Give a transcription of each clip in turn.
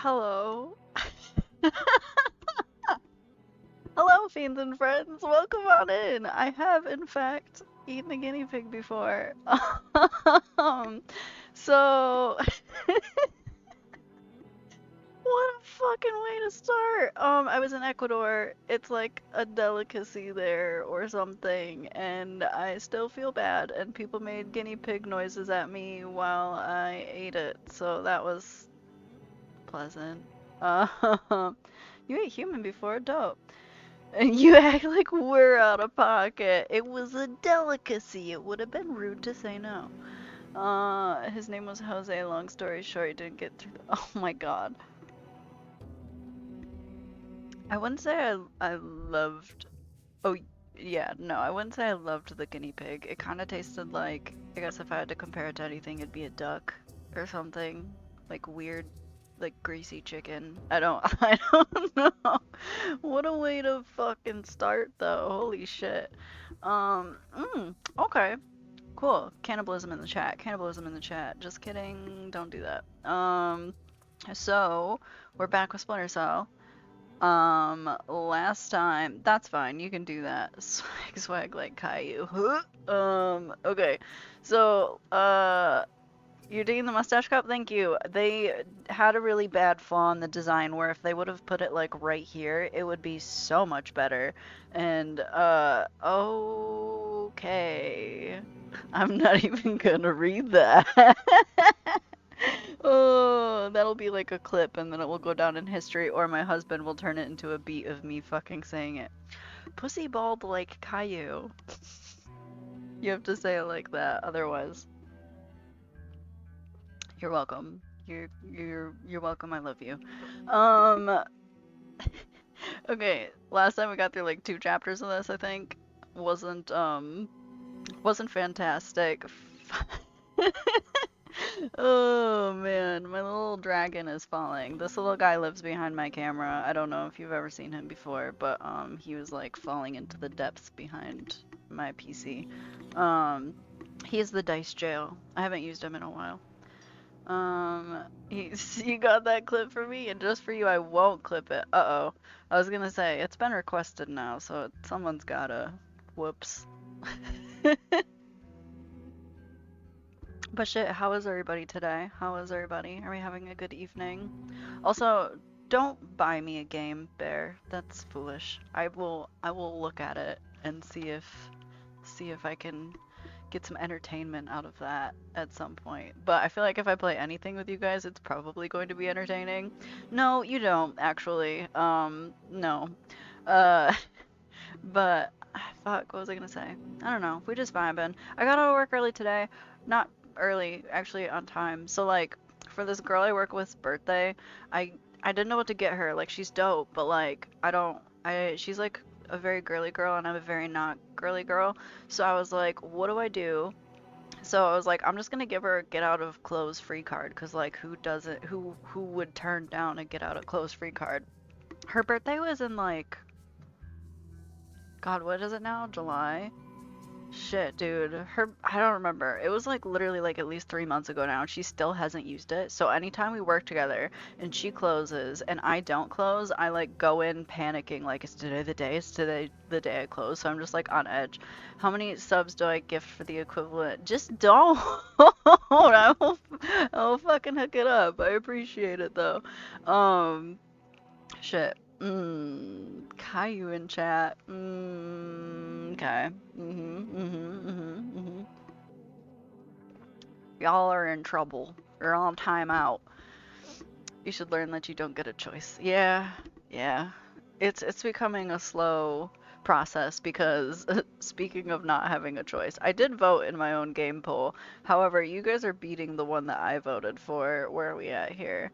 Hello. Hello, fiends and friends. Welcome on in. I have, in fact, eaten a guinea pig before. Um, so, what a fucking way to start. I was in Ecuador. It's like a delicacy there or something, and I still feel bad. And people made guinea pig noises at me while I ate it, so that was pleasant. Uh, you ate human before? Dope. And you act like we're out of pocket. It was a delicacy. It would have been rude to say no. His name was Jose. Long story short, he didn't get through. Oh my god. I wouldn't say I loved. Oh yeah, no, I wouldn't say I loved the guinea pig. It kind of tasted like, I guess if I had to compare it to anything, it'd be a duck or something like weird, like greasy chicken. I don't know. What a way to fucking start though. Holy shit. Okay. Cool. Cannibalism in the chat. Cannibalism in the chat. Just kidding. Don't do that. So we're back with Splinter Cell. Last time, that's fine. You can do that. Swag, swag like Caillou. Okay. So, you're digging the mustache cup? Thank you. They had a really bad flaw in the design where if they would have put it like right here, it would be so much better. And okay. I'm not even gonna read that. Oh, that'll be like a clip and then it will go down in history or my husband will turn it into a beat of me fucking saying it. Pussy bald like Caillou. You have to say it like that, otherwise. You're welcome. You're welcome. I love you. Um okay, last time we got through like two chapters of this, I think. Wasn't fantastic. Oh man, my little dragon is falling. This little guy lives behind my camera. I don't know if you've ever seen him before, but he was like falling into the depths behind my PC. Um he's the dice jail. I haven't used him in a while. You got that clip for me, and just for you, I won't clip it. Uh-oh. I was gonna say, it's been requested now, so someone's gotta. Whoops. But shit, how is everybody today? How is everybody? Are we having a good evening? Also, don't buy me a game, Bear. That's foolish. I will look at it and see if I can get some entertainment out of that at some point. But I feel like if I play anything with you guys, it's probably going to be entertaining. No, you don't actually. No. Uh, but fuck, what was I gonna say? I don't know. We just vibing. I got out of work early today. Not early, actually on time. So like for this girl I work with's birthday, I I didn't know what to get her. Like she's dope, but like she's like a very girly girl and I'm a very not girly girl. So I was like, what do I do? So I was like, I'm just gonna give her a get out of clothes free card, cause like who would turn down a get out of clothes free card? Her birthday was in like, God, what is it now? July? Shit, dude. I don't remember. It was like literally like at least 3 months ago now, and she still hasn't used it. So anytime we work together and she closes and I don't close, I like go in panicking like, is today the day? Is today the day I close? So I'm just like on edge. How many subs do I gift for the equivalent? Just don't. I'll fucking hook it up. I appreciate it though. Um, Shit. Caillou in chat. Okay. Y'all are in trouble. You're on timeout. You should learn that you don't get a choice. Yeah, yeah. It's becoming a slow process because speaking of not having a choice, I did vote in my own game poll. However, you guys are beating the one that I voted for. Where are we at here?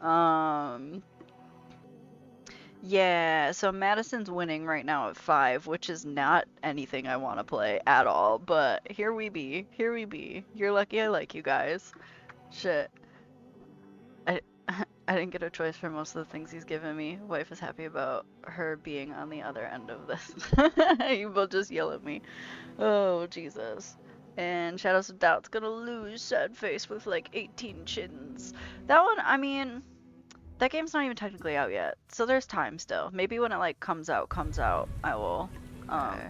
Um, Yeah, so Madison's winning right now at 5, which is not anything I want to play at all, but here we be. Here we be. You're lucky I like you guys. Shit. I I didn't get a choice for most of the things he's given me. Wife is happy about her being on the other end of this. You will just yell at me. Oh, Jesus. And Shadows of Doubt's gonna lose sad face with like 18 chins. That one, I mean, That game's not even technically out yet, so there's time still. Maybe when it like comes out, I will. Okay.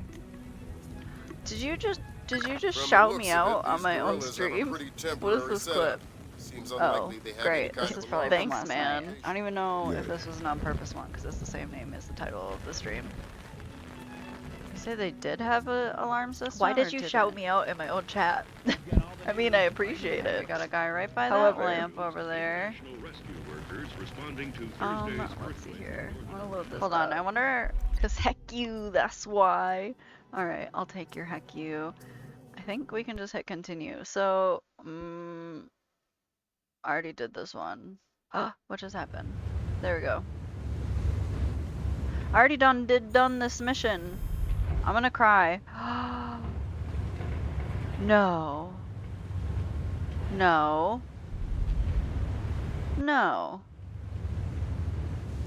Did you just From shout the me looks of out it, on these my own gorillas have a stream? pretty What is temporary this setup. clip? Seems Oh, unlikely they have any great. kind This of is a probably long from Thanks, last night. man. I don't even know Yeah. if this was an on-purpose one, because it's the same name as the title of the stream. You say they did have a alarm system? Why or did you shout didn't? me out in my own chat? I mean, I appreciate it. We got a guy right by However, that lamp over there. Let's see here. I'm gonna load this hold up. on, I wonder, cause heck you, that's why. All right, I'll take your heck you. I think we can just hit continue. So, I already did this one. What just happened? There we go. I already done this mission. I'm gonna cry. No. No. No.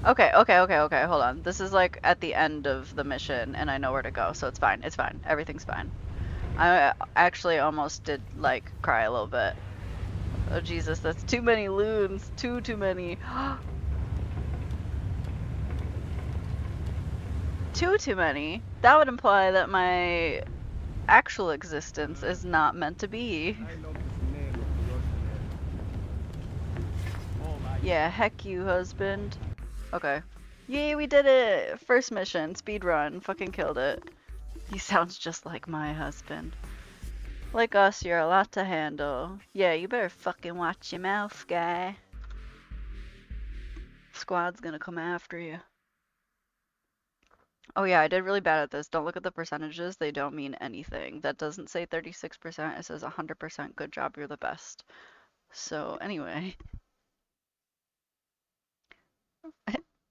Okay, hold on. This is like at the end of the mission and I know where to go, so it's fine. It's fine. Everything's fine. I actually almost did like cry a little bit. Oh Jesus, that's too many loons. Too many. Too many. That would imply that my actual existence is not meant to be. Yeah, heck you, husband. Okay. Yay, we did it! First mission, speed run. Fucking killed it. He sounds just like my husband. Like us, you're a lot to handle. Yeah, you better fucking watch your mouth, guy. Squad's gonna come after you. Oh yeah, I did really bad at this. Don't look at the percentages. They don't mean anything. That doesn't say 36%. It says 100%. Good job, you're the best. So anyway.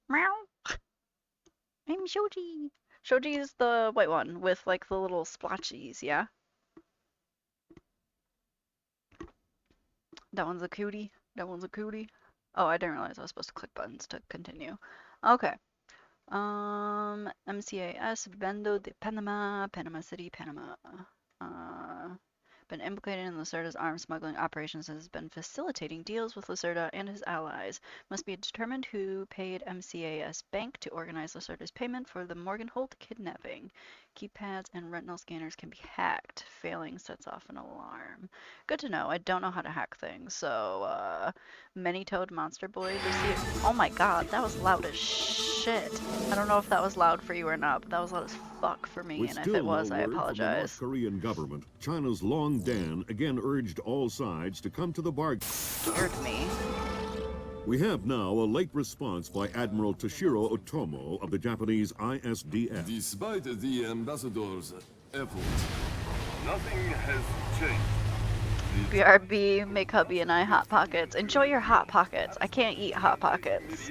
Meow. I'm Shoji. Shoji is the white one with like the little splotchies, yeah? That one's a cutie. That one's a cutie. Oh, I didn't realize I was supposed to click buttons to continue. Okay. MCAS, Vendo de Panama, Panama City, Panama. Been implicated in Lacerda's arms smuggling operations and has been facilitating deals with Lacerda and his allies. Must be determined who paid MCAS Bank to organize Lacerda's payment for the Morgan Holt kidnapping. Keypads and retinal scanners can be hacked. Failing sets off an alarm. Good to know. I don't know how to hack things, so, Many-toed monster boy receive. Oh my god, that was loud as shit. I don't know if that was loud for you or not, but that was loud as fuck for me, and if it was, I apologize. From the North Korean government, China's Long Dan again urged all sides to come to the bargain. Scared me. We have now a late response by Admiral Toshiro Otomo of the Japanese ISDF. Despite the ambassador's efforts, nothing has changed. BRB, make hubby and I hot pockets. Enjoy your hot pockets. I can't eat hot pockets.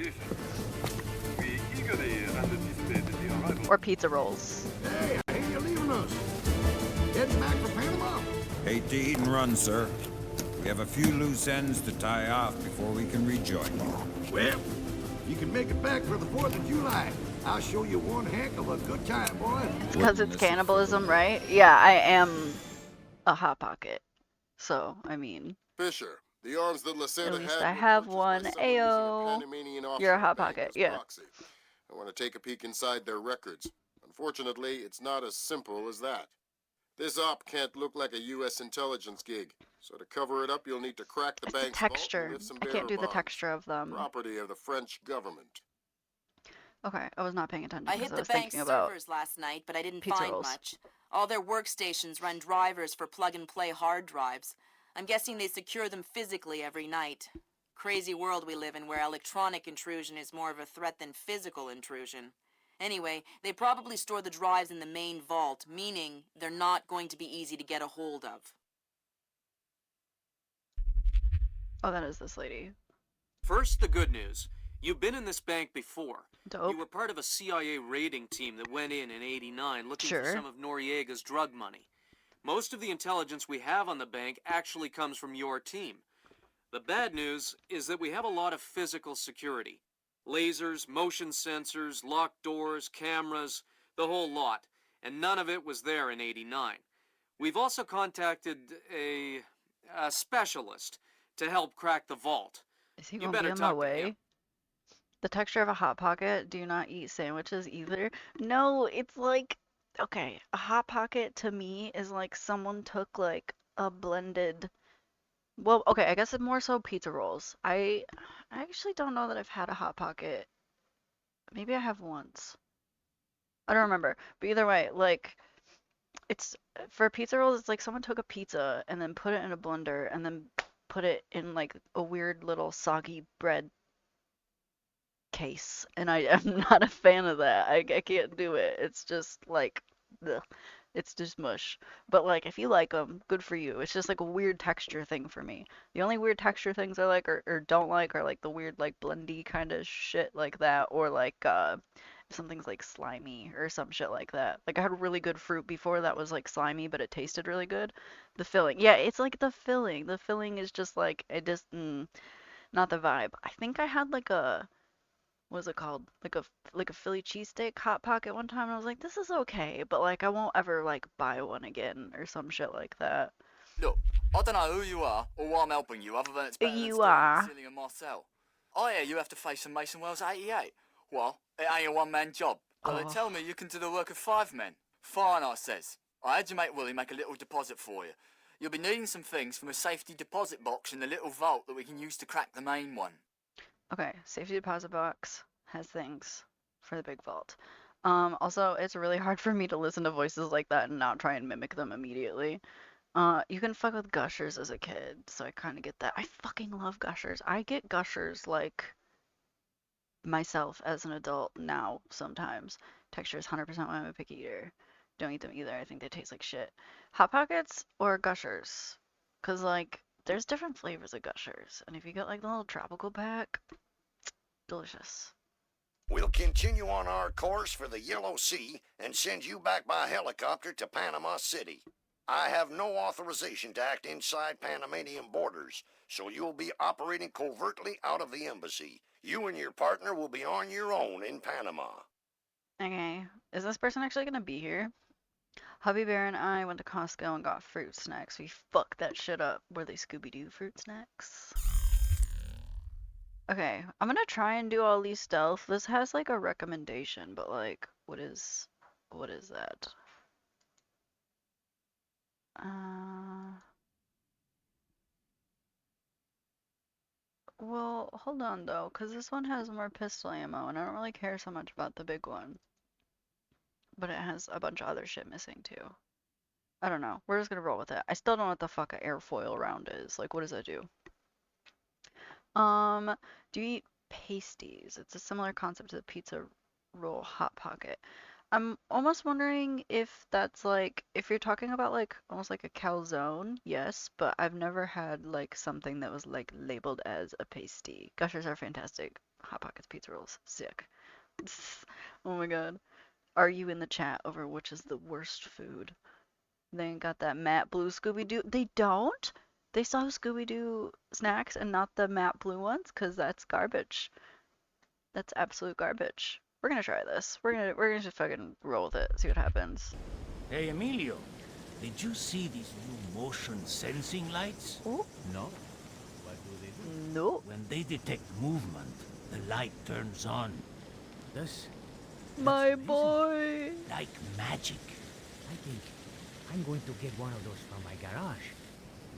Or pizza rolls. Hey, I hear you're leaving us. Heading back for Panama? Hate to eat and run, sir. We have a few loose ends to tie off before we can rejoin you. Well, you can make it back for the 4th of July. I'll show you one heck of a good time, boy. It's because it's cannibalism, right? Yeah, I am a hot pocket. So, I mean, Fisher, the arms that Lacerda at least had I were have purchased one. by someone using a Ayo. Panamanian You're a offshore hot bank pocket, as yeah. proxy. I want to take a peek inside their records. Unfortunately, it's not as simple as that. This op can't look like a U.S. intelligence gig. So to cover it up, you'll need to crack the It's the bank's vault texture. and lift some I can't bearer do the bonds. texture of them. Property of the French government. Okay, I was not paying attention I because hit I the was bank's thinking about servers last night, but I didn't pizza find rolls. much. All their workstations run drivers for plug-and-play hard drives. I'm guessing they secure them physically every night. Crazy world we live in where electronic intrusion is more of a threat than physical intrusion. Anyway, they probably store the drives in the main vault, meaning they're not going to be easy to get a hold of. Oh, that is this lady. First, the good news. You've been in this bank before. Dope. You were part of a CIA raiding team that went in '89 looking Sure. for some of Noriega's drug money. Most of the intelligence we have on the bank actually comes from your team. The bad news is that we have a lot of physical security. Lasers, motion sensors, locked doors, cameras, the whole lot. And none of it was there in '89. We've also contacted a specialist to help crack the vault. Is he You gonna be better in my talk to way? him. The texture of a hot pocket. Do not eat sandwiches either. No, it's like okay, a hot pocket to me is like someone took like a blended. Well, okay, I guess it's more so pizza rolls. I actually don't know that I've had a hot pocket. Maybe I have once. I don't remember. But either way, like it's for pizza rolls, it's like someone took a pizza and then put it in a blender and then put it in like a weird little soggy bread case, and I am not a fan of that. I can't do it. It's just like, ugh. It's just mush. But like, if you like them, good for you. It's just like a weird texture thing for me. The only weird texture things I like or don't like are like the weird like blendy kind of shit like that, or like something's like slimy or some shit like that. Like I had really good fruit before that was like slimy, but it tasted really good. The filling, yeah, it's like the filling. The filling is just like it just not the vibe. I think I had like a what's it called? Like a Philly cheesesteak hot pocket one time, and I was like, this is okay, but like I won't ever like buy one again or some shit like that. Look, I don't know who you are or why I'm helping you, other than it's better than You stealing the are. ceiling of my cell. I hear you have to face some Mason Wells 88. Well, it ain't a one-man job, but they Oh, tell me you can do the work of 5 men. Fine, I says. I had your mate Willie make a little deposit for you. You'll be needing some things from a safety deposit box in the little vault that we can use to crack the main one. okay. Safety deposit box has things for the big vault. Also, it's really hard for me to listen to voices like that and not try and mimic them immediately. You can fuck with gushers as a kid, so I kind of get that. I fucking love gushers. I get gushers like myself as an adult now sometimes. Texture is 100% why I'm a picky eater. Don't eat them either. I think they taste like shit. Hot Pockets or Gushers? Because, like, there's different flavors of Gushers. And if you get, like, the little tropical pack, delicious. We'll continue on our course for the Yellow Sea and send you back by helicopter to Panama City. I have no authorization to act inside Panamanian borders, so you'll be operating covertly out of the embassy. You and your partner will be on your own in Panama. Okay, is this person actually gonna be here? Hubby Bear and I went to Costco and got fruit snacks. We fucked that shit up. Were they Scooby-Doo fruit snacks? Okay, I'm gonna try and do all these stealth. This has like a recommendation, but like, what is that? Well, hold on though, because this one has more pistol ammo, and I don't really care so much about the big one. But it has a bunch of other shit missing too. I don't know. We're just gonna roll with it. I still don't know what the fuck an airfoil round is. Like, what does that do? Um, do you eat pasties? It's a similar concept to the pizza roll hot pocket. I'm almost wondering if that's like, if you're talking about like almost like a calzone, yes, but I've never had like something that was like labeled as a pasty. Gushers are fantastic. Hot Pockets pizza rolls, sick. Oh my god. Are you in the chat over which is the worst food? They ain't got that matte blue Scooby-Doo. They don't? They saw Scooby-Doo snacks and not the matte blue ones? 'Cause that's garbage. That's absolute garbage. We're gonna try this. We're gonna just fucking roll with it, see what happens. Hey, Emilio, did you see these new motion sensing lights? Ooh. No? What do they do? No. When they detect movement, the light turns on. That's My amazing. boy. Like magic. I think I'm going to get one of those from my garage.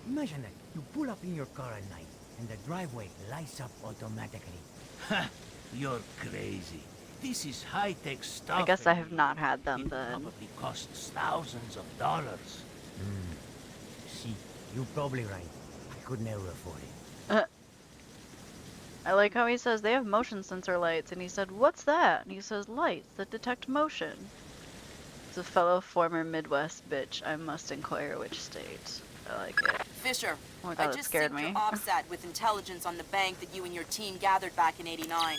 Imagine that. You pull up in your car at night, and the driveway lights up automatically. Ha! You're crazy. This is high-tech stuff. I guess I have Emilio. not had them It then. probably costs thousands of dollars. See, you're probably right. I could never afford it. I like how he says they have motion sensor lights, and he said, "What's that?" And he says, "Lights that detect motion." As a fellow former Midwest bitch, I must inquire which state. I like it. Fisher, Oh my I god, that just scared synced me. your OPSAT with intelligence on the bank that you and your team gathered back in '89.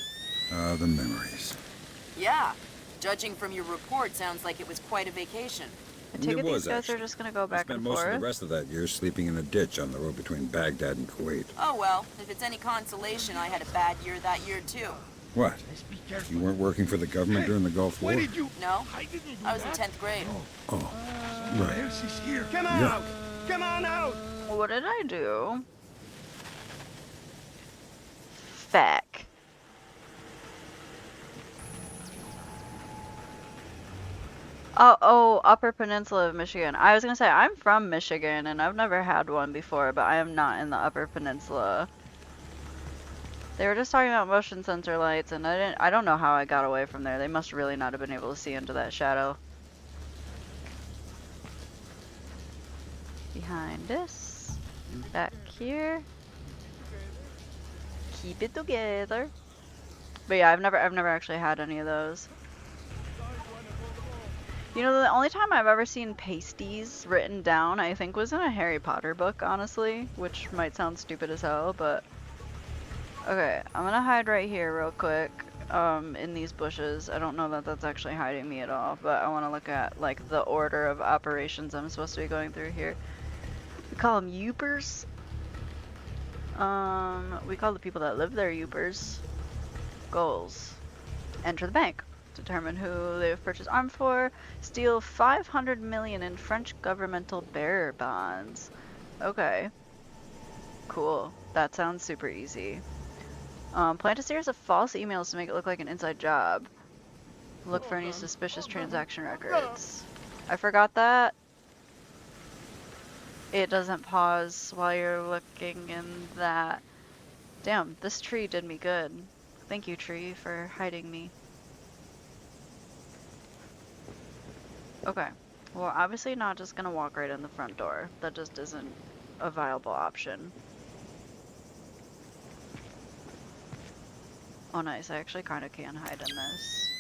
The memories. Yeah, judging from your report, sounds like it was quite a vacation. I take It it these was, guys actually. are just gonna go I back spent and most of forth. the rest of that year sleeping in a ditch on the road between Baghdad and Kuwait. Oh well, if it's any consolation, I had a bad year that year too. What? Let's be careful. You weren't working for the government during the Gulf War? Why did you... No, I didn't do I was in that. 10th grade. Oh, Who right. else is here? Come Yeah. out! Come on out! What did I do? Feck. Oh, Upper Peninsula of Michigan. I was gonna say, I'm from Michigan, and I've never had one before, but I am not in the Upper Peninsula. They were just talking about motion sensor lights, and I don't know how I got away from there. They must really not have been able to see into that shadow. Behind us. Back here. Keep it together. But yeah, I've never actually had any of those. You know, the only time I've ever seen pasties written down, I think, was in a Harry Potter book, honestly, which might sound stupid as hell, but okay, I'm gonna hide right here real quick, in these bushes. I don't know that that's actually hiding me at all, but I want to look at, like, the order of operations I'm supposed to be going through here. We call them Yoopers. We call the people that live there Yoopers. Goals. Enter the bank. Determine who they've purchased arms for. Steal 500 million in French governmental bearer bonds. Okay. Cool. That sounds super easy. Plant a series of false emails to make it look like an inside job. Look for any suspicious transaction records. I forgot that. It doesn't pause while you're looking in that. Damn, this tree did me good. Thank you, tree, for hiding me. Okay. Well, obviously not just gonna walk right in the front door. That just isn't a viable option. Oh nice, I actually kind of can hide in this.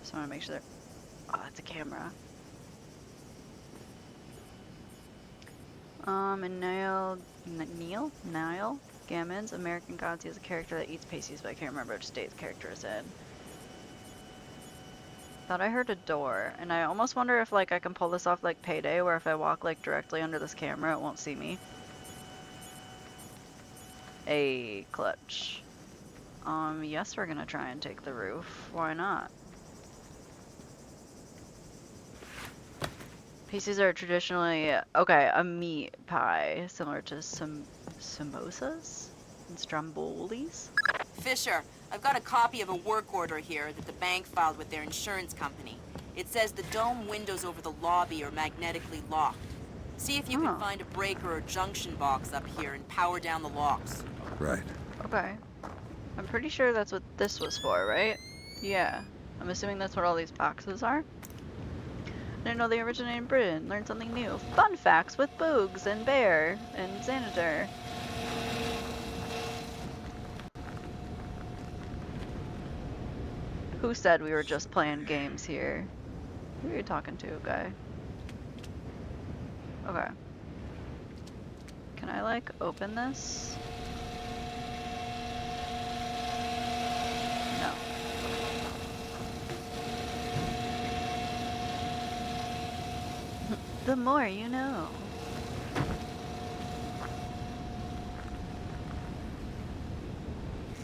Just want to make sure that... Oh, that's a camera. And Niall Gammon's American Gods. He has a character that eats pasties, but I can't remember which state the character is in. Thought I heard a door, and I almost wonder if, like, I can pull this off like Payday, where if I walk, like, directly under this camera, it won't see me. A clutch. Yes, we're gonna try and take the roof. Why not? Pasties are traditionally, okay, a meat pie, similar to some samosas and strombolis. Fisher, I've got a copy of a work order here that the bank filed with their insurance company. It says the dome windows over the lobby are magnetically locked. See if you can find a breaker or junction box up here and power down the locks. Right. Okay. I'm pretty sure that's what this was for, right? Yeah. I'm assuming that's what all these boxes are. I didn't know they originated in Britain. Learned something new. Fun facts with Boogs and Bear and Xanatar. Who said we were just playing games here? Who are you talking to, guy? Okay. Can I, like, open this? No. The more you know.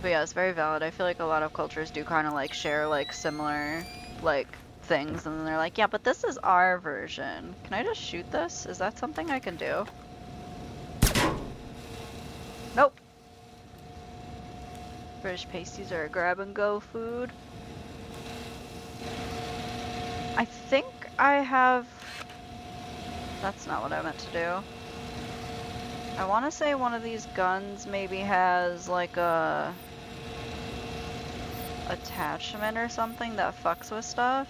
But yeah, it's very valid. I feel like a lot of cultures do kind of like share like similar like things, and then they're like, yeah, but this is our version. Can I just shoot this? Is that something I can do? Nope. British pasties are a grab and go food. I think I have... That's not what I meant to do. I want to say one of these guns maybe has like a attachment or something that fucks with stuff.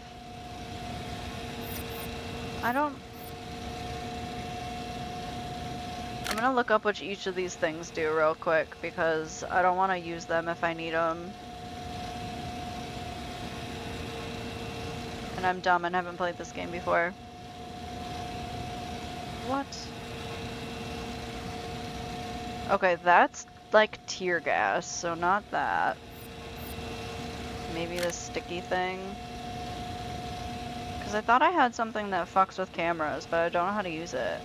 I'm gonna look up what each of these things do real quick because I don't want to use them if I need them. And I'm dumb and haven't played this game before. What? Okay, that's like tear gas, so not that. Maybe this sticky thing. Because I thought I had something that fucks with cameras, but I don't know how to use it.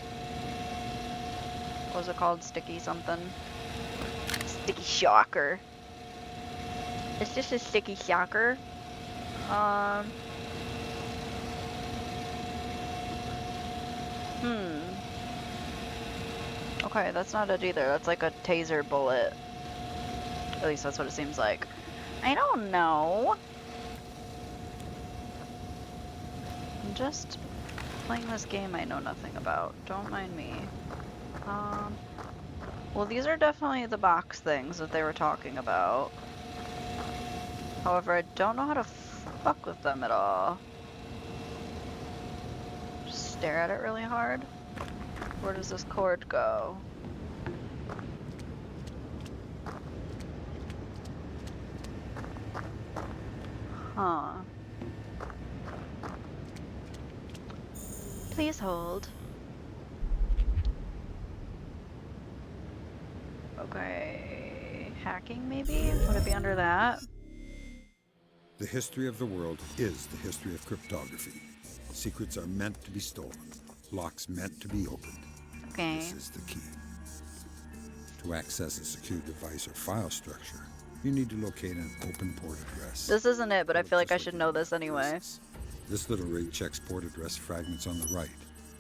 What was it called? Sticky something? Sticky shocker. Is this a sticky shocker? Okay, that's not it either. That's like a taser bullet. At least that's what it seems like. I don't know. I'm just playing this game I know nothing about. Don't mind me. Well, these are definitely the box things that they were talking about. However, I don't know how to fuck with them at all. Just stare at it really hard. Where does this cord go? Huh. Please hold. Okay. Hacking, maybe? Would it be under that? The history of the world is the history of cryptography. Secrets are meant to be stolen. Locks meant to be opened. Okay. This is the key. To access a secure device or file structure, you need to locate an open port address. This isn't it, but I feel like I should know this anyway. This little rig checks port address fragments on the right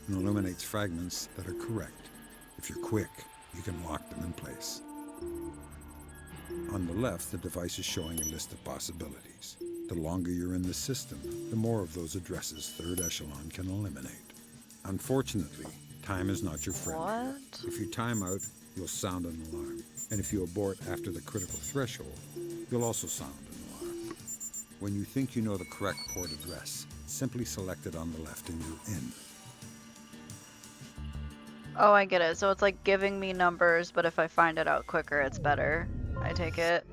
and eliminates fragments that are correct. If you're quick, you can lock them in place. On the left, the device is showing a list of possibilities. The longer you're in the system, the more of those addresses third echelon can eliminate. Unfortunately, time is not your friend. What? If you time out, you'll sound an alarm. And if you abort after the critical threshold, you'll also sound an alarm. When you think you know the correct port address, simply select it on the left and you're in. Oh, I get it. So it's like giving me numbers, but if I find it out quicker, it's better. I take it.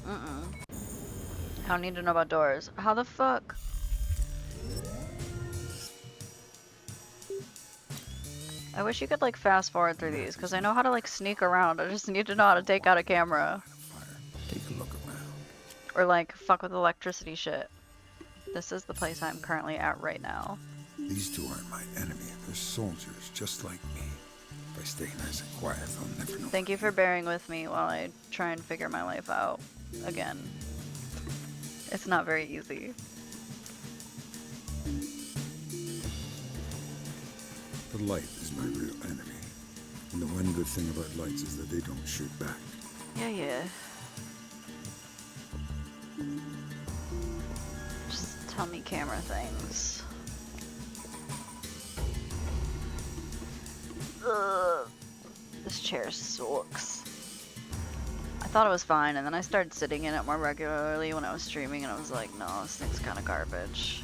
I don't need to know about doors. How the fuck? I wish you could like fast forward through these, because I know how to like sneak around. I just need to know how to take out a camera. Take a look around. Or like fuck with electricity shit. This is the place I'm currently at right now. These two aren't my enemy. They're soldiers just like me. If I stay nice and quiet, they'll never know. Thank you for bearing with me while I try and figure my life out again. It's not very easy. The light is my real enemy. And the one good thing about lights is that they don't shoot back. Yeah. Just tell me camera things. Ugh. This chair sucks. I thought it was fine, and then I started sitting in it more regularly when I was streaming, and I was like, no, this thing's kind of garbage.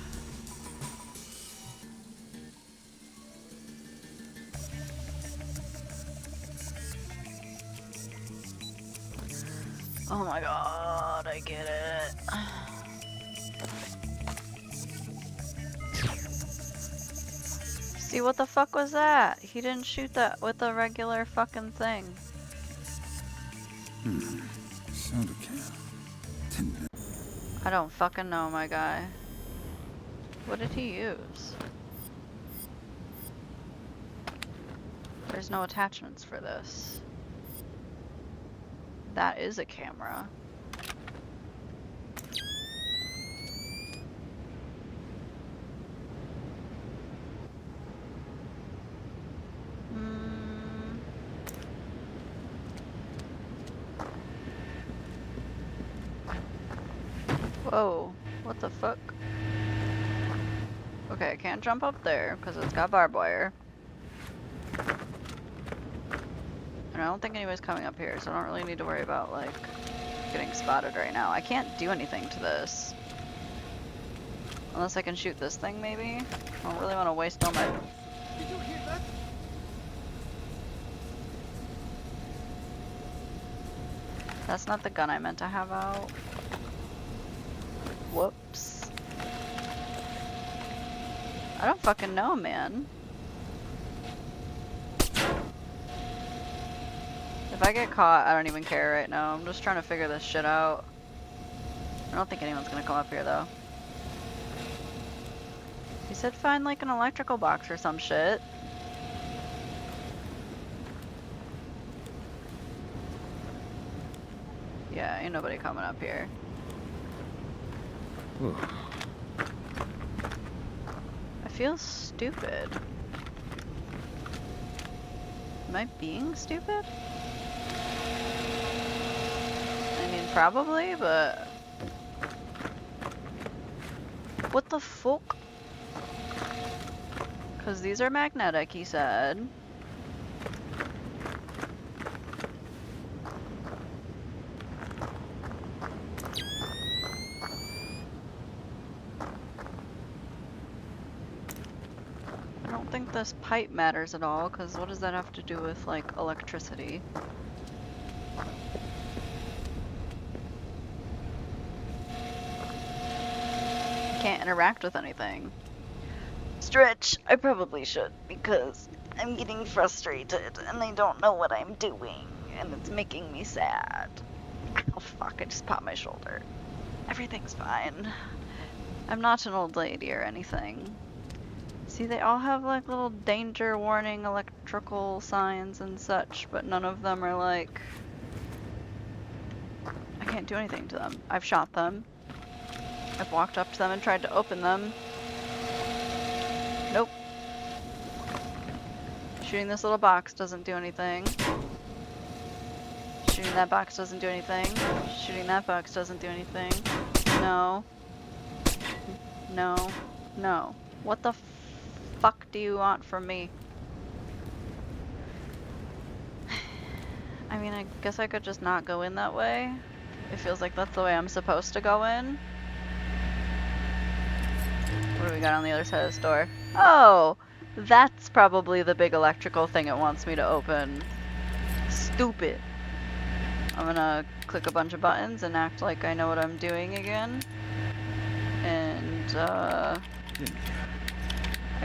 Oh my god, I get it. See, what the fuck was that? He didn't shoot that with a regular fucking thing. Soda can. I don't fucking know, my guy. What did he use? There's no attachments for this. That is a camera. Whoa, what the fuck? Okay, I can't jump up there because it's got barbed wire. And I don't think anybody's coming up here, so I don't really need to worry about, like, getting spotted right now. I can't do anything to this. Unless I can shoot this thing, maybe? I don't really want to waste all my... Did you hear that? That's not the gun I meant to have out. Whoops. I don't fucking know, man. If I get caught, I don't even care right now. I'm just trying to figure this shit out. I don't think anyone's gonna come up here, though. He said find, like, an electrical box or some shit. Yeah, ain't nobody coming up here. I feel stupid. Am I being stupid? Probably, but... What the fuck? Because these are magnetic, he said. I don't think this pipe matters at all, because what does that have to do with, like, electricity? Can't interact with anything. Stretch, I probably should, because I'm getting frustrated and I don't know what I'm doing, and it's making me sad. Oh fuck, I just popped my shoulder. Everything's fine. I'm not an old lady or anything. See, they all have like little danger warning electrical signs and such, but none of them are like... I can't do anything to them. I've shot them. I've walked up to them and tried to open them. Nope. Shooting this little box doesn't do anything. Shooting that box doesn't do anything. Shooting that box doesn't do anything. No. No. No. What the fuck do you want from me? I mean, I guess I could just not go in that way. It feels like that's the way I'm supposed to go in. What do we got on the other side of this door? Oh! That's probably the big electrical thing it wants me to open. Stupid. I'm gonna click a bunch of buttons and act like I know what I'm doing again. And, I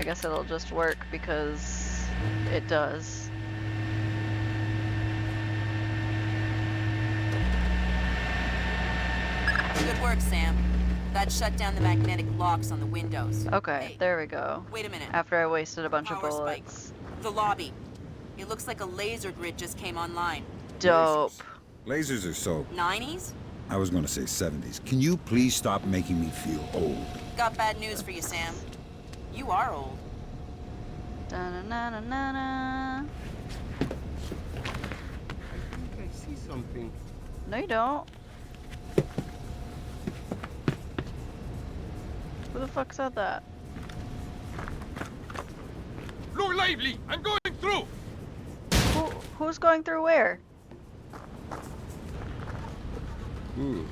guess it'll just work because it does. Good work, Sam. That shut down the magnetic locks on the windows. Okay, Hey, there we go. wait a minute. After I wasted a bunch of Power bullets. spikes. The lobby. It looks like a laser grid just came online. Dope. Lasers are so... 90s? I was going to say 70s. Can you please stop making me feel old? Got bad news for you, Sam. You are old. Da-na-na-na-na-na. I see something. No, you don't. Who the fuck said that? Look lively! I'm going through! Who's going through where? Ooh.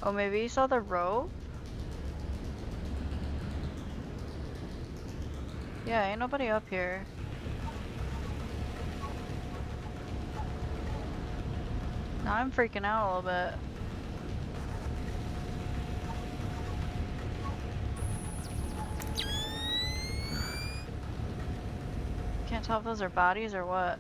Oh, maybe you saw the rope? Yeah, ain't nobody up here. Now I'm freaking out a little bit. Can't tell if those are bodies or what.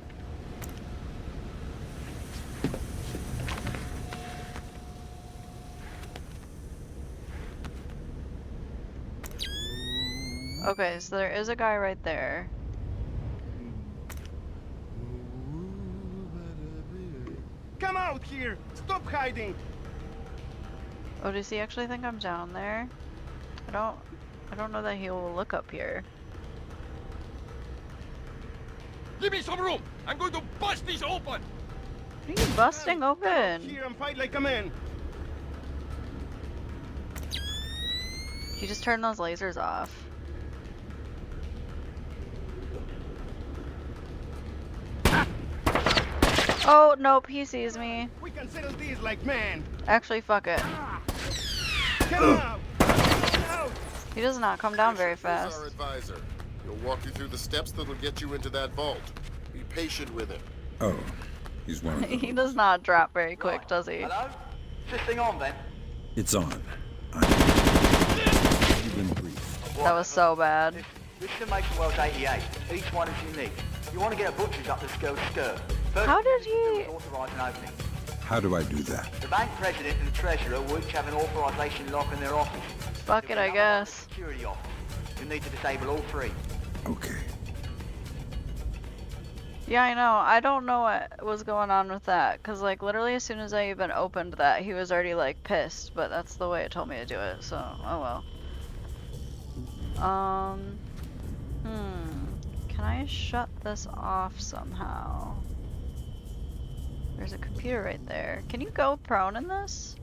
Okay, so there is a guy right there. Come out here! Stop hiding! Oh, does he actually think I'm down there? I don't know that he will look up here. Give me some room! I'm going to bust these open! What are you busting open? Here and fight like a man! You just turn those lasers off. Oh, nope, he sees me. We can settle these like men! Actually, fuck it. Come out! Out! He does not come down very Here's fast. our advisor. He'll walk you through the steps that'll get you into that vault. Be patient with him. Oh, he's one of He those. does not drop very quick, does he? Hello? Is this thing on then? It's on. You've been brief. That was so bad. This summation well's 88. Each one is unique. You want to get a butcher's up the skirt. First How did thing you he- do is authorise an opening. How do I do that? The bank president and the treasurer will each have an authorisation lock in their office. Fuck it, I guess. Security office. You need to disable all three. Okay. Yeah, I know. I don't know what was going on with that, because, like, literally as soon as I even opened that, he was already, like, pissed, but that's the way it told me to do it, so, oh well. Can I shut this off somehow? There's a computer right there. Can you go prone in this?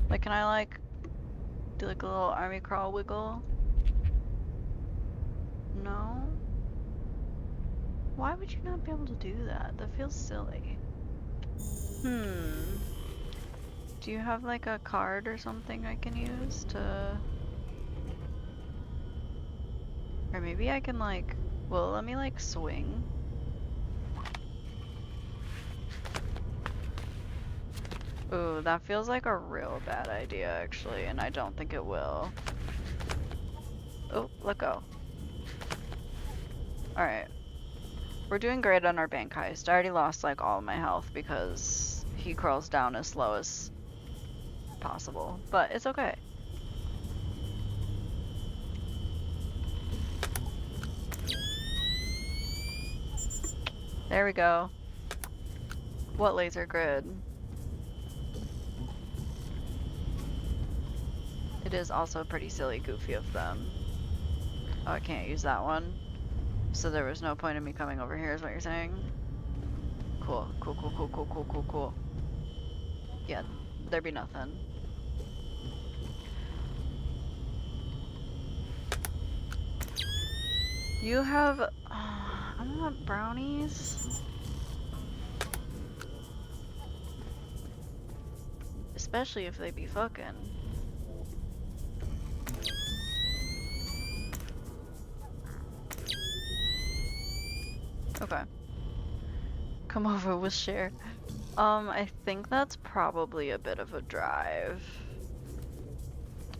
Like, can I, like, do, like, a little army crawl wiggle? No? Why would you not be able to do that? That feels silly. Do you have like a card or something I can use to... Or maybe I can like... Well, let me like swing. Ooh, that feels like a real bad idea actually, and I don't think it will. Oh, let go. Alright. We're doing great on our bank heist. I already lost like all of my health because he crawls down as slow as possible, but it's okay. There we go. What laser grid? It is also pretty silly goofy of them. Oh, I can't use that one. So there was no point in me coming over here is what you're saying? Cool, cool, cool, cool, cool, cool, cool, cool. Yeah, there'd be nothing. You have... I want brownies. Especially if they be fucking. Okay. Come over, we'll share. I think that's probably a bit of a drive.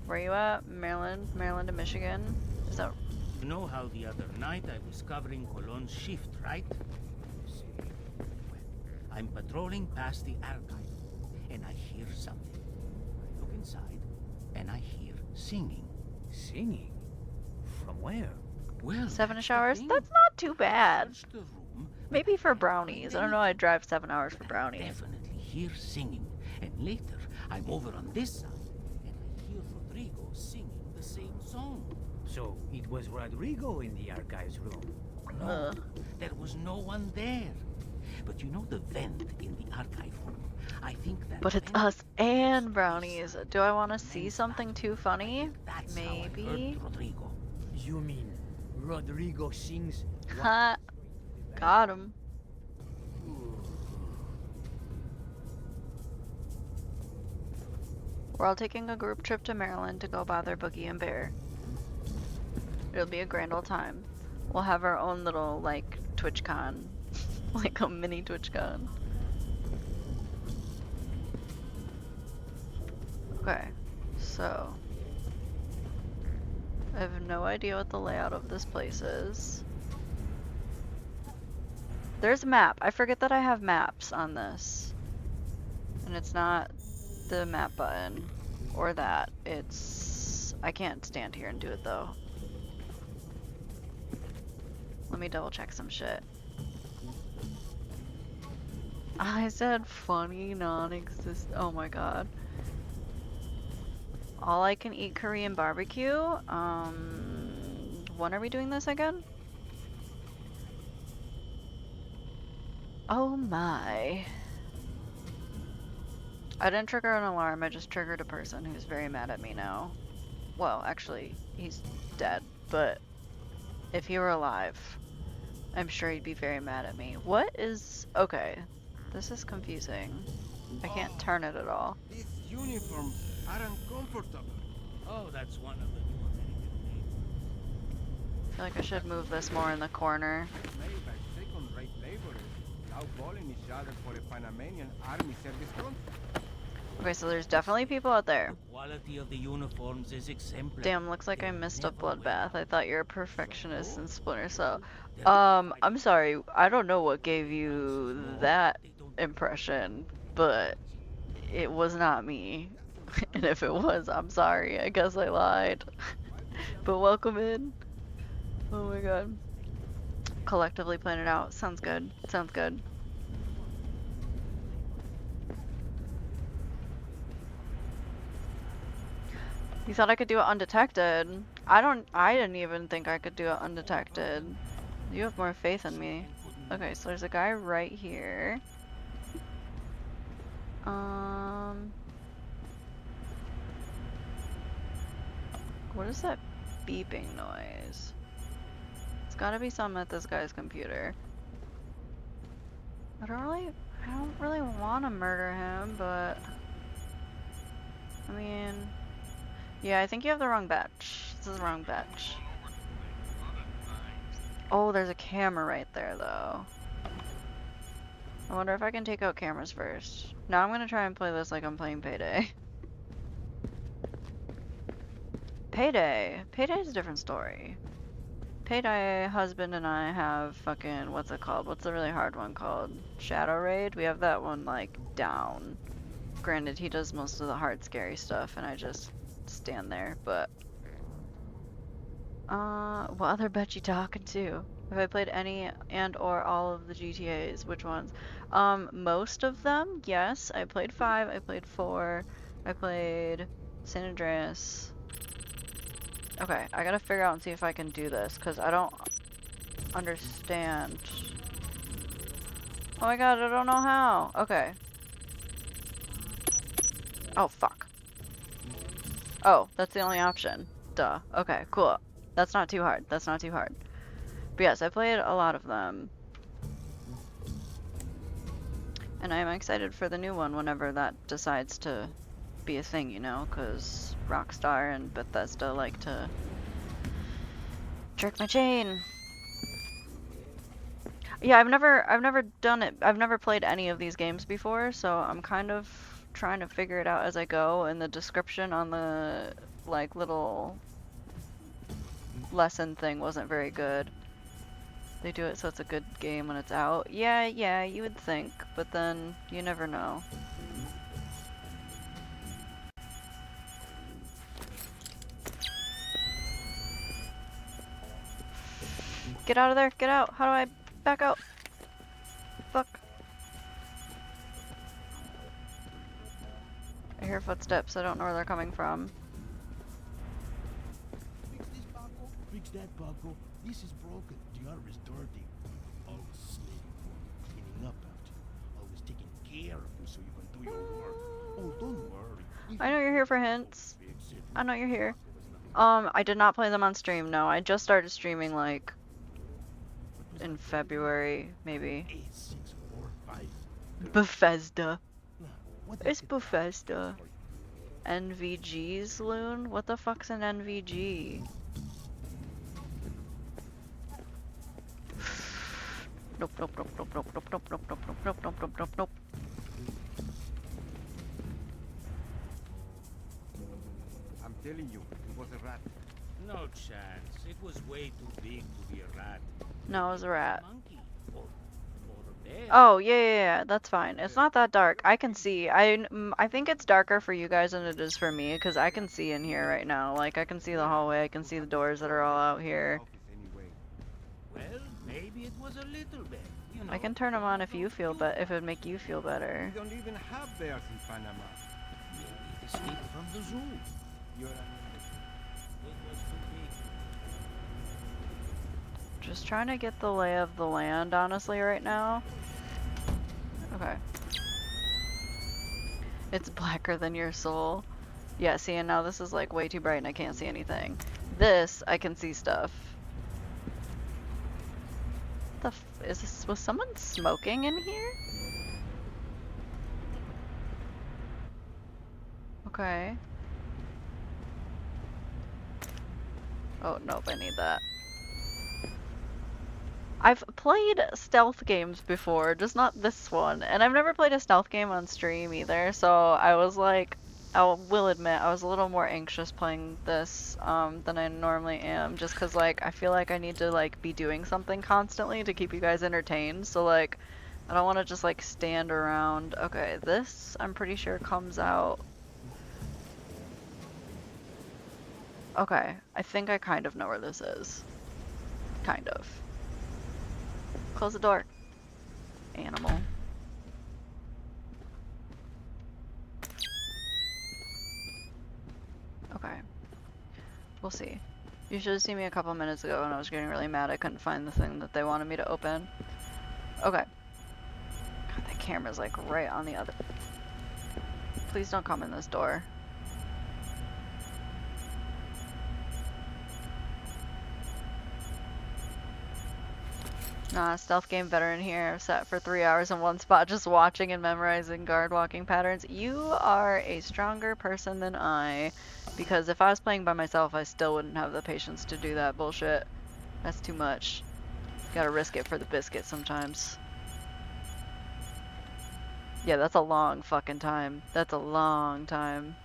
Where you at? Maryland? Maryland to Michigan? Is that... You know how the other night I was covering Cologne's shift, right? You see, well, I'm patrolling past the archive, and I hear something. I look inside, and I hear singing. Singing? From where? Well, 7-ish hours? That's not too bad. the room, Maybe for brownies. I don't know, I'd drive 7 hours for brownies. definitely hear singing, and later I'm over on this side, and I hear Rodrigo singing the same song. So it was Rodrigo in the archives room. No, there was no one there. But you know the vent in the archive room? I think that. But it's us and brownies. Do I want to see something too funny? That's Maybe. How I heard Rodrigo. You mean Rodrigo sings? Ha! Got him. We're all taking a group trip to Maryland to go bother Boogie and Bear. It'll be a grand old time. We'll have our own little, like, TwitchCon. Like a mini TwitchCon. Okay, so... I have no idea what the layout of this place is. There's a map. I forget that I have maps on this. And it's not the map button. Or that. It's... I can't stand here and do it though. Let me double check some shit. I said funny, non-existent. Oh my god. All I can eat Korean barbecue. When are we doing this again? Oh my. I didn't trigger an alarm, I just triggered a person who's very mad at me now. Well, actually, he's dead, but if he were alive, I'm sure he'd be very mad at me. What is... Okay, this is confusing. I can't turn it at all. These uniforms are uncomfortable. Oh, that's one of the new American names. I feel like I should move this more in the corner. Made by second-rate laborers, now calling each other for a Panamanian army service contract. Okay, so there's definitely people out there. The quality of the uniforms is exemplary. Damn, looks like I They missed a never wear bloodbath. I out. thought you're a perfectionist in Splinter Cell. They're I'm sorry. I don't know what gave you that impression, but it was not me. And if it was, I'm sorry. I guess I lied. But welcome in. Oh my god. Collectively plan it out. Sounds good. Sounds good. You thought I could do it undetected? I didn't even think I could do it undetected. You have more faith in me. Okay, so there's a guy right here. What is that beeping noise? It's gotta be something at this guy's computer. I don't really want to murder him, but I mean, yeah, I think you have the wrong batch. This is the wrong batch. Oh, there's a camera right there, though. I wonder if I can take out cameras first. Now I'm gonna try and play this like I'm playing Payday. Payday! Payday's a different story. Payday, husband and I have fucking, what's it called? What's the really hard one called? Shadow Raid? We have that one, like, down. Granted, he does most of the hard, scary stuff, and I just stand there, but... what other bet you talking to? Have I played any and or all of the GTAs? Which ones? Most of them, yes. I played 5, I played 4, I played San Andreas. Okay, I gotta figure out and see if I can do this, because I don't understand. Oh my god, I don't know how. Okay. Oh, fuck. Oh, that's the only option. Duh. Okay, cool. That's not too hard. That's not too hard. But yes, I played a lot of them. And I'm excited for the new one whenever that decides to be a thing, you know, because Rockstar and Bethesda like to jerk my chain. Yeah, I've never done it. I've never played any of these games before, so I'm kind of trying to figure it out as I go, and the description on the like little lesson thing wasn't very good. They do it so it's a good game when it's out. Yeah, you would think, but then you never know. Get out of there, get out. How do I back out? Fuck. I hear footsteps, I don't know where they're coming from. Fix this, Paco. Fix that, Paco. This is broken. The other is dirty. Always slaving for you, cleaning up after you. Always taking care of you so you can do your work. Oh, don't worry. I know you're here for hints. I know you're here. I did not play them on stream, no. I just started streaming like in February, maybe. 8, 6, 4, 5. Bethesda. It's Bethesda. NVG's Loon? What the fuck's an NVG? Nope. I'm telling you, it was a rat. No chance. It was way too big to be a rat. No, it was a rat. Monkey. Or a bear. Oh, yeah, that's fine. It's not that dark. I can see. I think it's darker for you guys than it is for me, because I can see in here right now. Like, I can see the hallway, I can see the doors that are all out here. Well, maybe it was a little bit. You know, I can turn them on if you feel if it would make you feel better. We don't even have bears in Panama. maybe it escaped from the zoo. You're It was too big. Just trying to get the lay of the land, honestly, right now. Okay. It's blacker than your soul. Yeah, see, and now this is like way too bright and I can't see anything. This, I can see stuff. Was someone smoking in here? Okay. Oh, nope, I need that. I've played stealth games before, just not this one. And I've never played a stealth game on stream either, so I was like, I will admit, I was a little more anxious playing this than I normally am, just because, like, I feel like I need to, like, be doing something constantly to keep you guys entertained, so, like, I don't want to just, like, stand around. Okay, this, I'm pretty sure, comes out. Okay, I think I kind of know where this is. Kind of. Close the door. Animal. Okay. We'll see. You should have seen me a couple minutes ago when I was getting really mad I couldn't find the thing that they wanted me to open. Okay. God, that camera's like right on the other... Please don't come in this door. Nah, stealth game veteran here. Sat for 3 hours in one spot just watching and memorizing guard walking patterns. You are a stronger person than I. Because if I was playing by myself, I still wouldn't have the patience to do that bullshit. That's too much. Gotta risk it for the biscuit sometimes. Yeah, that's a long fucking time. That's a long time.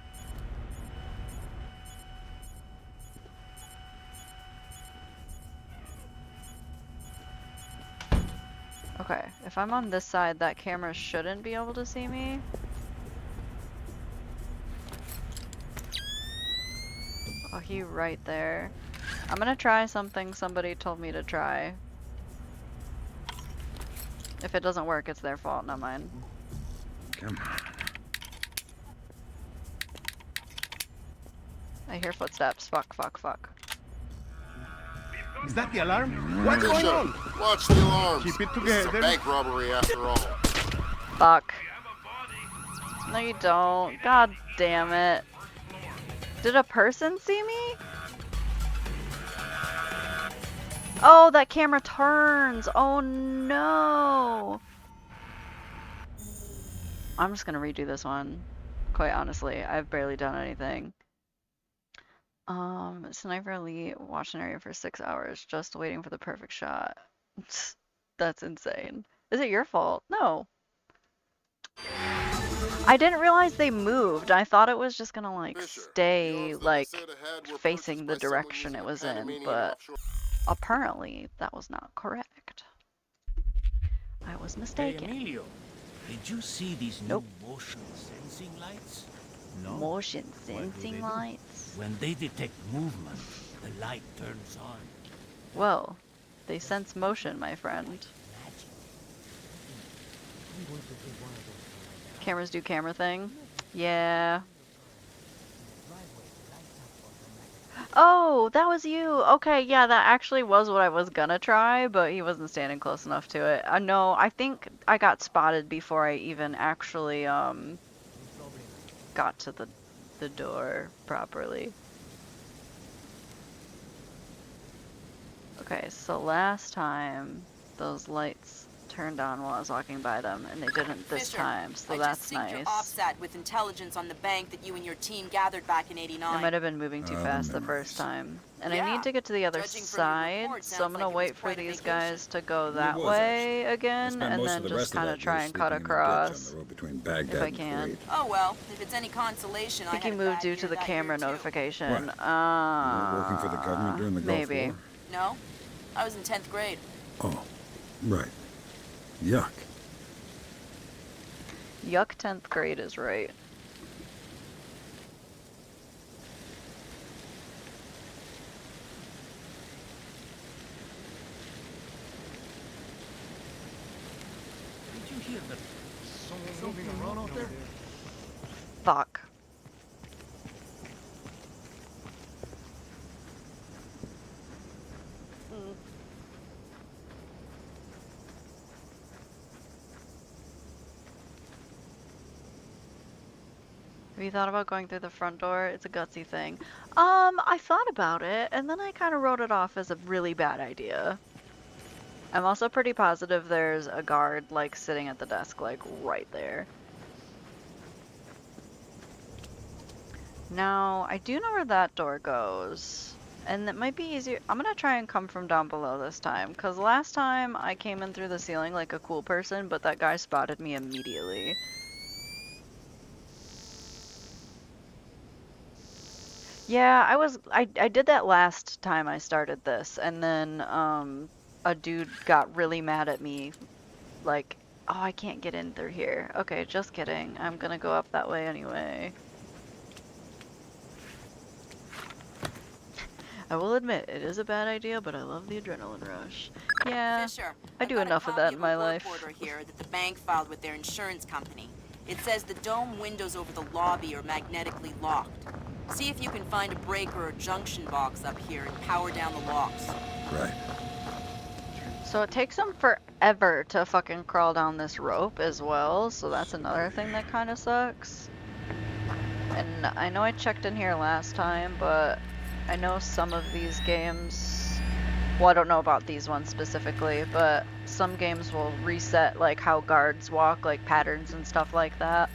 Okay, if I'm on this side, that camera shouldn't be able to see me. Oh, he right there. I'm gonna try something somebody told me to try. If it doesn't work, it's their fault, not mine. Come on. I hear footsteps. Fuck, fuck, fuck. Is that the alarm? What's going Bishop, on? watch the alarms. Keep it This is a together. bank robbery after all. Fuck. No, you don't. God damn it. Did a person see me? Oh, that camera turns. Oh no. I'm just gonna redo this one. Quite honestly, I've barely done anything. Sniper Elite, watch an area for 6 hours, just waiting for the perfect shot. That's insane. Is it your fault? No. I didn't realize they moved. I thought it was just gonna like Fisher, the stay arms that like Masada had were facing purchased the by someone direction using it a was in, Panamanian but offshore- apparently that was not correct. I was Hey, mistaken. Emilio, did you see these new Nope. motion sensing lights? No. Motion What do they sensing do? lights? When they detect movement, the light turns on. Well, they sense motion, my friend. I'm going to get one of those for my garage. Cameras do camera thing. Yeah. Oh, that was you. Okay, yeah, that actually was what I was gonna try, but he wasn't standing close enough to it. No, I think I got spotted before I even actually got to the door properly. Okay, so last time those lights turned on while I was walking by them, and they didn't this Fisher, time, so I that's just synced your nice. offset with intelligence on the bank that you and your team gathered back in I '89. might have been moving too The fast the memories. first time. And I Yeah, need to get to the other judging from your side, report, so I'm sounds gonna like it was wait for quite a these vacation. guys to go It that was, way I again, spent and most then of the just rest of kind that of year try and cut sleeping in a ditch on across. the road between Baghdad If I and can. Kuwait. Oh well, if it's any consolation, I think I he had a moved bad due year to the that camera year, too. notification. What? You were working for the government during the Gulf Maybe. War? No, I was in 10th grade. Oh, right. Yuck. Yuck, 10th grade is right. Did you hear that? Someone moving around out there? Fuck. Have you thought about going through the front door? It's a gutsy thing. I thought about it, and then I kind of wrote it off as a really bad idea. I'm also pretty positive there's a guard, like, sitting at the desk, like, right there. Now, I do know where that door goes. And it might be easier. I'm gonna try and come from down below this time, because last time I came in through the ceiling like a cool person, but that guy spotted me immediately. Yeah, I did that last time I started this, and then a dude got really mad at me, like, oh, I can't get in through here. Okay, just kidding. I'm gonna go up that way anyway. I I will admit, it is a bad idea, but I love the adrenaline rush. Yeah, Fisher, I I've do got a enough of copy that in my a work life. order here that the bank filed with their insurance company. It says the dome windows over the lobby are magnetically locked. See if you can find a breaker or junction box up here and power down the locks. Right. So it takes them forever to fucking crawl down this rope as well, so that's another thing that kind of sucks. And I know I checked in here last time, but I know some of these games, well, I don't know about these ones specifically, but some games will reset like how guards walk, like patterns and stuff like that.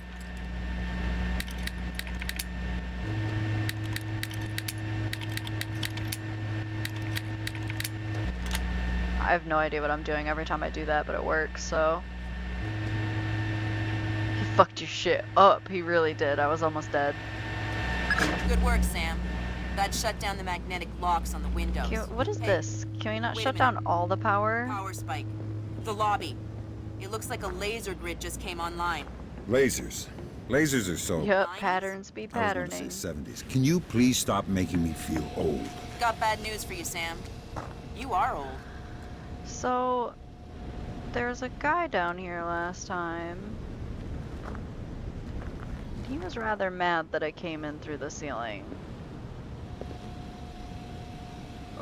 I have no idea what I'm doing every time I do that, but it works, so. He fucked your shit up. He really did. I was almost dead. Good work, Sam. That shut down the magnetic locks on the windows. What is this? Can we not wait a shut minute. down all the power? Power spike. The lobby. It looks like a laser grid just came online. Lasers. Lasers are so... Yep, patterns be I was patterning. going to say 70s. Can you please stop making me feel old? Got bad news for you, Sam. You are old. So, there's a guy down here last time. He was rather mad that I came in through the ceiling.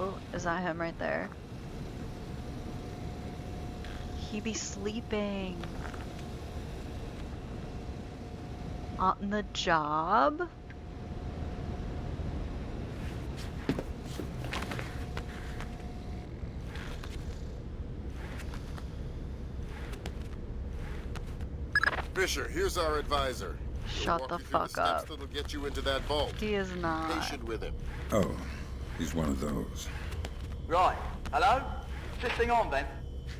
Oh, is that him right there? He be sleeping. On the job? Fisher, here's our advisor. He'll Shut walk the you through fuck steps up. that'll get you into that vault. He is not. Patient with him. Oh, he's one of those. Right. Hello? Is this thing on then?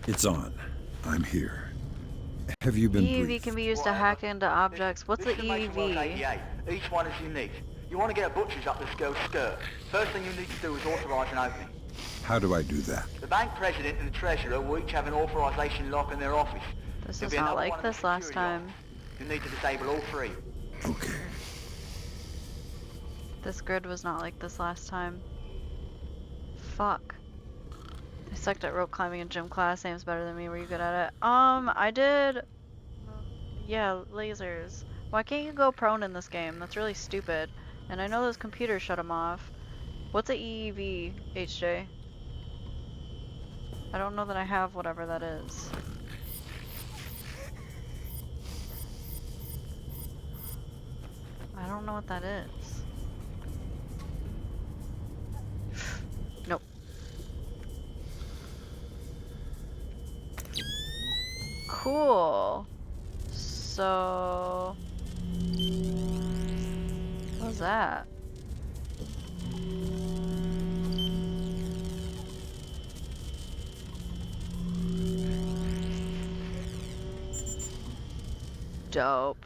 It's on. I'm here. Have you been EEV briefed? can be used to hack into objects. What's the This should make it work EEV? 88. Each one is unique. You want to get a butcher's up this girl's skirt. First thing you need to do is authorise an opening. How do I do that? The bank president and the treasurer will each have an authorisation lock in their office. This There'll is be not another like one in the this last security time. office. You need to disable all three. Okay. This grid was not like this last time. Fuck. I sucked at rope climbing in gym class. Sam's better than me. Were you good at it? I did. Yeah, lasers. Why can't you go prone in this game? That's really stupid. And I know those computers shut them off. What's a EEV, HJ? I don't know that I have whatever that is. I don't know what that is. Nope. Cool. So... what was that? Dope.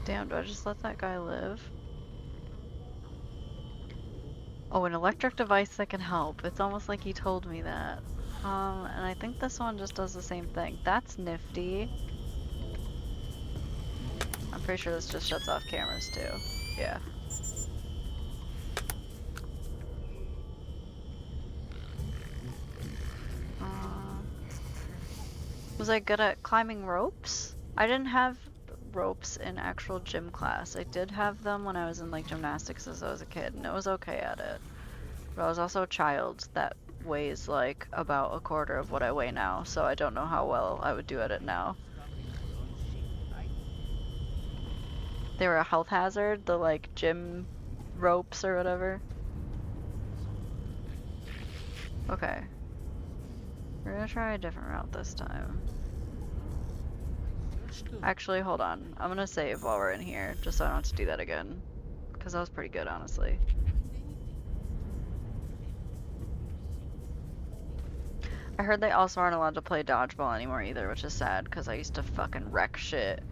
Damn, do I just let that guy live? Oh, an electric device that can help. It's almost like he told me that. And I think this one just does the same thing. That's nifty. I'm pretty sure this just shuts off cameras too. Yeah. Was I good at climbing ropes? I didn't have ropes in actual gym class. I did have them when I was in like gymnastics as I was a kid, and I was okay at it. But I was also a child that weighs like about a quarter of what I weigh now, so I don't know how well I would do at it now. They were a health hazard, the like gym ropes or whatever. Okay. We're gonna try a different route this time. Actually, hold on. I'm gonna save while we're in here, just so I don't have to do that again. Because that was pretty good, honestly. I heard they also aren't allowed to play dodgeball anymore either, which is sad, because I used to fucking wreck shit.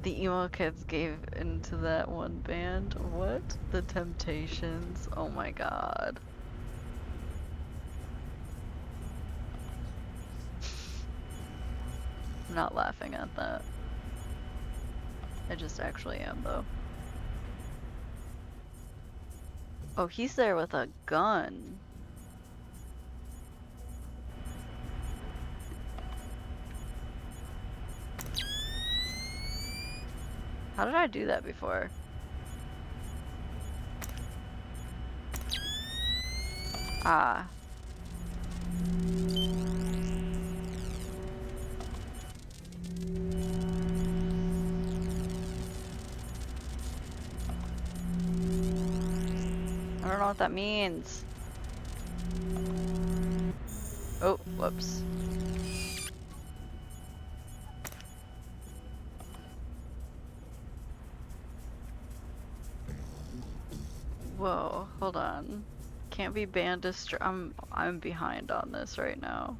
The emo kids gave into that one band. What? The Temptations. Oh my god. I'm not laughing at that. I just actually am, though. Oh, he's there with a gun. How did I do that before? Ah. I don't know what that means. Oh, whoops. Whoa, hold on. Can't be banned I'm behind on this right now.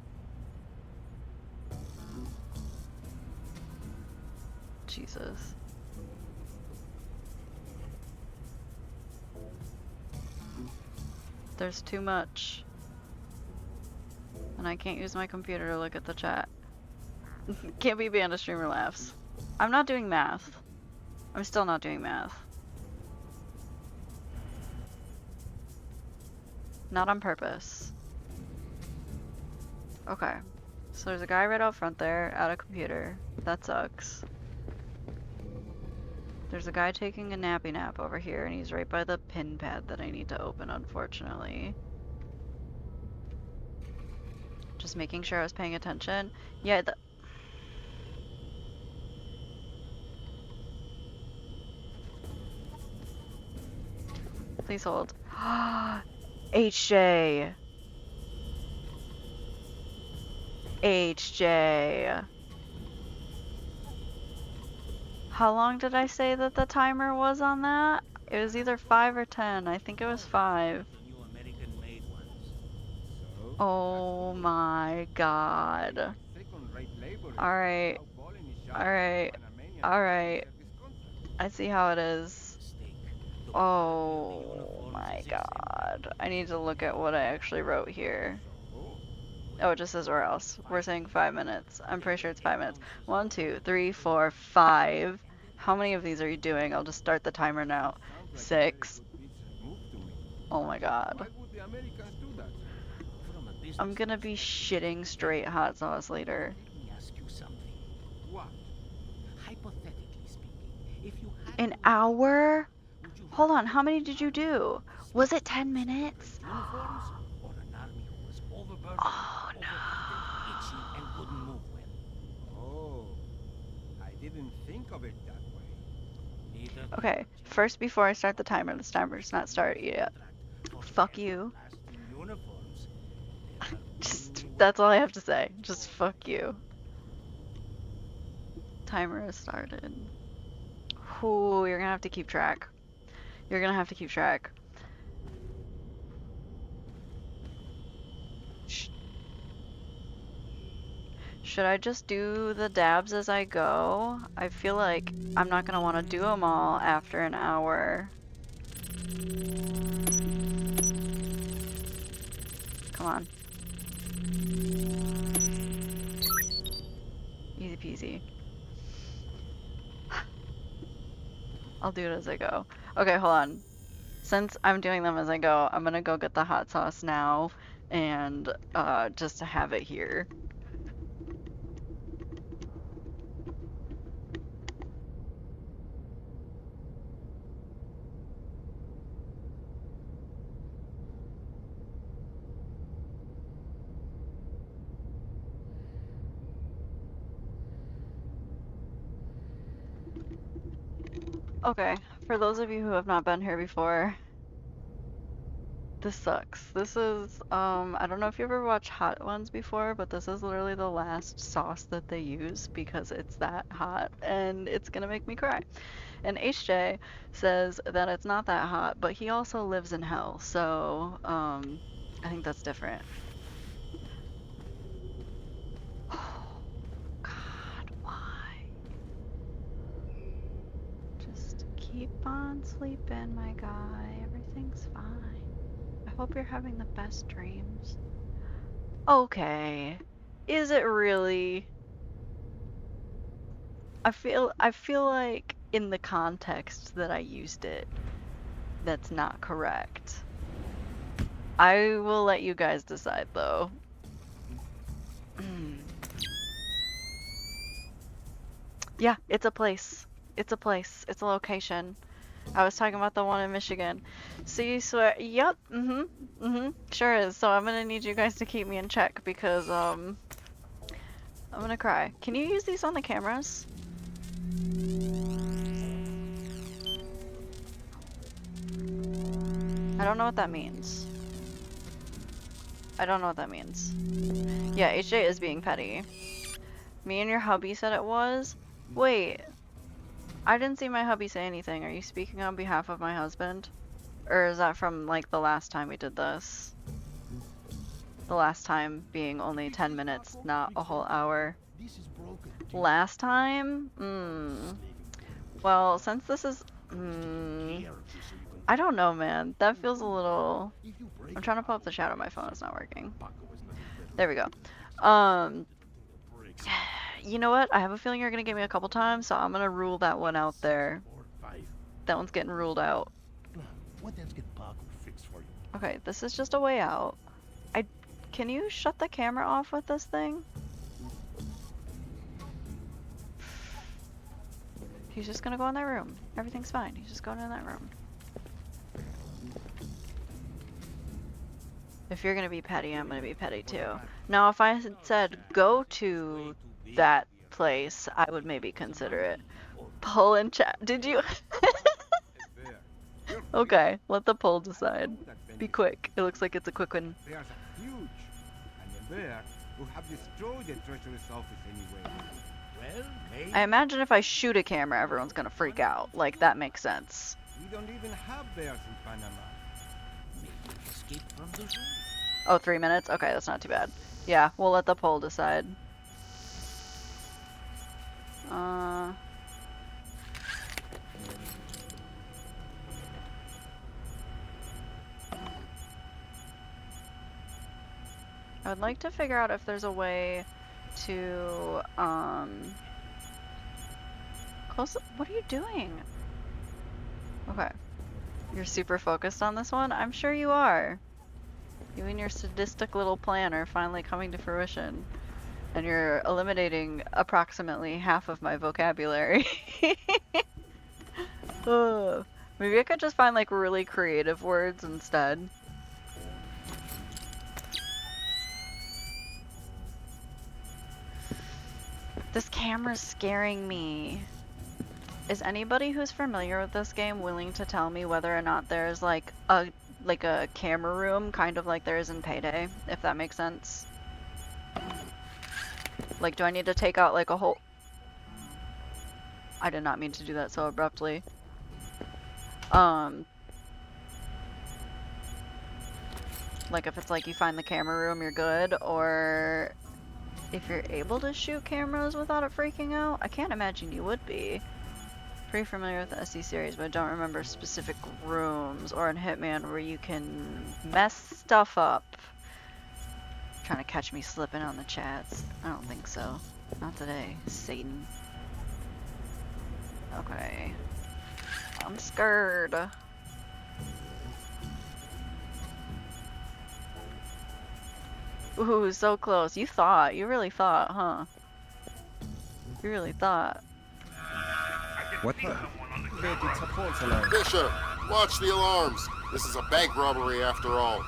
Jesus. There's too much. And I can't use my computer to look at the chat. Can't be banned to streamer laughs. I'm not doing math. I'm still not doing math. Not on purpose. Okay. So there's a guy right out front there at a computer. That sucks. There's a guy taking a nappy nap over here, and he's right by the pin pad that I need to open, unfortunately. Just making sure I was paying attention. Yeah, please hold. HJ! HJ! How long did I say that the timer was on that? It was either 5 or 10. I think it was 5. Oh my god. Alright. Alright. Alright. I see how it is. Oh my god. I need to look at what I actually wrote here. Oh, it just says or else. We're saying 5 minutes. I'm pretty sure it's 5 minutes. 1, 2, 3, 4, 5. How many of these are you doing? I'll just start the timer now. 6. Oh my god. I'm gonna be shitting straight hot sauce later. An hour? Hold on, how many did you do? Was it 10 minutes? Oh no. Oh, I didn't think of it that way. Okay, first before I start the timer, this timer's not started yet. Fuck you. Just, that's all I have to say. Just fuck you. Timer has started. Ooh, you're gonna have to keep track. You're gonna have to keep track. Should I just do the dabs as I go? I feel like I'm not gonna want to do them all after an hour. Come on. Easy peasy. I'll do it as I go. Okay, hold on. Since I'm doing them as I go, I'm gonna go get the hot sauce now and just to have it here. Okay, for those of you who have not been here before, this sucks. This is, I don't know if you ever watched Hot Ones before, but this is literally the last sauce that they use because it's that hot and it's gonna make me cry. And HJ says that it's not that hot, but he also lives in hell, so, I think that's different. Oh, God, why? Just keep on sleeping, my guy. Everything's fine. I hope you're having the best dreams. Okay. Is it really? I feel like in the context that I used it, that's not correct. I will let you guys decide though. Yeah, it's a place. It's a place. It's a location. I was talking about the one in Michigan. So you swear? Yep. Sure is. So I'm gonna need you guys to keep me in check because I'm gonna cry. Can you use these on the cameras? I don't know what that means. I don't know what that means. Yeah, HJ is being petty. Me and your hubby said it was. Wait, I didn't see my hubby say anything. Are you speaking on behalf of my husband? Or is that from like the last time we did this? The last time being only 10 minutes, not a whole hour. Last time? Well, since this is... I don't know, man. That feels a little... I'm trying to pull up the chat on my phone. It's not working. There we go. You know what? I have a feeling you're going to get me a couple times, so I'm going to rule that one out there. That one's getting ruled out. Okay, this is just a way out. Can you shut the camera off with this thing? He's just gonna go in that room. Everything's fine. He's just going in that room. If you're gonna be petty, I'm gonna be petty too. Now, if I had said go to that place, I would maybe consider it. Poll in chat. Did you? Okay, let the poll decide. Be quick. It looks like it's a quick one. There's a huge, and in there, we'll have destroyed the treacherous office anyway. Well, maybe. I imagine if I shoot a camera, everyone's gonna freak out. Like, that makes sense. We don't even have bears in Panama. Maybe escape from the zoo. Oh, 3 minutes? Okay, that's not too bad. Yeah, we'll let the poll decide. I would like to figure out if there's a way to, close. What are you doing? Okay. You're super focused on this one? I'm sure you are. You and your sadistic little plan are finally coming to fruition. And you're eliminating approximately half of my vocabulary. Ugh. Maybe I could just find like really creative words instead. This camera's scaring me. Is anybody who's familiar with this game willing to tell me whether or not there's like a camera room, kind of like there is in Payday, if that makes sense? Like, do I need to take out like a whole... I did not mean to do that so abruptly. Like if it's like you find the camera room, you're good, or if you're able to shoot cameras without it freaking out. I can't imagine you would be. Pretty familiar with the SD series, but I don't remember specific rooms, or in Hitman where you can mess stuff up. Trying to catch me slipping on the chats. I don't think so. Not today, Satan. Okay. I'm scared. Ooh, so close. You thought. You really thought, huh? You really thought. What the? Bet it's a false alarm. Fisher, watch the alarms. This is a bank robbery after all.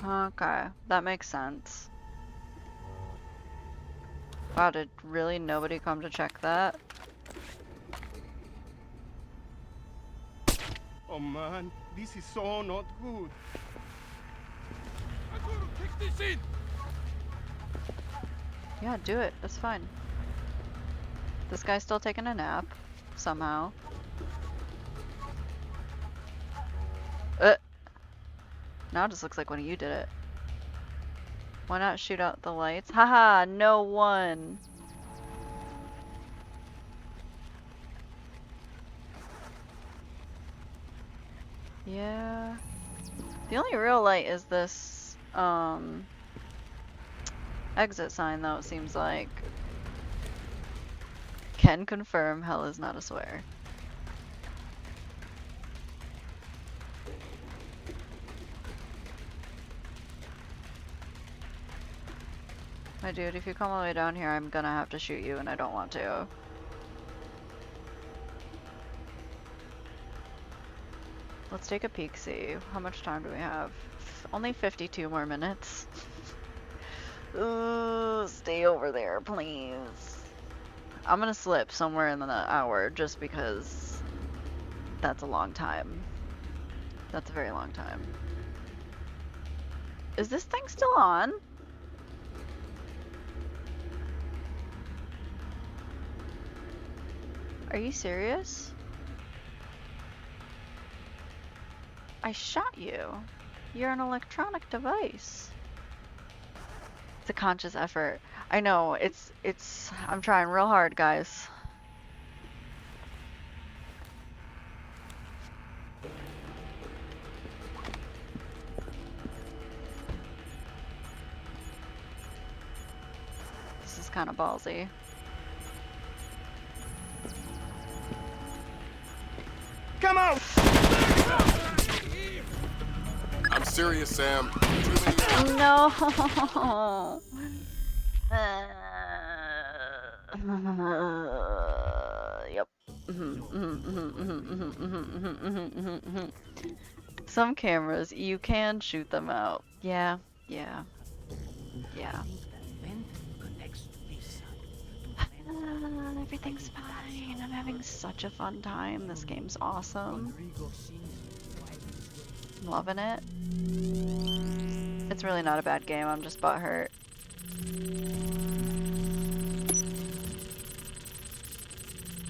Okay, that makes sense. Wow, did really nobody come to check that? Oh man, this is so not good. Yeah, do it. That's fine. This guy's still taking a nap, somehow. Now it just looks like one of you did it. Why not shoot out the lights? Haha, no one. Yeah. The only real light is this, exit sign, though, it seems like. Can confirm hell is not a swear. My dude, if you come all the way down here, I'm gonna have to shoot you, and I don't want to. Let's take a peek, see. How much time do we have? Only 52 more minutes. Ooh, stay over there, please. I'm gonna slip somewhere in the hour, just because that's a long time. That's a very long time. Is this thing still on? Are you serious? I shot you. You're an electronic device. It's a conscious effort. I know, I'm trying real hard, guys. This is kind of ballsy. Come on! I'm serious, Sam. No. Yep. Some cameras, you can shoot them out. Yeah. Everything's fine. I'm having such a fun time. This game's awesome. Loving it. It's really not a bad game. I'm just butthurt.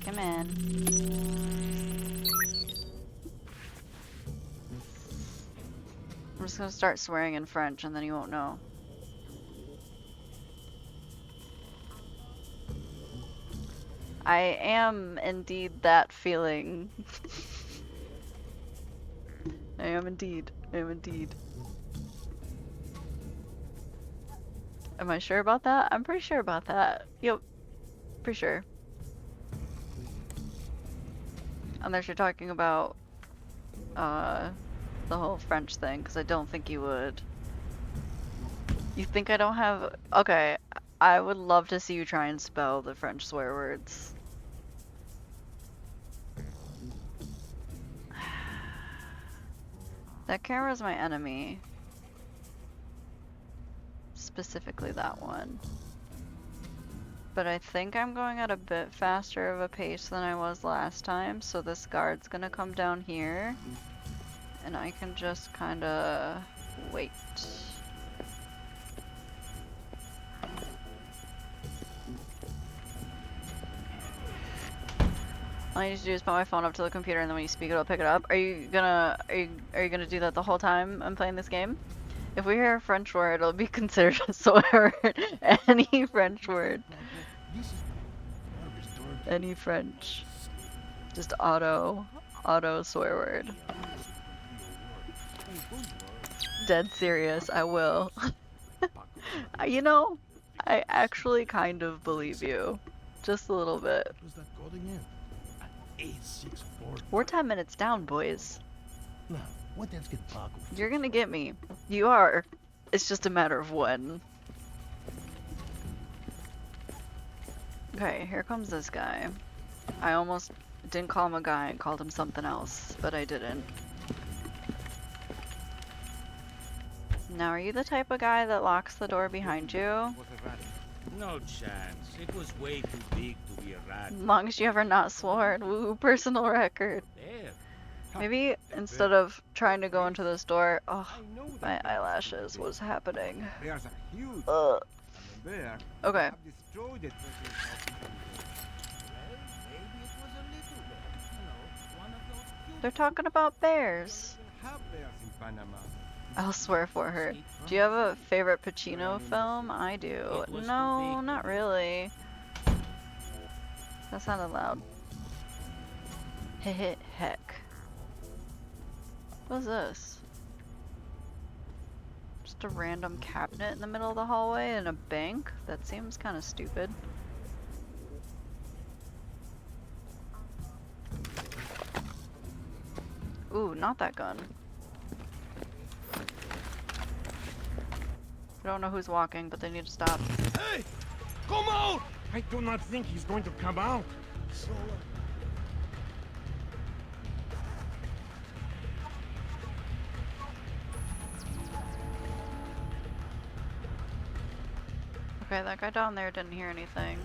Come in. I'm just gonna start swearing in French and then you won't know. I am indeed that feeling. I am indeed. Am I sure about that? I'm pretty sure about that. Yep. Pretty sure. Unless you're talking about, the whole French thing, because I don't think you would. You think I don't have... Okay, I would love to see you try and spell the French swear words. That camera's my enemy. Specifically that one. But I think I'm going at a bit faster of a pace than I was last time, so this guard's gonna come down here. And I can just kinda wait. All I need to do is put my phone up to the computer, and then when you speak, it'll pick it up. Are you gonna do that the whole time I'm playing this game? If we hear a French word, it'll be considered a swear word. Any French word. Any French. Just auto swear word. Dead serious, I will. You know, I actually kind of believe you. Just a little bit. We're 10 minutes down, boys. You're gonna get me. You are. It's just a matter of when. Okay, here comes this guy. I almost didn't call him a guy and called him something else, but I didn't. Now, are you the type of guy that locks the door behind you? No chance. It was way too big to be a rat. As long as you ever not sworn. Woo, personal record. There. Maybe instead of trying to go into this door, oh, my eyelashes, what's happening? Bears are huge. Ugh. And the bear Okay. have destroyed it. They're talking about bears. Have bears in Panama. I'll swear for her. Do you have a favorite Pacino film? I do. No, not really. That sounded loud. Heck. What's this? Just a random cabinet in the middle of the hallway and a bank? That seems kind of stupid. Ooh, not that gun. I don't know who's walking, but they need to stop. Hey! Come out! I do not think he's going to come out. So, Okay, that guy down there didn't hear anything.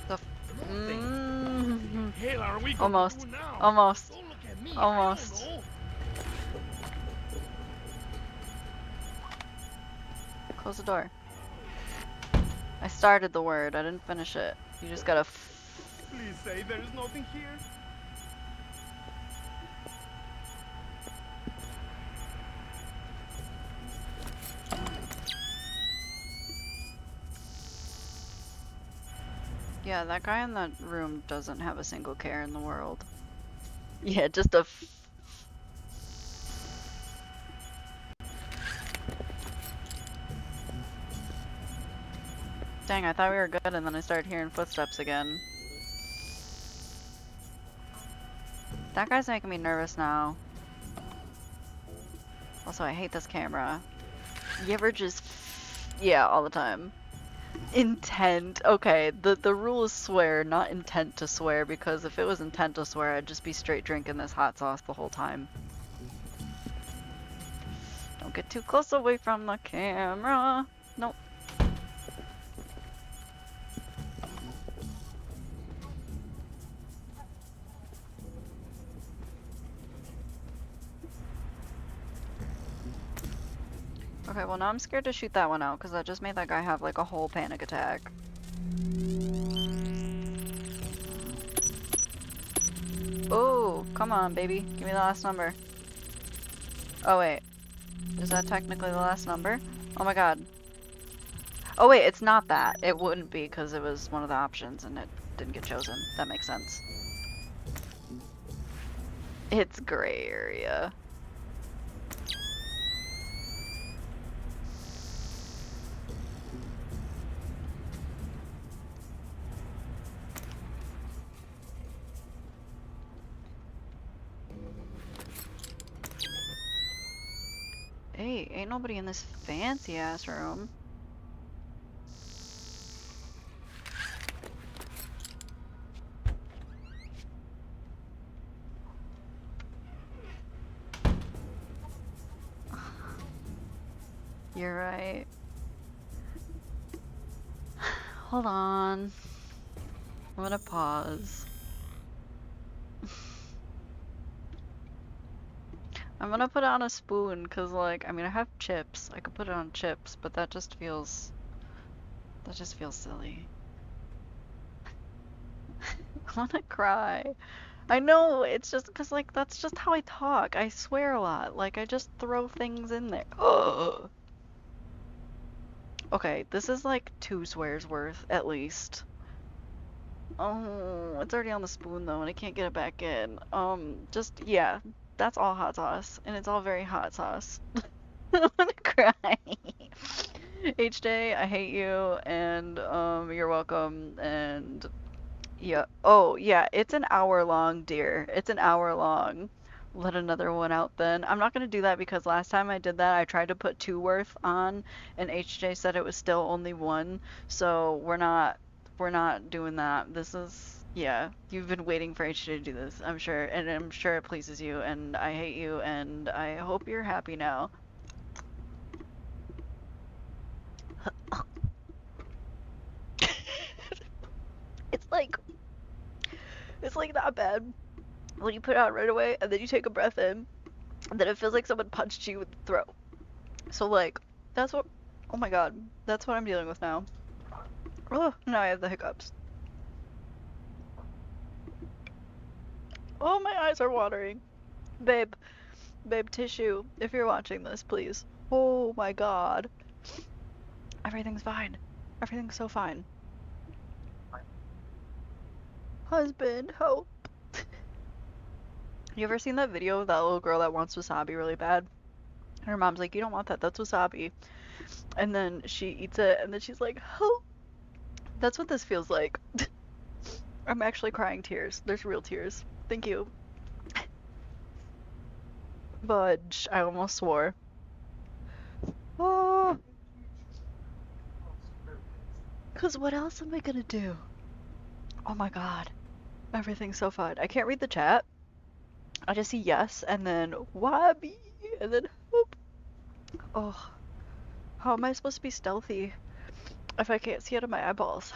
The hell are we going almost, to do now? almost, Don't look at me. almost. I don't know. Close the door. I started the word, I didn't finish it. You just gotta Please say there's nothing here. Yeah, that guy in that room doesn't have a single care in the world. Yeah, just a Dang, I thought we were good and then I started hearing footsteps again. That guy's making me nervous now. Also, I hate this camera. You ever just... Yeah, all the time. Intent. Okay, the rule is swear, not intent to swear, because if it was intent to swear, I'd just be straight drinking this hot sauce the whole time. Don't get too close away from the camera. Nope. Okay, well now I'm scared to shoot that one out, because that just made that guy have like a whole panic attack. Oh, come on, baby. Give me the last number. Oh, wait. Is that technically the last number? Oh my god. Oh wait, it's not that. It wouldn't be, because it was one of the options and it didn't get chosen. That makes sense. It's gray area. Hey, ain't nobody in this fancy ass room. You're right. Hold on. I'm gonna pause. I'm gonna put it on a spoon, cause like, I mean I have chips. I could put it on chips, but that just feels silly. I wanna cry. I know, it's just cause like, that's just how I talk. I swear a lot. Like, I just throw things in there. Ugh. Okay, this is like 2 swears worth, at least. Oh, it's already on the spoon though, and I can't get it back in. Just, yeah, that's all hot sauce, and it's all very hot sauce. I'm gonna cry. HJ, I hate you, and, you're welcome, and, yeah. Oh, yeah, it's an hour long, dear. It's an hour long. Let another one out then. I'm not gonna do that because last time I did that, I tried to put 2 worth on, and HJ said it was still only 1, so we're not doing that. This is, yeah, you've been waiting for HJ to do this, I'm sure, and I'm sure it pleases you, and I hate you, and I hope you're happy now. It's like that bad when you put it out right away, and then you take a breath in, and then it feels like someone punched you in the throat. So like, that's what, oh my god, that's what I'm dealing with now. Oh, now I have the hiccups. Oh, my eyes are watering. Babe, tissue, if you're watching this, please. Oh my god. Everything's fine. Everything's so fine. Husband, help. You ever seen that video of that little girl that wants wasabi really bad? And her mom's like, you don't want that, that's wasabi. And then she eats it, and then she's like, help. That's what this feels like. I'm actually crying tears. There's real tears. Thank you. Budge. I almost swore. Oh. Because what else am I gonna do? Oh my god. Everything's so fun. I can't read the chat. I just see yes, and then wabi, and then whoop. Oh. How am I supposed to be stealthy if I can't see out of my eyeballs?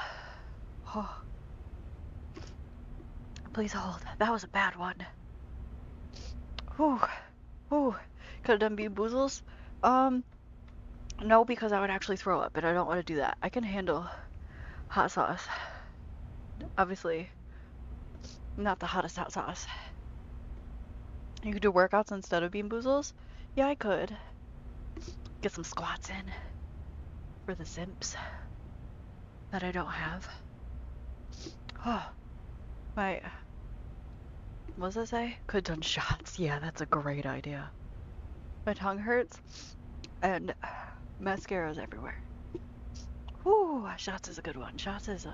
Oh. Please hold. That was a bad one. Whew. Whew. Could have done bean boozles. No, because I would actually throw up, and I don't want to do that. I can handle hot sauce. Obviously, not the hottest hot sauce. You could do workouts instead of bean boozles? Yeah, I could. Get some squats in for the simps that I don't have. Oh, what does that say? Could have done shots. Yeah, that's a great idea. My tongue hurts, and mascara's everywhere. Whew, shots is a good one. Shots is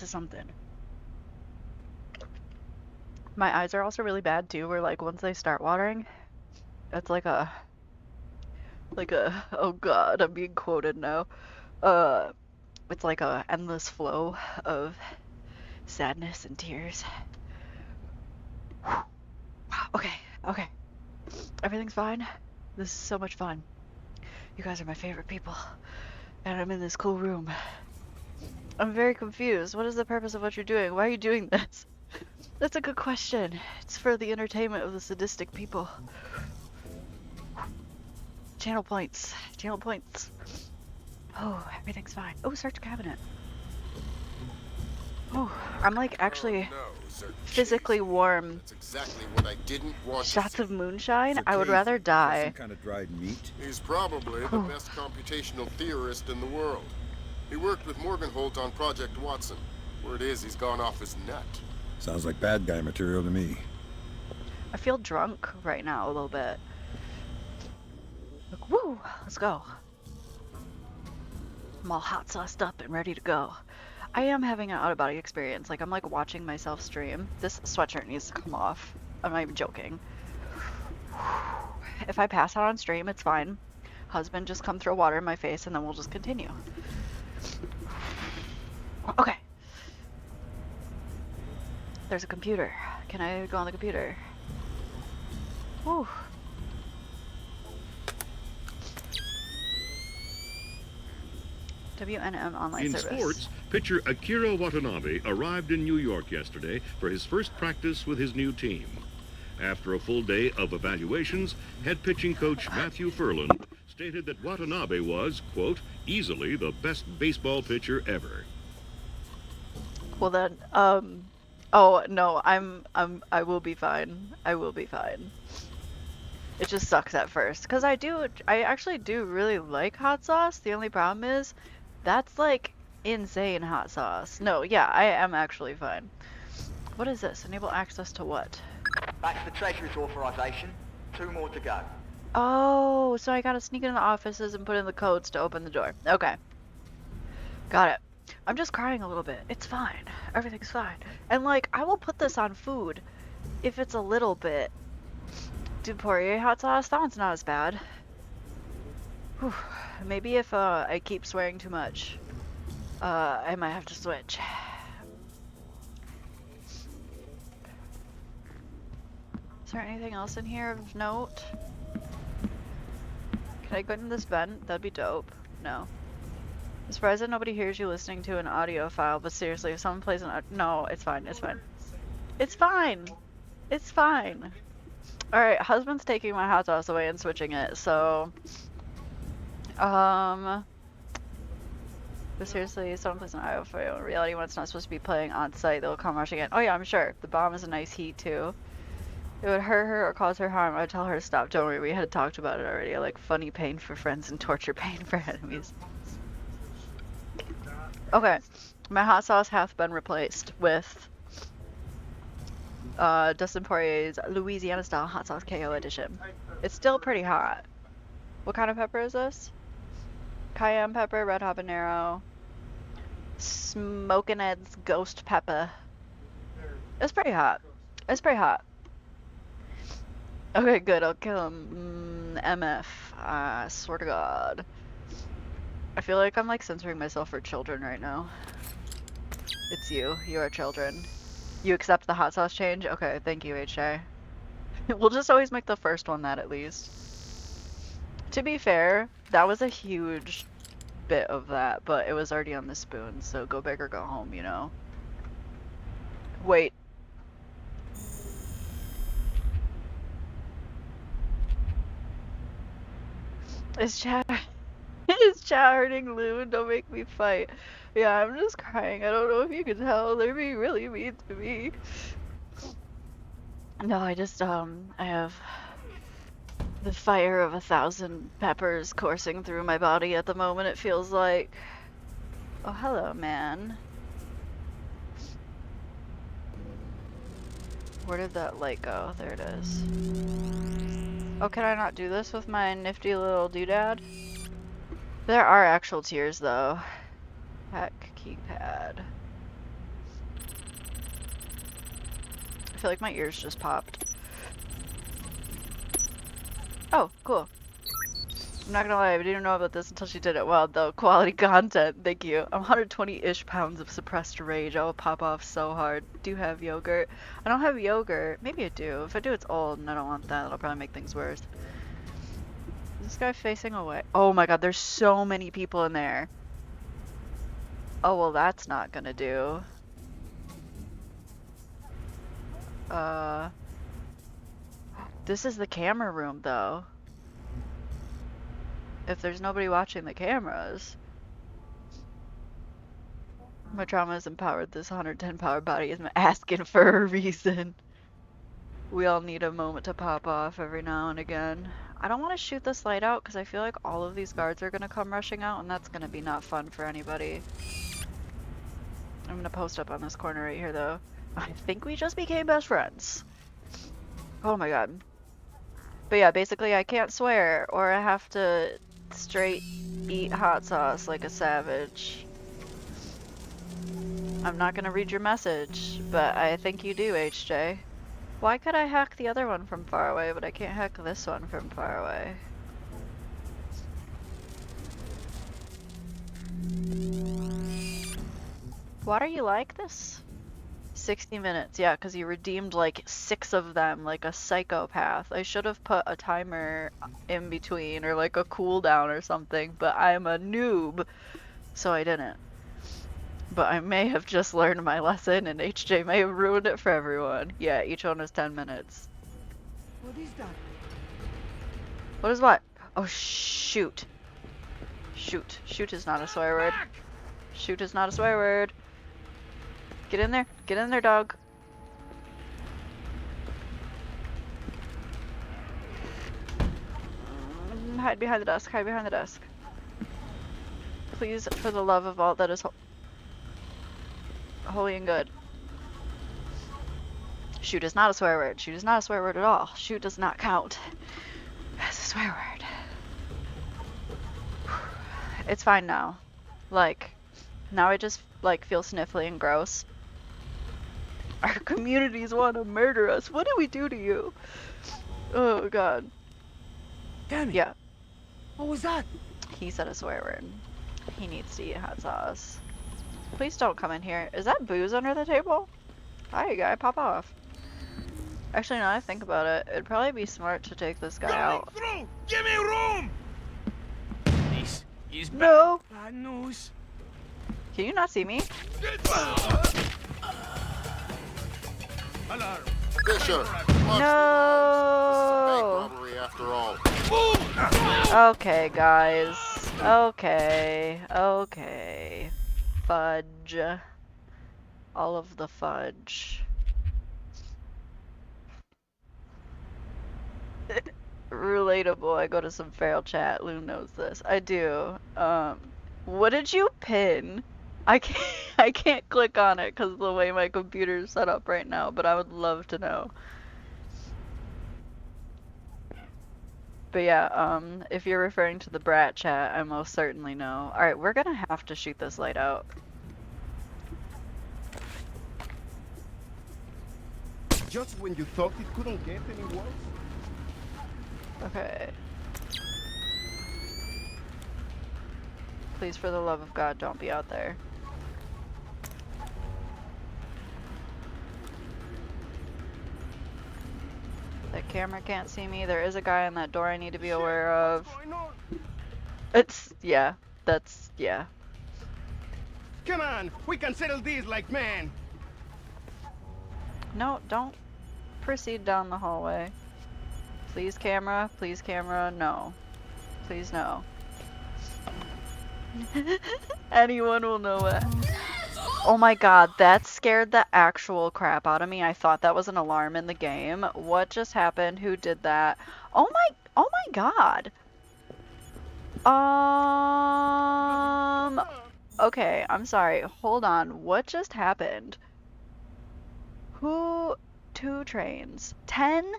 something. My eyes are also really bad too, where like once they start watering, it's like a, oh god, I'm being quoted now. It's like a endless flow of sadness and tears. Okay. Everything's fine. This is so much fun. You guys are my favorite people. And I'm in this cool room. I'm very confused. What is the purpose of what you're doing? Why are you doing this? That's a good question. It's for the entertainment of the sadistic people. Channel points. Channel points. Oh, everything's fine. Oh, search cabinet. Oh, I'm like actually physically warm. That's exactly what I didn't want. Shots of moonshine? I would rather die. Some kind of dried meat? He's probably the best computational theorist in the world. He worked with Morgenholt on Project Watson. Word is he's gone off his nut. Sounds like bad guy material to me. I feel drunk right now a little bit. Like, woo, let's go. I'm all hot sauced up and ready to go. I am having an out-of-body experience. Like, I'm like watching myself stream. This sweatshirt needs to come off. I'm not even joking. If I pass out on stream, it's fine. Husband, just come throw water in my face and then we'll just continue. Okay. There's a computer. Can I go on the computer? Whew. WNM online service. In sports, pitcher Akira Watanabe arrived in New York yesterday for his first practice with his new team. After a full day of evaluations, head pitching coach Matthew Furlan stated that Watanabe was, quote, easily the best baseball pitcher ever. Well then, oh no, I will be fine. I will be fine. It just sucks at first, cause I actually do really like hot sauce. The only problem is, that's like insane hot sauce. No, yeah, I am actually fine. What is this? Enable access to what? That's the Treasurer's authorization. 2 more to go. Oh, so I gotta sneak into the offices and put in the codes to open the door. Okay. Got it. I'm just crying a little bit. It's fine. Everything's fine. And like, I will put this on food if it's a little bit. Dude, Poirier hot sauce? That one's not as bad. Whew. Maybe if I keep swearing too much, I might have to switch. Is there anything else in here of note? Can I go in this vent? That'd be dope. No. I'm surprised that nobody hears you listening to an audio file, but seriously, if someone plays an no, it's fine, it's fine. It's fine! It's fine! Alright, husband's taking my hot sauce away and switching it, so... But seriously, if someone plays an audio file in reality when it's not supposed to be playing on site, they'll come rushing in. Oh yeah, I'm sure. The bomb is a nice heat, too. It would hurt her or cause her harm. I'd tell her to stop. Don't worry, we had talked about it already. I like funny pain for friends and torture pain for enemies. Okay, my hot sauce hath been replaced with Dustin Poirier's Louisiana style hot sauce KO edition. It's still pretty hot. What kind of pepper is this? Cayenne pepper, red habanero, Smokin' Ed's ghost pepper. It's pretty hot. It's pretty hot. Okay, good. I'll kill him. MF. I swear to God. I feel like I'm like censoring myself for children right now. It's you. You are children. You accept the hot sauce change? Okay, thank you, HJ. We'll just always make the first one that at least. To be fair, that was a huge bit of that, but it was already on the spoon, so go big or go home, you know? Wait. Is chat is chat hurting Loon? Don't make me fight. Yeah, I'm just crying. I don't know if you can tell. They're being really mean to me. No, I just I have the fire of 1,000 peppers coursing through my body at the moment, it feels like. Oh, hello, man. Where did that light go? There it is. Oh, can I not do this with my nifty little doodad? There are actual tears, though. Hack keypad. I feel like my ears just popped. Oh, cool. I'm not gonna lie, I didn't know about this until she did it. Well, though, quality content, thank you. I'm 120-ish pounds of suppressed rage. I will pop off so hard. Do have yogurt. I don't have yogurt. Maybe I do. If I do, it's old, and I don't want that. That'll probably make things worse. Is this guy facing away? Oh my god, there's so many people in there. Oh, well, that's not gonna do. This is the camera room, though. If there's nobody watching the cameras. My trauma has empowered this 110 power body is asking for a reason. We all need a moment to pop off every now and again. I don't want to shoot this light out because I feel like all of these guards are going to come rushing out and that's going to be not fun for anybody. I'm going to post up on this corner right here though. I think we just became best friends. Oh my god. But yeah, basically I can't swear or I have to straight eat hot sauce like a savage. I'm not gonna read your message, but I think you do, HJ. Why could I hack the other one from far away, but I can't hack this one from far away? Why are you like this? 60 minutes, yeah, because you redeemed like 6 of them like a psychopath. I should have put a timer in between or like a cooldown or something, but I'm a noob, so I didn't. But I may have just learned my lesson and HJ may have ruined it for everyone. Yeah, each one is 10 minutes. What is that? What is what? Oh, shoot. Shoot. Shoot is not a swear word. Shoot is not a swear word. Get in there. Get in there, dog. Hide behind the desk. Hide behind the desk. Please, for the love of all that is holy and good. Shoot is not a swear word. Shoot is not a swear word at all. Shoot does not count as a swear word. It's fine now. Like, now I just, like, feel sniffly and gross. Our communities want to murder us. What did we do to you? Oh, God. Damn it. Yeah. What was that? He said a swear word. He needs to eat hot sauce. Please don't come in here. Is that booze under the table? Hi, guy. Pop off. Actually, now I think about it, it'd probably be smart to take this guy out. Through! Give me room! This is bad. No! Bad news. Can you not see me? Alarm. Fisher! No! Bank robbery after all. Okay, guys. Okay. Okay. Fudge. All of the fudge. Relatable. I go to some feral chat. Loon knows this. I do. What did you pin? I can't I can't click on it because of the way my computer's set up right now, but I would love to know. But yeah, if you're referring to the brat chat, I most certainly know. Alright, we're gonna have to shoot this light out. Just when you thought it couldn't get any worse? Okay. Please, for the love of God, don't be out there. That camera can't see me. There is a guy on that door I need to be aware of. What's going on? Yeah, yeah. Come on, we can settle this like men. No, don't proceed down the hallway. Please, camera, no. Please, no. Anyone will know it. Oh my god, that scared the actual crap out of me. I thought that was an alarm in the game. What just happened? Who did that? Oh my god. Okay, I'm sorry. Hold on. What just happened? Who? 2 trains. 10?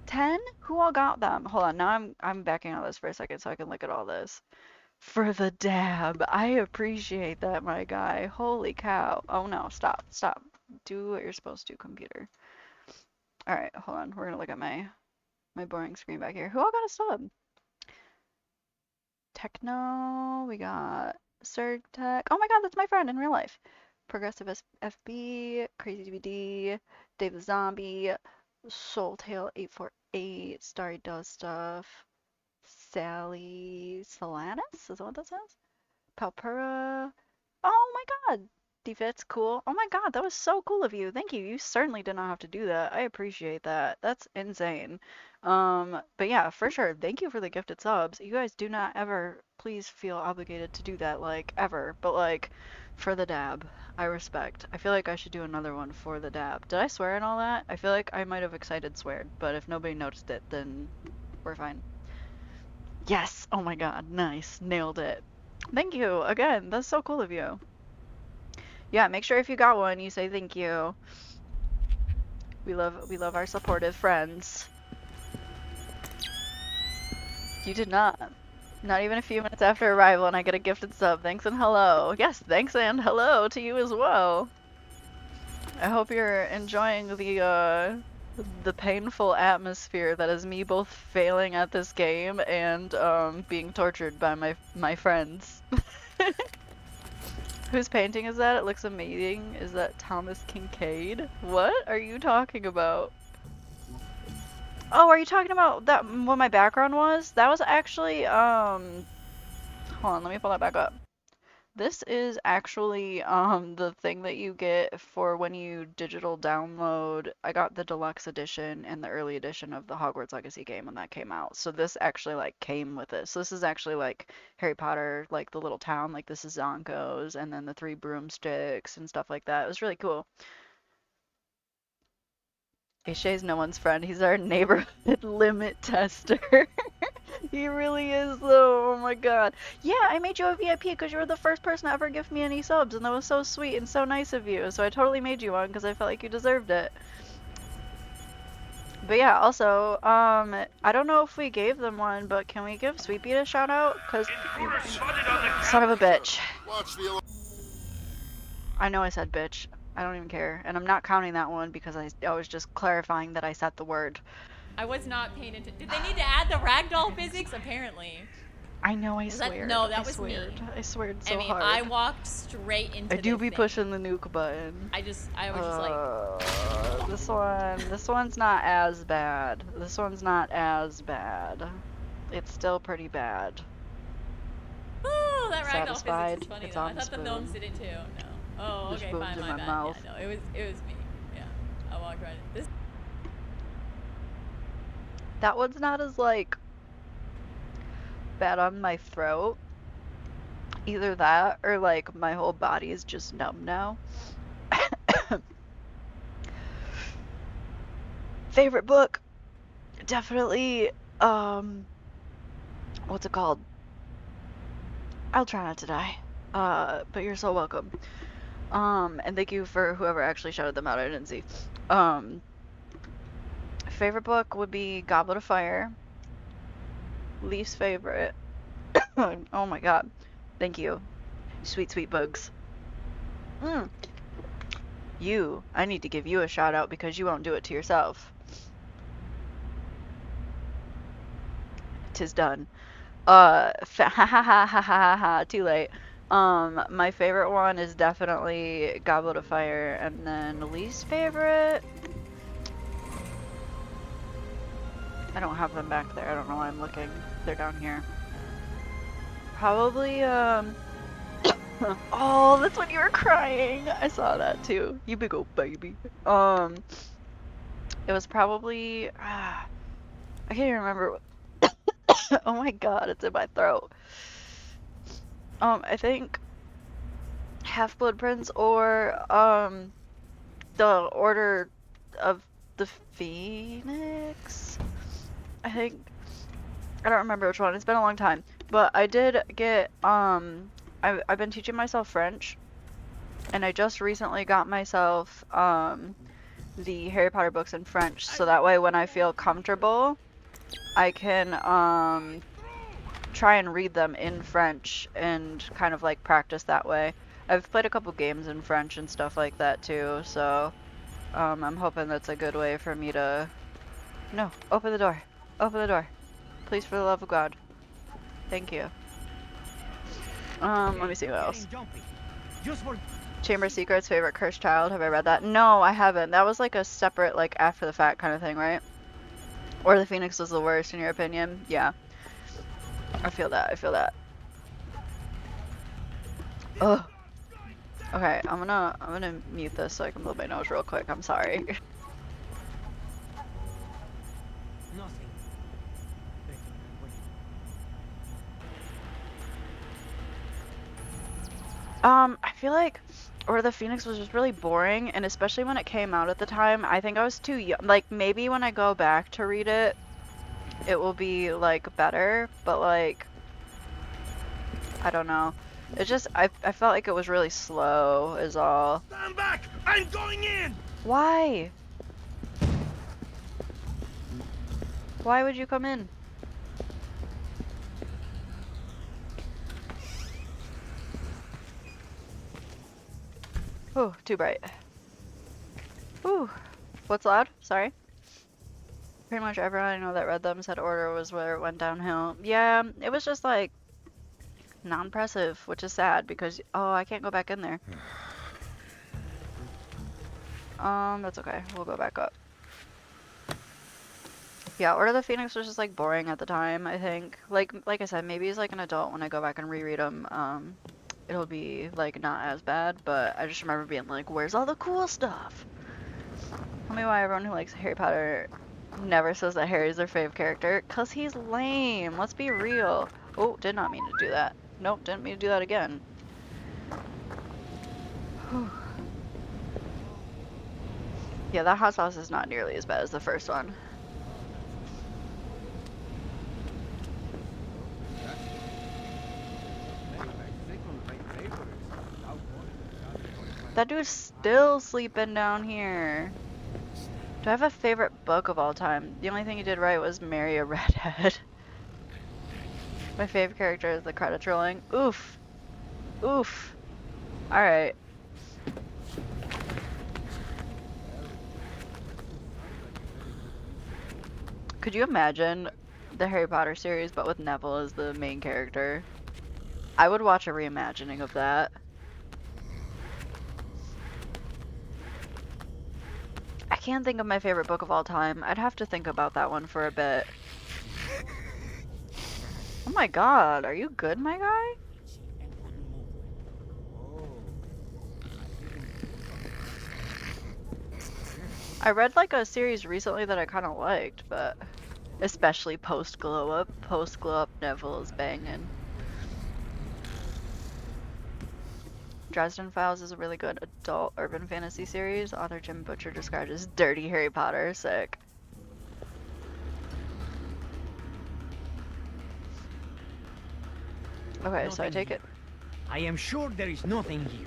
10? Who all got them? Hold on. Now I'm backing out of this for a second so I can look at all this. For the dab. I appreciate that, my guy. Holy cow. Oh no, stop. Do what you're supposed to, computer. Alright, hold on. We're gonna look at my boring screen back here. Who all got a sub? Techno, we got Surg Tech. Oh my god, that's my friend in real life. Progressive FB, Crazy DVD, Dave the Zombie, Soultail848, Starry Does Stuff, Sally Solanas? Is that what that says? Palpura. Oh my god! Defits, cool. Oh my god, that was so cool of you. Thank you. You certainly did not have to do that. I appreciate that. That's insane. But yeah, for sure. Thank you for the gifted subs. You guys do not ever please feel obligated to do that, like, ever. But like, for the dab, I respect. I feel like I should do another one for the dab. Did I swear and all that? I feel like I might have excited sweared, but if nobody noticed it, then we're fine. Yes! Oh my god, nice. Nailed it. Thank you again. That's so cool of you. Yeah, make sure if you got one, you say thank you. We love our supportive friends. You did not. Not even a few minutes after arrival, and I get a gifted sub. Thanks and hello. Yes, thanks and hello to you as well. I hope you're enjoying the painful atmosphere that is me both failing at this game and being tortured by my friends. Whose painting is that? It looks amazing. Is that Thomas Kincaid? What are you talking about? Oh, are you talking about that what my background was? That was actually hold on, let me pull that back up. This is actually the thing that you get for when you digital download. I got the deluxe edition and the early edition of the Hogwarts Legacy game when that came out. So this actually like came with it. So this is actually like Harry Potter, like the little town, like this is Zonko's, and then the 3 broomsticks and stuff like that. It was really cool. Shay's no one's friend. He's our neighborhood limit tester. He really is though. Oh my god. Yeah, I made you a VIP because you were the first person to ever give me any subs, and that was so sweet and so nice of you. So I totally made you one because I felt like you deserved it. But yeah, also, I don't know if we gave them one, but can we give Sweet Beat a shout out? Cause son of a bitch. I know I said bitch. I don't even care, and I'm not counting that one because I was just clarifying that I said the word. I was not paying attention. Did they need to add the ragdoll physics? Apparently. I know I swear. No, that was me. I sweared so hard. I walked straight into I do be pushing the nuke button. I was just like... This one's not as bad. It's still pretty bad. Ooh, that ragdoll Satisfied? physics is funny It's though. on I thought the gnomes did it too. No. Oh, okay, fine, my bad. Mouth. Yeah, no, it was me. Yeah, I walked right in. This. That one's not as like bad on my throat. Either that or like my whole body is just numb now. Favorite book? Definitely what's it called? I'll Try Not to Die. But you're so welcome. And thank you for whoever actually shouted them out. I didn't see. Favorite book would be Goblet of Fire. Least favorite. Oh my god. Thank you. Sweet, sweet bugs. I need to give you a shout out because you won't do it to yourself. 'Tis done. Ha ha ha ha ha ha ha. Too late. My favorite one is definitely Goblet of Fire, and then least favorite. I don't have them back there. I don't know why I'm looking. They're down here. Probably, oh, that's when you were crying. I saw that too. You big old baby. It was probably, I can't even remember. Oh my god, it's in my throat. I think Half-Blood Prince or, the Order of the Phoenix? I think, I don't remember which one. It's been a long time. But I did get, I've been teaching myself French, and I just recently got myself, the Harry Potter books in French, so that way when I feel comfortable, I can, try and read them in French and kind of like practice that way. I've played a couple games in French and stuff like that too, so, I'm hoping that's a good way for me to... No, open the door. Open the door. Please, for the love of God. Thank you. Let me see what else. Chamber Secrets, favorite cursed child. Have I read that? No, I haven't. That was like a separate, like, after the fact kind of thing, right? Or the Phoenix was the worst, in your opinion? Yeah. I feel that. I feel that. Ugh. Okay, I'm gonna mute this so I can blow my nose real quick. I'm sorry. I feel like Order of the Phoenix was just really boring, and especially when it came out at the time, I think I was too young. Like, maybe when I go back to read it, it will be, like, better, but, like, I don't know. It just, I felt like it was really slow, is all. Stand back! I'm going in! Why? Why would you come in? Ooh, too bright. Ooh. What's loud? Sorry. Pretty much everyone I know that read them said Order was where it went downhill. Yeah, it was just like non-impressive, which is sad because, oh, I can't go back in there. That's okay. We'll go back up. Yeah, Order of the Phoenix was just like boring at the time, I think. Like I said, maybe as like an adult when I go back and reread them, it'll be like not as bad, but I just remember being like, where's all the cool stuff? Tell me why everyone who likes Harry Potter never says that Harry's their fave character. 'Cause he's lame. Let's be real. Oh, did not mean to do that. Nope, didn't mean to do that again. Yeah, that hot sauce is not nearly as bad as the first one. That dude's still sleeping down here. Do I have a favorite book of all time? The only thing he did right was marry a redhead. My favorite character is the credits rolling. Oof. Oof. Alright. Could you imagine the Harry Potter series but with Neville as the main character? I would watch a reimagining of that. I can't think of my favorite book of all time. I'd have to think about that one for a bit. Oh my god, are you good, my guy? I read like a series recently that I kind of liked, but especially post Glow Up. Post Glow Up Neville is banging. Dresden Files is a really good adult urban fantasy series. Author Jim Butcher described as dirty Harry Potter. Sick. Okay, so I take it. I am sure there is nothing here.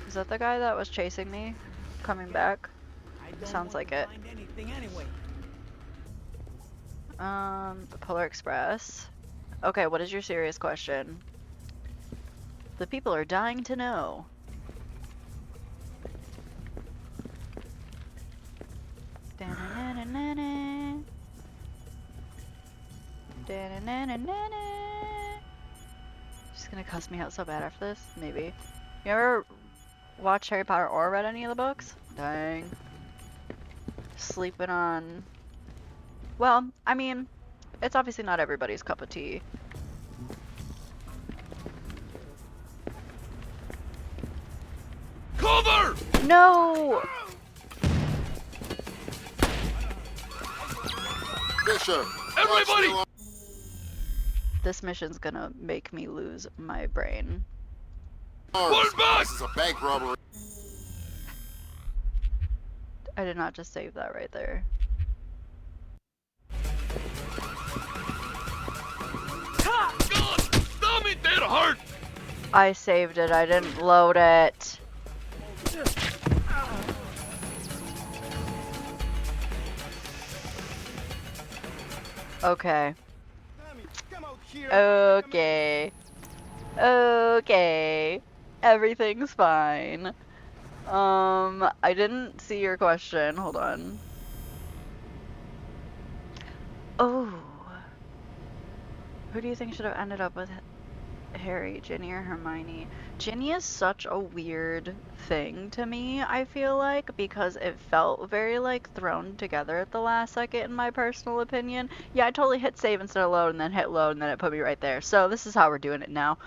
Is that the guy that was chasing me? Coming back? I don't Sounds want like to it. find anything anyway. The Polar Express. Okay, what is your serious question? The people are dying to know. Da-na-na-na-na-na. Da-na-na-na-na-na. She's gonna cuss me out so bad after this. Maybe. You ever watched Harry Potter or read any of the books? Dang. Sleeping on... Well, I mean, it's obviously not everybody's cup of tea. Cover! No! Bishop! Everybody! This mission's gonna make me lose my brain. Pull back! This is a bank robbery. I did not just save that right there. God, damn it, that hurt! I saved it, I didn't load it. Okay. Okay. Okay. Everything's fine. I didn't see your question. Hold on. Oh. Who do you think should have ended up with Harry, Ginny, or Hermione? Ginny is such a weird thing to me, I feel like, because it felt very, like, thrown together at the last second, in my personal opinion. Yeah, I totally hit save instead of load, and then hit load, and then it put me right there. So this is how we're doing it now.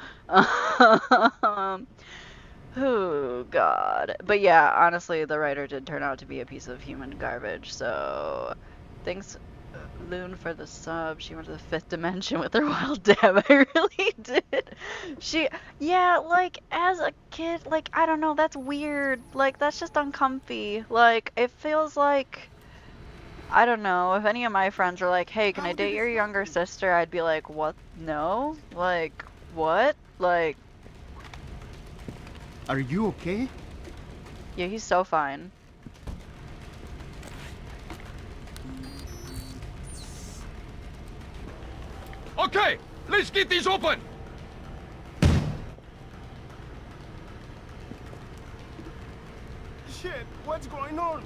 Oh, God. But yeah, honestly, the writer did turn out to be a piece of human garbage, so... Thanks, Loon, for the sub. She went to the 5th dimension with her wild dab. I really did. Yeah, like, as a kid, like, I don't know, that's weird. Like, that's just uncomfy. Like, it feels like... I don't know, if any of my friends were like, hey, can I date your younger sister? I'd be like, what? No? Like, what? Like... Are you okay? Yeah, he's so fine. Okay, let's get this open! Shit, what's going on?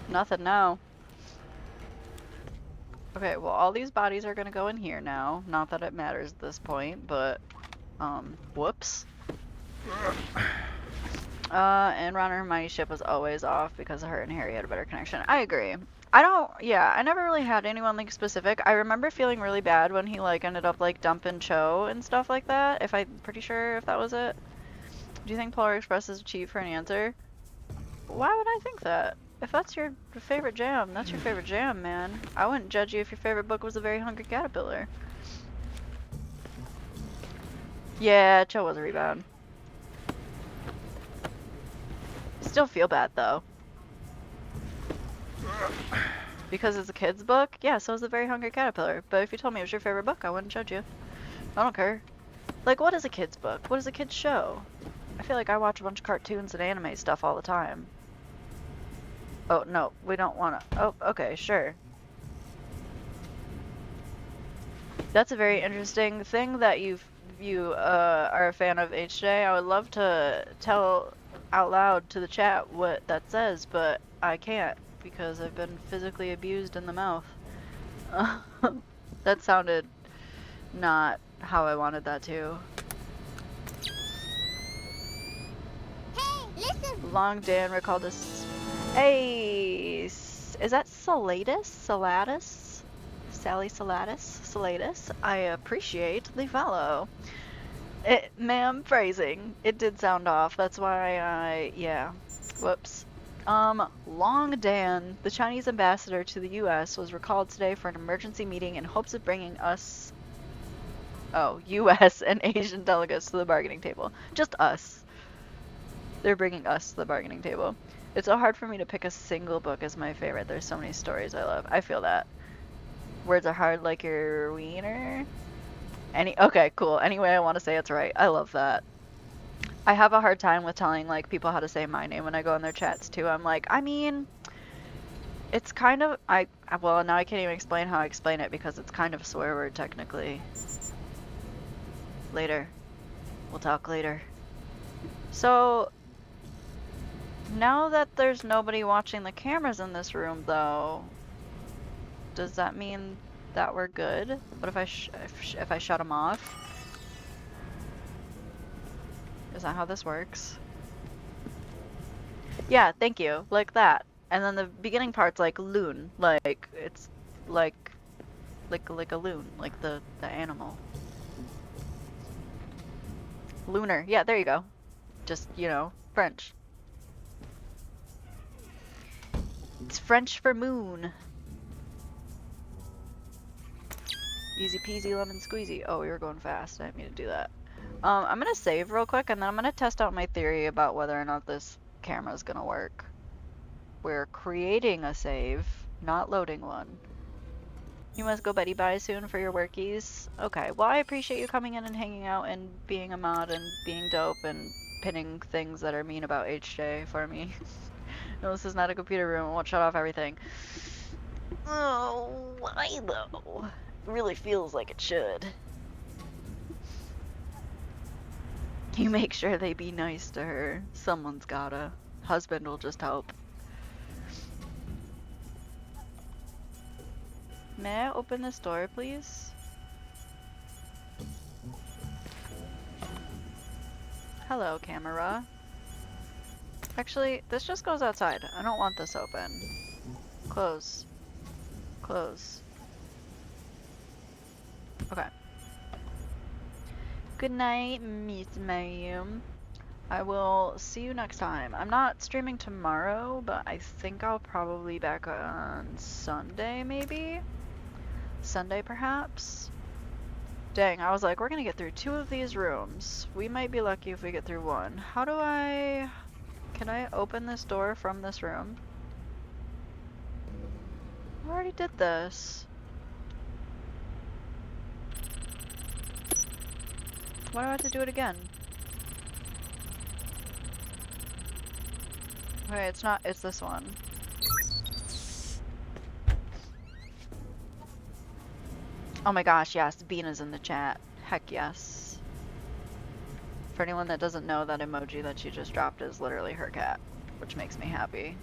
Nothing now. Okay, well, all these bodies are gonna go in here now. Not that it matters at this point, but, whoops. And Ron and Hermione's ship was always off because her and Harry had a better connection. I agree. I never really had anyone, like, specific. I remember feeling really bad when he, like, ended up, like, dumping Cho and stuff like that, I'm pretty sure if that was it. Do you think Polar Express is cheap for an answer? Why would I think that? If that's your favorite jam, that's your favorite jam, man. I wouldn't judge you if your favorite book was A Very Hungry Caterpillar. Yeah, Cho was a rebound. Still feel bad, though. Because it's a kid's book? Yeah, so is A Very Hungry Caterpillar. But if you told me it was your favorite book, I wouldn't judge you. I don't care. Like, what is a kid's book? What is a kid's show? I feel like I watch a bunch of cartoons and anime stuff all the time. Oh, no, we don't want to. Oh, okay, sure. That's a very interesting thing that you are a fan of, HJ. I would love to tell out loud to the chat what that says, but I can't because I've been physically abused in the mouth. That sounded not how I wanted that to. Hey, listen! Long Dan recalled this. Hey, is that Salatus? Salatus? Sally Salatus? Salatus? I appreciate the follow. Ma'am, phrasing. It did sound off. That's why yeah. Whoops. Long Dan, the Chinese ambassador to the U.S., was recalled today for an emergency meeting in hopes of bringing us... Oh, U.S. and Asian delegates to the bargaining table. Just us. They're bringing us to the bargaining table. It's so hard for me to pick a single book as my favorite. There's so many stories I love. I feel that. Words are hard like your wiener. Okay, cool. Anyway, I want to say it's right. I love that. I have a hard time with telling like people how to say my name when I go in their chats too. I'm like, I mean, it's kind of well, now I can't even explain how I explain it because it's kind of a swear word technically. Later. We'll talk later. So now that there's nobody watching the cameras in this room though, does that mean that we're good? What if I shut them off? Is that how this works? Yeah, thank you. Like that. And then the beginning part's like loon. Like it's like a loon, like the animal. Lunar. Yeah, there you go. Just, you know, French. It's French for moon. Easy peasy lemon squeezy. Oh, we were going fast. I didn't mean to do that. I'm gonna save real quick and then I'm gonna test out my theory about whether or not this camera is gonna work. We're creating a save, not loading one. You must go Betty Bye soon for your workies. Okay, well I appreciate you coming in and hanging out and being a mod and being dope and pinning things that are mean about HJ for me. No, this is not a computer room. It won't shut off everything. Oh, why though? It really feels like it should. You make sure they be nice to her. Someone's gotta. Husband will just help. May I open this door, please? Hello, camera. Actually, this just goes outside. I don't want this open. Close. Close. Okay. Good night, Miss Mayum. I will see you next time. I'm not streaming tomorrow, but I think I'll probably be back on Sunday, maybe? Sunday, perhaps? Dang, I was like, we're gonna get through 2 of these rooms. We might be lucky if we get through 1. How do I... Can I open this door from this room? I already did this. Why do I have to do it again? Okay, it's not, it's this one. Oh my gosh, yes, Bean is in the chat. Heck yes. For anyone that doesn't know, that emoji that she just dropped is literally her cat, which makes me happy.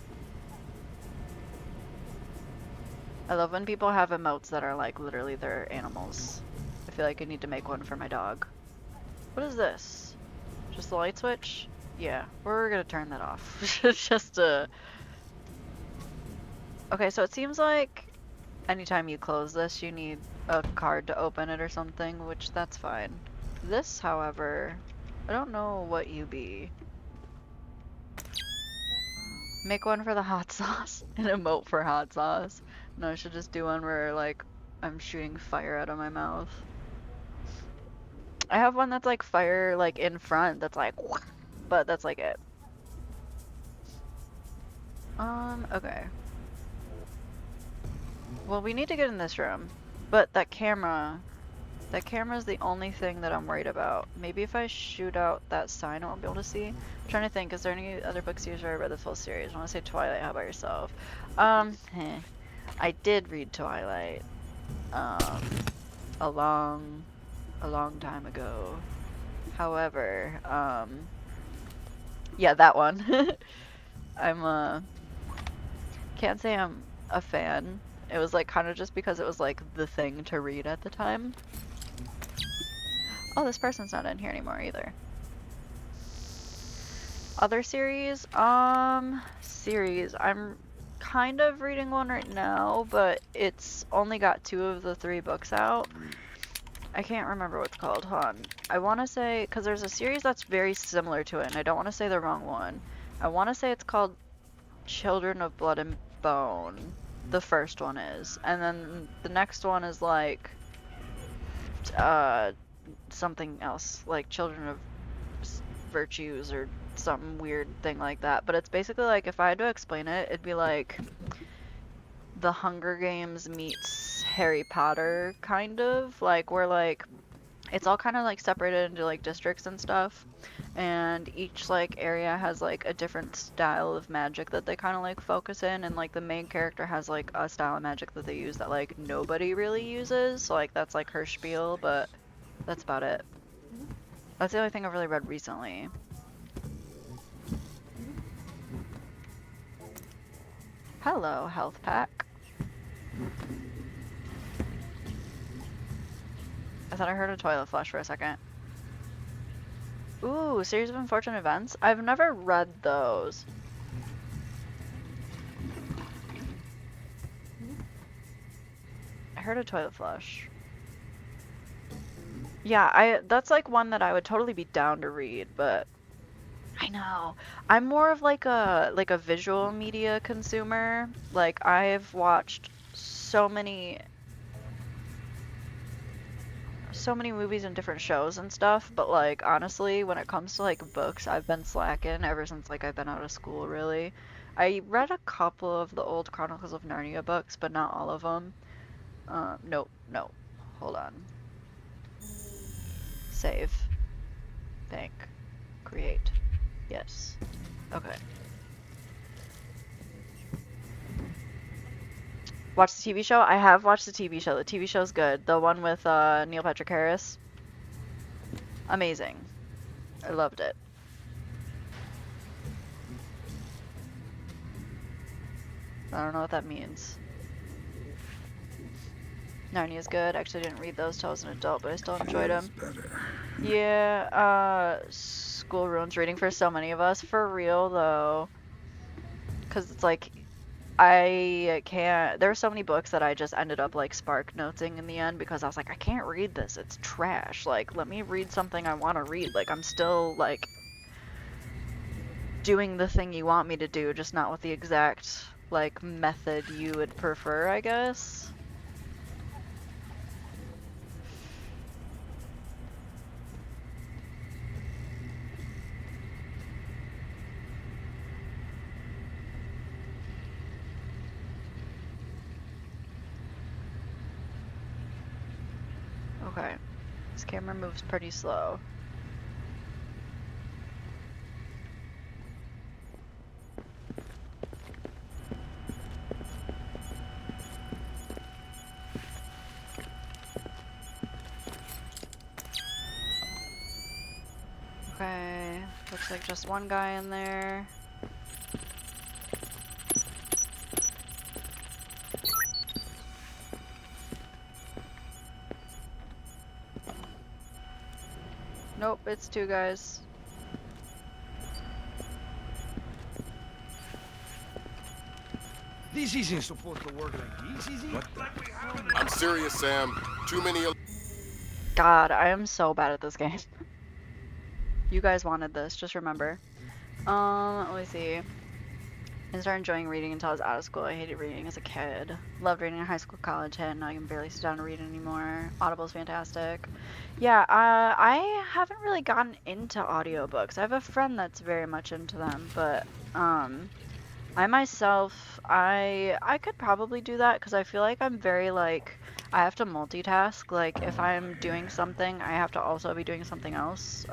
I love when people have emotes that are like literally their animals. I feel like I need to make one for my dog. What is this? Just the light switch? Yeah, we're gonna turn that off. Just to... Okay, so it seems like anytime you close this, you need a card to open it or something, which that's fine. This, however, I don't know what you be. Make one for the hot sauce. An emote for hot sauce. No, I should just do one where, like, I'm shooting fire out of my mouth. I have one that's like fire, like, in front, that's like, but that's like it. Okay. Well, we need to get in this room, but that camera is the only thing that I'm worried about. Maybe if I shoot out that sign, I won't be able to see. I'm trying to think, is there any other books you read the full series? I want to say Twilight, how about yourself? I did read Twilight, a long time ago. However, yeah, that one. I'm, can't say I'm a fan. It was like kind of just because it was like the thing to read at the time. Oh, this person's not in here anymore either. Other series? Series. I'm kind of reading one right now, but it's only got 2 of the 3 books out. I can't remember what it's called. Hold on. I want to say, because there's a series that's very similar to it, and I don't want to say the wrong one. I want to say it's called Children of Blood and Bone. The first one is. And then the next one is like, something else. Like Children of Virtues or some weird thing like that. But it's basically like, if I had to explain it, it'd be like The Hunger Games meets Harry Potter, kind of, like, where, like, it's all kind of, like, separated into, like, districts and stuff, and each, like, area has, like, a different style of magic that they kind of, like, focus in, and, like, the main character has, like, a style of magic that they use that, like, nobody really uses, so, like, that's, like, her spiel, but that's about it. That's the only thing I've really read recently. Hello, health pack. I thought I heard a toilet flush for a second. Ooh, series of unfortunate events? I've never read those. I heard a toilet flush. Yeah, that's like one that I would totally be down to read, but I know. I'm more of like a visual media consumer. Like I've watched so many movies and different shows and stuff, but like honestly, when it comes to like books, I've been slacking ever since like I've been out of school, really. I read a couple of the old Chronicles of Narnia books, but not all of them. No. Hold on. Save. Bank. Create. Yes. Okay. Watch the TV show? I have watched the TV show. The TV show's good. The one with Neil Patrick Harris. Amazing. I loved it. I don't know what that means. Narnia's good. Actually, I didn't read those till I was an adult, but I still enjoyed them. Yeah, school ruins reading for so many of us. For real, though. Because it's like, I can't. There were so many books that I just ended up, like, spark noting in the end because I was like, I can't read this. It's trash. Like, let me read something I want to read. Like, I'm still, like, doing the thing you want me to do, just not with the exact, like, method you would prefer, I guess. Okay, this camera moves pretty slow. Okay, looks like just one guy in there. Nope, it's two guys. This isn't supposed to work like this, is it? I'm serious, Sam. Too many... God, I am so bad at this game. You guys wanted this, just remember. Let me see. I started enjoying reading until I was out of school. I hated reading as a kid. Loved reading in high school, college, and now I can barely sit down and read anymore. Audible's fantastic. Yeah, I haven't really gotten into audiobooks. I have a friend that's very much into them, but I myself, I could probably do that because I feel like I'm very like, I have to multitask. Like if I'm doing something, I have to also be doing something else.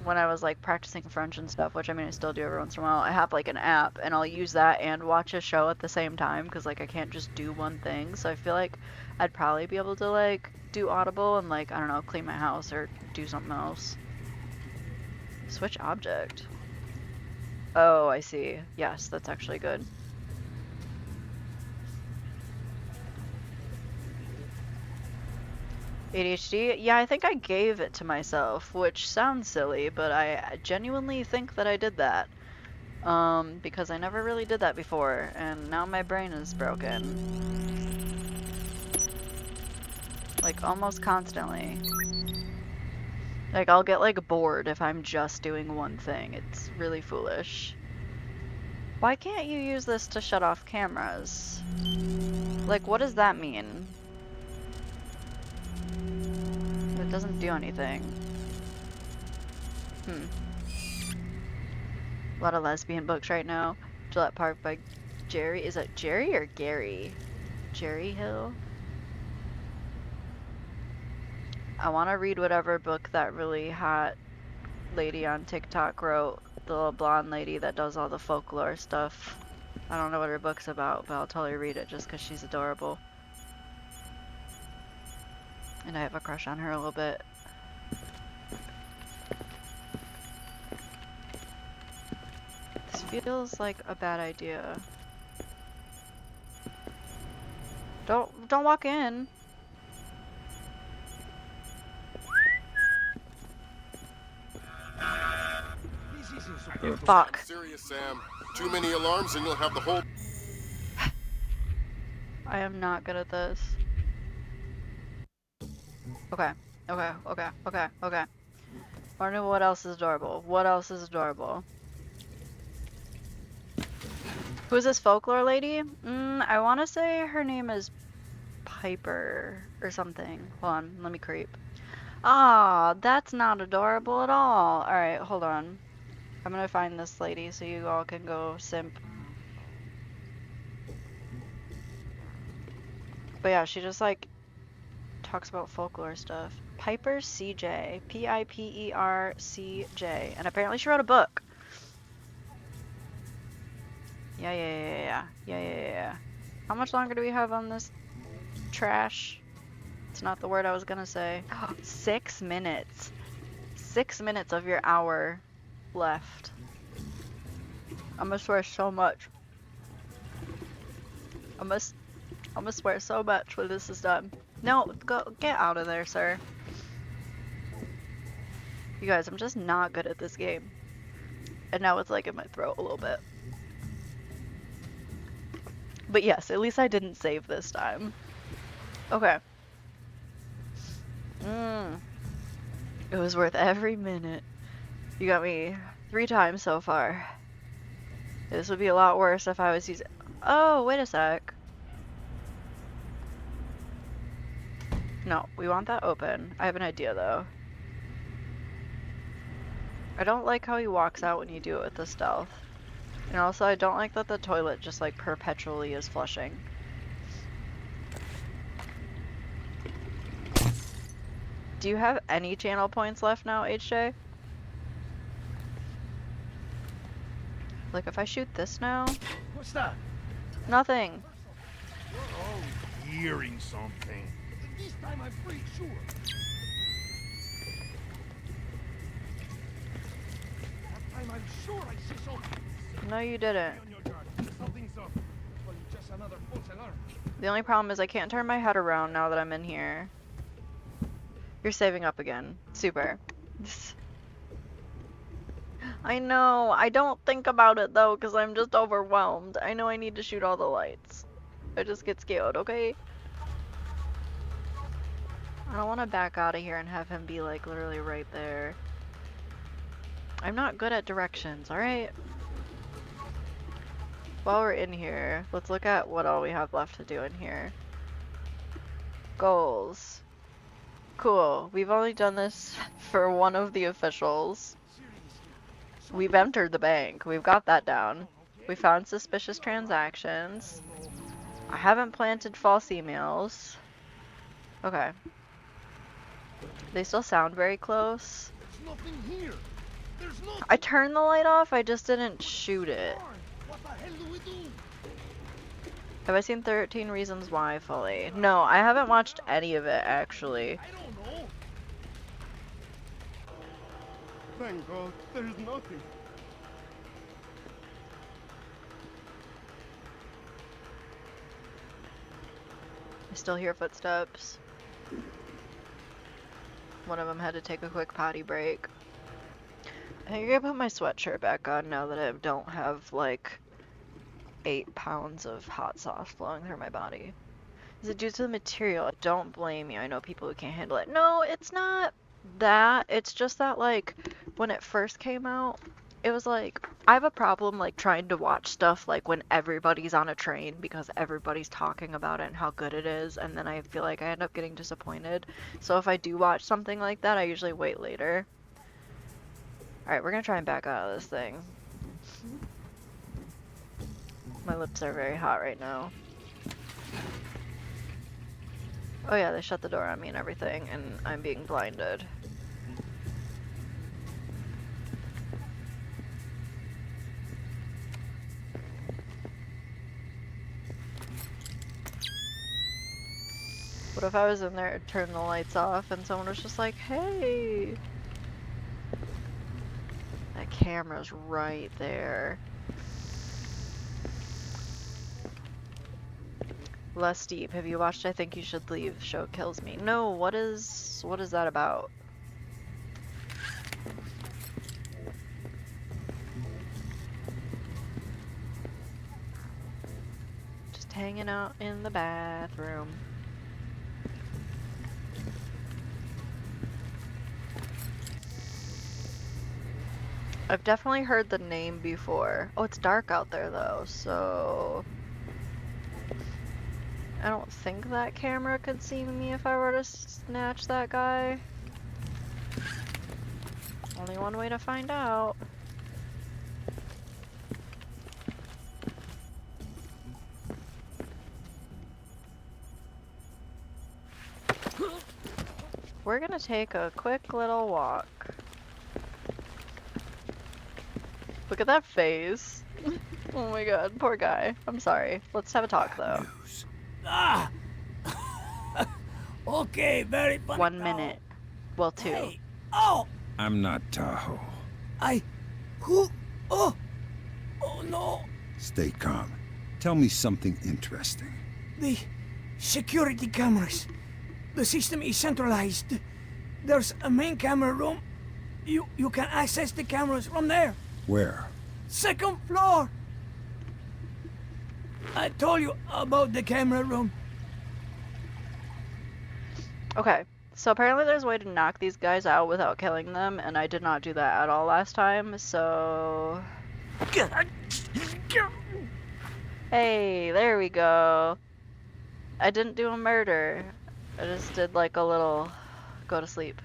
When I was like practicing French and stuff, which I mean I still do every once in a while, I have like an app and I'll use that and watch a show at the same time because like I can't just do one thing. So I feel like I'd probably be able to like do Audible and like, I don't know, clean my house or do something else. Switch object. Oh, I see. Yes, that's actually good. ADHD? Yeah, I think I gave it to myself, which sounds silly, but I genuinely think that I did that. Because I never really did that before, and now my brain is broken. Like, almost constantly. Like, I'll get, like, bored if I'm just doing one thing. It's really foolish. Why can't you use this to shut off cameras? Like, what does that mean? It doesn't do anything. A lot of lesbian books right now. Gillette Park by Jerry, is it Jerry or Gary? Jerry Hill? I want to read whatever book that really hot lady on TikTok wrote. The little blonde lady that does all the folklore stuff. I don't know what her book's about, but I'll totally read it just because she's adorable. And I have a crush on her a little bit. This feels like a bad idea. Don't walk in. Fuck. Serious, Sam. Too many alarms and you'll have the whole... I am not good at this. Okay. Wanna know what else is adorable? What else is adorable? Who's this folklore lady? I want to say her name is Piper or something. Hold on, let me creep. Ah, that's not adorable at all. Alright, hold on. I'm gonna find this lady so you all can go simp. But yeah, she just like talks about folklore stuff. Piper CJ. Pipercj. And apparently she wrote a book. Yeah. How much longer do we have on this trash? It's not the word I was gonna say. 6 minutes. 6 minutes of your hour left. I'm gonna swear so much. I'm gonna swear so much when this is done. No, go get out of there, sir. You guys, I'm just not good at this game. And now it's like in my throat a little bit. But yes, at least I didn't save this time. Okay. It was worth every minute. You got me 3 times so far. This would be a lot worse if I was using... Oh, wait a sec. No, we want that open. I have an idea, though. I don't like how he walks out when you do it with the stealth. And also, I don't like that the toilet just, like, perpetually is flushing. Do you have any channel points left now, HJ? Like, if I shoot this now? What's that? Nothing. Oh, hearing something. This time I'm pretty sure. That time I'm sure I see something. No, you didn't. Something's up. Well, just another false alarm. The only problem is I can't turn my head around now that I'm in here. You're saving up again. Super. I know. I don't think about it though, because I'm just overwhelmed. I know I need to shoot all the lights. I just get scared, okay? I don't want to back out of here and have him be like literally right there. I'm not good at directions, alright? While we're in here, let's look at what all we have left to do in here. Goals. Cool. We've only done this for one of the officials. We've entered the bank. We've got that down. We found suspicious transactions. I haven't planted false emails. Okay. They still sound very close. There's nothing here. There's nothing. I turned the light off, I just didn't shoot it. What the hell do we do? Have I seen 13 Reasons Why fully? No, I haven't watched any of it, actually. I don't know. Thank God, there's nothing. I still hear footsteps. One of them had to take a quick potty break. I think I'm gonna put my sweatshirt back on now that I don't have, like, 8 pounds of hot sauce flowing through my body. Is it due to the material? Don't blame you. I know people who can't handle it. No, it's not that. It's just that, like, when it first came out, it was like, I have a problem, like, trying to watch stuff, like, when everybody's on a train because everybody's talking about it and how good it is, and then I feel like I end up getting disappointed. So if I do watch something like that, I usually wait later. Alright, we're gonna try and back out of this thing. My lips are very hot right now. Oh yeah, they shut the door on me and everything, and I'm being blinded. What if I was in there and turned the lights off and someone was just like, hey! That camera's right there. Less deep. Have you watched I Think You Should Leave? Show kills me. No, what is that about? Just hanging out in the bathroom. I've definitely heard the name before. Oh, it's dark out there though, so I don't think that camera could see me if I were to snatch that guy. Only one way to find out. We're gonna take a quick little walk. Look at that face. Oh my god, poor guy. I'm sorry. Let's have a talk though. Ah! Okay, very funny. 1 minute. Well, 2. Hey. Oh! I'm not Tahoe. Who? Oh! Oh no! Stay calm. Tell me something interesting. The security cameras. The system is centralized. There's a main camera room. You can access the cameras from there. Where? 2nd floor. I told you about the camera room. Okay, so apparently there's a way to knock these guys out without killing them, and I did not do that at all last time, so... Hey, there we go. I didn't do a murder. I just did like a little go to sleep.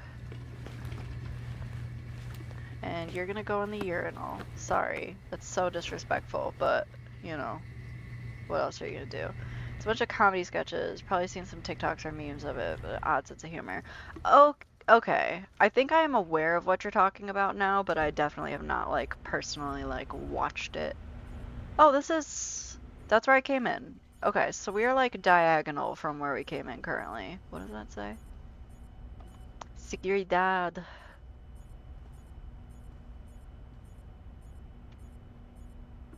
And you're gonna go in the urinal. Sorry, that's so disrespectful, but, you know, what else are you gonna do? It's a bunch of comedy sketches, probably seen some TikToks or memes of it, but odd sense of humor. Oh, okay. I think I am aware of what you're talking about now, but I definitely have not, like, personally, like, watched it. Oh, that's where I came in. Okay, so we are, like, diagonal from where we came in currently. What does that say? Seguridad.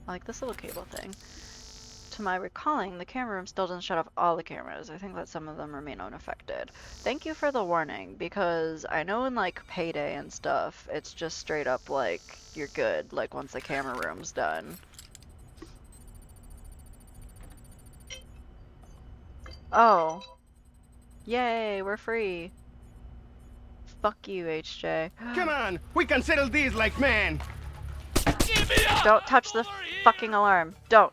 I like this little cable thing. To my recalling, the camera room still doesn't shut off all the cameras. I think that some of them remain unaffected. Thank you for the warning, because I know in like Payday and stuff, it's just straight up like, you're good, like once the camera room's done. Oh. Yay, we're free. Fuck you, HJ. Come on, we can settle this like men. Don't touch the fucking alarm. Don't.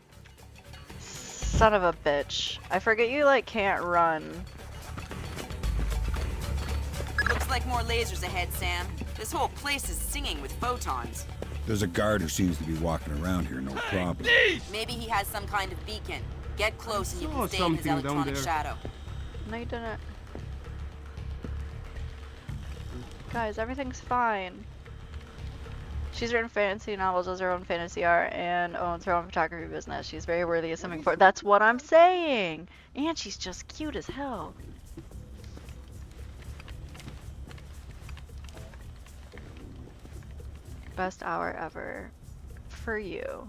Son of a bitch. I forget you, like, can't run. Looks like more lasers ahead, Sam. This whole place is singing with photons. There's a guard who seems to be walking around here, no problem. Maybe he has some kind of beacon. Get close and you saw can stay in his something down electronic there. shadow. No, you didn't. Guys, everything's fine. She's written fantasy novels, does her own fantasy art, and owns her own photography business. She's very worthy of something for. That's what I'm saying! And she's just cute as hell. Best hour ever. For you.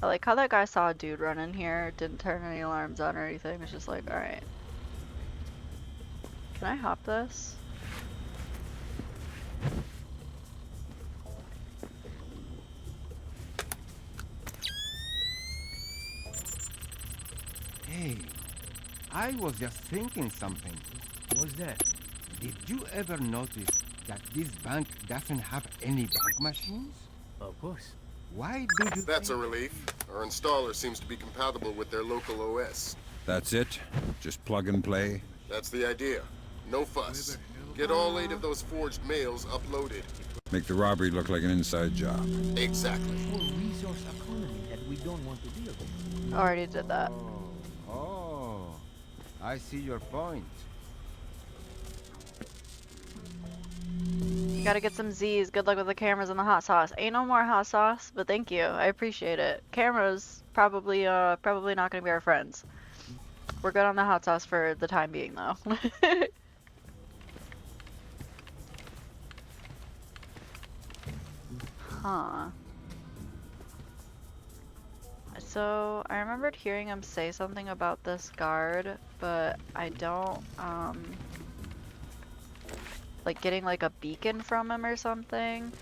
I like how that guy saw a dude run in here, didn't turn any alarms on or anything. It's just like, alright. Can I hop this? Hey, I was just thinking something. What's that? Did you ever notice that this bank doesn't have any bank machines? Of course. Why do you That's a relief. Our installer seems to be compatible with their local OS. That's it? Just plug and play? That's the idea. No fuss. Get all 8 of those forged mails uploaded. Make the robbery look like an inside job. Exactly. Full resource economy that we don't want to deal with. Already did that. Oh, I see your point. You gotta get some Z's. Good luck with the cameras and the hot sauce. Ain't no more hot sauce, but thank you. I appreciate it. Cameras probably not gonna be our friends. We're good on the hot sauce for the time being though. Huh. So I remembered hearing him say something about this guard, but I don't like getting like a beacon from him or something.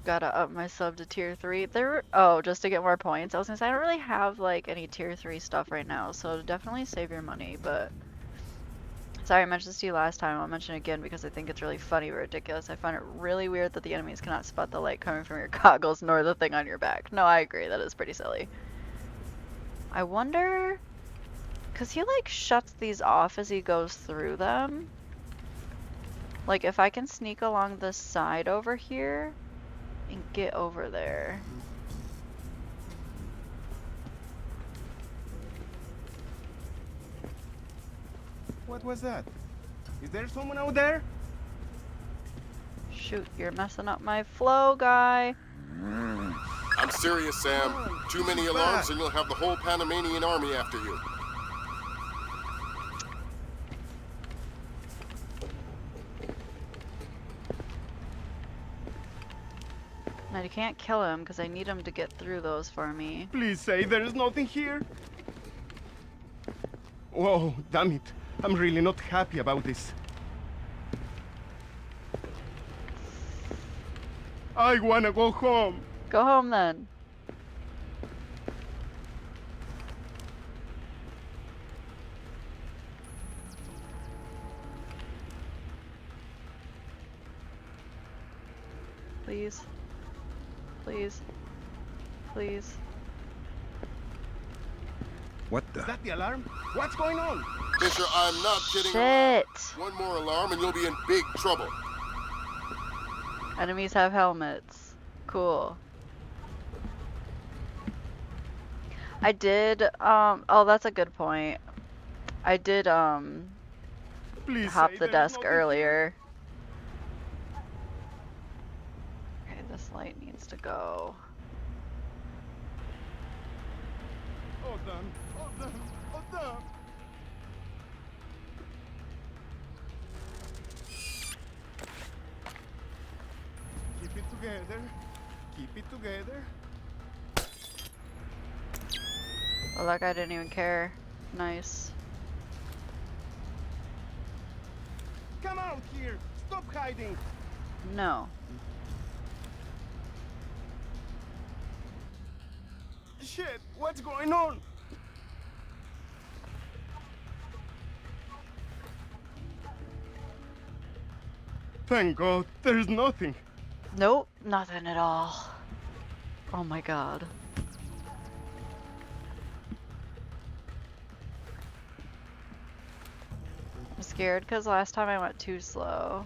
Gotta up my sub to tier 3. Oh, just to get more points. I was gonna say I don't really have like any tier 3 stuff right now, so definitely save your money, but sorry, I mentioned this to you last time. I'll mention it again because I think it's really funny but ridiculous. I find it really weird that the enemies cannot spot the light coming from your goggles nor the thing on your back. No, I agree. That is pretty silly. I wonder, because he like shuts these off as he goes through them. Like if I can sneak along the side over here and get over there. What was that? Is there someone out there? Shoot, you're messing up my flow, guy. I'm serious, Sam. Too many alarms and you'll have the whole Panamanian army after you. Now you can't kill him because I need him to get through those for me. Please say there is nothing here. Whoa, damn it. I'm really not happy about this. I wanna go home. Go home then. Please. Please. Please. What the? Is that the alarm? What's going on? Fisher, I'm not kidding. Shit. One more alarm and you'll be in big trouble. Enemies have helmets. Cool. I did, oh, that's a good point. I did, Please hop say the there's desk nothing earlier. Okay, this light needs to go. Oh, damn. Oh, damn. Oh, damn. Keep it together. Keep it together. Oh, that guy didn't even care. Nice. Come out here. Stop hiding. No. Shit, what's going on? Thank God, there's nothing. Nope, nothing at all. Oh my god. I'm scared because last time I went too slow.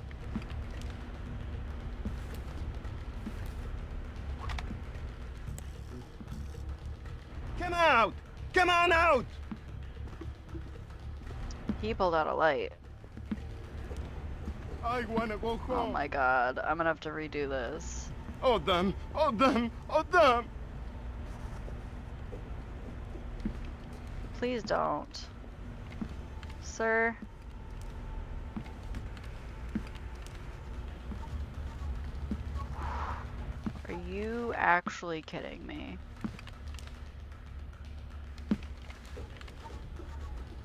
Come out! Come on out! He pulled out a light. I wanna go home. Oh my god, I'm gonna have to redo this. Oh damn! Oh damn! Oh damn! Please don't. Sir? Are you actually kidding me?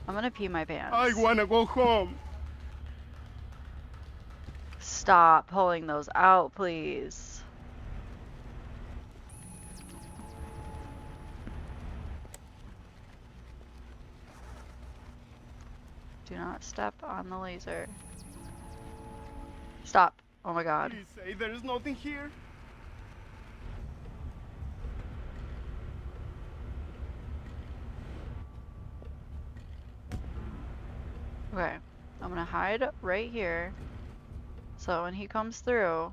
I'm gonna pee my pants. I wanna go home. Stop pulling those out, please. Do not step on the laser. Stop. Oh my god. Please say there's nothing here. Okay. I'm gonna hide right here. So when he comes through,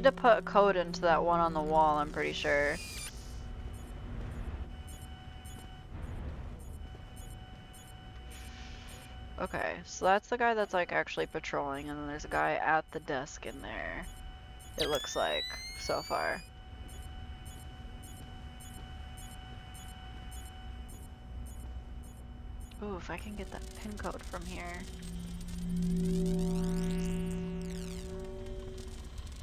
need to put a code into that one on the wall, I'm pretty sure. Okay, so that's the guy that's like actually patrolling, and then there's a guy at the desk in there. It looks like, so far. Ooh, if I can get that pin code from here.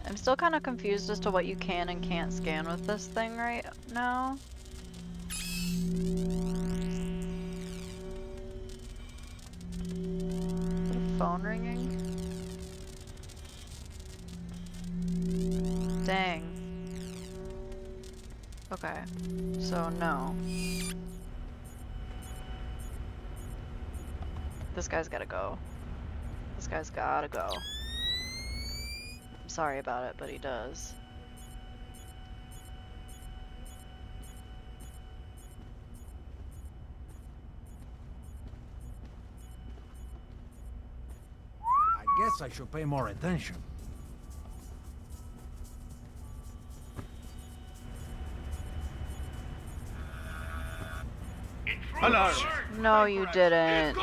I'm still kind of confused as to what you can and can't scan with this thing right now. Is the phone ringing? Dang. Okay, so no. This guy's gotta go. This guy's gotta go. I'm sorry about it, but he does. I guess I should pay more attention. Alarm! No, you didn't.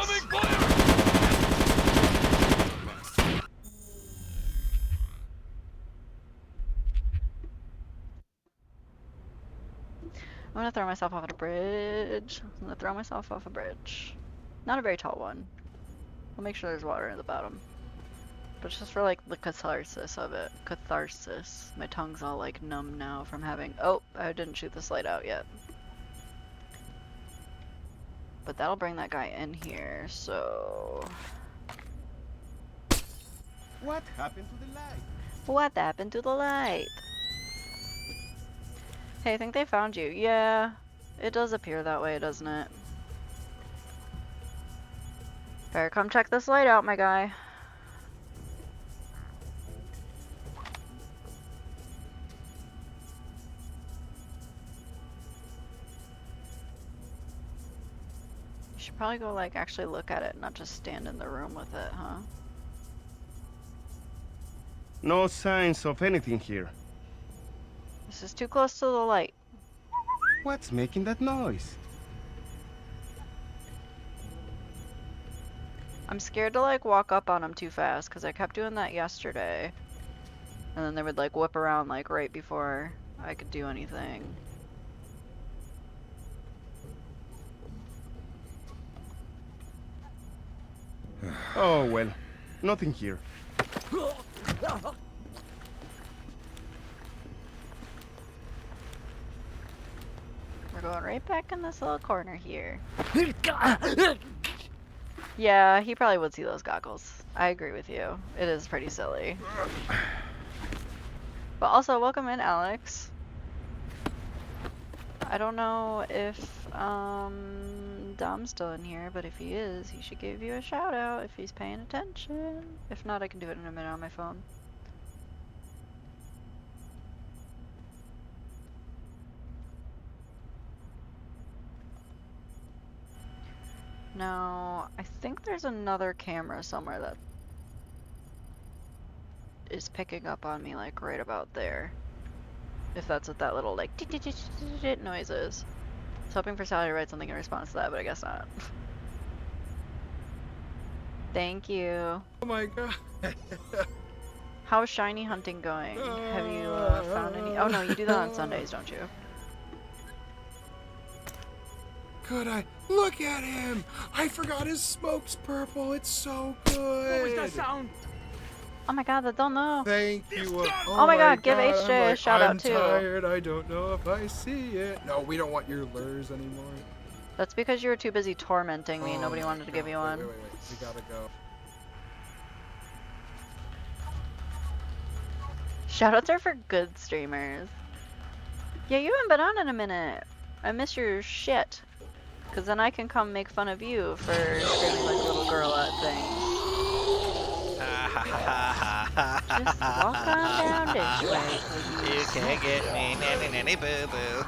I'm gonna throw myself off a bridge. I'm gonna throw myself off a bridge. Not a very tall one. We'll make sure there's water at the bottom. But just for like the catharsis of it. Catharsis. My tongue's all like numb now from having. Oh, I didn't shoot this light out yet. But that'll bring that guy in here, so. What happened to the light? What happened to the light? Hey, I think they found you. Yeah, it does appear that way, doesn't it? Better come check this light out, my guy. You should probably go, like, actually look at it, not just stand in the room with it, huh? No signs of anything here. This is too close to the light. What's making that noise? I'm scared to like walk up on them too fast because I kept doing that yesterday. And then they would like whip around like right before I could do anything. Oh well, nothing here. We're going right back in this little corner here. Yeah, he probably would see those goggles. I agree with you. It is pretty silly. But also, welcome in, Alex. I don't know if Dom's still in here, but if he is, he should give you a shout out if he's paying attention. If not, I can do it in a minute on my phone. Now, I think there's another camera somewhere that is picking up on me, like, right about there. If that's what that little, like, noise is. I was hoping for Sally to write something in response to that, but I guess not. Thank you. Oh my god. How's shiny hunting going? Have you found any? Oh no, you do that on Sundays, don't you? Could I? Look at him! I forgot his smoke's purple. It's so good. What was that sound? Oh my god, I don't know. Thank you. Oh my god, give HJ a shout out too. I'm tired. I don't know if I see it. No, we don't want your lures anymore. That's because you were too busy tormenting me. Nobody wanted to give you one. Wait. We gotta go. Shoutouts are for good streamers. Yeah, you haven't been on in a minute. I miss your shit. Cause then I can come make fun of you for screaming like a little girl at things. Just walk on down this way, please. You can't get me, nanny boo boo.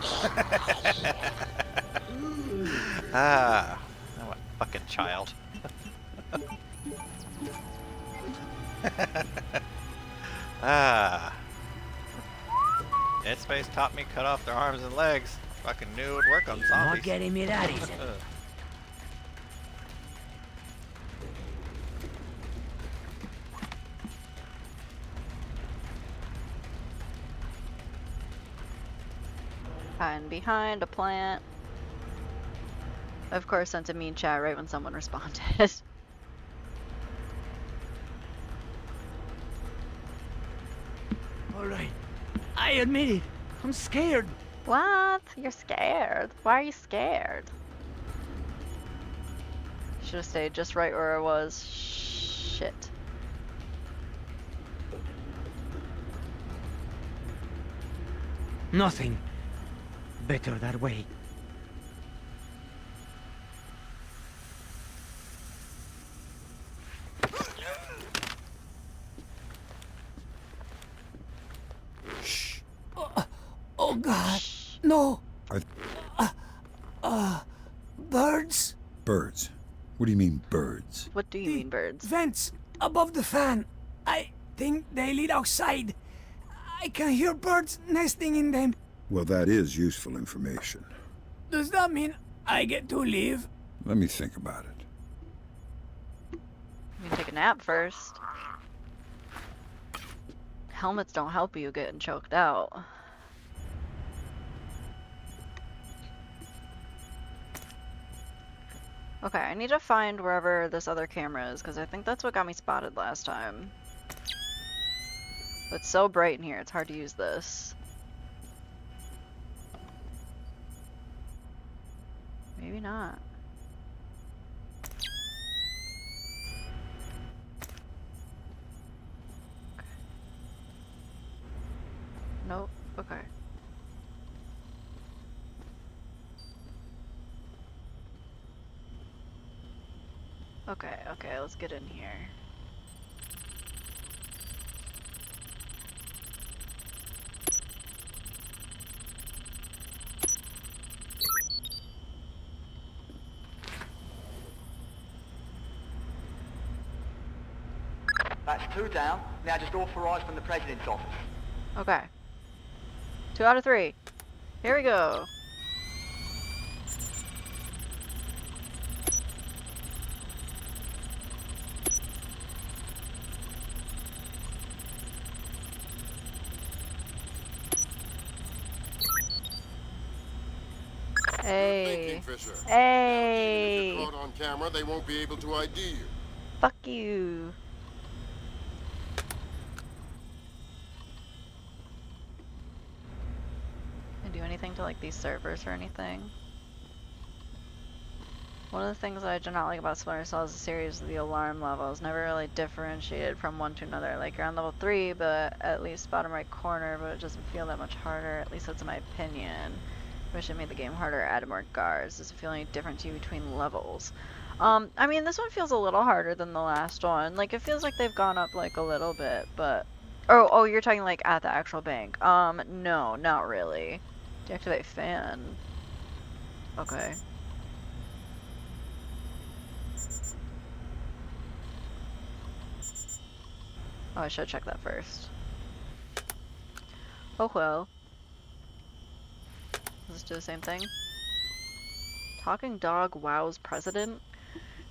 Ah, oh, a fucking child. Ah. Dead Space taught me cut off their arms and legs. Fucking knew it would work on zombies. Not getting me that easy. Hiding behind a plant. Of course, sent a mean chat right when someone responded. Alright. I admit it. I'm scared. What? You're scared? Why are you scared? Should have stayed just right where I was. Shit. Nothing. Better that way. Oh God, no! Birds? Birds? What do you mean, birds? What do you mean, birds? Vents above the fan. I think they lead outside. I can hear birds nesting in them. Well, that is useful information. Does that mean I get to leave? Let me think about it. You can take a nap first. Helmets don't help you getting choked out. Okay, I need to find wherever this other camera is, because I think that's what got me spotted last time. But it's so bright in here, it's hard to use this. Maybe not. Okay. Nope, okay. Okay, let's get in here. That's 2 down. Now just authorised from the President's office. Okay. 2 out of 3. Here we go. Hey. Hey. If you're caught on camera, they won't be able to ID you. Fuck you. Can I do anything to like these servers or anything? One of the things I do not like about Splinter Cell is the series of the alarm levels. Never really differentiated from one to another. Like you're on level 3, but at least bottom right corner, but it doesn't feel that much harder. At least that's my opinion. Wish it made the game harder, added more guards. Does it feel any different to you between levels? I mean, this one feels a little harder than the last one. Like, it feels like they've gone up, like, a little bit, but... Oh, you're talking, like, at the actual bank. No, not really. Deactivate fan. Okay. Oh, I should check that first. Oh, well. Let's do the same thing. Talking dog wows president.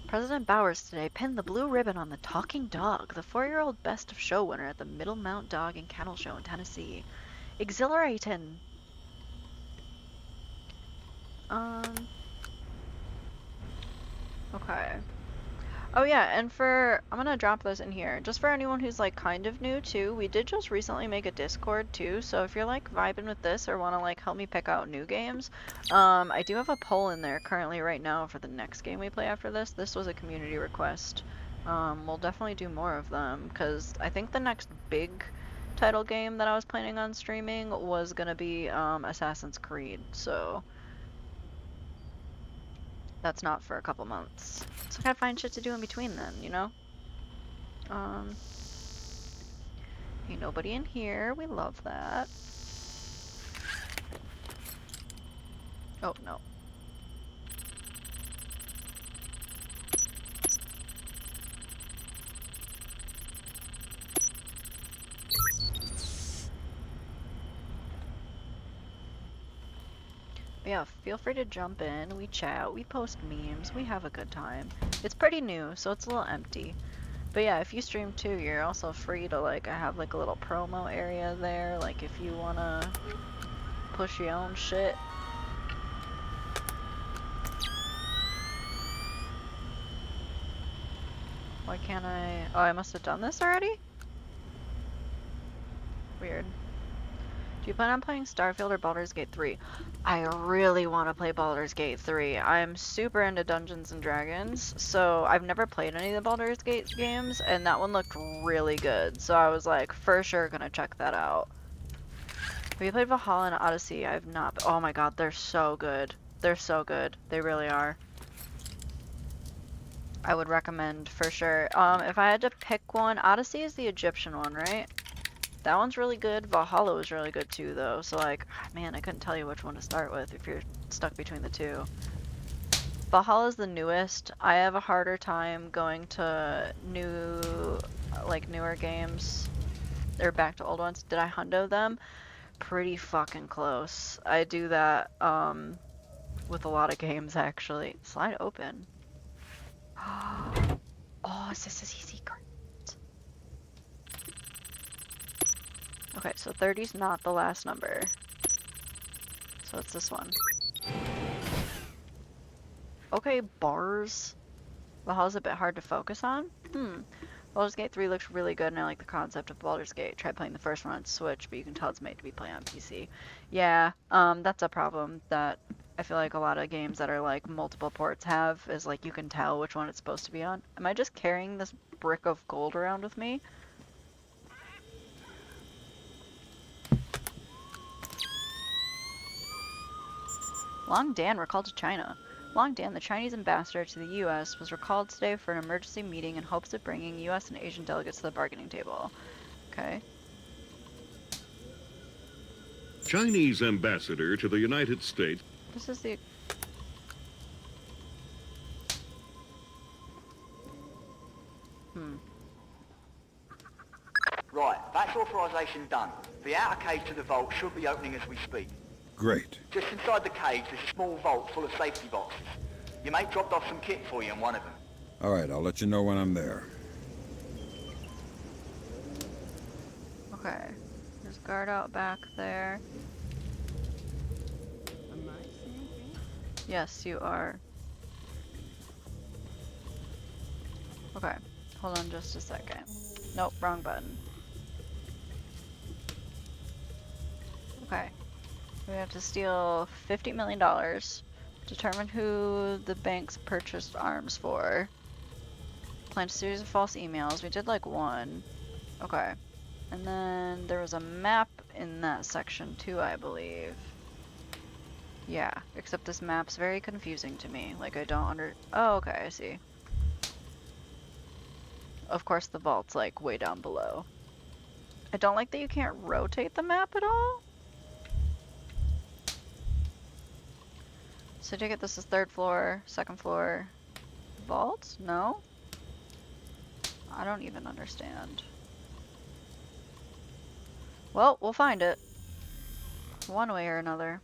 President Bowers today pinned the blue ribbon on the talking dog, the 4-year-old best of show winner at the Middle Mount Dog and Cattle Show in Tennessee. Exhilarating. Okay. Oh yeah, and I'm gonna drop this in here. Just for anyone who's like kind of new too, we did just recently make a Discord too, so if you're like vibing with this or wanna like help me pick out new games, I do have a poll in there currently right now for the next game we play after this. This was a community request. We'll definitely do more of them, because I think the next big title game that I was planning on streaming was gonna be Assassin's Creed, so that's not for a couple months. So I gotta find shit to do in between then, you know? Ain't nobody in here. We love that. Oh, no. But yeah, feel free to jump in. We chat, we post memes, we have a good time. It's pretty new, so it's a little empty. But yeah, if you stream too, you're also free to like, I have like a little promo area there, like if you wanna push your own shit. Why can't I? Oh, I must have done this already? Weird. Do you plan on playing Starfield or Baldur's Gate 3? I really want to play Baldur's Gate 3. I'm super into Dungeons and Dragons, so I've never played any of the Baldur's Gate games, and that one looked really good. So I was like, for sure gonna check that out. Have you played Valhalla and Odyssey? I've not. Oh my god, they're so good. They're so good. They really are. I would recommend for sure. If I had to pick one, Odyssey is the Egyptian one, right? That one's really good. Valhalla was really good too, though. So like, man, I couldn't tell you which one to start with if you're stuck between the two. Valhalla's the newest. I have a harder time going to newer games. Or back to old ones. Did I hundo them? Pretty fucking close. I do that, with a lot of games, actually. Slide open. Oh, this is easy. Okay, so 30's not the last number. So it's this one. Okay, bars. Valhalla's a bit hard to focus on. Baldur's Gate 3 looks really good, and I like the concept of Baldur's Gate. Try playing the first one on Switch, but you can tell it's made to be played on PC. Yeah, that's a problem that I feel like a lot of games that are like multiple ports have, is like you can tell which one it's supposed to be on. Am I just carrying this brick of gold around with me? Long Dan recalled to China. Long Dan, the Chinese ambassador to the U.S., was recalled today for an emergency meeting in hopes of bringing U.S. and Asian delegates to the bargaining table. Okay. Chinese ambassador to the United States. This is the... Right, that's authorisation done. The outer cage to the vault should be opening as we speak. Great. Just inside the cage, there's a small vault full of safety boxes. Your mate dropped off some kit for you in one of them. All right, I'll let you know when I'm there. Okay. There's guard out back there. Am I seeing things? Yes, you are. Okay. Hold on just a second. Nope, wrong button. Okay. We have to steal $50 million. Determine who the banks purchased arms for. Plant a series of false emails. We did like one. Okay. And then there was a map in that section too, I believe. Yeah, except this map's very confusing to me. Like I don't Oh, okay, I see. Of course the vault's like way down below. I don't like that you can't rotate the map at all. So take it this is third floor, second floor, vault? No? I don't even understand. Well, we'll find it. One way or another.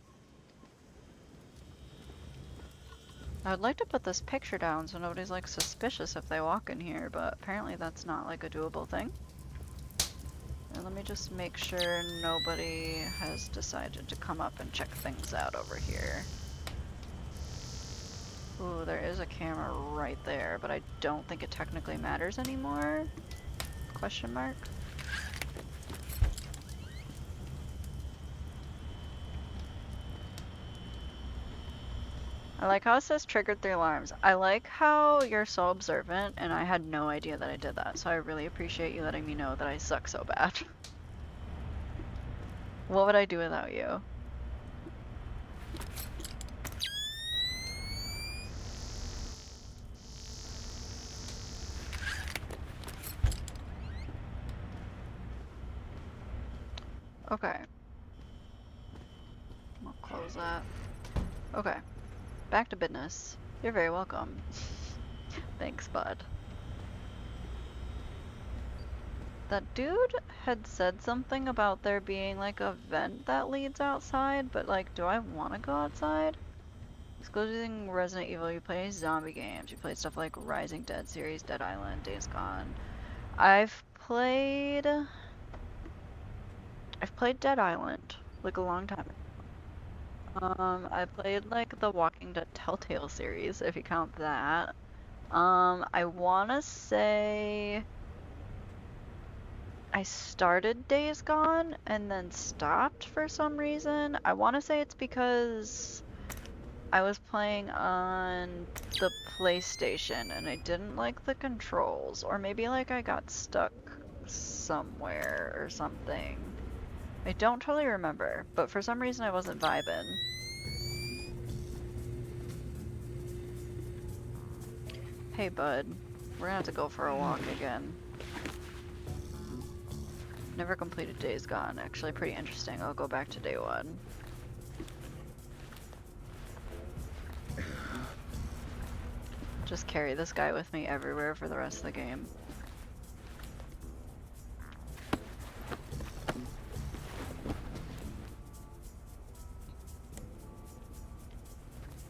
I would like to put this picture down so nobody's like suspicious if they walk in here, but apparently that's not like a doable thing. And let me just make sure nobody has decided to come up and check things out over here. Ooh, there is a camera right there, but I don't think it technically matters anymore. Question mark? I like how it says triggered 3 alarms. I like how you're so observant, and I had no idea that I did that, so I really appreciate you letting me know that I suck so bad. What would I do without you? Okay. I'll close that. Okay. Back to business. You're very welcome. Thanks, bud. That dude had said something about there being like a vent that leads outside, but like, do I want to go outside? Excluding Resident Evil, you play zombie games. You played stuff like Rising Dead series, Dead Island, Days Gone. I've played Dead Island, like a long time ago. I played like the Walking Dead Telltale series, if you count that. I wanna say I started Days Gone and then stopped for some reason. I wanna say it's because I was playing on the PlayStation and I didn't like the controls, or maybe like I got stuck somewhere or something. I don't totally remember, but for some reason I wasn't vibing. Hey bud, we're gonna have to go for a walk again. Never completed Days Gone, actually pretty interesting. I'll go back to day one. Just carry this guy with me everywhere for the rest of the game.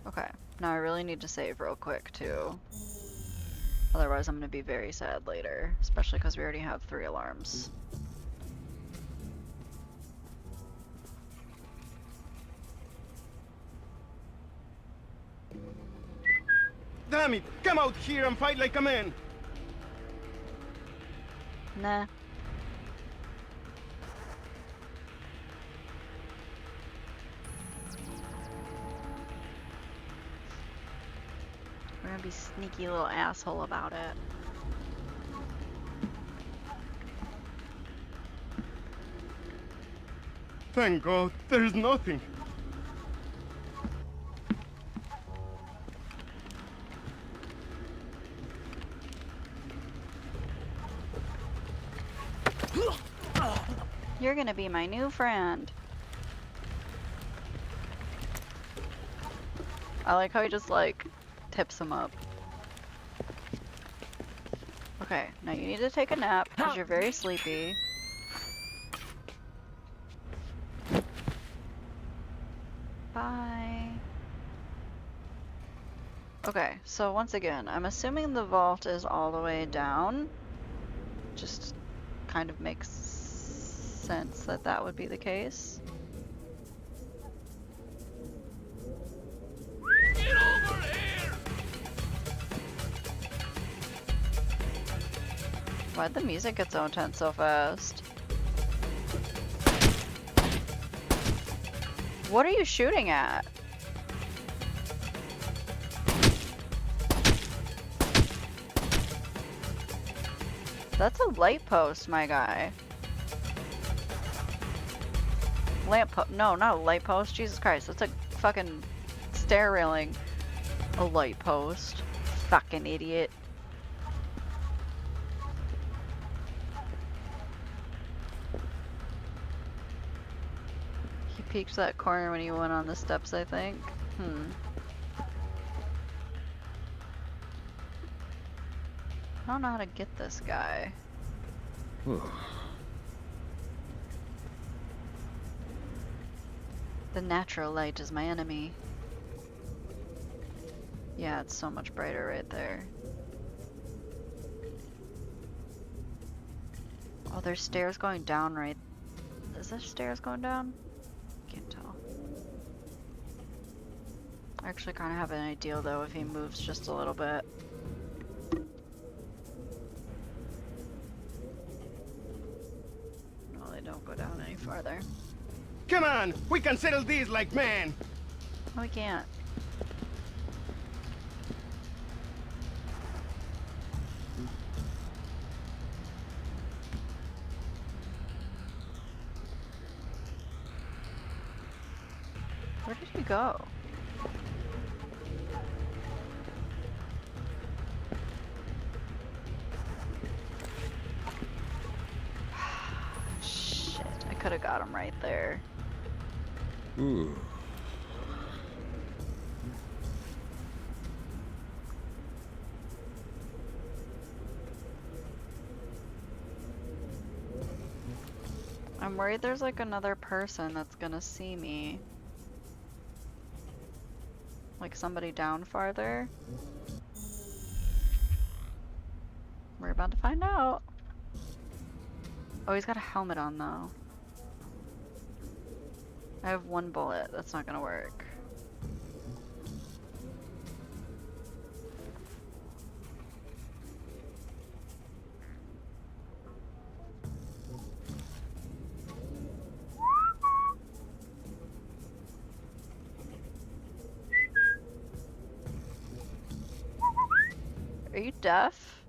Okay, now I really need to save real quick too. Otherwise I'm gonna be very sad later, especially because we already have 3 alarms. Damn it! Come out here and fight like a man! Nah. We're gonna be sneaky little asshole about it. Thank God, there's nothing. You're gonna be my new friend. I like how he just like tips him up. Okay, now you need to take a nap because you're very sleepy. Bye. Okay, so once again, I'm assuming the vault is all the way down. Just kind of makes sense that that would be the case. Get over here! Why'd the music get so intense so fast? What are you shooting at? That's a light post, my guy. Lamp post? No, not a light post. Jesus Christ, that's a fucking stair railing. A light post. Fucking idiot. He peeked that corner when he went on the steps, I think. I don't know how to get this guy. The natural light is my enemy. Yeah, it's so much brighter right there. Oh, there's stairs going down right... Is there stairs going down? Can't tell. I actually kind of have an idea though if he moves just a little bit. No, they don't go down any farther. Come on, we can settle this like men. No, we can't. Where did he go? Shit, I could have got him right there. Ooh. I'm worried there's like another person that's gonna see me. Like somebody down farther? We're about to find out. Oh, he's got a helmet on though. I have one bullet. That's not gonna work. Are you deaf?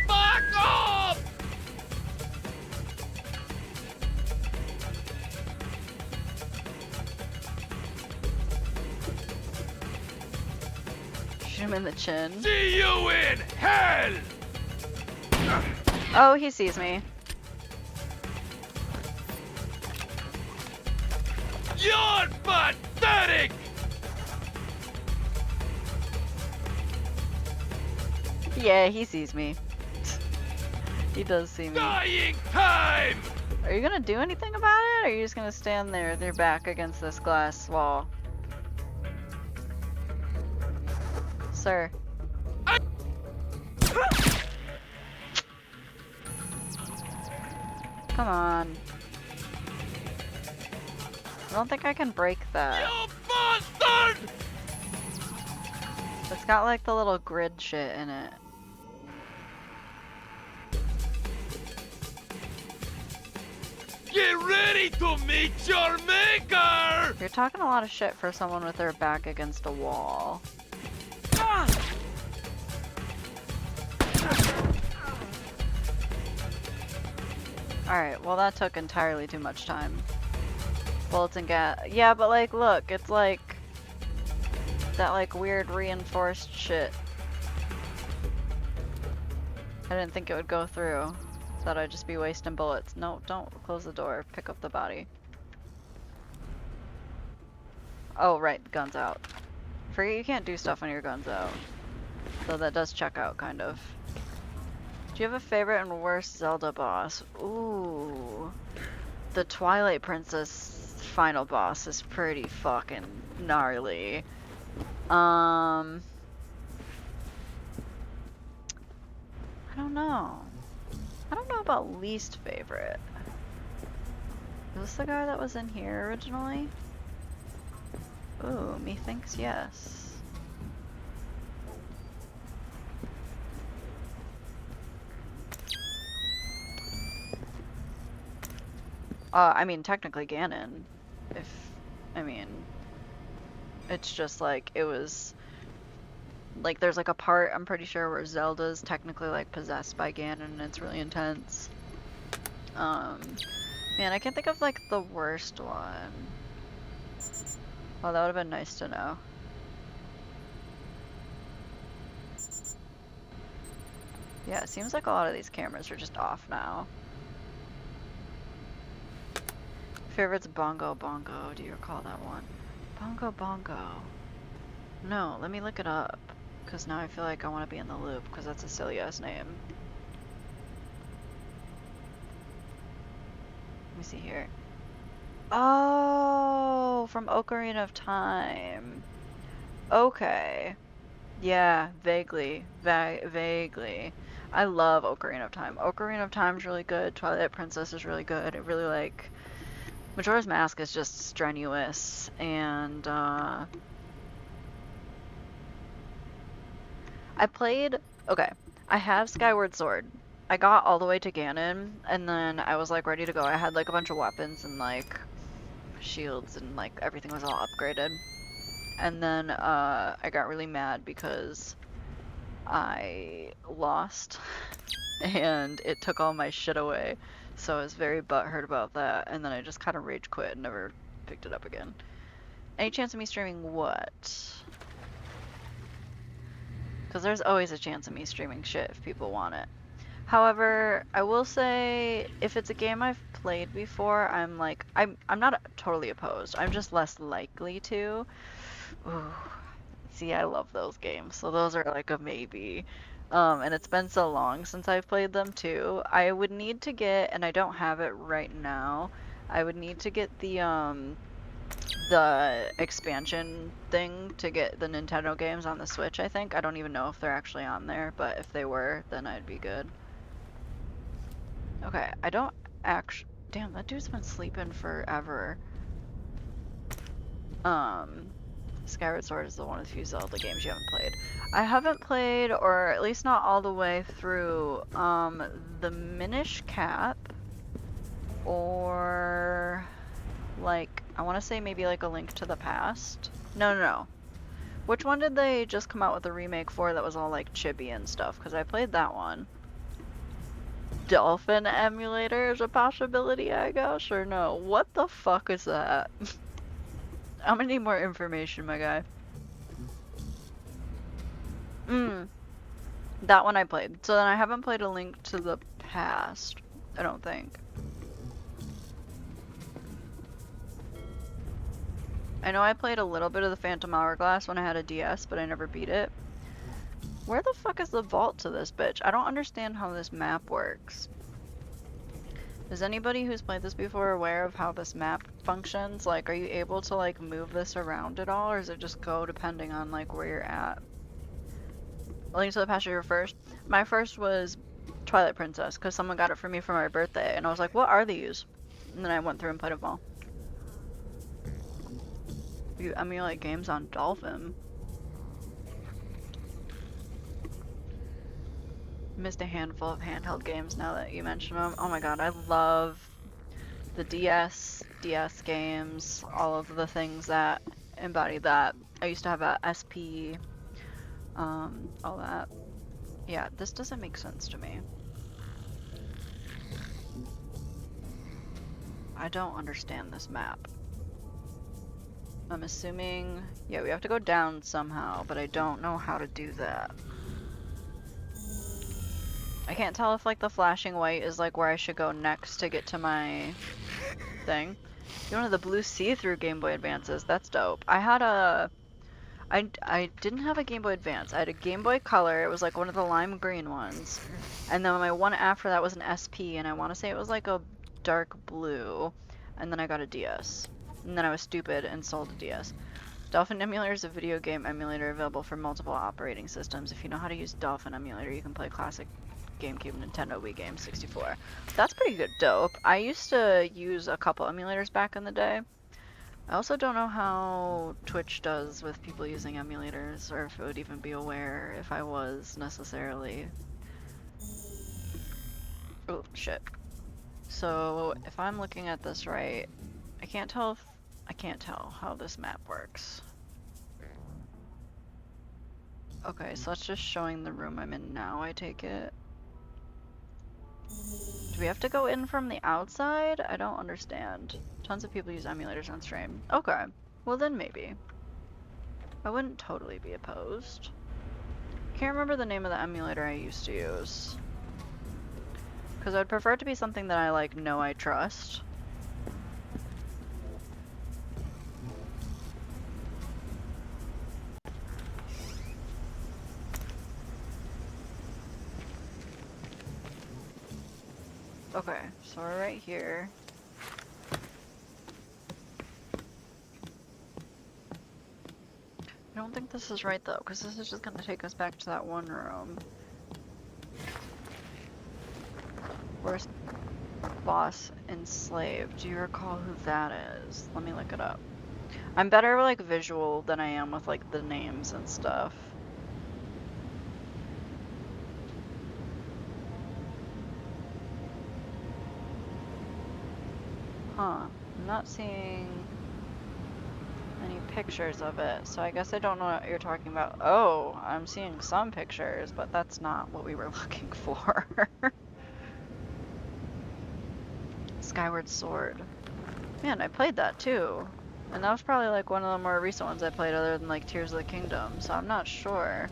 Fuck off! Shoot him in the chin. See you in hell! Oh, he sees me. You're pathetic! Yeah, he sees me. He does see me. Dying time! Are you gonna do anything about it, or are you just gonna stand there with your back against this glass wall? Sir. Come on. I don't think I can break that. You bastard! It's got like the little grid shit in it. Get ready to meet your maker! You're talking a lot of shit for someone with their back against a wall. Alright, well that took entirely too much time. Bullets and gas. Yeah, but like, look, it's like that like weird reinforced shit. I didn't think it would go through. Thought I'd just be wasting bullets. No, don't close the door. Pick up the body. Oh, right, gun's out. Forget you can't do stuff when your gun's out. So that does check out, kind of. Do you have a favorite and worst Zelda boss? Ooh. The Twilight Princess final boss is pretty fucking gnarly. I don't know. I don't know about least favorite. Is this the guy that was in here originally? Ooh, methinks yes. I mean, technically Ganon. It's just like, it was, like, there's like a part, I'm pretty sure, where Zelda's technically like possessed by Ganon and it's really intense. Man, I can't think of like the worst one. Well, that would have been nice to know. Yeah, it seems like a lot of these cameras are just off now. Favorite's Bongo Bongo. Do you recall that one? Bongo Bongo. No, let me look it up. Because now I feel like I want to be in the loop, because that's a silly ass name. Let me see here. Oh, from Ocarina of Time. Okay. Yeah, vaguely. Vaguely. I love Ocarina of Time. Ocarina of Time is really good. Twilight Princess is really good. It really, like... Majora's Mask is just strenuous, and, I played... Okay, I have Skyward Sword. I got all the way to Ganon, and then I was, like, ready to go. I had, like, a bunch of weapons and, like, shields, and, like, everything was all upgraded. And then, I got really mad because I lost, and it took all my shit away. So I was very butthurt about that, and then I just kind of rage quit and never picked it up again. Any chance of me streaming what? Because there's always a chance of me streaming shit if people want it. However, I will say, if it's a game I've played before, I'm not totally opposed. I'm just less likely to. Ooh. See, I love those games, so those are like a maybe. And it's been so long since I've played them too. I would need to get, and I don't have it right now, I would need to get the expansion thing to get the Nintendo games on the Switch, I think. I don't even know if they're actually on there, but if they were, then I'd be good. Okay, I don't actually... Damn, that dude's been sleeping forever. Skyward Sword is one of the few Zelda games you haven't played. I haven't played, or at least not all the way through, the Minish Cap, or, like, I want to say maybe like A Link to the Past. No. Which one did they just come out with a remake for that was all like chibi and stuff? Because I played that one. Dolphin Emulator is a possibility, I guess, or no? What the fuck is that? I'm gonna need more information, my guy. That one I played. So then I haven't played A Link to the Past, I don't think. I know I played a little bit of the Phantom Hourglass when I had a DS, but I never beat it. Where the fuck is the vault to this bitch? I don't understand how this map works. Is anybody who's played this before aware of how this map functions? Like, are you able to, like, move this around at all, or does it just go depending on, like, where you're at? A Link to the Past, your first? My first was Twilight Princess, because someone got it for me for my birthday, and I was like, what are these? And then I went through and played them all. You emulate games on Dolphin. Missed a handful of handheld games now that you mention them. Oh my god, I love the DS games, all of the things that embody that. I used to have a SP, all that. Yeah, this doesn't make sense to me. I don't understand this map. I'm assuming, yeah, we have to go down somehow, but I don't know how to do that. I can't tell if, like, the flashing white is, like, where I should go next to get to my thing. You know, the blue see-through Game Boy Advances. That's dope. I had a... I didn't have a Game Boy Advance. I had a Game Boy Color. It was, like, one of the lime green ones. And then my one after that was an SP, and I want to say it was, like, a dark blue. And then I got a DS. And then I was stupid and sold a DS. Dolphin Emulator is a video game emulator available for multiple operating systems. If you know how to use Dolphin Emulator, you can play classic GameCube, Nintendo, Wii games, 64. That's pretty good dope. I used to use a couple emulators back in the day. I also don't know how Twitch does with people using emulators, or if it would even be aware if I was necessarily... Oh, shit. So, if I'm looking at this right, I can't tell how this map works. Okay, so that's just showing the room I'm in now, I take it. Do we have to go in from the outside? I don't understand. Tons of people use emulators on stream. Okay, well then maybe. I wouldn't totally be opposed. Can't remember the name of the emulator I used to use. Because I'd prefer it to be something that I, like, know I trust. Okay, so we're right here. I don't think this is right though, because this is just going to take us back to that one room. Worst boss enslaved. Do you recall who that is? Let me look it up. I'm better like visual than I am with like the names and stuff. Huh. I'm not seeing any pictures of it, so I guess I don't know what you're talking about. Oh, I'm seeing some pictures, but that's not what we were looking for. Skyward Sword. Man, I played that too. And that was probably like one of the more recent ones I played other than like Tears of the Kingdom, so I'm not sure.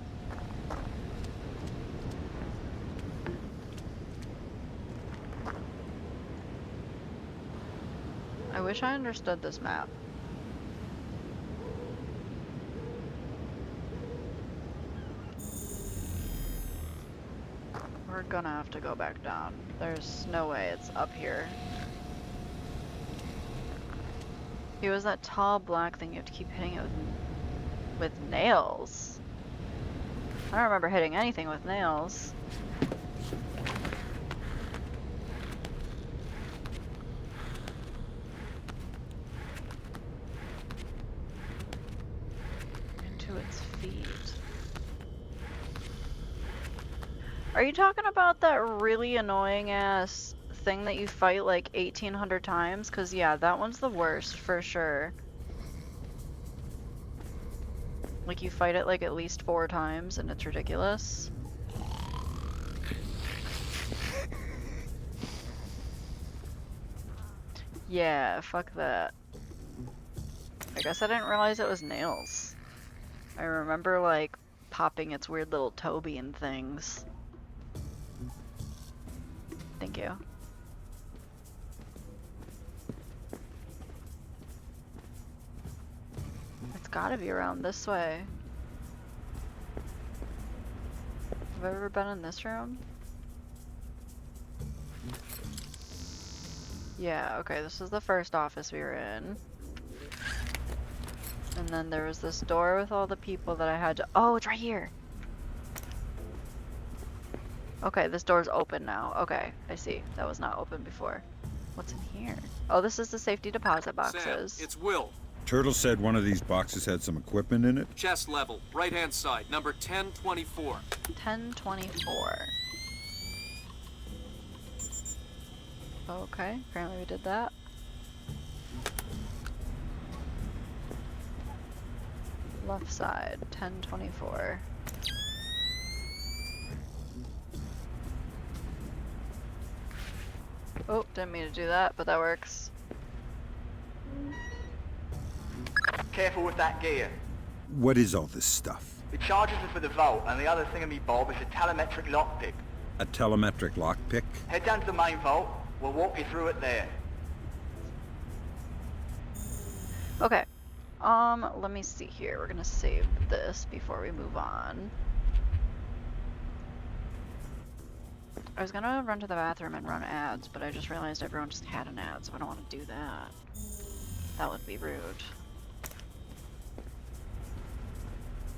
I wish I understood this map. We're gonna have to go back down. There's no way it's up here. It was that tall black thing you have to keep hitting it with nails. I don't remember hitting anything with nails. Into its feet. Are you talking about that really annoying ass thing that you fight like 1,800 times? Cause yeah, that one's the worst for sure. Like you fight it like at least 4 times and it's ridiculous. Yeah, fuck that. I guess I didn't realize it was nails. I remember like popping its weird little toe bean things. Thank you. It's gotta be around this way. Have I ever been in this room? Yeah, okay, this is the first office we were in. And then there was this door with all the people that I had to— oh, it's right here! Okay, this door's open now. Okay, I see. That was not open before. What's in here? Oh, this is the safety deposit boxes. Sam, it's Will. Turtle said one of these boxes had some equipment in it? Chest level, right-hand side, number 1024. 1024. Okay, apparently we did that. Left side, 1024. Oh, didn't mean to do that, but that works. Careful with that gear. What is all this stuff? The charges are for the vault, and the other thingamy-bob is a telemetric lockpick. A telemetric lockpick? Head down to the main vault. We'll walk you through it there. Okay. Let me see here. We're gonna save this before we move on. I was gonna run to the bathroom and run ads, but I just realized everyone just had an ad, so I don't want to do that. That would be rude.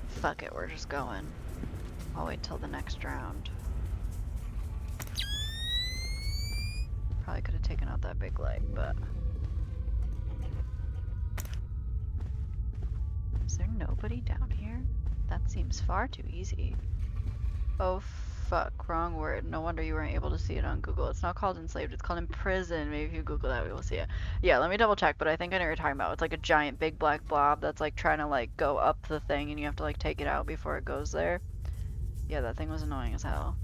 Fuck it, we're just going. I'll wait till the next round. Probably could have taken out that big light, but... is there nobody down here? That seems far too easy. Oh fuck, wrong word. No wonder you weren't able to see it on Google. It's not called enslaved, it's called imprisoned. Maybe if you Google that, we will see it. Yeah, let me double check, but I think I know what you're talking about. It's like a giant big black blob that's like trying to like go up the thing and you have to like take it out before it goes there. Yeah, that thing was annoying as hell.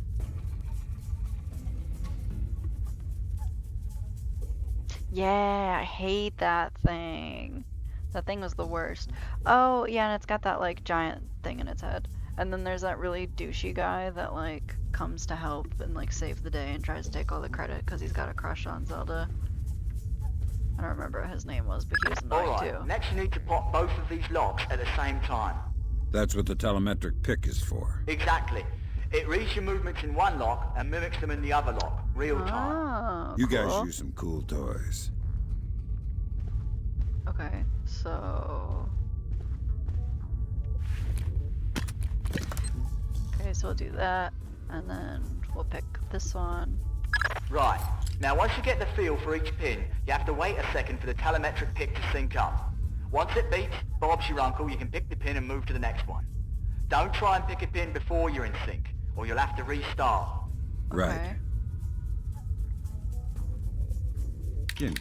Yeah, I hate that thing. That thing was the worst. Oh, yeah, and it's got that like giant thing in its head. And then there's that really douchey guy that like comes to help and like save the day and tries to take all the credit because he's got a crush on Zelda. I don't remember what his name was, but he was annoying too. Next you need to pop both of these locks at the same time. That's what the telemetric pick is for. Exactly. It reads your movements in one lock and mimics them in the other lock, real time. Oh, You cool. guys use some cool toys. Okay, so... okay, so we'll do that, and then we'll pick this one. Right. Now once you get the feel for each pin, you have to wait a second for the telemetric pick to sync up. Once it beats, Bob's your uncle, you can pick the pin and move to the next one. Don't try and pick a pin before you're in sync, or you'll have to restart. Right. Okay. Give me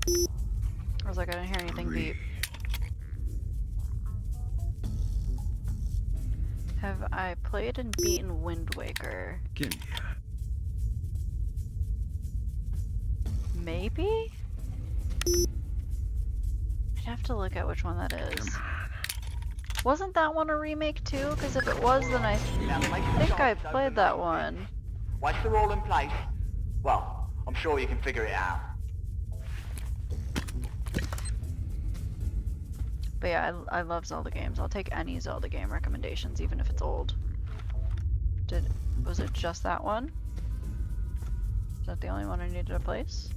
I was like, I didn't hear anything beep. Have I played and beaten Wind Waker? Give me Maybe? I'd have to look at which one that is. Wasn't that one a remake too? Because if it was, then I think I played that one. Once they're all in place, well, I'm sure you can figure it out. But yeah, I love Zelda games. I'll take any Zelda game recommendations, even if it's old. Was it just that one? Is that the only one I needed to place?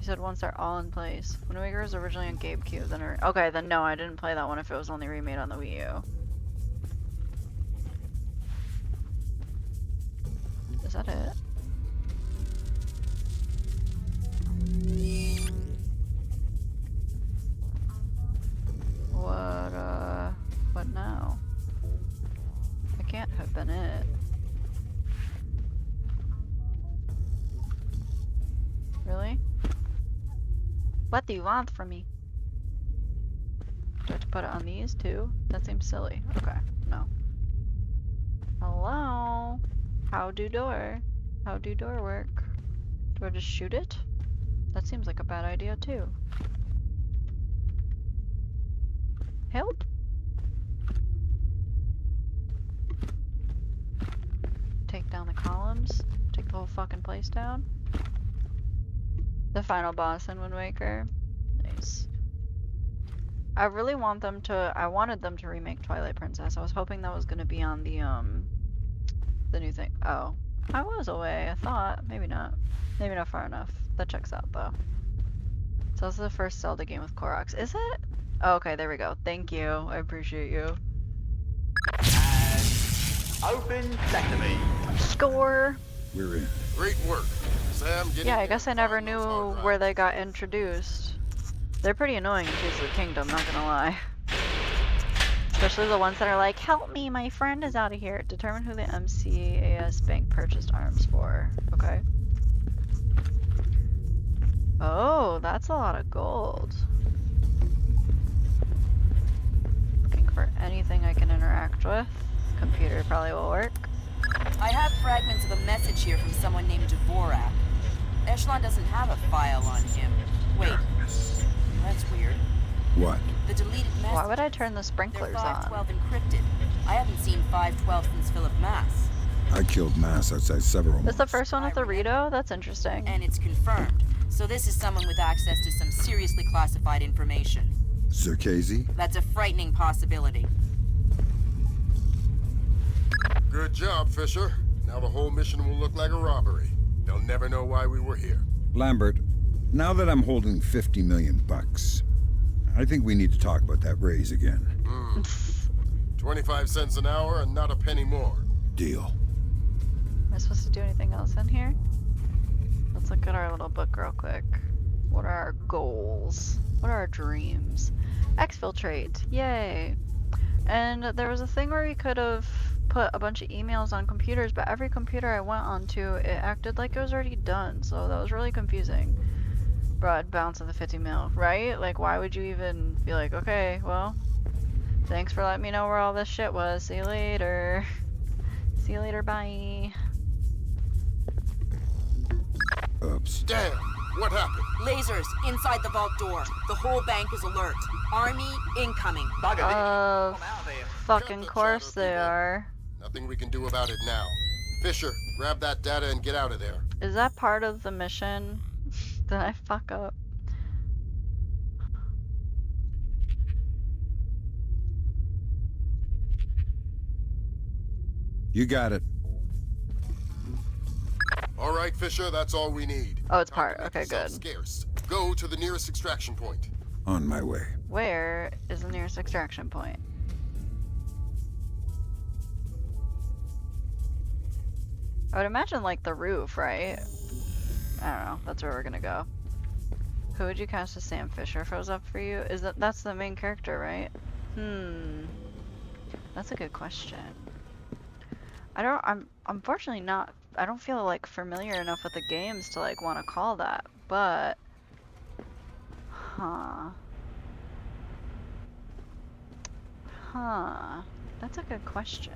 You said once they're all in place. Wind Waker was originally on GameCube, then okay, then no, I didn't play that one if it was only remade on the Wii U. Is that it? What now? It can't have been it. Really? What do you want from me? Do I have to put it on these too? That seems silly. Okay, no. Hello? How do door? How do door work? Do I just shoot it? That seems like a bad idea too. Help? Take down the columns? Take the whole fucking place down? The final boss in Wind Waker. Nice. I really want them to, I wanted them to remake Twilight Princess. I was hoping that was gonna be on the new thing. Oh. I was away, I thought. Maybe not. Maybe not far enough. That checks out though. So this is the first Zelda game with Koroks. Is it? Oh, okay, there we go. Thank you. I appreciate you. Open sesame. Score! We're in. Great work. Sam, get Yeah, in I guess I never knew where they got introduced. They're pretty annoying in Tears of the Kingdom, not gonna lie. Especially the ones that are like, help me, my friend is out of here. Determine who the MCAS bank purchased arms for. Okay. Oh, that's a lot of gold. Looking for anything I can interact with. Computer probably will work. I have fragments of a message here from someone named Dvorak. Echelon doesn't have a file on him. Wait, that's weird. What? The deleted message. Why would I turn the sprinklers They're on? 512 encrypted. I haven't seen 512 since Philip Mass. I killed Mass outside several This months. the first one with the Rito? That's interesting. And it's confirmed. So this is someone with access to some seriously classified information. Zerkazy? That's a frightening possibility. Good job, Fisher. Now the whole mission will look like a robbery. They'll never know why we were here. Lambert, now that I'm holding 50 million bucks, I think we need to talk about that raise again. 25 cents an hour and not a penny more. Deal. Am I supposed to do anything else in here? Let's look at our little book real quick. What are our goals? What are our dreams? Exfiltrate. Yay. And there was a thing where we could have put a bunch of emails on computers, but every computer I went onto, it acted like it was already done, so that was really confusing. Broad bounce of the 50 mil, right? Like, why would you even be like, okay, well, thanks for letting me know where all this shit was. See you later. See you later, bye. Oops. Damn! What happened? Lasers inside the vault door. The whole bank is alert. Army incoming. Of fucking course they are. Nothing we can do about it now. Fisher, grab that data and get out of there. Is that part of the mission? Did I fuck up? You got it. All right, Fisher, that's all we need. Oh, it's part. Okay, good. Scarce. Go to the nearest extraction point. On my way. Where is the nearest extraction point? I would imagine like the roof, right? I don't know. That's where we're gonna go. Who would you cast as Sam Fisher if it was up for you? Is that's the main character, right? That's a good question. I'm unfortunately not, I don't feel like familiar enough with the games to like want to call that, but that's a good question.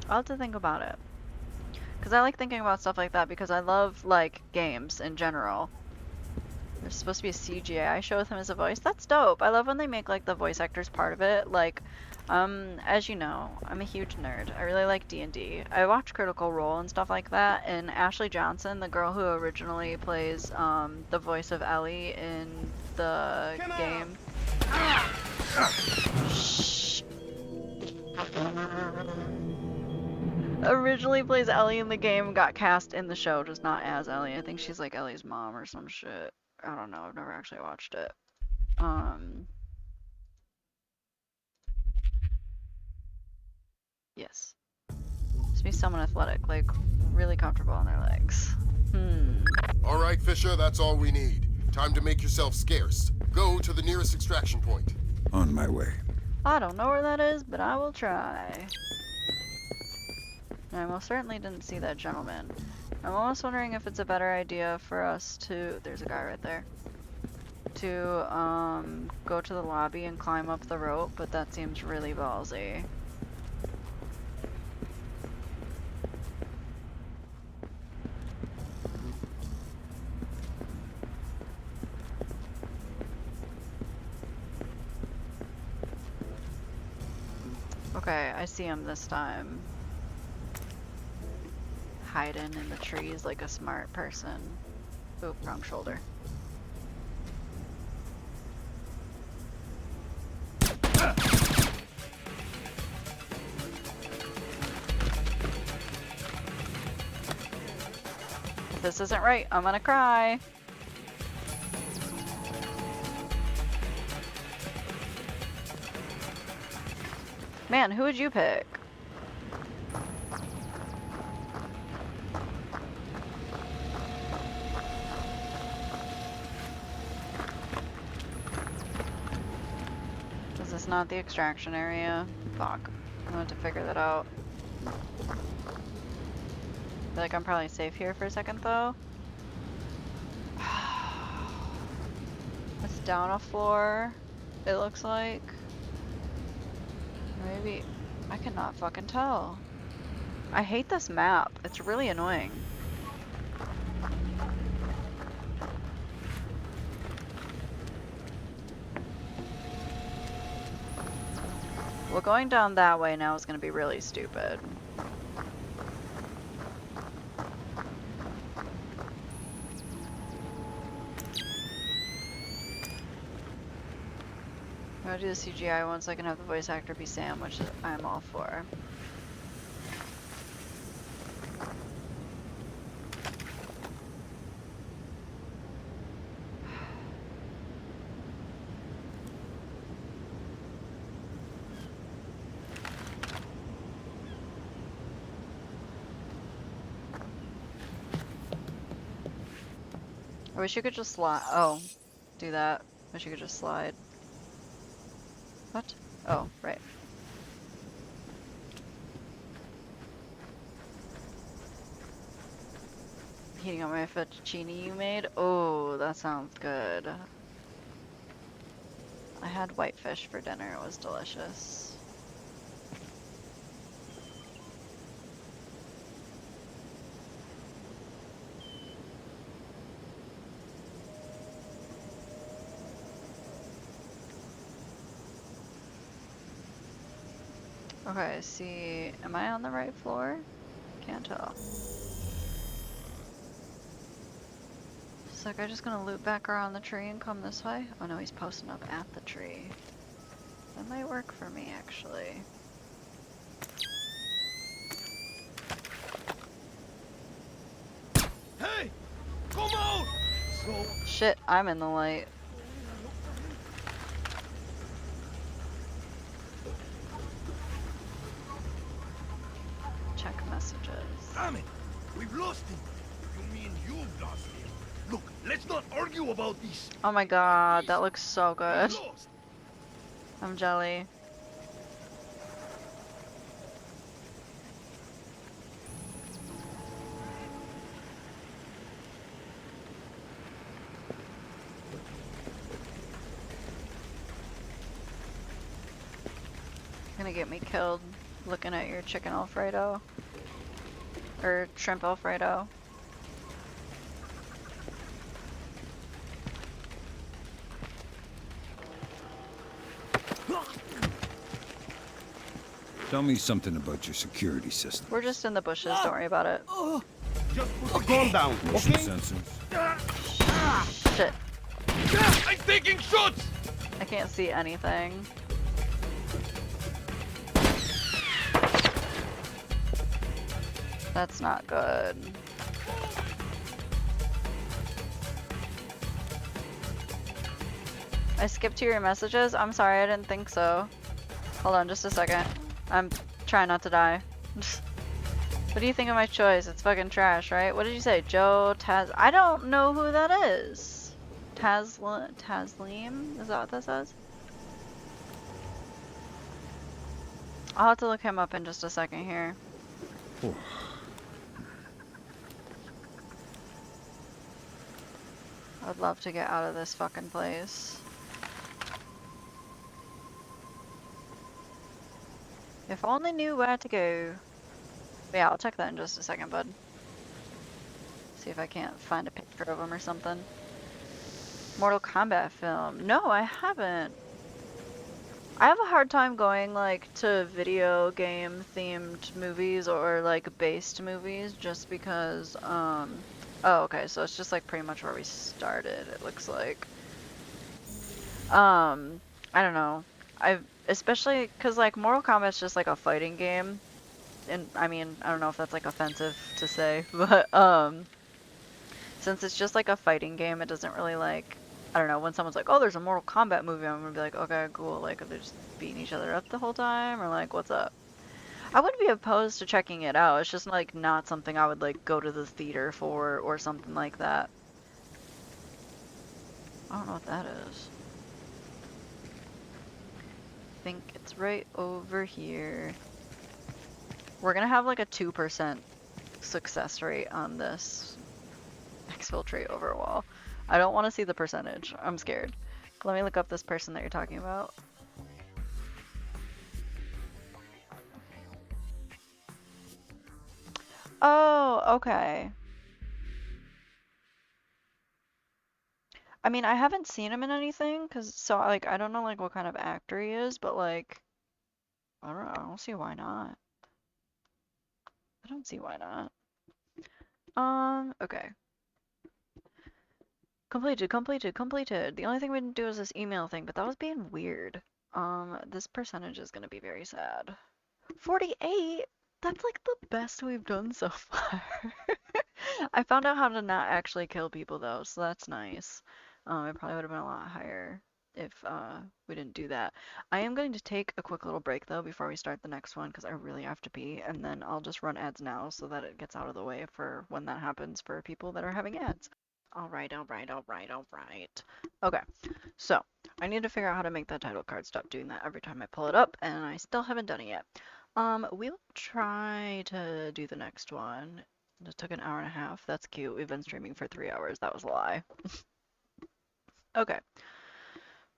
I'll have to think about it. Because I like thinking about stuff like that because I love, like, games in general. There's supposed to be a CGI show with him as a voice. That's dope. I love when they make, like, the voice actors part of it. Like, as you know, I'm a huge nerd. I really like D&D. I watch Critical Role and stuff like that, and Ashley Johnson, the girl who originally plays, the voice of Ellie in the game. Shh. Originally plays Ellie in the game, got cast in the show, just not as Ellie. I think she's like Ellie's mom or some shit. I don't know, I've never actually watched it. Yes. Just be someone athletic, like really comfortable on their legs. All right, Fisher, that's all we need. Time to make yourself scarce. Go to the nearest extraction point. On my way. I don't know where that is, but I will try. I most certainly didn't see that gentleman. I'm almost wondering if it's a better idea for us to... There's a guy right there. To go to the lobby and climb up the rope, but that seems really ballsy. Okay, I see him this time. Hiding in the trees like a smart person. Oop, wrong shoulder. If this isn't right, I'm gonna cry. Man, who would you pick? Is this not the extraction area? Fuck. I'm gonna have to figure that out. I feel like I'm probably safe here for a second though. It's down a floor, it looks like. Maybe, I cannot fucking tell. I hate this map, it's really annoying. Well, going down that way now is gonna be really stupid. I'm gonna do the CGI one so I can have the voice actor be Sam, which I'm all for. I wish you could just slide. Oh, do that. Wish you could just slide. What? Oh, right. Heating up my fettuccine you made? Oh, that sounds good. I had whitefish for dinner. It was delicious. Okay, see, am I on the right floor? Can't tell. Is that guy just gonna loop back around the tree and come this way? Oh no, he's posting up at the tree. That might work for me, actually. Hey! Come out! Shit, I'm in the light. Check messages. Damn it! We've lost him! You mean you've lost him? Look, let's not argue about this. Oh my god, that looks so good. I'm jelly. Gonna get me killed looking at your chicken Alfredo. Or shrimp Alfredo. Tell me something about your security system. We're just in the bushes, don't worry about it. Just put the gun down, Motion okay? sensors. Shit. I'm taking shots! I can't see anything. That's not good. I skipped to your messages? I'm sorry, I didn't think so. Hold on just a second. I'm trying not to die. What do you think of my choice? It's fucking trash, right? What did you say? Joe Taz... I don't know who that is. Taslim? Is that what that says? I'll have to look him up in just a second here. I'd love to get out of this fucking place. If only knew where to go. But yeah, I'll check that in just a second, bud. See if I can't find a picture of him or something. Mortal Kombat film. No, I haven't. I have a hard time going like to video game themed movies or like based movies just because oh okay, so it's just like pretty much where we started, it looks like. I don't know. Especially cuz like Mortal Kombat's just like a fighting game. And I mean, I don't know if that's like offensive to say, but since it's just like a fighting game, it doesn't really like, I don't know, when someone's like, oh, there's a Mortal Kombat movie, I'm gonna be like, okay, cool, like, are they just beating each other up the whole time, or like, what's up? I wouldn't be opposed to checking it out, it's just like not something I would like go to the theater for, or something like that. I don't know what that is. I think it's right over here. We're gonna have like a 2% success rate on this exfiltrate overwall. I don't want to see the percentage. I'm scared. Let me look up this person that you're talking about. Oh, okay. I mean, I haven't seen him in anything, so like I don't know like what kind of actor he is, but like I don't know, I don't see why not. I don't see why not. Okay. Completed, completed, completed. The only thing we didn't do is this email thing, but that was being weird. This percentage is gonna be very sad. 48? That's like the best we've done so far. I found out how to not actually kill people though, so that's nice. It probably would have been a lot higher if we didn't do that. I am going to take a quick little break though before we start the next one because I really have to pee, and then I'll just run ads now so that it gets out of the way for when that happens for people that are having ads. Alright, alright, alright, alright. Okay, so I need to figure out how to make that title card stop doing that every time I pull it up, and I still haven't done it yet. We'll try to do the next one. It took an hour and a half. That's cute. We've been streaming for 3 hours. That was a lie. Okay.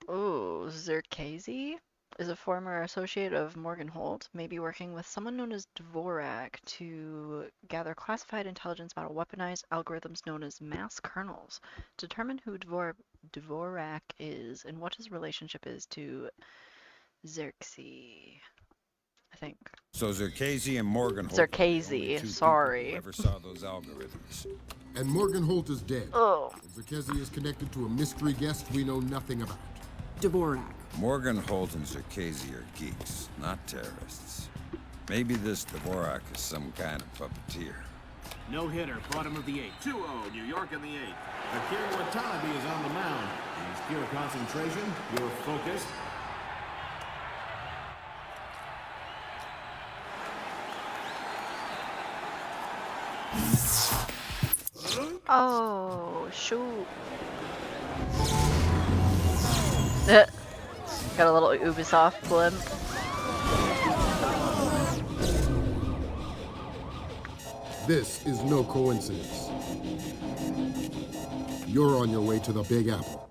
Oh, Zerkazy is a former associate of Morgan Holt, maybe working with someone known as Dvorak to gather classified intelligence about weaponized algorithms known as mass kernels. Determine who Dvorak is and what his relationship is to Xerxes. I think. So Zerkazy and Morgan Holt are the only Zerkazy, two sorry. people who ever saw those algorithms. And Morgan Holt is dead. Oh. Zerkazy is connected to a mystery guest we know nothing about. Dvorak. Morgan Holt and Zerkazy are geeks, not terrorists. Maybe this Dvorak is some kind of puppeteer. No hitter, bottom of the 8th. 2-0, New York in the 8th. Akira Watanabe is on the mound. He's pure concentration, pure focus. Oh, shoot. Got a little Ubisoft blimp. This is no coincidence. You're on your way to the Big Apple.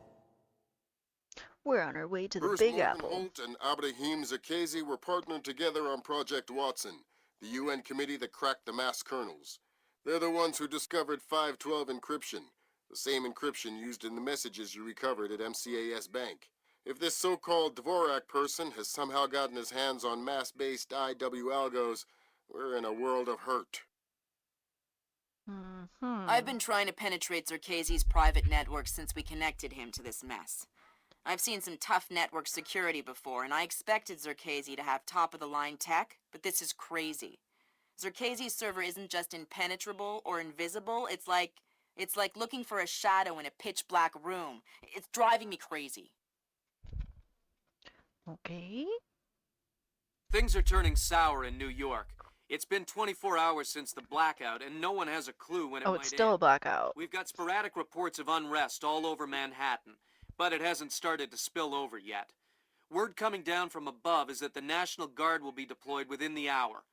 We're on our way to the First, Big Morgan Apple. Holt and Abraham Zerkazy were partnered together on Project Watson, the UN committee that cracked the mass kernels. They're the ones who discovered 512 encryption, the same encryption used in the messages you recovered at MCAS Bank. If this so-called Dvorak person has somehow gotten his hands on mass-based IW algos, we're in a world of hurt. I've been trying to penetrate Zerkazy's private network since we connected him to this mess. I've seen some tough network security before, and I expected Zerkazy to have top-of-the-line tech, but this is crazy. Zerkazy's server isn't just impenetrable or invisible, it's like looking for a shadow in a pitch black room. It's driving me crazy. Okay. Things are turning sour in New York. It's been 24 hours since the blackout, and no one has a clue when it Oh, might it's still a end. blackout. We've got sporadic reports of unrest all over Manhattan, but it hasn't started to spill over yet. Word coming down from above is that the National Guard will be deployed within the hour.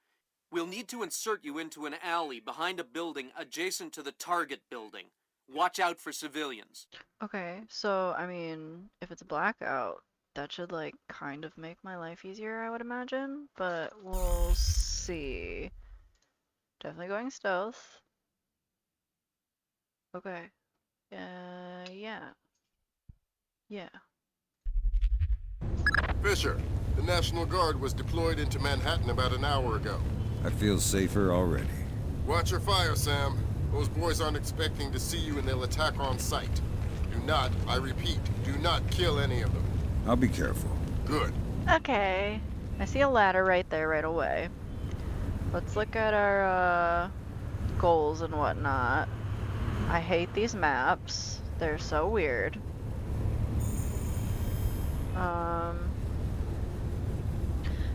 We'll need to insert you into an alley behind a building adjacent to the target building. Watch out for civilians. Okay, so I mean, if it's a blackout, that should like kind of make my life easier, I would imagine, but we'll see. Definitely going stealth. Okay. Yeah. Yeah. Fisher, the National Guard was deployed into Manhattan about an hour ago. I feel safer already. Watch your fire, Sam. Those boys aren't expecting to see you and they'll attack on sight. Do not, I repeat, do not kill any of them. I'll be careful. Good. Okay. I see a ladder right there right away. Let's look at our goals and whatnot. I hate these maps. They're so weird.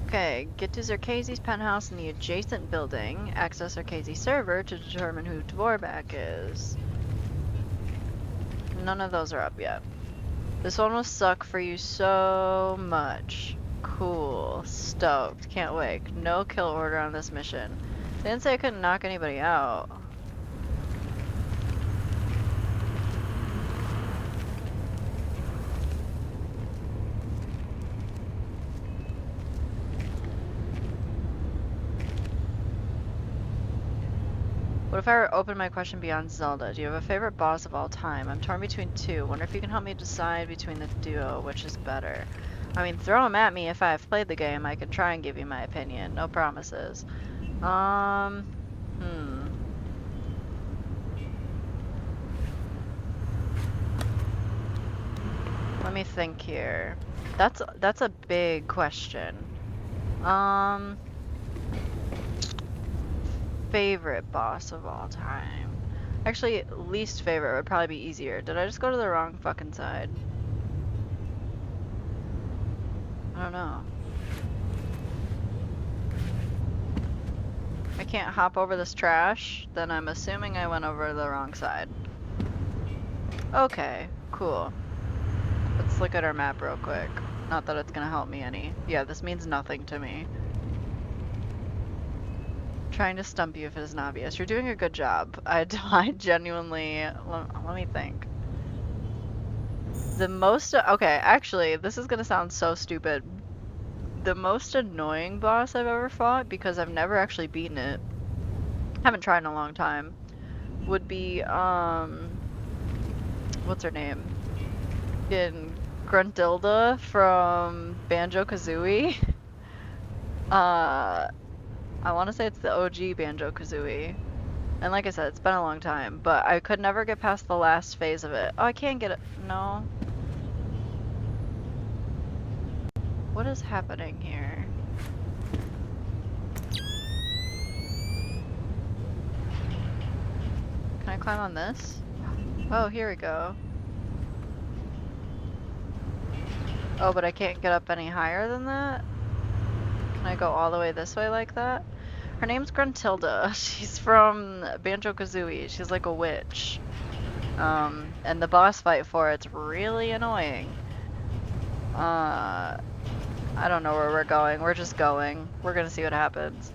Okay, get to Zerkazy's penthouse in the adjacent building. Access Zerkazy's server to determine who Dvorbak is. None of those are up yet. This one will suck for you so much. Cool. Stoked. Can't wait. No kill order on this mission. They didn't say I couldn't knock anybody out. What if I open my question beyond Zelda? Do you have a favorite boss of all time? I'm torn between two. Wonder if you can help me decide between the duo, which is better. I mean, throw them at me if I've played the game. I can try and give you my opinion. No promises. Let me think here. That's a big question. Favorite boss of all time. Actually, least favorite would probably be easier. Did I just go to the wrong fucking side? I don't know. I can't hop over this trash, then I'm assuming I went over the wrong side. Okay, cool. Let's look at our map real quick. Not that it's gonna help me any. Yeah, this means nothing to me. Trying to stump you if it isn't obvious. You're doing a good job. I genuinely... Let me think. The most... Okay, actually, this is gonna sound so stupid. The most annoying boss I've ever fought, because I've never actually beaten it, haven't tried in a long time, would be, what's her name? In Gruntilda from Banjo-Kazooie. I want to say it's the OG Banjo-Kazooie. And like I said, it's been a long time, but I could never get past the last phase of it. Oh, I can't get it. No. What is happening here? Can I climb on this? Oh, here we go. Oh, but I can't get up any higher than that? Can I go all the way this way like that? Her name's Gruntilda. She's from Banjo-Kazooie. She's like a witch. And the boss fight for it's really annoying. I don't know where we're going. We're just going. We're gonna see what happens.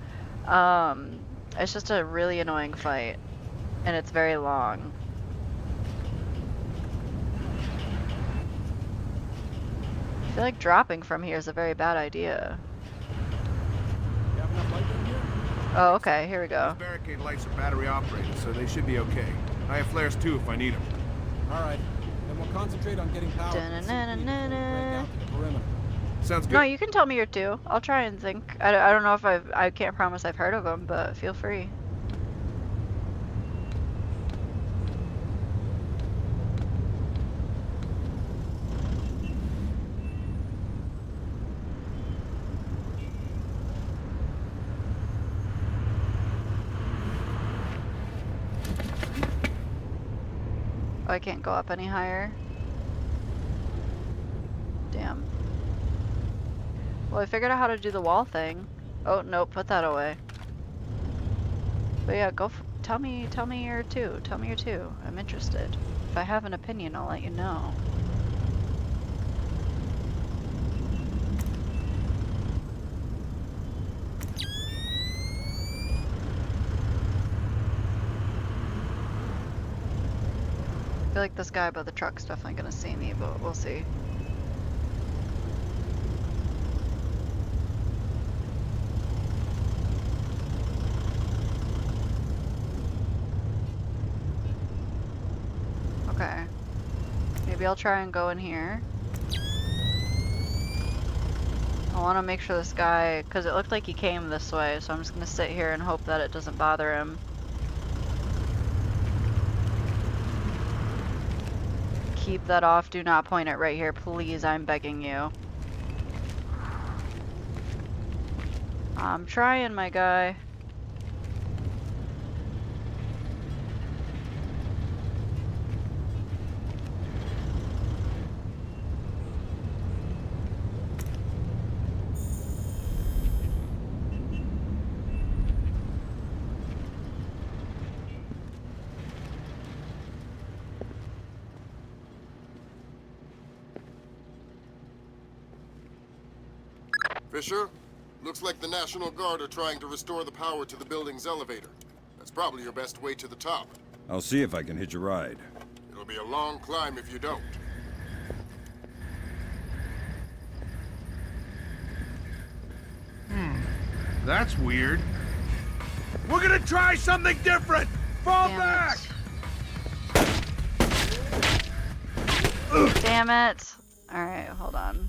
It's just a really annoying fight. And it's very long. I feel like dropping from here is a very bad idea. Oh, okay, here we go. These barricade lights are battery operated, so they should be okay. I have flares too if I need them. All right, then we'll concentrate on getting power. Sounds good. No, you can tell me your two. I'll try and think. I don't know if I can't promise I've heard of them, but feel free. Oh, I can't go up any higher. Damn. Well, I figured out how to do the wall thing. Oh, no, put that away. But yeah, tell me your two. Tell me your two. I'm interested. If I have an opinion, I'll let you know. I feel like this guy by the truck's definitely gonna see me, but we'll see. Okay. Maybe I'll try and go in here. I want to make sure this guy, because it looked like he came this way, so I'm just gonna sit here and hope that it doesn't bother him. Keep that off. Do not point it right here, please. I'm begging you. I'm trying, my guy. Fisher? Looks like the National Guard are trying to restore the power to the building's elevator. That's probably your best way to the top. I'll see if I can hitch a ride. It'll be a long climb if you don't. That's weird. We're gonna try something different! Fall back! Damn it. Alright, hold on.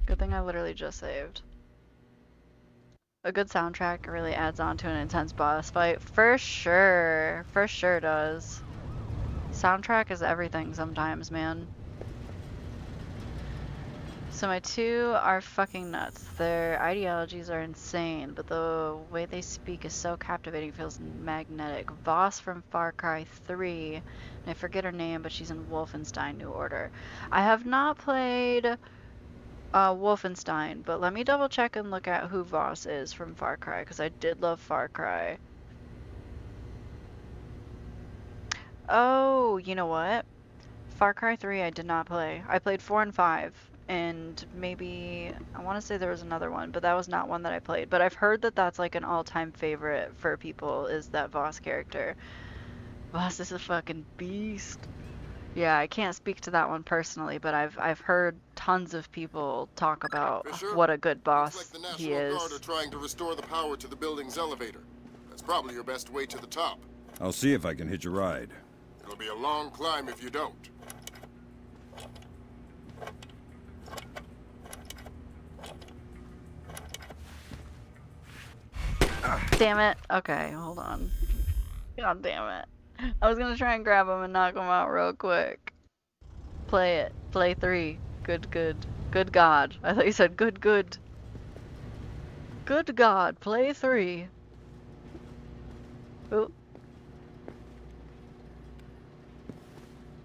Good thing I literally just saved. A good soundtrack really adds on to an intense boss fight. For sure. For sure does. Soundtrack is everything sometimes, man. So my two are fucking nuts. Their ideologies are insane, but the way they speak is so captivating, feels magnetic. Voss from Far Cry 3, and I forget her name, but she's in Wolfenstein New Order. I have not played Wolfenstein, but let me double check and look at who Voss is from Far Cry, because I did love Far Cry. Oh, you know what? Far Cry 3 I did not play. I played 4 and 5, and maybe, I want to say there was another one, but that was not one that I played. But I've heard that that's like an all-time favorite for people, is that Voss character. Voss is a fucking beast. Yeah, I can't speak to that one personally, but I've heard tons of people talk about Fisher? what a good boss Looks like the he National is. Guard are trying to restore the power to the building's elevator. That's probably your best way to the top. I'll see if I can hitch a ride. It'll be a long climb if you don't. Damn it. Okay, hold on. God damn it. I was gonna try and grab him and knock him out real quick. Play it. Play 3. Good, good. Good God. I thought you said good, good. Good God. Play 3. Ooh.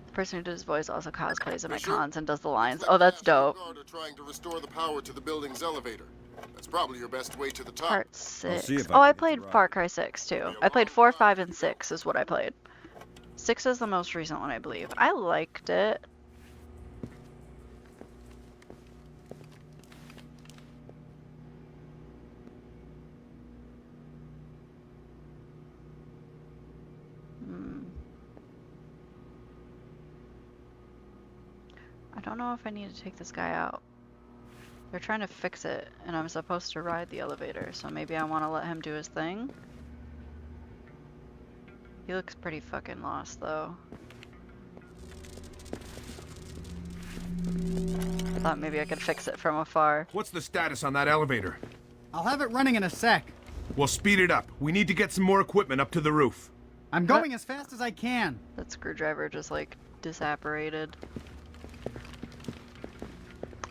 The person who does his voice also cosplays at my cons and does the lines. Oh, that's dope. The National Guard are trying to restore the power to the building's elevator. That's probably your best way to the top. Part 6. see if Oh, I can played Far Cry 6 too. I played 4, 5, and 6 is what I played. 6 is the most recent one, I believe. I liked it. I don't know if I need to take this guy out. They're trying to fix it, and I'm supposed to ride the elevator, so maybe I want to let him do his thing. He looks pretty fucking lost, though. I thought maybe I could fix it from afar. What's the status on that elevator? I'll have it running in a sec. Well, speed it up. We need to get some more equipment up to the roof. I'm going as fast as I can. That screwdriver just, like, disapparated.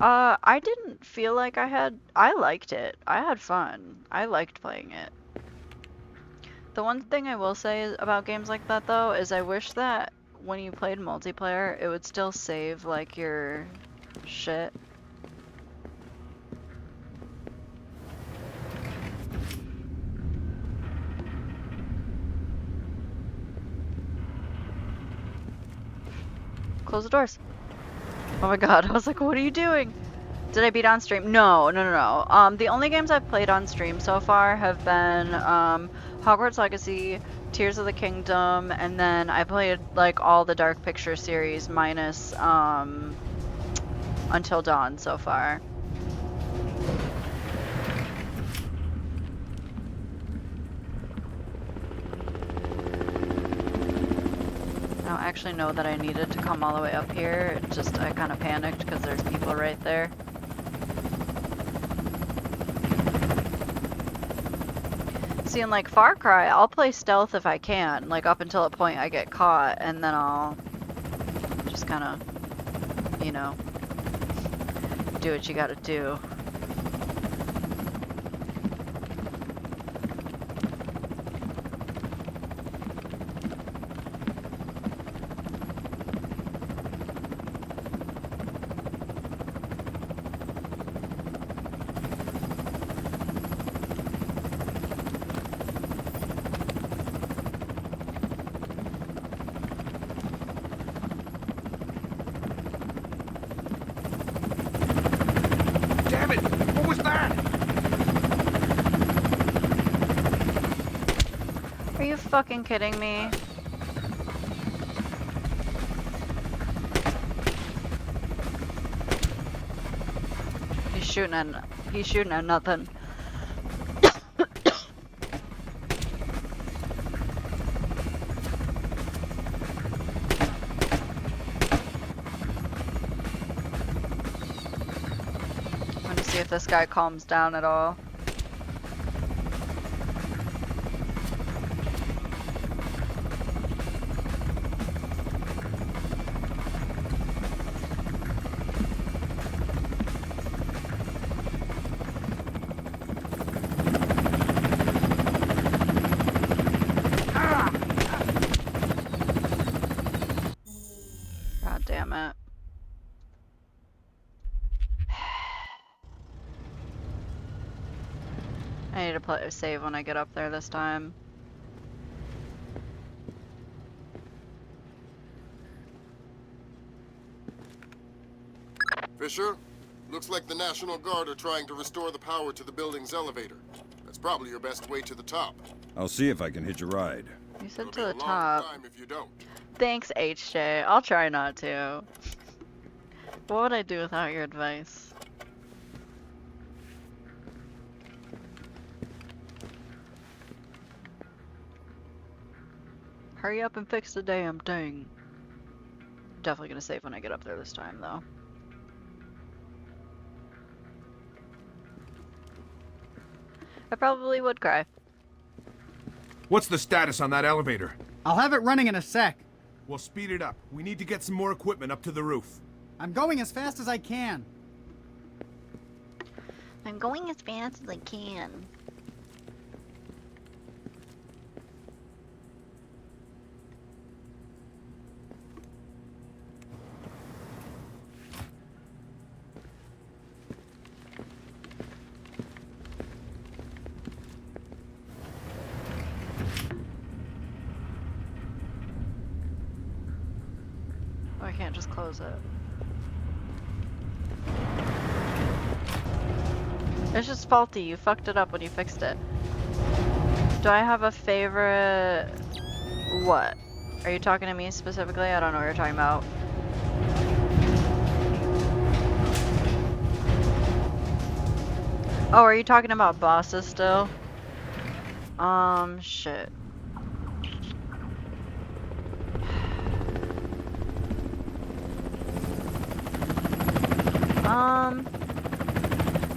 I didn't feel like I liked it. I had fun. I liked playing it. The one thing I will say about games like that, though, is I wish that when you played multiplayer, it would still save, like, your shit. Close the doors. Oh my god, I was like, what are you doing? Did I beat on stream? No. The only games I've played on stream so far have been Hogwarts Legacy, Tears of the Kingdom, and then I played like all the Dark Picture series minus Until Dawn so far. I don't actually know that I needed to come all the way up here. It just, I kind of panicked because there's people right there. See, in like Far Cry, I'll play stealth if I can, like up until a point I get caught, and then I'll just kind of, you know, do what you gotta do. Are you fucking kidding me? He's shooting at nothing. I'm gonna see if this guy calms down at all. God damn it. I need to play a save when I get up there this time. Fisher, looks like the National Guard are trying to restore the power to the building's elevator. That's probably your best way to the top. I'll see if I can hitch a ride. You said It'll to be the a long top. time if you don't. Thanks, HJ. I'll try not to. What would I do without your advice? Hurry up and fix the damn thing. Definitely gonna save when I get up there this time, though. I probably would cry. What's the status on that elevator? I'll have it running in a sec. We'll speed it up. We need to get some more equipment up to the roof. I'm going as fast as I can. I'm going as fast as I can. Oh, I can't just close it. It's just faulty. You fucked it up when you fixed it. Do I have a favorite? What? Are you talking to me specifically? I don't know what you're talking about. Oh, are you talking about bosses still? Shit.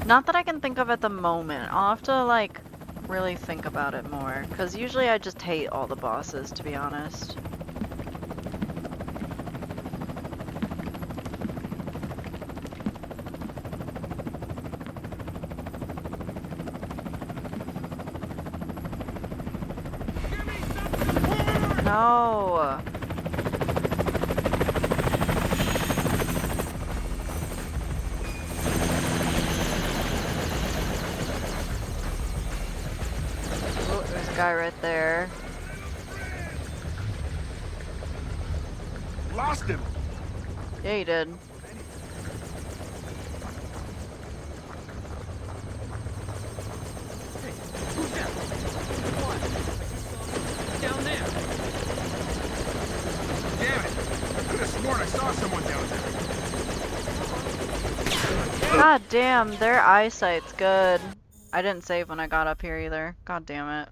Not that I can think of at the moment. I'll have to, like, really think about it more. Because usually I just hate all the bosses, to be honest. No. Oh, there's a guy right there. Lost him. Yeah, you did. Down there. Damn it! I could have sworn I saw someone down there. God damn, their eyesight's good. I didn't save when I got up here either. God damn it.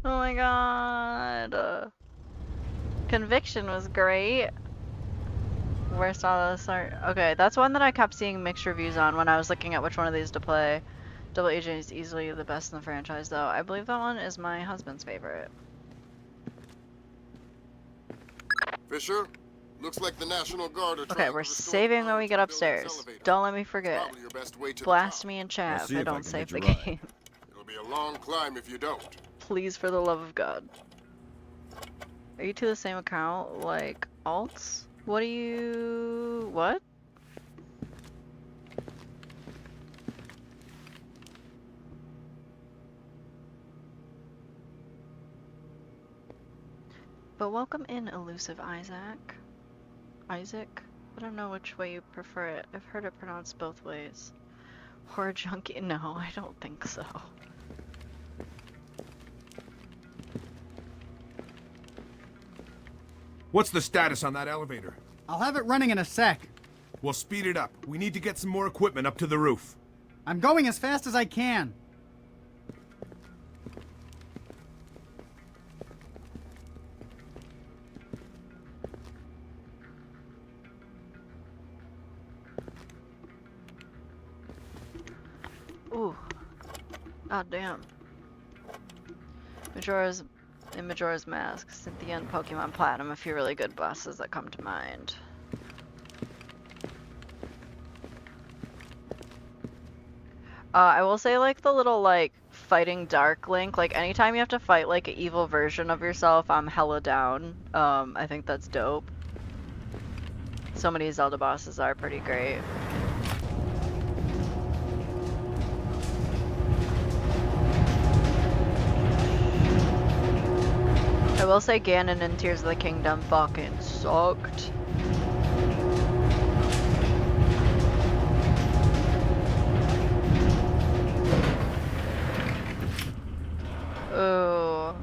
Oh my god. Conviction was great. Where saw this art? Okay, that's one that I kept seeing mixed reviews on when I was looking at which one of these to play. Double Agent is easily the best in the franchise, though. I believe that one is my husband's favorite. Fisher, looks like the National Guard are Okay, trying we're to restore saving power when we to get the building's upstairs. elevator. Don't let me forget. Probably your best way to the Blast top. me in I'll chat see if I if I don't can save the hitch a ride. game. It'll be a long climb if you don't. Please, for the love of God. Are you to the same account, like alts? What do you... what? But welcome in, elusive Isaac. Isaac? I don't know which way you prefer it. I've heard it pronounced both ways. Horror junkie? No, I don't think so. What's the status on that elevator? I'll have it running in a sec. We'll speed it up. We need to get some more equipment up to the roof. I'm going as fast as I can. Ooh. God damn. Majora's Mask, Cynthia, and Pokemon Platinum, a few really good bosses that come to mind. I will say, like, the little, like, fighting Dark Link, like, anytime you have to fight, like, an evil version of yourself, I'm hella down. I think that's dope. So many Zelda bosses are pretty great. I will say Ganon in Tears of the Kingdom fucking sucked. Ooh.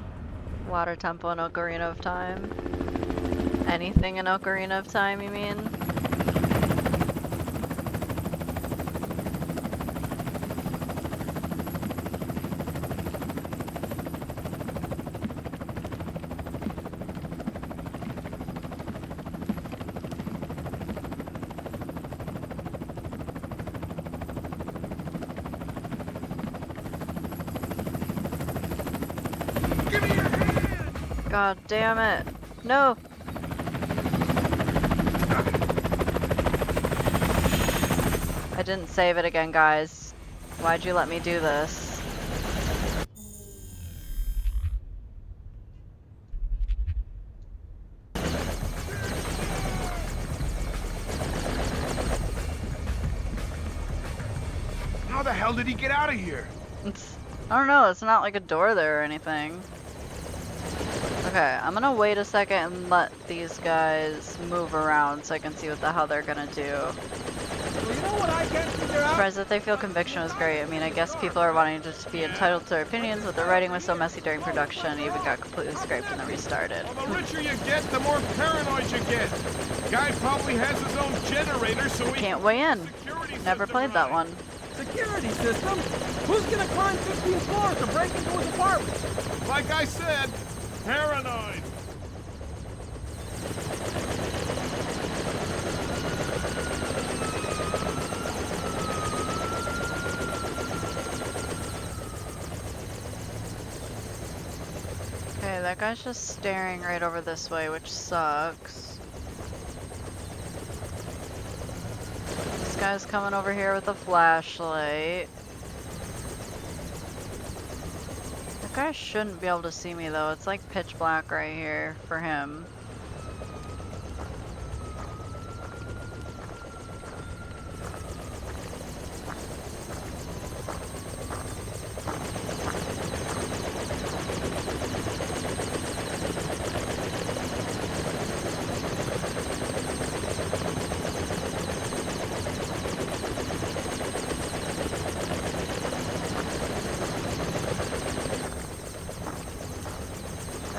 Water Temple and Ocarina of Time. Anything in Ocarina of Time, you mean? God damn it. No! I didn't save it again, guys. Why'd you let me do this? How the hell did he get out of here? I don't know, it's not like a door there or anything. Okay, I'm gonna wait a second and let these guys move around so I can see what the hell they're gonna do. Well, you know what I can't figure out? Surprised that they feel Conviction was great. I mean, I guess people are wanting to just be entitled to their opinions, but the writing was so messy during production, it even got completely scraped and then restarted. Well, the richer you get, the more paranoid you get. Guy probably has his own generator, so he can't weigh in. Never played that one. Security system? Who's gonna climb 15 floors to break into his apartment? Like I said, paranoid. Okay, that guy's just staring right over this way, which sucks. This guy's coming over here with a flashlight. That guy shouldn't be able to see me though. It's like pitch black right here for him.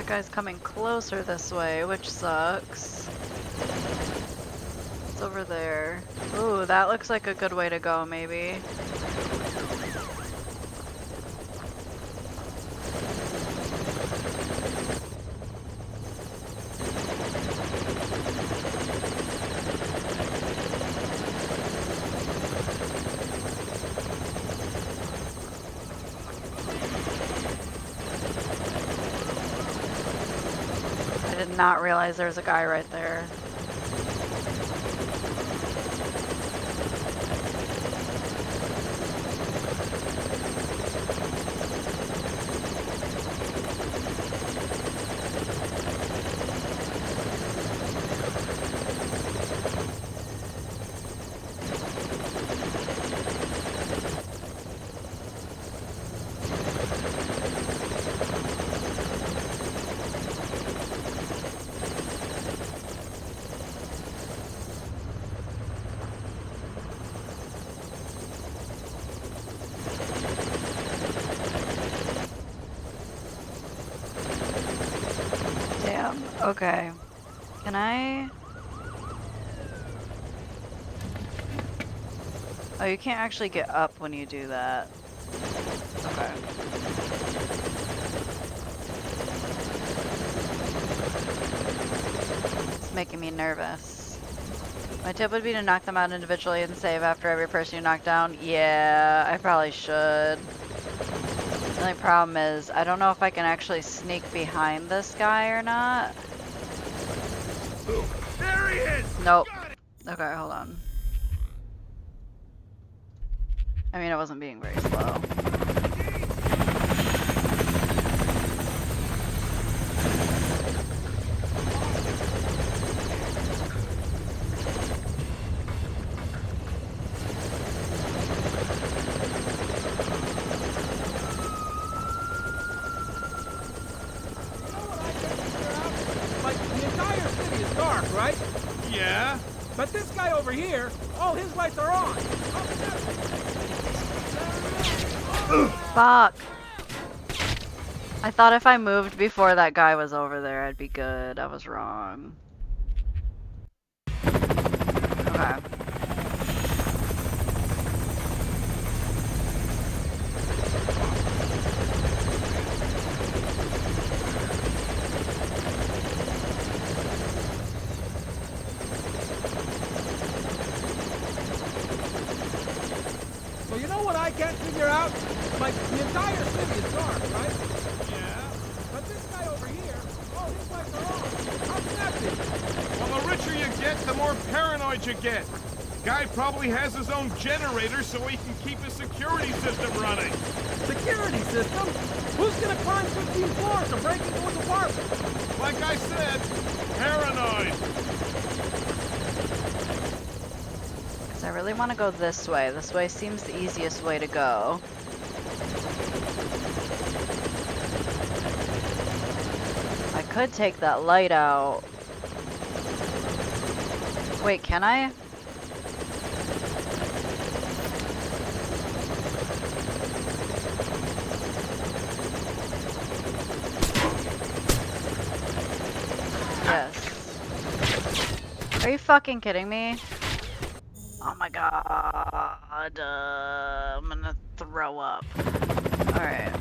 Guy's coming closer this way, which sucks. It's over there. Ooh, that looks like a good way to go, maybe. I did not realize there was a guy right there. Damn, okay. Can I? Oh, you can't actually get up when you do that. Okay. It's making me nervous. My tip would be to knock them out individually and save after every person you knock down. Yeah, I probably should. The only problem is, I don't know if I can actually sneak behind this guy or not. There he is! Nope. Okay, hold on. I mean, I wasn't being very slow. Right? Yeah. But this guy over here, all his lights are on. Fuck. I thought if I moved before that guy was over there, I'd be good. I was wrong. Okay. Well, you know what I can't figure out? Like, the entire city is dark, right? Yeah. But this guy over here, all his lights are on. How can that be? Well, the richer you get, the more paranoid you get. Guy probably has his own generator so he can keep his security system running. Security system? Who's gonna climb 15 floors to break into his apartment? Like I said, paranoid. I really want to go this way. This way seems the easiest way to go. I could take that light out. Wait, can I? Yes. Are you fucking kidding me? Oh my god, I'm gonna throw up. Alright.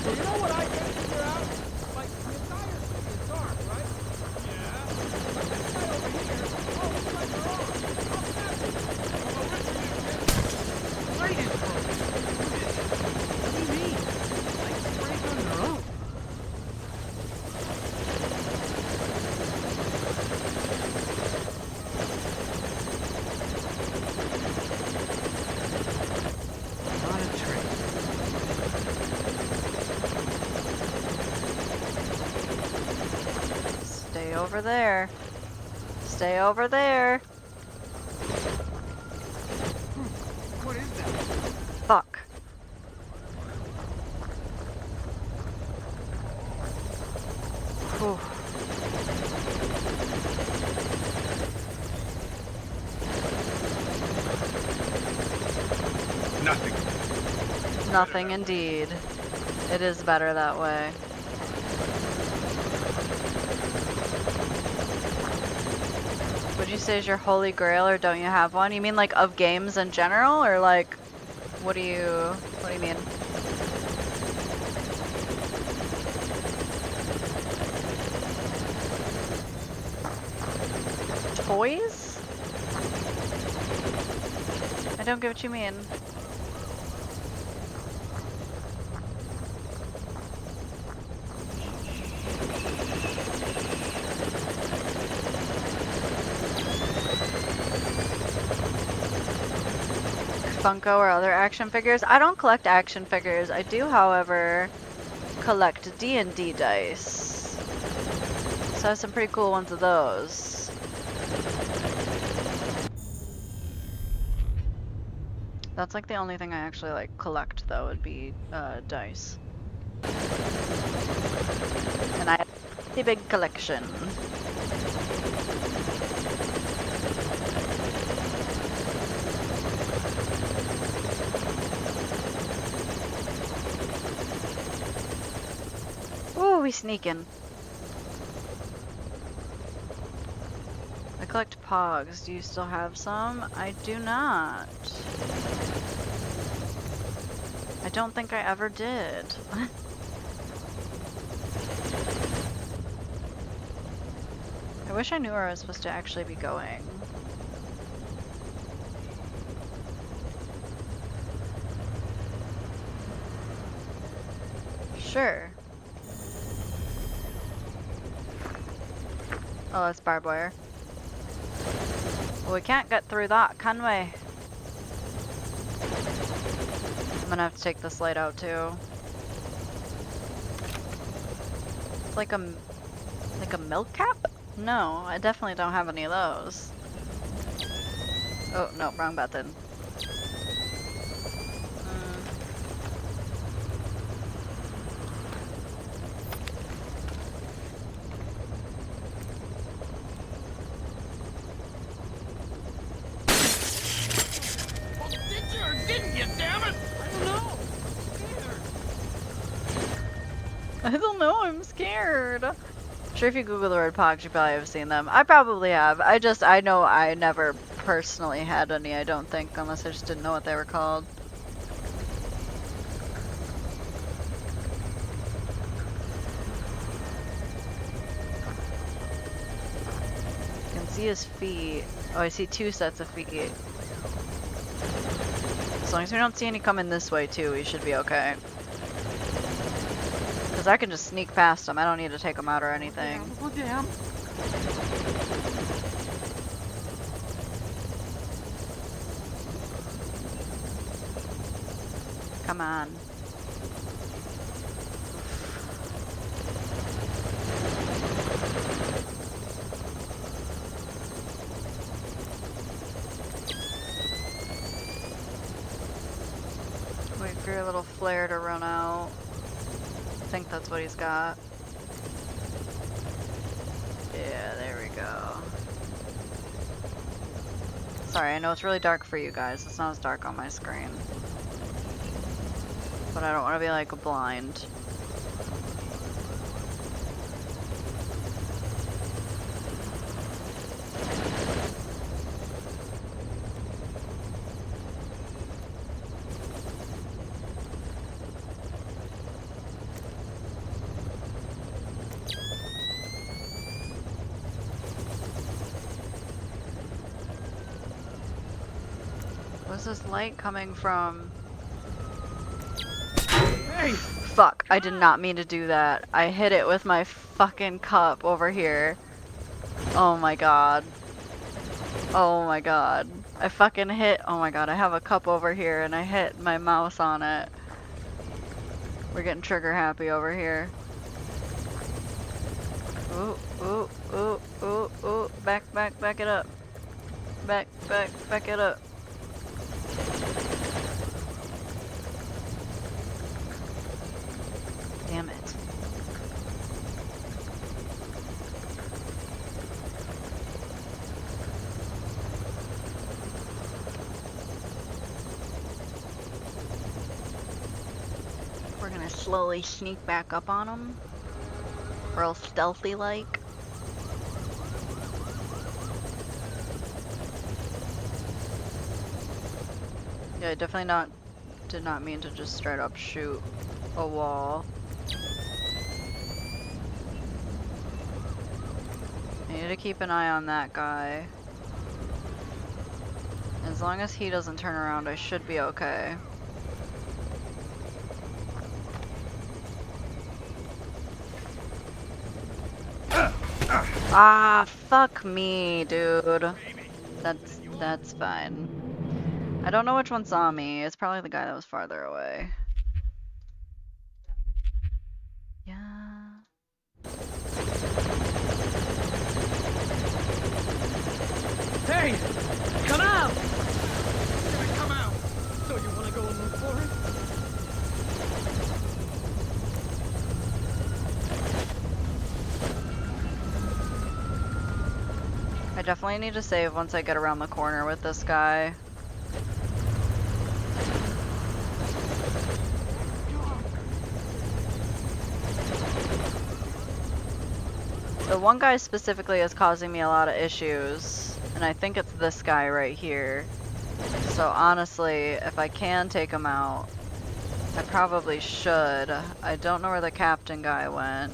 So you know what I can't figure out? Like, the entire city is dark, right? Yeah. But this guy over here, all his lights are on. How can that be? Well, the richer you get, light is broken. Stay over there. Stay over there. What is that? Fuck. Whew. Nothing. Nothing indeed. It is better that way. Would you say is your holy grail, or don't you have one? You mean like of games in general, or like what do you mean? Toys? I don't get what you mean. Funko or other action figures? I don't collect action figures. I do, however, collect D&D dice. So I have some pretty cool ones of those. That's like the only thing I actually like collect though, would be dice. And I have a big collection. Ooh, we sneaking. I collect Pogs. Do you still have some? I do not. I don't think I ever did. I wish I knew where I was supposed to actually be going. Sure. Oh, that's barbed wire. Well, we can't get through that, can we? I'm gonna have to take this light out too. It's like a milk cap? No, I definitely don't have any of those. Oh, no, wrong button. I don't know, I'm scared. Sure, if you Google the word Pogs, you probably have seen them. I probably have. I know I never personally had any, I don't think, unless I just didn't know what they were called. You can see his feet. Oh, I see 2 sets of feet. As long as we don't see any coming this way too, we should be okay. Because I can just sneak past them. I don't need to take them out or anything. Oh, damn. Come on. Wait for your little flare to run out. I think that's what he's got. Yeah, there we go. Sorry, I know it's really dark for you guys. It's not as dark on my screen. But I don't want to be like blind. Where's this light coming from? Hey! Fuck, I did not mean to do that. I hit it with my fucking cup over here. Oh my god. Oh my god. I fucking hit, oh my god, I have a cup over here and I hit my mouse on it. We're getting trigger happy over here. Ooh, ooh, ooh, ooh, ooh. Back it up. Back it up. Damn it. We're gonna slowly sneak back up on them. Real stealthy like. Yeah, definitely did not mean to just straight up shoot a wall. I need to keep an eye on that guy. As long as he doesn't turn around, I should be okay. Ah, fuck me, dude. That's fine. I don't know which one saw me. It's probably the guy that was farther away. Yeah. Hey! Come out! Come out! So you wanna go and look for it? I definitely need to save once I get around the corner with this guy. The one guy specifically is causing me a lot of issues, and I think it's this guy right here. So honestly, if I can take him out, I probably should. I don't know where the captain guy went.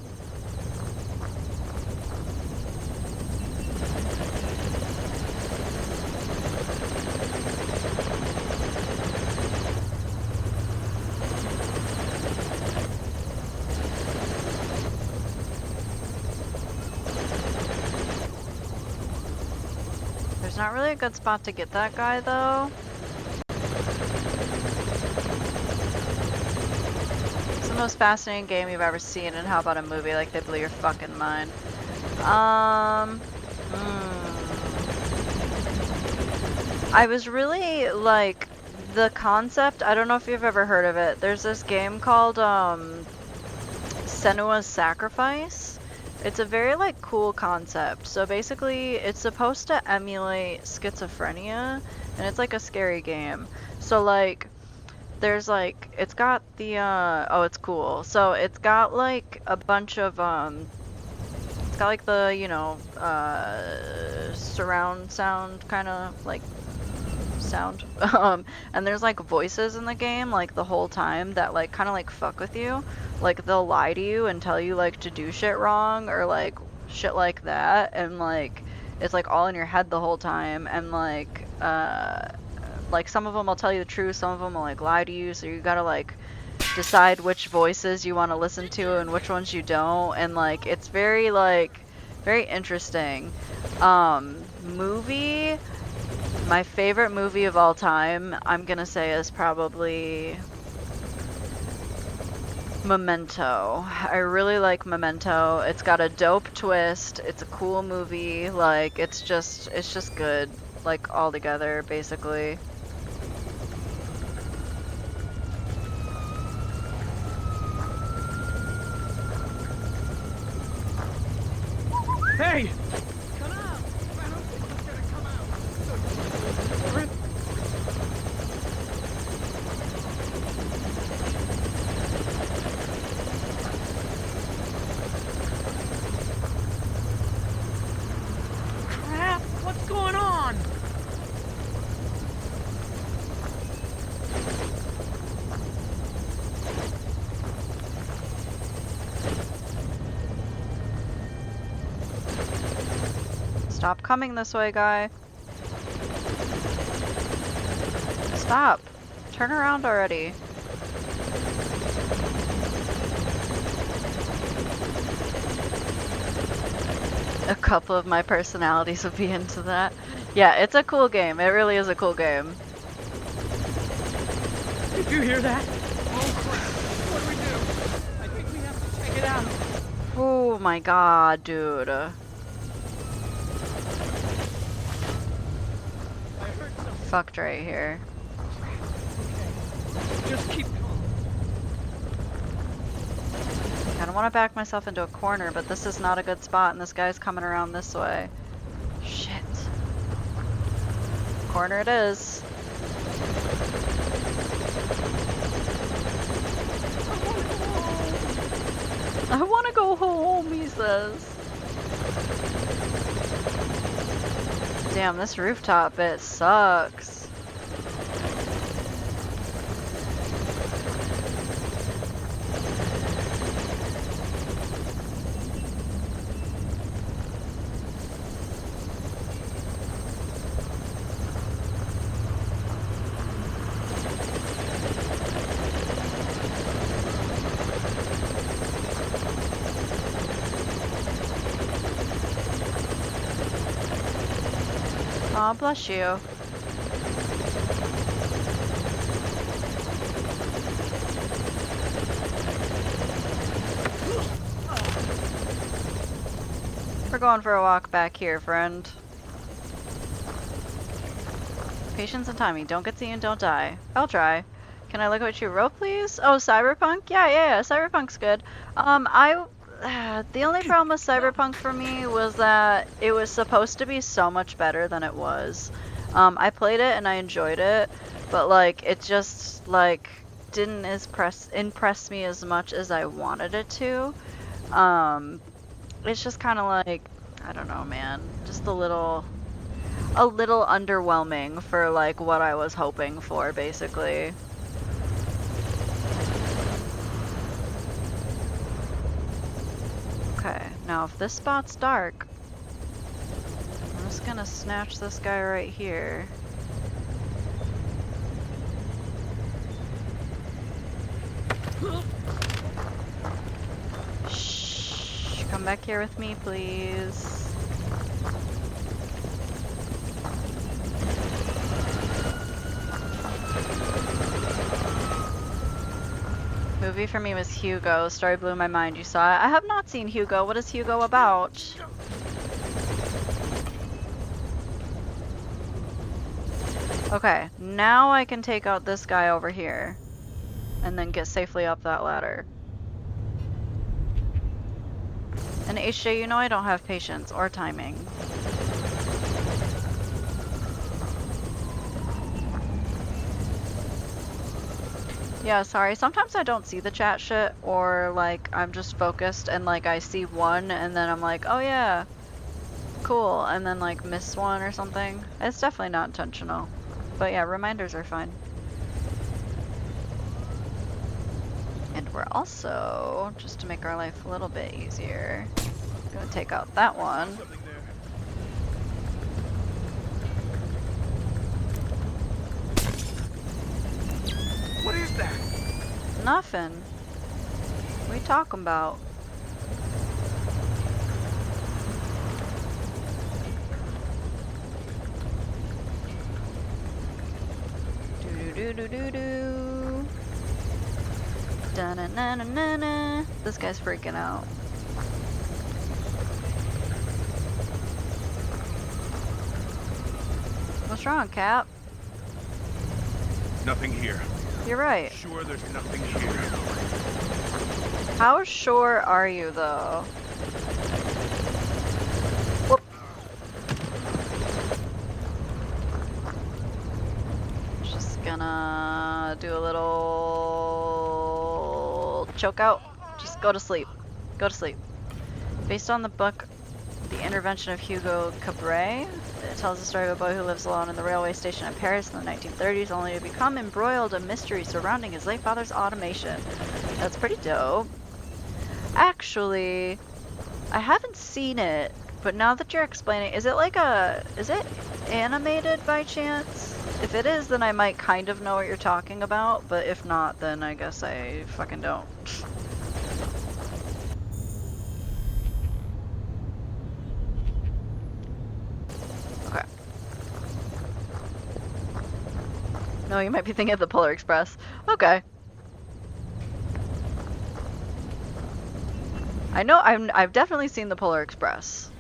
There's not really a good spot to get that guy though. It's the most fascinating game you've ever seen, and how about a movie? Like, they blew your fucking mind. I was really, like, the concept, I don't know if you've ever heard of it. There's this game called, Senua's Sacrifice. It's a very, like, cool concept. So basically, it's supposed to emulate schizophrenia, and it's, like, a scary game. So, like, there's, like, it's got the, oh, it's cool. So, it's got, like, a bunch of, it's got, like, the, you know, surround sound kind of, like, sound. And there's, like, voices in the game, like, the whole time that, like, kind of, like, fuck with you. Like, they'll lie to you and tell you, like, to do shit wrong, or, like, shit like that. And, like, it's, like, all in your head the whole time. And, like, some of them will tell you the truth, some of them will, like, lie to you, so you gotta, like, decide which voices you want to listen to and which ones you don't. And, like, it's very, like, very interesting. Movie, my favorite movie of all time, I'm gonna say, is probably Memento. I really like Memento. It's got a dope twist. It's a cool movie. Like, it's just good, like, all together, basically. Hey! Come out! I don't think he's gonna come out. So you want Crap! What's going on? Stop coming this way, guy. Stop. Turn around already. A couple of my personalities would be into that. Yeah, it's a cool game. It really is a cool game. Did you hear that? Oh crap! What do we do? I think we have to check it out. Oh Oh my god, dude. Fucked right here. Just keep calm. I don't want to back myself into a corner, but this is not a good spot, and this guy's coming around this way. Shit. Corner it is. I want to go home, he says. Damn, this rooftop bit sucks. Aw, bless you. We're going for a walk back here, friend. Patience and timing. Don't get seen and don't die. I'll try. Can I look at what you wrote, please? Oh, Cyberpunk? Yeah. Cyberpunk's good. The only problem with Cyberpunk for me was that it was supposed to be so much better than it was. I played it and I enjoyed it, but like it just like didn't impress me as much as I wanted it to. It's just kind of like, I don't know, man, just a little underwhelming for like what I was hoping for, basically. Okay, now if this spot's dark, I'm just gonna snatch this guy right here. Shh, come back here with me, please. Movie for me was Hugo. Story blew my mind. You saw it? I have not seen Hugo. What is Hugo about? Okay, now I can take out this guy over here and then get safely up that ladder. And HJ, you know I don't have patience or timing. Yeah, sorry. Sometimes I don't see the chat shit, or like I'm just focused and like I see one and then I'm like, oh yeah, cool, and then like miss one or something. It's definitely not intentional. But yeah, reminders are fine. And we're also, just to make our life a little bit easier, gonna take out that one. What is that? Nothing. What are you talking about? Do-do-do-do-do-do. Da-na-na-na-na-na. This guy's freaking out. What's wrong, Cap? Nothing here. You're right. Sure, there's nothing here. How sure are you, though? Whoop. Just gonna do a little choke out. Just go to sleep. Go to sleep. Based on the book, The Intervention of Hugo Cabret, it tells the story of a boy who lives alone in the railway station in Paris in the 1930s, only to become embroiled in mystery surrounding his late father's automation. That's pretty dope. Actually, I haven't seen it, but now that you're explaining, is it animated by chance? If it is, then I might kind of know what you're talking about, but if not, then I guess I fucking don't. Okay. No, you might be thinking of the Polar Express. Okay. I know I've definitely seen the Polar Express.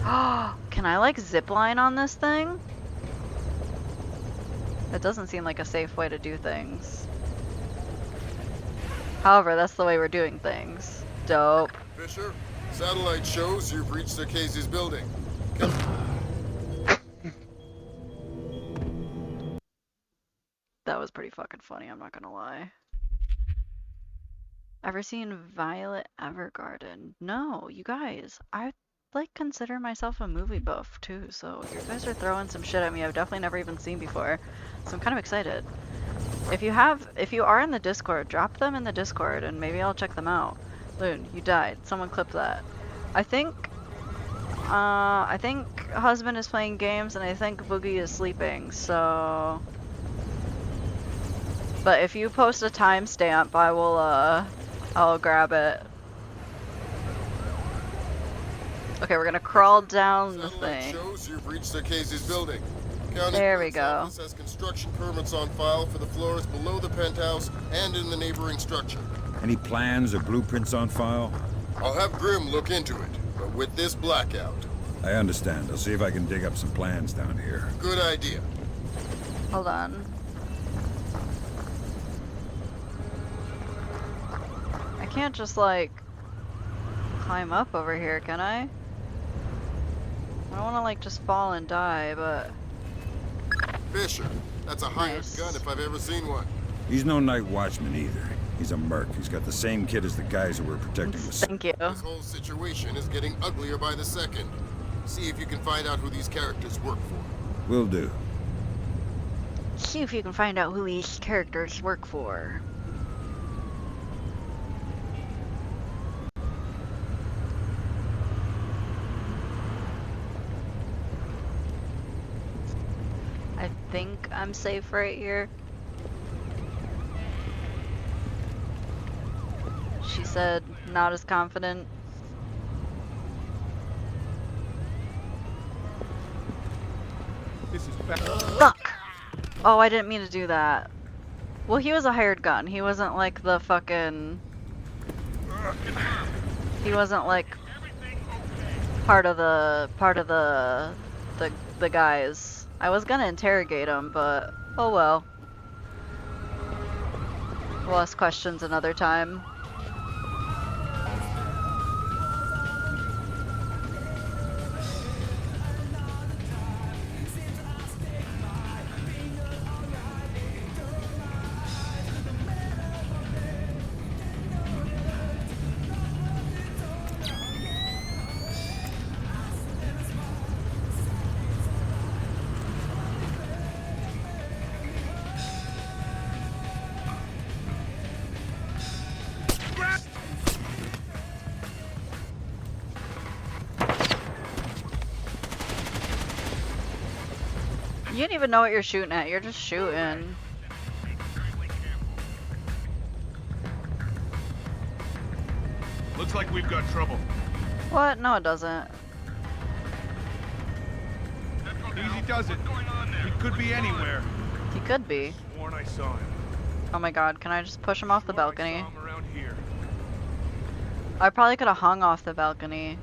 Can I like zip line on this thing? It doesn't seem like a safe way to do things. However, that's the way we're doing things. Dope. Fisher, satellite shows you've reached Casey's building. That was pretty fucking funny, I'm not gonna lie. Ever seen Violet Evergarden? No, you guys. I like consider myself a movie buff too, so you guys are throwing some shit at me I've definitely never even seen before. So I'm kind of excited. If you are in the Discord, drop them in the Discord and maybe I'll check them out. Loon, you died. Someone clip that. I think husband is playing games and I think Boogie is sleeping, so but if you post a timestamp, I'll grab it. Okay, we're gonna crawl down the thing. Shows you've reached Casey's building. County There we go. Has construction permits on file for the floors below the penthouse and in the neighboring structure. Any plans or blueprints on file? I'll have Grim look into it, but with this blackout. I understand. I'll see if I can dig up some plans down here. Good idea. Hold on. I can't just like climb up over here, can I? I don't want to like just fall and die, but Fisher, that's a hired gun if I've ever seen one. He's no night watchman either. He's a merc. He's got the same kit as the guys who were protecting the city. Thank you. This whole situation is getting uglier by the second. See if you can find out who these characters work for. Will do. See if you can find out who these characters work for. I think I'm safe right here. She said, not as confident. This is bad. Fuck! Oh, I didn't mean to do that. Well, he was a hired gun. He wasn't like the fucking... He wasn't like part of the guys. I was gonna interrogate him, but oh well. We'll ask questions another time. You didn't even know what you're shooting at. You're just shooting. Looks like we've got trouble. What? No, it doesn't. Easy does it. He could be anywhere. He could be. Sworn I saw him. Oh my god, can I just push him off the balcony? I saw him around here. I probably could have hung off the balcony.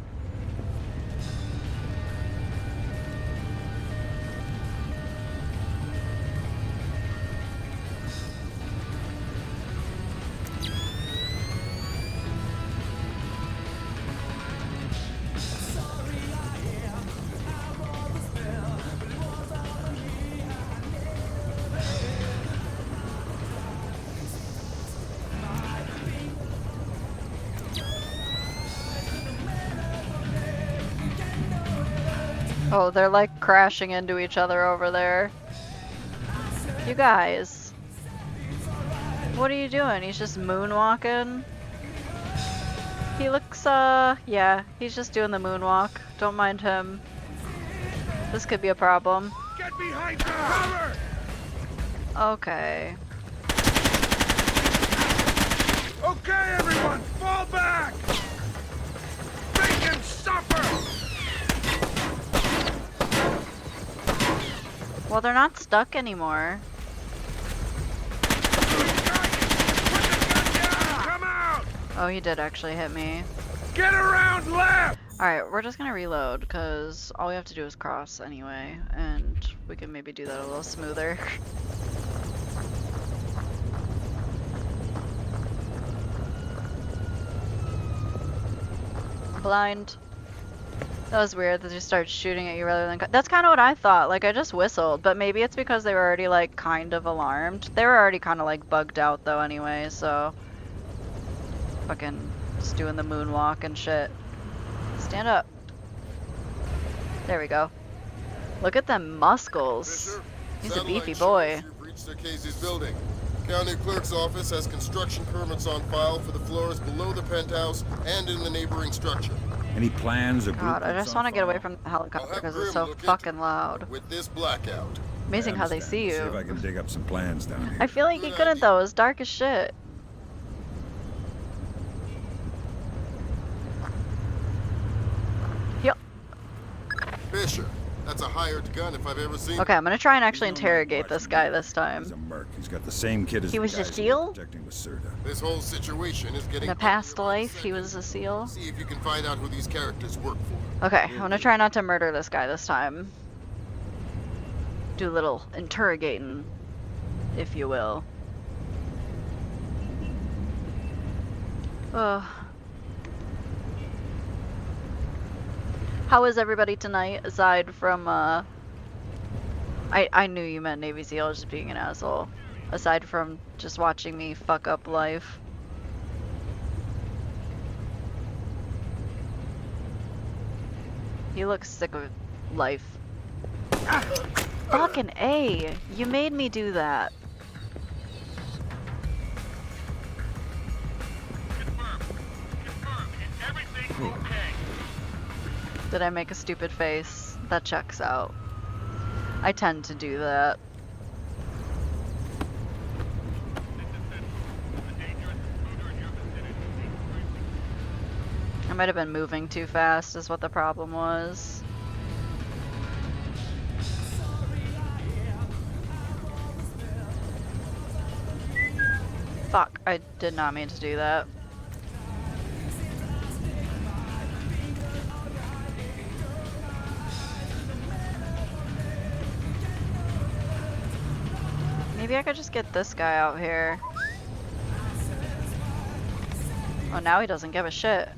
Oh, they're like crashing into each other over there. You guys. What are you doing? He's just moonwalking? He looks, yeah, he's just doing the moonwalk. Don't mind him. This could be a problem. Get behind the cover! Okay. Okay, everyone, fall back! Make him suffer! Well, they're not stuck anymore. Put the gun Oh, he did actually hit me. Get around left! Alright, we're just gonna reload, because all we have to do is cross anyway, and we can maybe do that a little smoother. Blind. That was weird that they started shooting at you rather than... That's kind of what I thought. Like, I just whistled, but maybe it's because they were already, like, kind of alarmed. They were already kind of, like, bugged out, though, anyway, so... Fucking just doing the moonwalk and shit. Stand up. There we go. Look at them muscles. He's a beefy boy. You've reached Casey's building. County Clerk's office has construction permits on file for the floors below the penthouse and in the neighboring structure. Any plans or God, I just want to get away from the helicopter because it's so fucking loud. With this blackout. Amazing how they see you. See if I can dig up some plans down here. I feel like he couldn't though. It's dark as shit. Yep. Fisher, that's a hired gun if I've ever seen. Okay, I'm gonna try and actually interrogate this guy this time. He's a merc. He's got the same kid as He was a SEAL? This whole situation is getting In a past life, he was a SEAL. See if you can find out who these characters work for. Okay, I'm gonna try not to murder this guy this time. Do a little interrogating, if you will. Ugh. How is everybody tonight, aside from, I knew you meant Navy SEAL, I was just being an asshole. Aside from just watching me fuck up life. He looks sick of life. Fucking A! You made me do that. Did I make a stupid face? That checks out. I tend to do that. I might have been moving too fast is what the problem was. Fuck, I did not mean to do that. Maybe I could just get this guy out here. Oh, now he doesn't give a shit.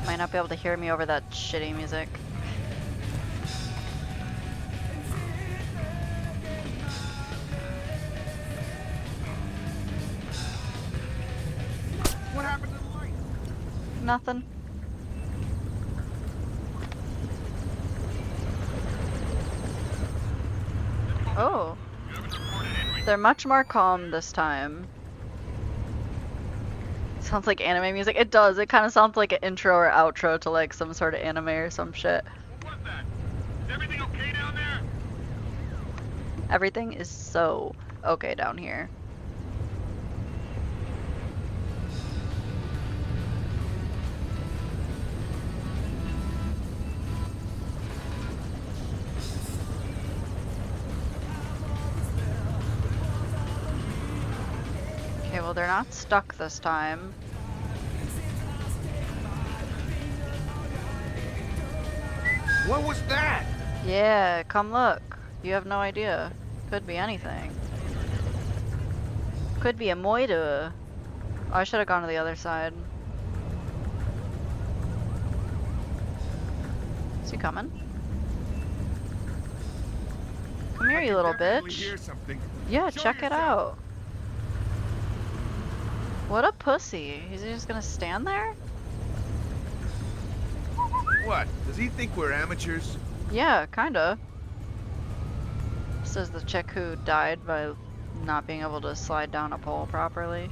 Might not be able to hear me over that shitty music. What happened to the light? Nothing. Oh. They're much more calm this time. Sounds like anime music. It does. It kind of sounds like an intro or outro to like some sort of anime or some shit. What was that? Is everything okay down there? Everything is so okay down here. Okay, well they're not stuck this time. What was that? Yeah, come look. You have no idea. Could be anything. Could be a moida. Oh, I should have gone to the other side. Is he coming? Come here, you little bitch. Yeah, check it out. What a pussy. Is he just gonna stand there? What? Does he think we're amateurs? Yeah, kinda. Says the chick who died by not being able to slide down a pole properly.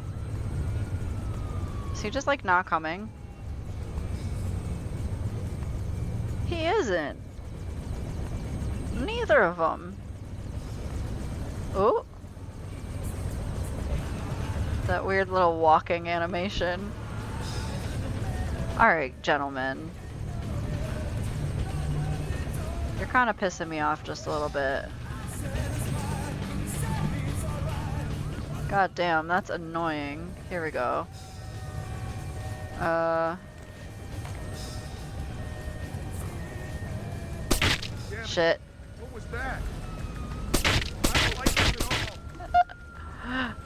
Is he just like not coming? He isn't. Neither of them. Oh. That weird little walking animation. Alright, gentlemen. You're kind of pissing me off just a little bit. God damn, that's annoying. Here we go. Shit. What was that? I don't like this at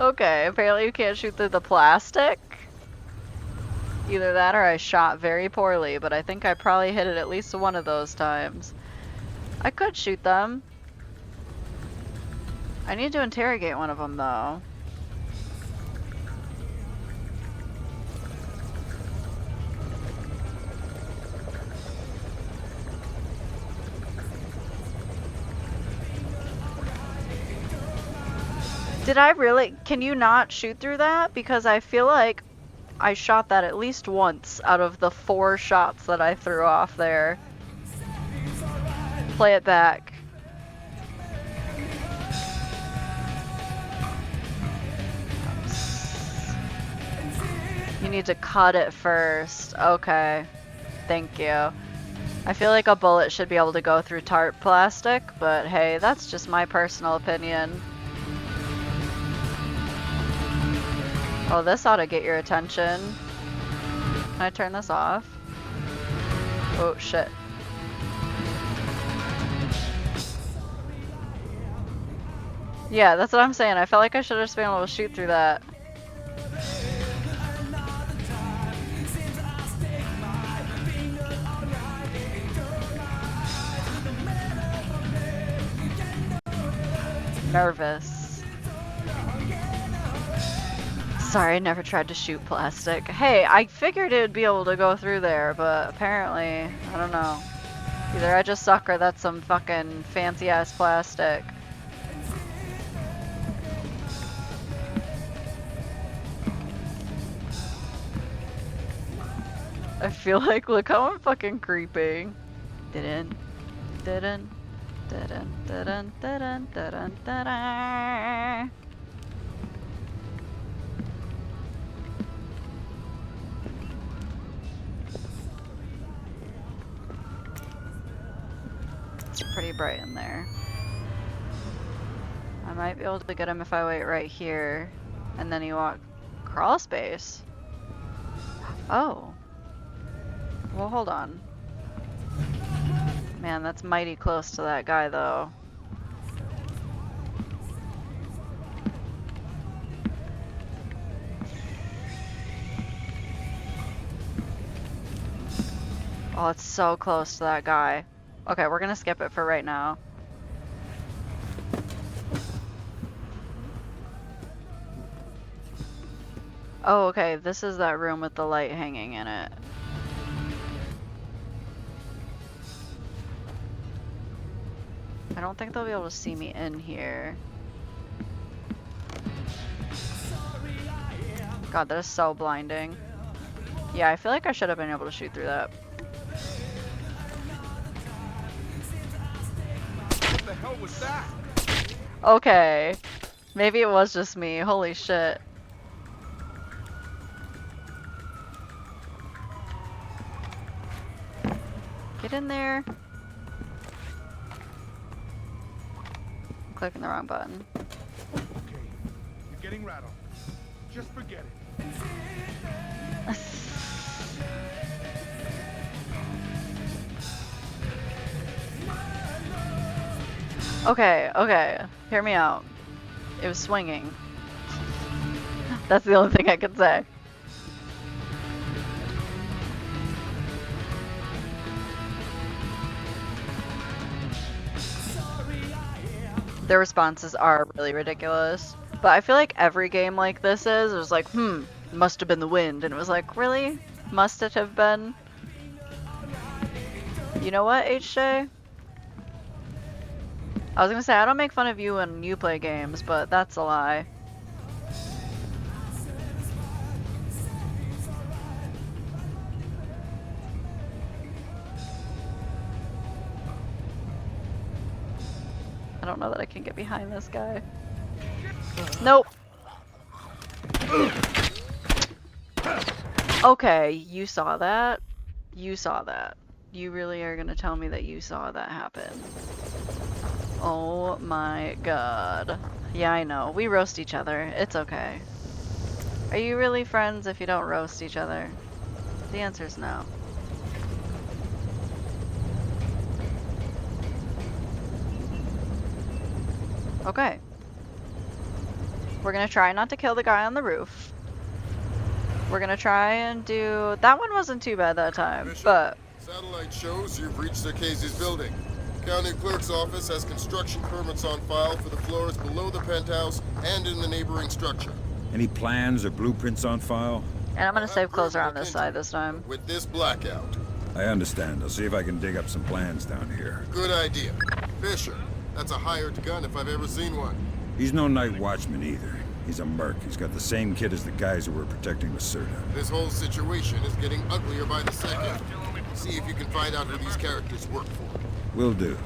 all. Okay, apparently you can't shoot through the plastic. Either that or I shot very poorly, but I think I probably hit it at least one of those times. I could shoot them. I need to interrogate one of them, though. Did I really? Can you not shoot through that? Because I feel like I shot that at least once out of the 4 shots that I threw off there. Play it back. You need to cut it first. Okay. Thank you. I feel like a bullet should be able to go through tarp plastic, but hey, that's just my personal opinion. Oh, this ought to get your attention. Can I turn this off? Oh, shit. Yeah, that's what I'm saying. I felt like I should have just been able to shoot through that. Nervous. Sorry, I never tried to shoot plastic. Hey, I figured it would be able to go through there, but apparently, I don't know. Either I just suck or that's some fucking fancy ass plastic. I feel like, look how I'm fucking creeping. Didn't. It's pretty bright in there. I might be able to get him if I wait right here. And then you walk crawl space. Oh. Well, hold on. Man, that's mighty close to that guy, though. Oh, it's so close to that guy. Okay, we're gonna skip it for right now. Oh, okay, this is that room with the light hanging in it. I don't think they'll be able to see me in here. God, that is so blinding. Yeah, I feel like I should have been able to shoot through that. What the hell was that? Okay. Maybe it was just me. Holy shit. Get in there. I'm clicking the wrong button. Okay, you're getting rattled. Just forget it. Okay, okay. Hear me out. It was swinging. That's the only thing I can say. Their responses are really ridiculous. But I feel like every game like this it was like, must have been the wind. And it was like, really? Must it have been? You know what, HJ? I was gonna say, I don't make fun of you when you play games, but that's a lie. I don't know that I can get behind this guy. Nope. Okay, you saw that. You saw that. You really are gonna tell me that you saw that happen. Oh my god. Yeah, I know. We roast each other. It's okay. Are you really friends if you don't roast each other? The answer's no. Okay. We're gonna try not to kill the guy on the roof. We're gonna try and do... That one wasn't too bad that time, but... Satellite shows you've reached Casey's building. County Clerk's office has construction permits on file for the floors below the penthouse and in the neighboring structure. Any plans or blueprints on file? And I'm gonna save closer on this side this time. With this blackout. I understand. I'll see if I can dig up some plans down here. Good idea. Fisher, that's a hired gun if I've ever seen one. He's no night watchman either. He's a merc. He's got the same kit as the guys who were protecting Lacerda. This whole situation is getting uglier by the second. See if you can find out who these characters work for. Will do.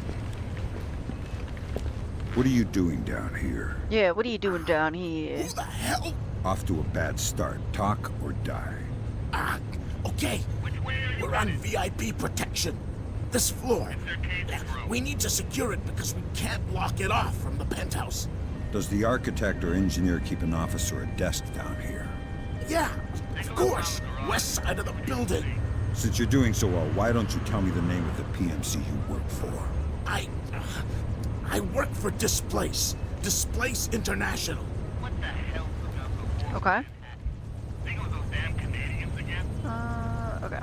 What are you doing down here? Yeah, what are you doing down here? Who the hell? Off to a bad start. Talk or die. Okay. We're on VIP protection. This floor. We need to secure it because we can't lock it off from the penthouse. Does the architect or engineer keep an office or a desk down here? Yeah, of course. West side of the building. Since you're doing so well, why don't you tell me the name of the PMC you work for? I work for Displace. Displace International. What the hell? Okay. Okay.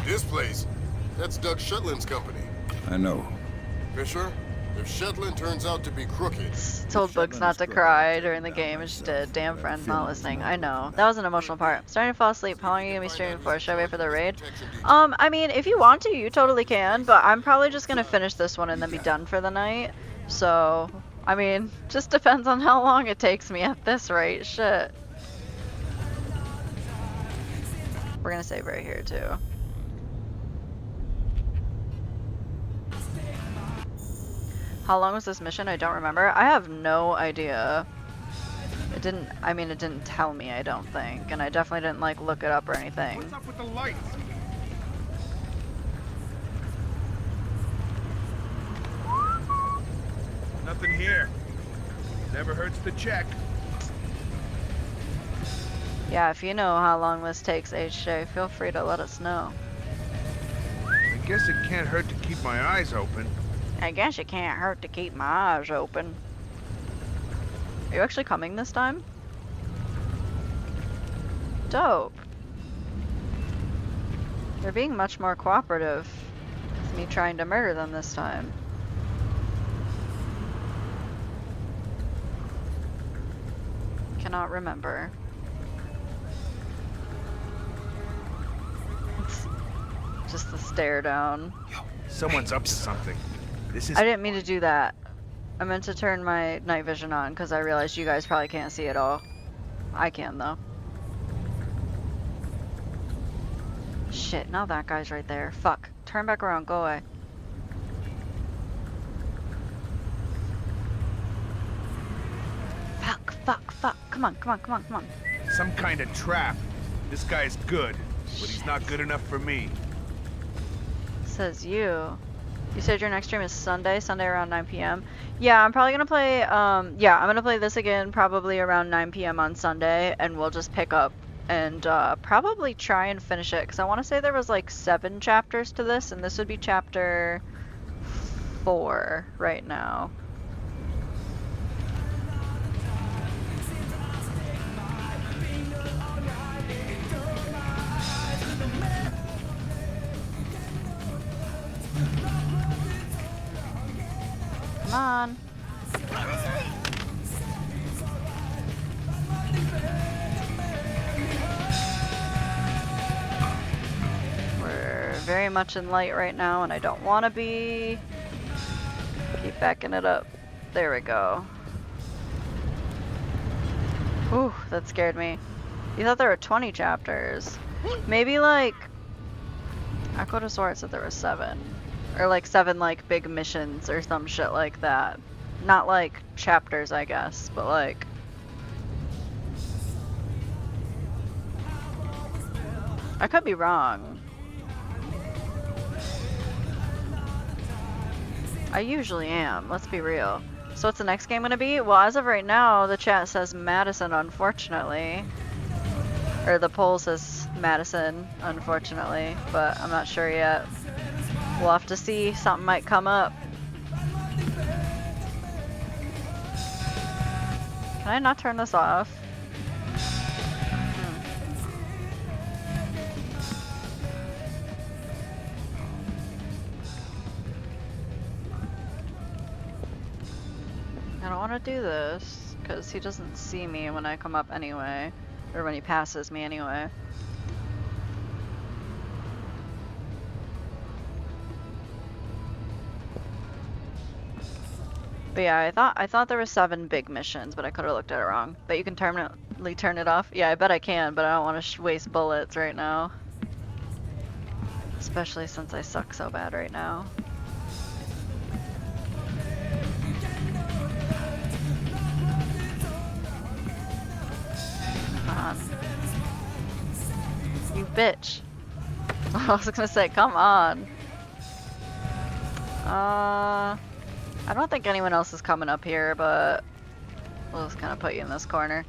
This place? That's Doug Shetland's company. I know. Fisher, if Shetland turns out to be crooked... Told Bugs not to cry during the game, and she did. Damn friend's not listening. I know. That was an emotional part. I'm starting to fall asleep. How long are you gonna be streaming for? Should I wait for the raid? I mean, if you want to, you totally can, but I'm probably just gonna finish this one and then be done for the night. So, I mean, just depends on how long it takes me at this rate. Shit. We're gonna save right here, too. How long was this mission? I don't remember. I have no idea. It didn't tell me, I don't think. And I definitely didn't, like, look it up or anything. What's up with the lights? Nothing here. Never hurts to check. Yeah, if you know how long this takes, HJ, feel free to let us know. I guess it can't hurt to keep my eyes open. I guess it can't hurt to keep my eyes open. Are you actually coming this time? Dope. They're being much more cooperative with me trying to murder them this time. Cannot remember. It's just the stare down. Someone's up to something. I didn't mean to do that. I meant to turn my night vision on because I realized you guys probably can't see it all. I can though. Shit, now that guy's right there. Fuck. Turn back around, go away. Fuck, fuck, fuck. Come on, come on, come on, come on. Some kind of trap. This guy's good, but he's not good enough for me. Says you. You said your next stream is Sunday around 9 p.m. Yeah, I'm probably gonna play, I'm gonna play this again probably around 9 p.m. on Sunday, and we'll just pick up and probably try and finish it, because I want to say there was like 7 chapters to this, and this would be chapter 4 right now. Come on. We're very much in light right now, and I don't want to be. Keep backing it up. There we go. Ooh, that scared me. You thought there were 20 chapters. Maybe like... I could have swore it said there were 7. Or like 7 like big missions or some shit like that. Not like chapters, I guess, but like... I could be wrong. I usually am, let's be real. So what's the next game gonna be? Well, as of right now, the chat says Madison, unfortunately. Or the poll says Madison, unfortunately, but I'm not sure yet. We'll have to see. Something might come up. Can I not turn this off? I don't want to do this, because he doesn't see me when I come up anyway. Or when he passes me anyway. But yeah, I thought there were 7 big missions, but I could have looked at it wrong. Bet you can permanently turn it off? Yeah, I bet I can, but I don't want to waste bullets right now. Especially since I suck so bad right now. Come on. You bitch. I was gonna say, come on. I don't think anyone else is coming up here, but we'll just kind of put you in this corner.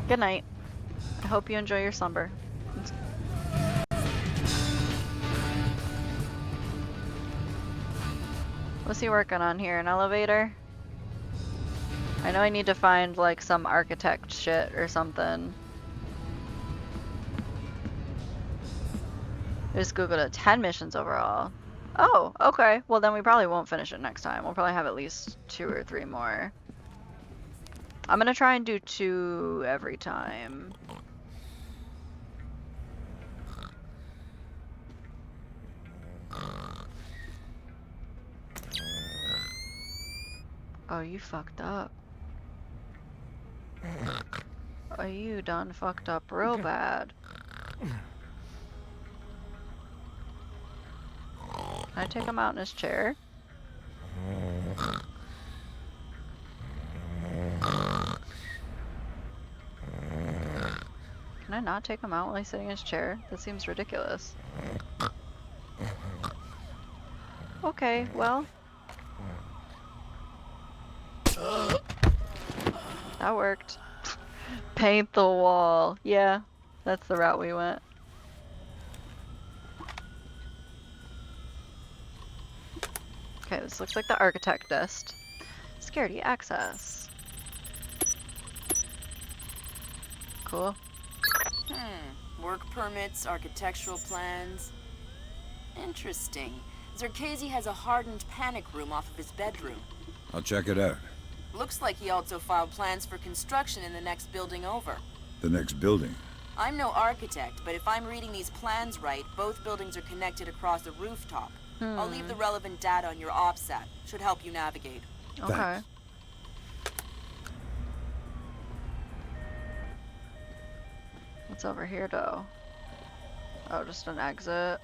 Good night. I hope you enjoy your slumber. What's he working on here? An elevator? I know I need to find like some architect shit or something. I just googled it. 10 missions overall. Oh, okay. Well, then we probably won't finish it next time. We'll probably have at least 2 or 3 more. I'm gonna try and do 2 every time. Oh, you fucked up. Oh, you done fucked up real bad. Can I take him out in his chair? Can I not take him out while he's sitting in his chair? That seems ridiculous. Okay, well. That worked. Paint the wall. Yeah, that's the route we went. Okay, this looks like the architect desk. Security access. Cool. Work permits, architectural plans. Interesting. Zerkezi has a hardened panic room off of his bedroom. I'll check it out. Looks like he also filed plans for construction in the next building over. The next building? I'm no architect, but if I'm reading these plans right, both buildings are connected across a rooftop. I'll leave the relevant data on your OPSAT. Should help you navigate. Okay. Thanks. What's over here, though? Oh, just an exit.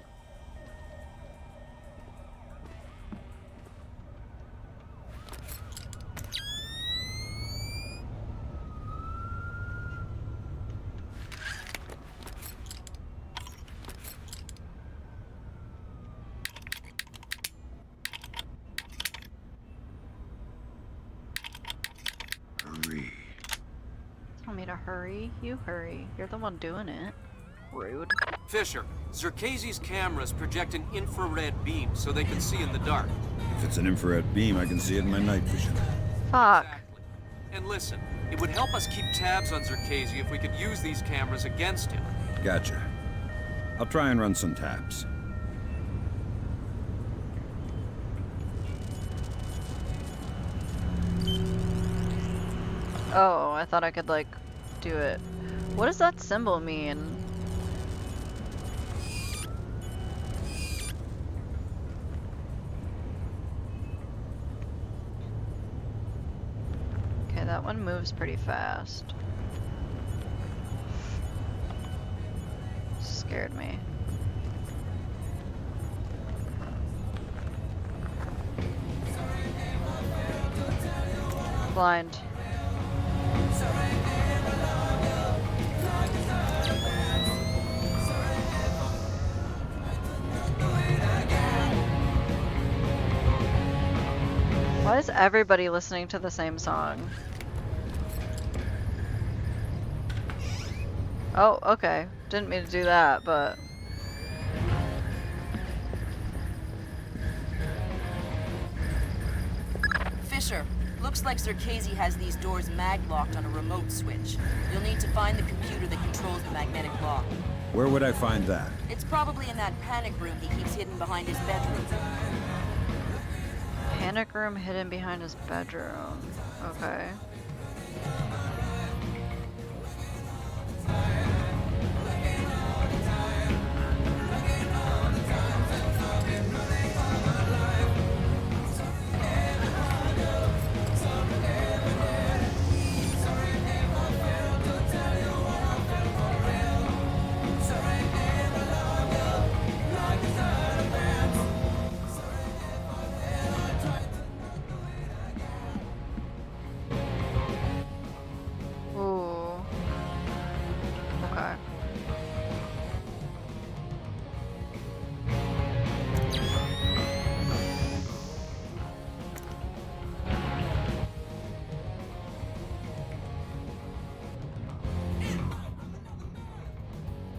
Hurry. Tell me to hurry. You hurry. You're the one doing it. Rude. Fisher, Zerkezi's cameras project an infrared beam so they can see in the dark. If it's an infrared beam, I can see it in my night vision. Fuck. Exactly. And listen, it would help us keep tabs on Zerkezi if we could use these cameras against him. Gotcha. I'll try and run some tabs. Oh, I thought I could, like, do it. What does that symbol mean? Okay, that one moves pretty fast. Scared me. Blind. Why is is everybody listening to the same song? Oh, okay. Didn't mean to do that, but... Fisher, looks like Circazy has these doors mag-locked on a remote switch. You'll need to find the computer that controls the magnetic lock. Where would I find that? It's probably in that panic room he keeps hidden behind his bedroom. Panic room hidden behind his bedroom. Okay. Ooh. Okay.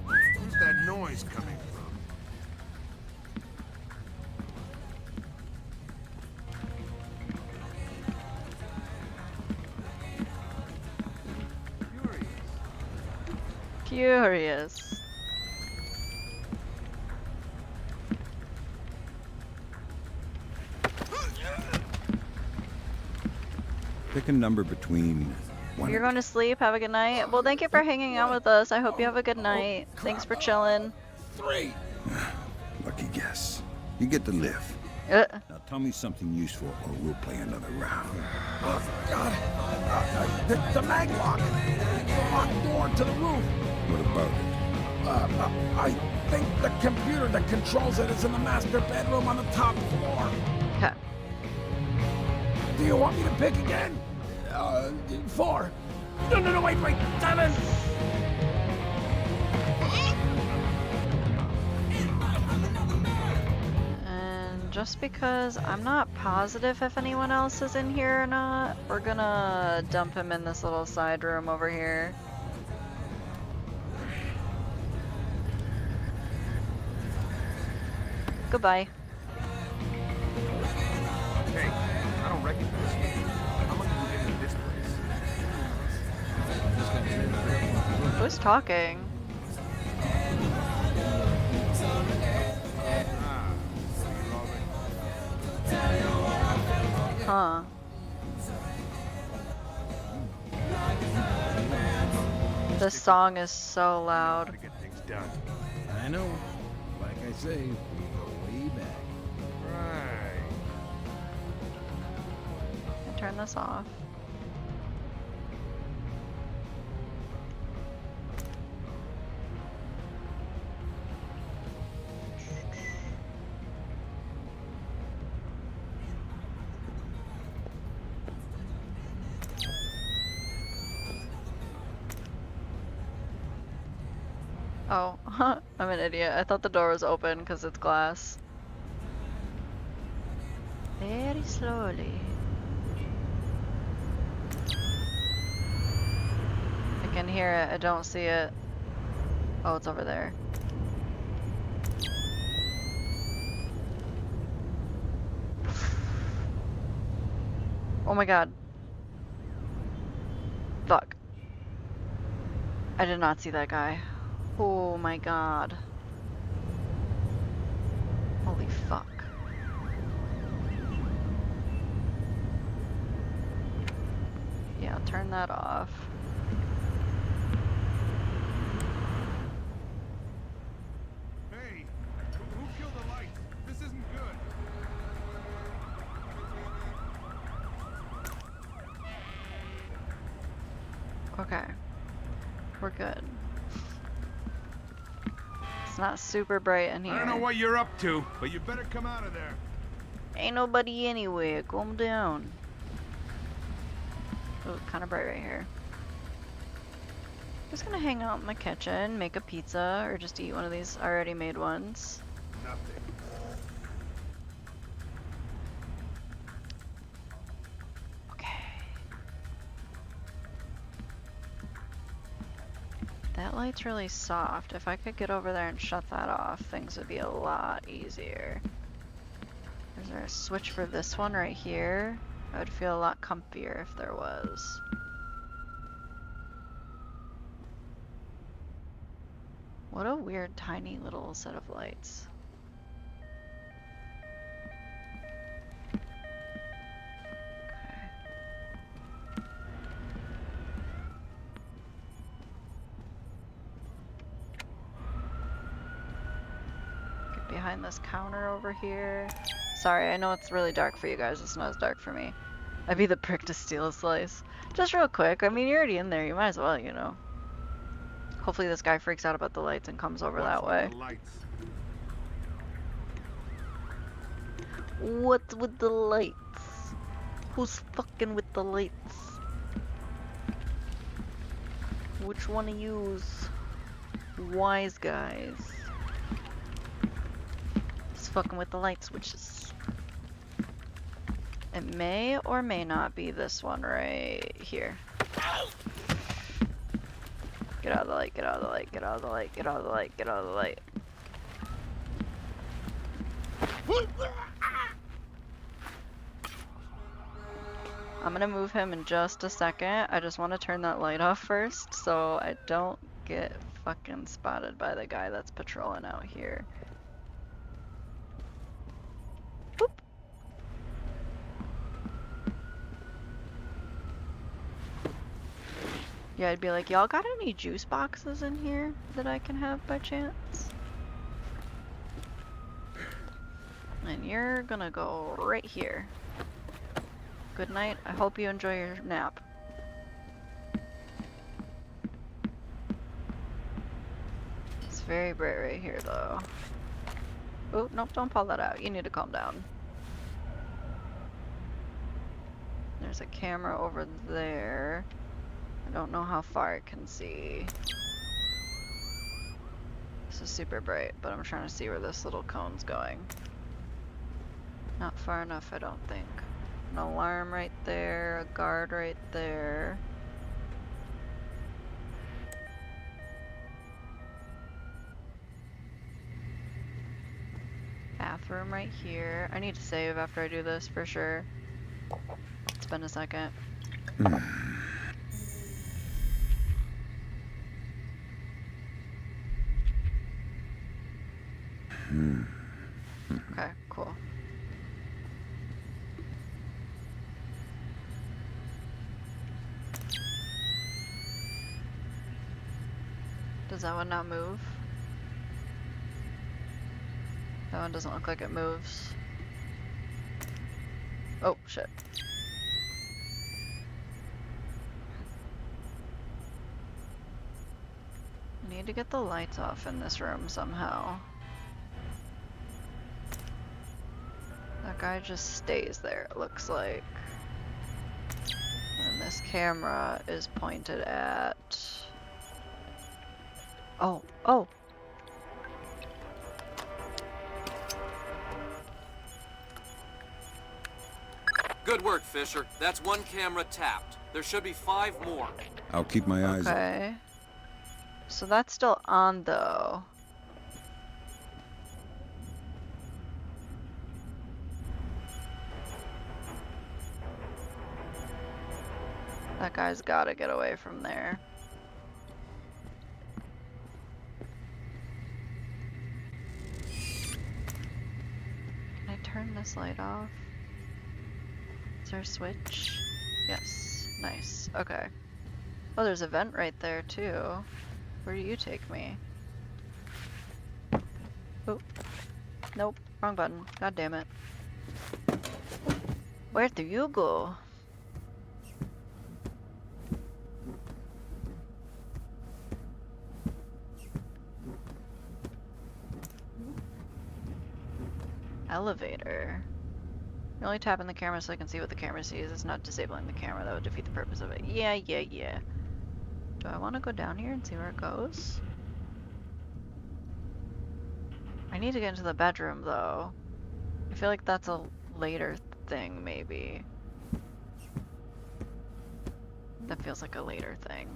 Where's that noise coming from? Curious. Pick a number between 1 You're going to sleep. Have a good night. Well, thank you for hanging out with us. I hope you have a good night. Thanks for chilling. 3. Lucky guess. You get to live. Now tell me something useful or we'll play another round. Oh, God. The mag lock. The locked door to the roof. What about it? I think the computer that controls it is in the master bedroom on the top floor. Okay. Do you want me to pick again? 4. No, wait, 7. And just because I'm not positive if anyone else is in here or not, we're gonna dump him in this little side room over here. Goodbye. Hey, I don't recognize you. How long have you been in this place? Who's talking? Huh. This song is so loud. To get things done. I know. Like I say, we go way back. Right. Turn this off. Oh, I'm an idiot. I thought the door was open because it's glass. Very slowly. I can hear it. I don't see it. Oh, it's over there. Oh my god. Fuck. I did not see that guy. Oh my god. Holy fuck. Yeah, turn that off. Hey, who killed the lights? This isn't good. Okay. We're good. It's not super bright in here. I don't know what you're up to, but you better come out of there. Ain't nobody anywhere. Calm down. Oh, kind of bright right here. Just gonna hang out in my kitchen, make a pizza, or just eat one of these already made ones. Nothing. That light's really soft. If I could get over there and shut that off, things would be a lot easier. Is there a switch for this one right here? I would feel a lot comfier if there was. What a weird tiny little set of lights. Behind this counter over here. Sorry, I know it's really dark for you guys. It's not as dark for me. I'd be the prick to steal a slice. Just real quick. I mean, you're already in there. You might as well, you know. Hopefully this guy freaks out about the lights and comes over that way. What's with the lights? Who's fucking with the lights? Which one of you's wise guys? Fucking with the light switches. It may or may not be this one right here. Get out of the light, get out of the light, get out of the light, get out of the light, get out of the light. I'm gonna move him in just a second. I just want to turn that light off first so I don't get fucking spotted by the guy that's patrolling out here. Yeah, I'd be like, y'all got any juice boxes in here that I can have by chance? And you're gonna go right here. Good night. I hope you enjoy your nap. It's very bright right here, though. Oh, nope, don't pull that out. You need to calm down. There's a camera over there. I don't know how far it can see. This is super bright, but I'm trying to see where this little cone's going. Not far enough, I don't think. An alarm right there, a guard right there. Bathroom right here. I need to save after I do this for sure. It's been a second. Okay, cool. Does that one not move? That one doesn't look like it moves. Oh, shit. I need to get the lights off in this room somehow. That guy just stays there, it looks like. And this camera is pointed at... Oh, oh! Good work, Fisher. That's one camera tapped. There should be 5 more. I'll keep my eyes open. Okay. So that's still on, though. That guy's gotta get away from there. Can I turn this light off? Is there a switch? Yes. Nice. Okay. Oh, there's a vent right there, too. Where do you take me? Oh. Nope. Wrong button. God damn it. Where do you go? Elevator. You're only tapping the camera so I can see what the camera sees. It's not disabling the camera. That would defeat the purpose of it. Yeah. Do I want to go down here and see where it goes? I need to get into the bedroom, though. I feel like that's a later thing, maybe. That feels like a later thing.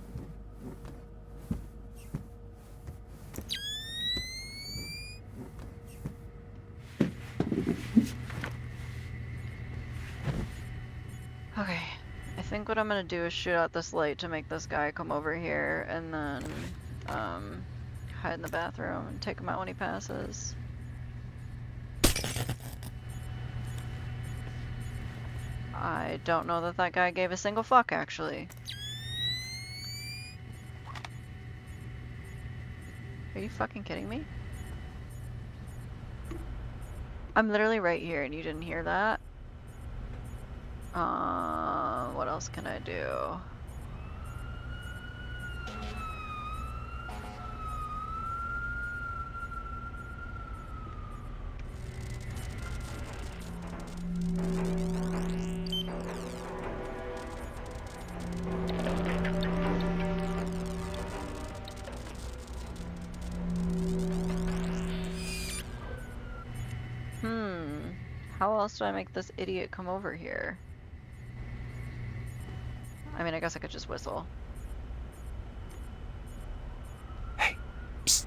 think what I'm gonna do is shoot out this light to make this guy come over here, and then hide in the bathroom and take him out when he passes. I don't know that that guy gave a single fuck, actually. Are you fucking kidding me? I'm literally right here and you didn't hear that? What else can I do? How else do I make this idiot come over here? I mean, I guess I could just whistle. Hey, psst.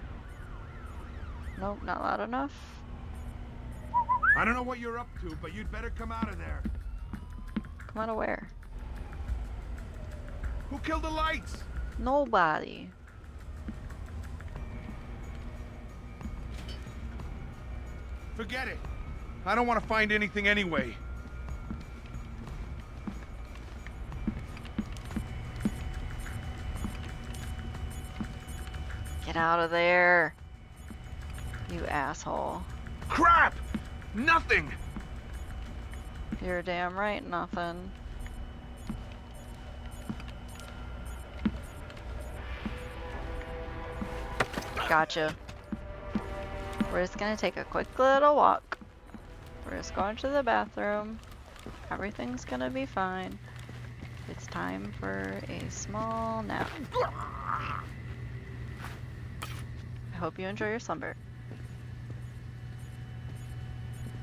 Nope, not loud enough. I don't know what you're up to, but you'd better come out of there. Come out of where? Who killed the lights? Nobody. Forget it. I don't want to find anything anyway. Get out of there. You asshole. Crap! Nothing! You're damn right, nothing. Gotcha. We're just gonna take a quick little walk. We're just going to the bathroom. Everything's gonna be fine. It's time for a small nap. I hope you enjoy your slumber.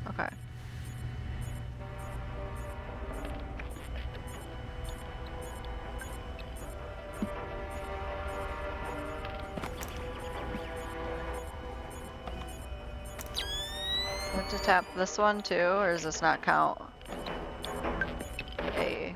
Okay. I have to tap this one too, or does this not count? A.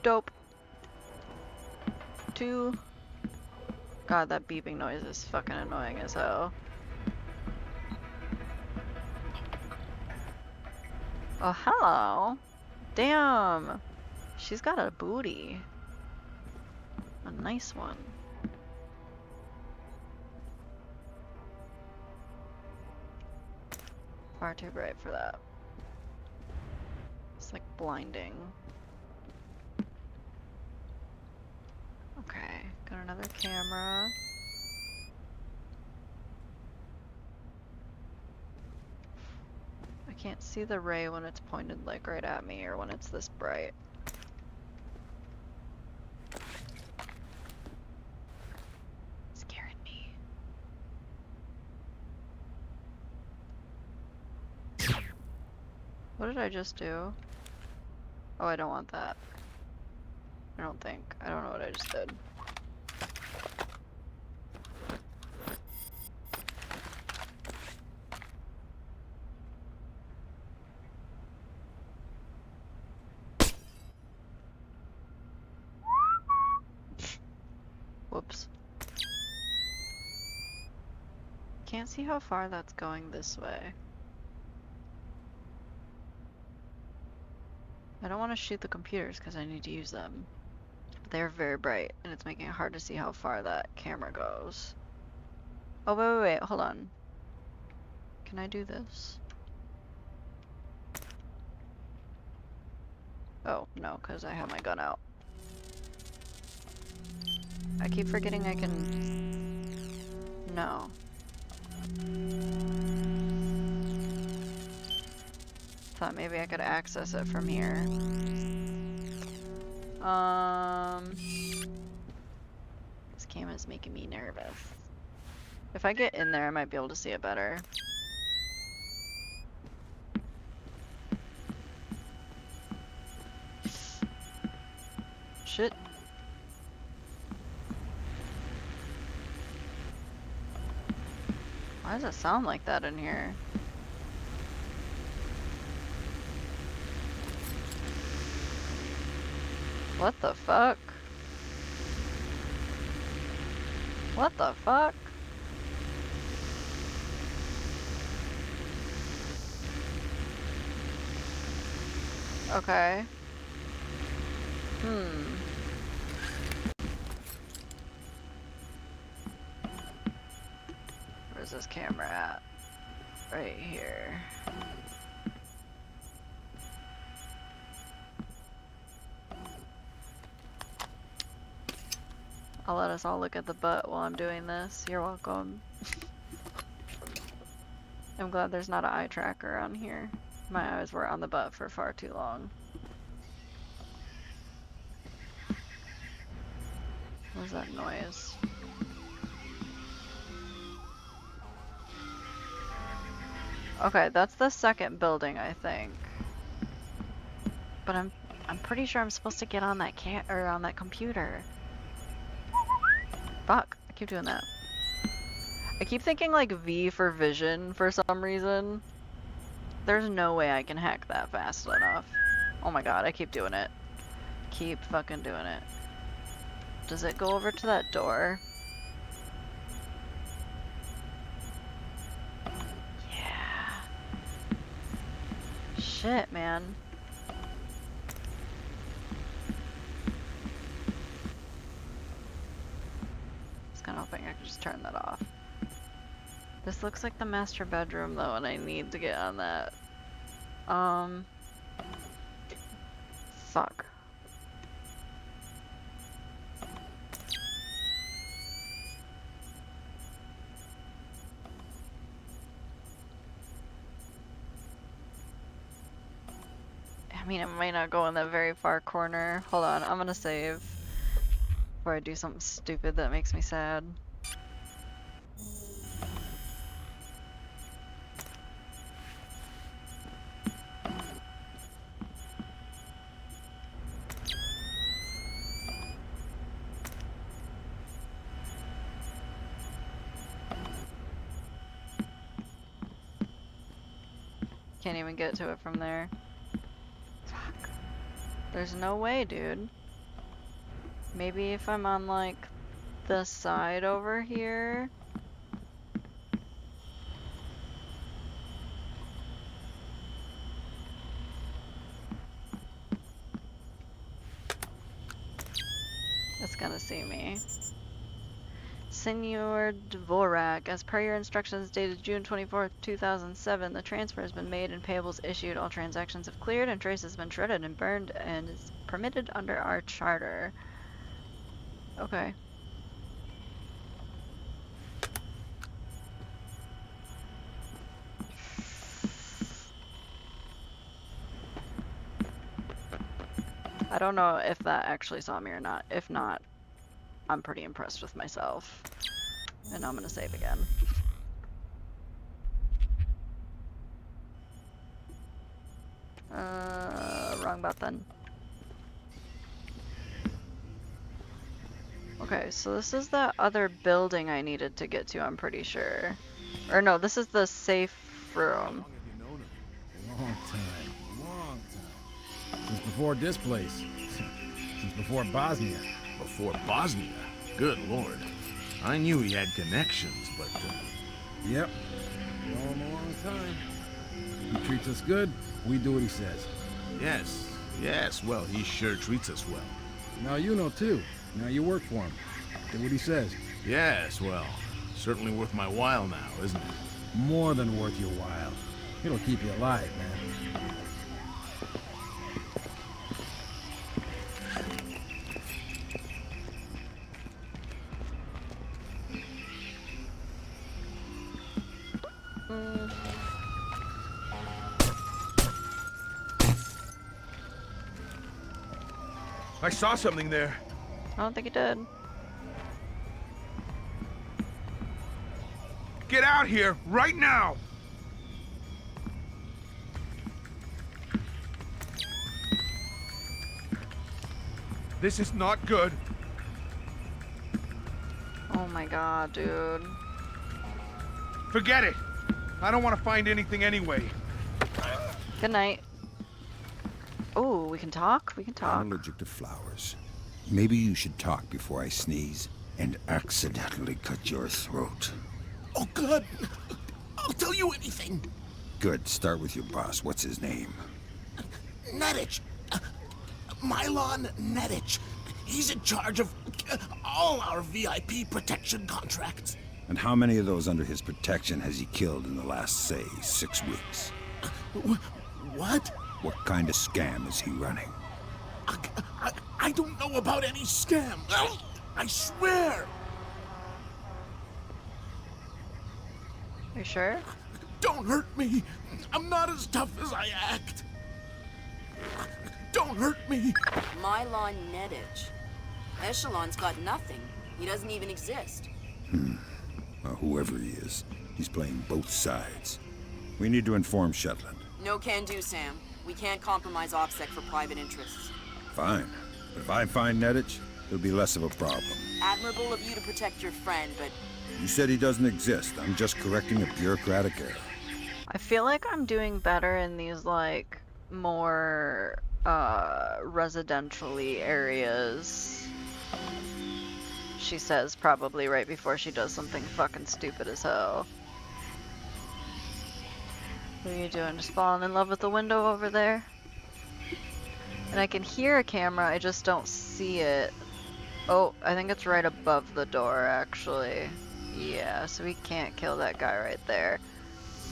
Dope. 2. God, that beeping noise is fucking annoying as hell. Oh, hello. Damn. She's got a booty. A nice one. Far too bright for that. It's like blinding. Okay, got another camera. I can't see the ray when it's pointed like right at me or when it's this bright. Scaring me. What did I just do? Oh, I don't want that. I don't think. I don't know what I just did. Whoops. Can't see how far that's going this way. I don't want to shoot the computers because I need to use them. But they're very bright and it's making it hard to see how far that camera goes. Oh, wait, hold on. Can I do this? Oh, no, because I have my gun out. I keep forgetting I can... No. Thought maybe I could access it from here. This camera's making me nervous. If I get in there, I might be able to see it better. Shit. Why does it sound like that in here? What the fuck? What the fuck? Okay. Where's this camera at? Right here. I'll let us all look at the butt while I'm doing this. You're welcome. I'm glad there's not an eye tracker on here. My eyes were on the butt for far too long. What was that noise? Okay, that's the second building, I think. But I'm pretty sure I'm supposed to get on that on that computer. Fuck, I keep doing that. I keep thinking like V for vision for some reason. There's no way I can hack that fast enough. Oh my god, I keep doing it. Keep fucking doing it. Does it go over to that door? Yeah. Shit, man. I was kinda hoping I could just turn that off. This looks like the master bedroom though, and I need to get on that. Fuck. I mean, it might not go in that very far corner. Hold on, I'm gonna save before I do something stupid that makes me sad. Can't even get to it from there. Fuck. There's no way, dude. Maybe if I'm on, like, the side over here? It's gonna see me. Senor Dvorak, as per your instructions dated June 24th, 2007, the transfer has been made and payables issued. All transactions have cleared and trace has been shredded and burned and is permitted under our charter. Okay. I don't know if that actually saw me or not. If not, I'm pretty impressed with myself. And I'm gonna save again. Wrong button. Okay, so this is the other building I needed to get to, I'm pretty sure. Or no, this is the safe room. Long time. Since before this place. Since before Bosnia. Before Bosnia? Good lord. I knew he had connections, but... Yep. Know him a long time. He treats us good, we do what he says. Yes, well, he sure treats us well. Now you know too. Now you work for him. Do what he says. Yes, well, certainly worth my while now, isn't it? More than worth your while. It'll keep you alive, man. I saw something there. I don't think it did. Get out here, right now! This is not good. Oh my god, dude. Forget it. I don't want to find anything anyway. Good night. Oh, we can talk? We can talk. I'm allergic to flowers. Maybe you should talk before I sneeze and accidentally cut your throat. Oh, good. I'll tell you anything. Good. Start with your boss. What's his name? Nedich. Mylon Nedich. He's in charge of all our VIP protection contracts. And how many of those under his protection has he killed in the last, say, 6 weeks? What? What kind of scam is he running? I don't know about any scam. I swear. Are you sure? Don't hurt me. I'm not as tough as I act. Don't hurt me. Mylon Nedich. Echelon's got nothing. He doesn't even exist. Well, whoever he is, he's playing both sides. We need to inform Shetland. No can do, Sam. We can't compromise OPSEC for private interests. Fine. But if I find Nedich, it'll be less of a problem. Admirable of you to protect your friend, but... You said he doesn't exist. I'm just correcting a bureaucratic error. I feel like I'm doing better in these, like, more, residentially areas. She says probably right before she does something fucking stupid as hell. What are you doing? Just falling in love with the window over there? And I can hear a camera, I just don't see it. Oh, I think it's right above the door, actually. Yeah, so we can't kill that guy right there.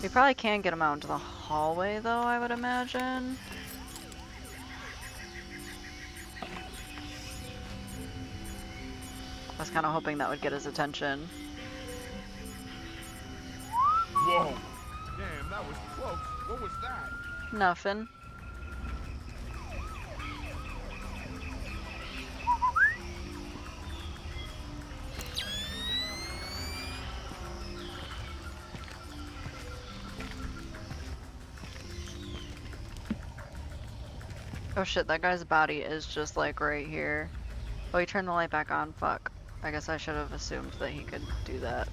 We probably can get him out into the hallway, though, I would imagine. I was kind of hoping that would get his attention. Whoa. Damn, that was close. What was that? Nothing. Oh shit, that guy's body is just like right here. Oh, he turned the light back on. Fuck. I guess I should have assumed that he could do that.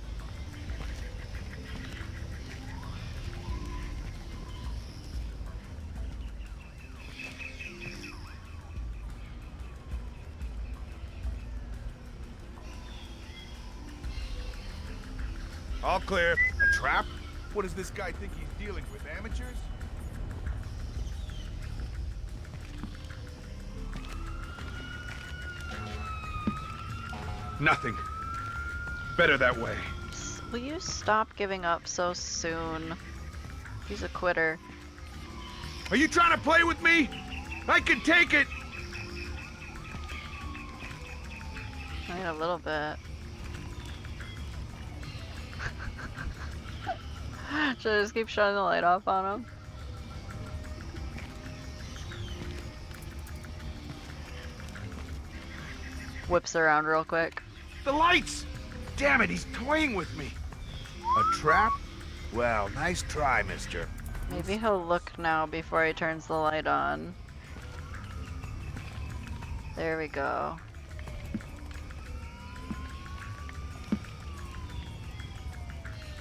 All clear. A trap? What does this guy think he's dealing with? Amateurs? Nothing. Better that way. Will you stop giving up so soon? He's a quitter. Are you trying to play with me? I can take it! I mean, a little bit. Should I just keep shutting the light off on him? Whips around real quick. The lights! Damn it, he's toying with me. A trap? Well, nice try, mister. Maybe he'll look now before he turns the light on. There we go.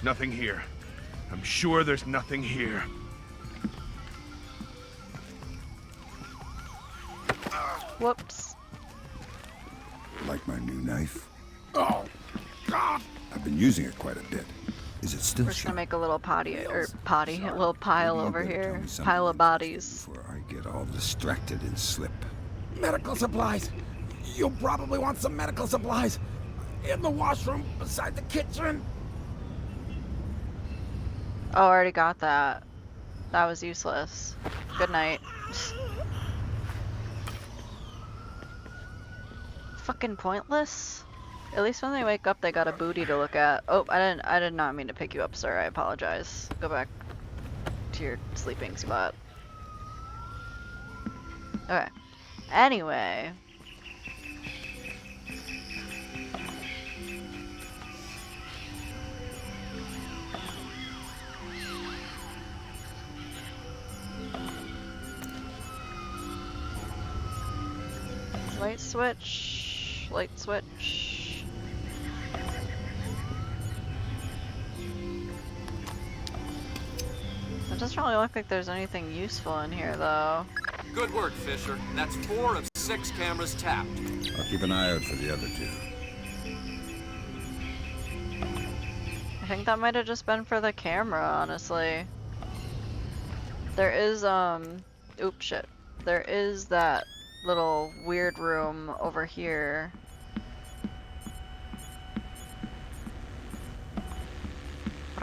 Nothing here. I'm sure there's nothing here. Whoops. Like my new knife? Oh, God! I've been using it quite a bit. Is it still We're just gonna sharp? make a little a little pile Maybe you over better tell here. me something Pile of bodies. Before I get all distracted and slip. Medical supplies. You'll probably want some medical supplies. In the washroom beside the kitchen. Oh, I already got that. That was useless. Good night. Fucking pointless. At least when they wake up, they got a booty to look at. Oh, I did not mean to pick you up, sir. I apologize. Go back to your sleeping spot. Okay. Anyway. Light switch. Light switch. It doesn't really look like there's anything useful in here, though. Good work, Fisher. That's 4 of 6 cameras tapped. I'll keep an eye out for the other 2. I think that might have just been for the camera, honestly. There is, oops, shit. There is that little weird room over here.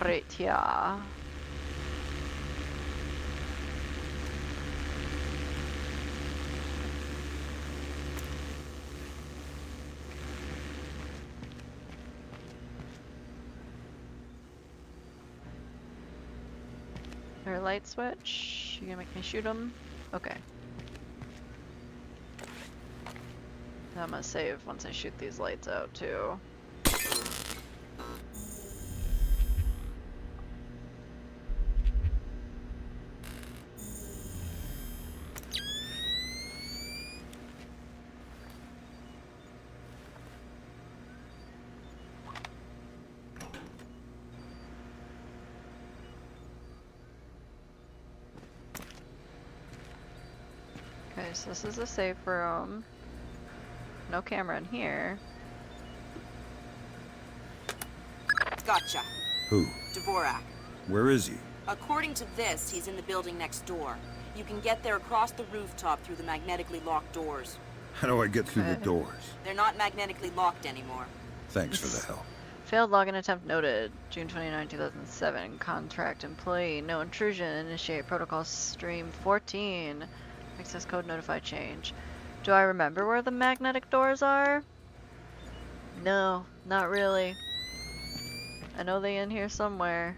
Right here. There a light switch? You gonna make me shoot him? Okay. I'm gonna save once I shoot these lights out too. Okay, so this is a safe room. No camera in here. Gotcha. Who? Dvorak. Where is he? According to this, he's in the building next door. You can get there across the rooftop through the magnetically locked doors. How do I get through the doors? They're not magnetically locked anymore. Thanks for the help. Failed login attempt noted. June 29, 2007. Contract employee. No intrusion. Initiate protocol stream 14. Access code notify change. Do I remember where the magnetic doors are? No, not really. I know they in here somewhere.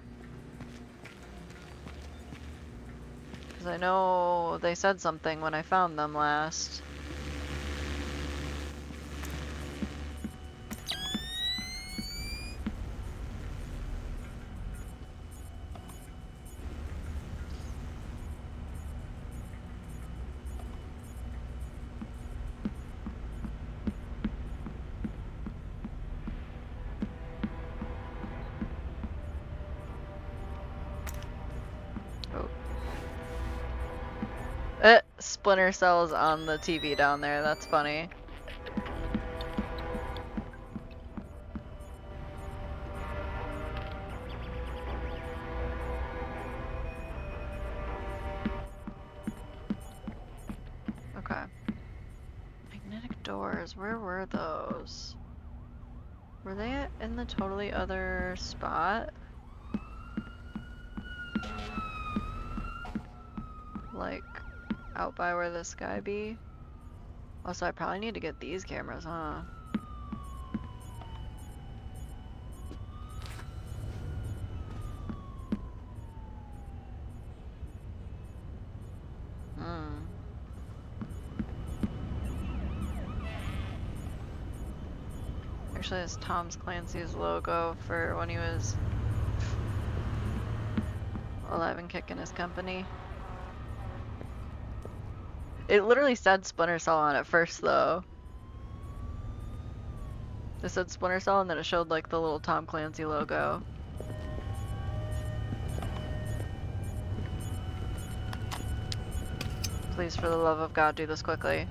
Because I know they said something when I found them last. Splinter Cell's on the TV down there, that's funny. Okay. Magnetic doors, where were those? Were they in the totally other spot? Like, out by where this guy be? Also, I probably need to get these cameras, huh? Actually, it's Tom Clancy's logo for when he was alive and kicking his company. It literally said Splinter Cell on it first, though. It said Splinter Cell, and then it showed, like, the little Tom Clancy logo. Please, for the love of God, do this quickly.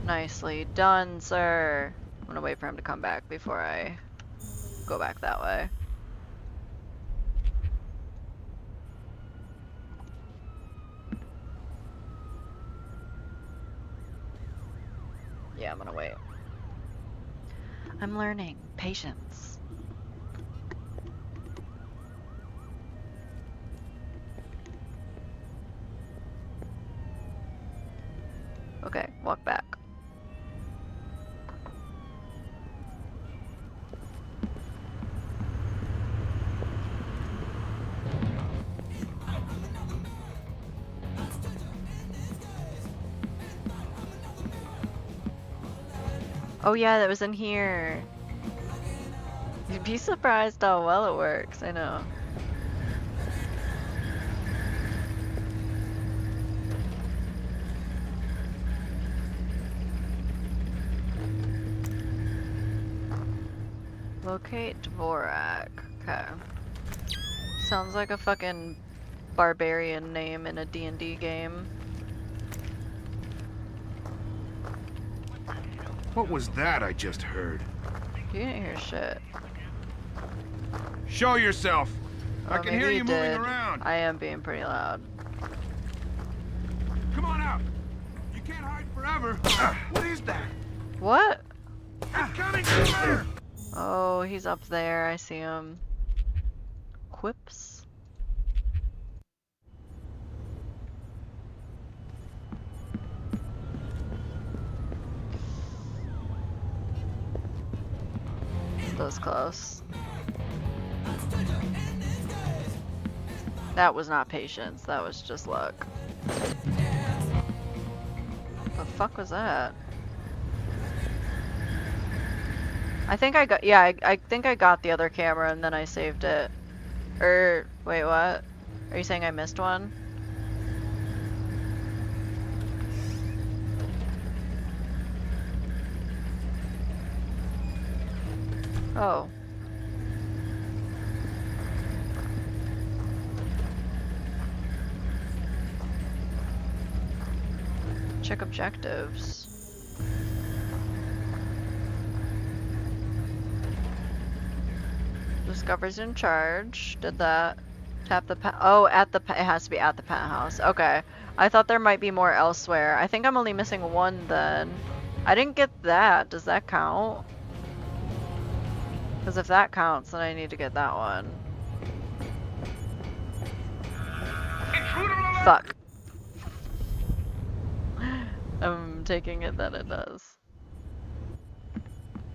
Nicely done, sir. I'm gonna wait for him to come back before I go back that way. Yeah, I'm gonna wait. I'm learning. Patience. Okay, walk back. Oh yeah, that was in here. You'd be surprised how well it works, I know. Locate Dvorak. Okay. Sounds like a fucking barbarian name in a D&D game. What was that I just heard? You didn't hear shit. Show yourself! I Oh, can maybe hear you moving did. around. I am being pretty loud. Come on out! You can't hide forever! What is that? What? It's coming! Splinter! Oh, he's up there. I see him. Quips. That was close. That was not patience. That was just luck. The fuck was that? I think I got, yeah, I think I got the other camera and then I saved it. Wait, what? Are you saying I missed one? Oh. Check objectives. Discover's in charge. Did that. Tap the oh, at the it has to be at the penthouse. Okay. I thought there might be more elsewhere. I think I'm only missing one then. I didn't get that. Does that count? Because if that counts, then I need to get that one. Fuck. I'm taking it that it does.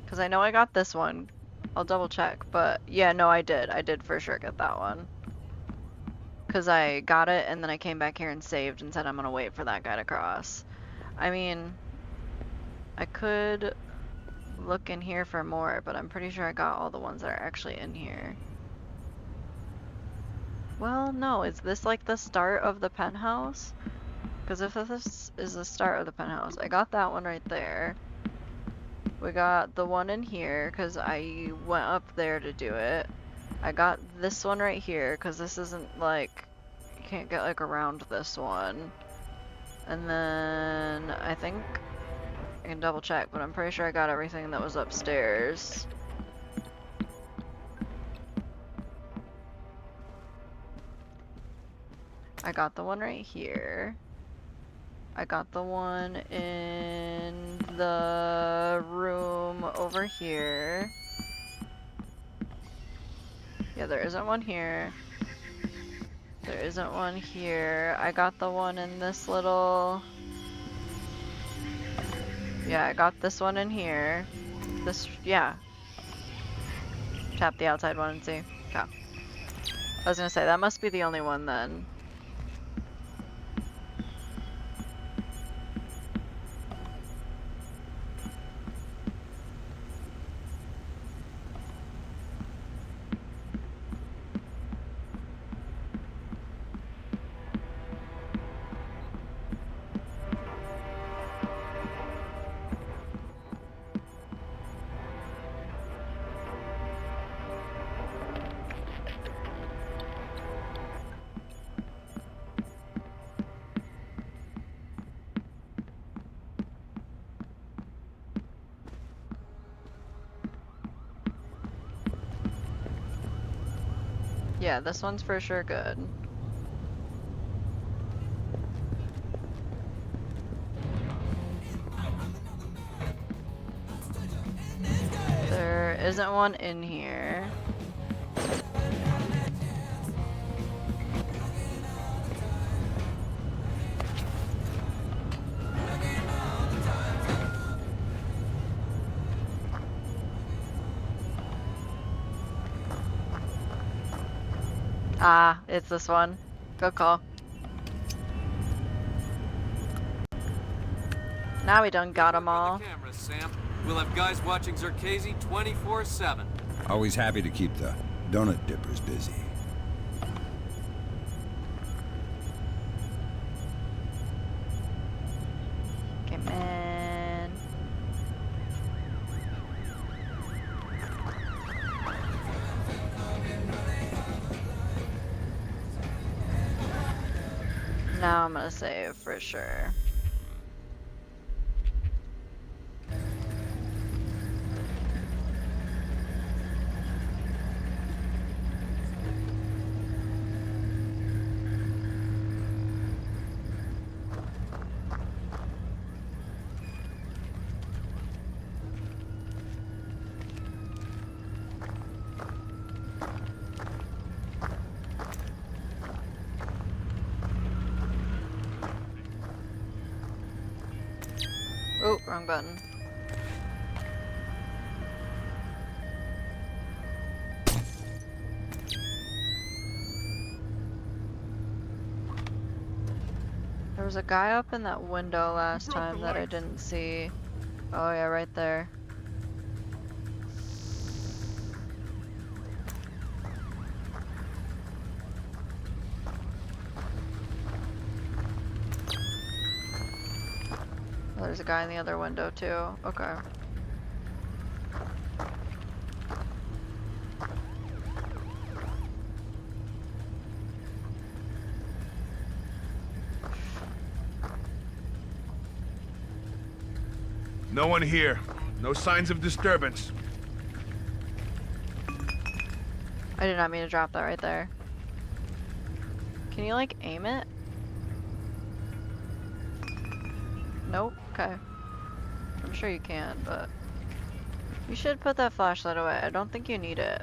Because I know I got this one. I'll double check, but yeah, no, I did. I did for sure get that one. Because I got it and then I came back here and saved and said I'm going to wait for that guy to cross. I mean, I could look in here for more, but I'm pretty sure I got all the ones that are actually in here. Well, no, is this like the start of the penthouse? Because if this is the start of the penthouse, I got that one right there. We got the one in here because I went up there to do it. I got this one right here because this isn't like, you can't get like around this one. And then I think I can double check, but I'm pretty sure I got everything that was upstairs. I got the one right here. I got the one in the room over here. Yeah, there isn't one here. There isn't one here. I got the one in this little... Yeah, I got this one in here. This, yeah. Tap the outside one and see. Okay. I was gonna say, that must be the only one then. Yeah, this one's for sure good. There isn't one in here. Ah, it's this one. Good call. Now we done got them all. Cameras, Sam. We'll have guys watching Zerkazy 24/7. Always happy to keep the donut dippers busy. Okay, man. Now I'm gonna save for sure. Oh, wrong button. There was a guy up in that window last time that I didn't see. Oh yeah, right there. Oh, there's a guy in the other window too. Okay. No one here. No signs of disturbance. I did not mean to drop that right there. Can you like aim it? Nope. Okay. I'm sure you can, but you should put that flashlight away. I don't think you need it.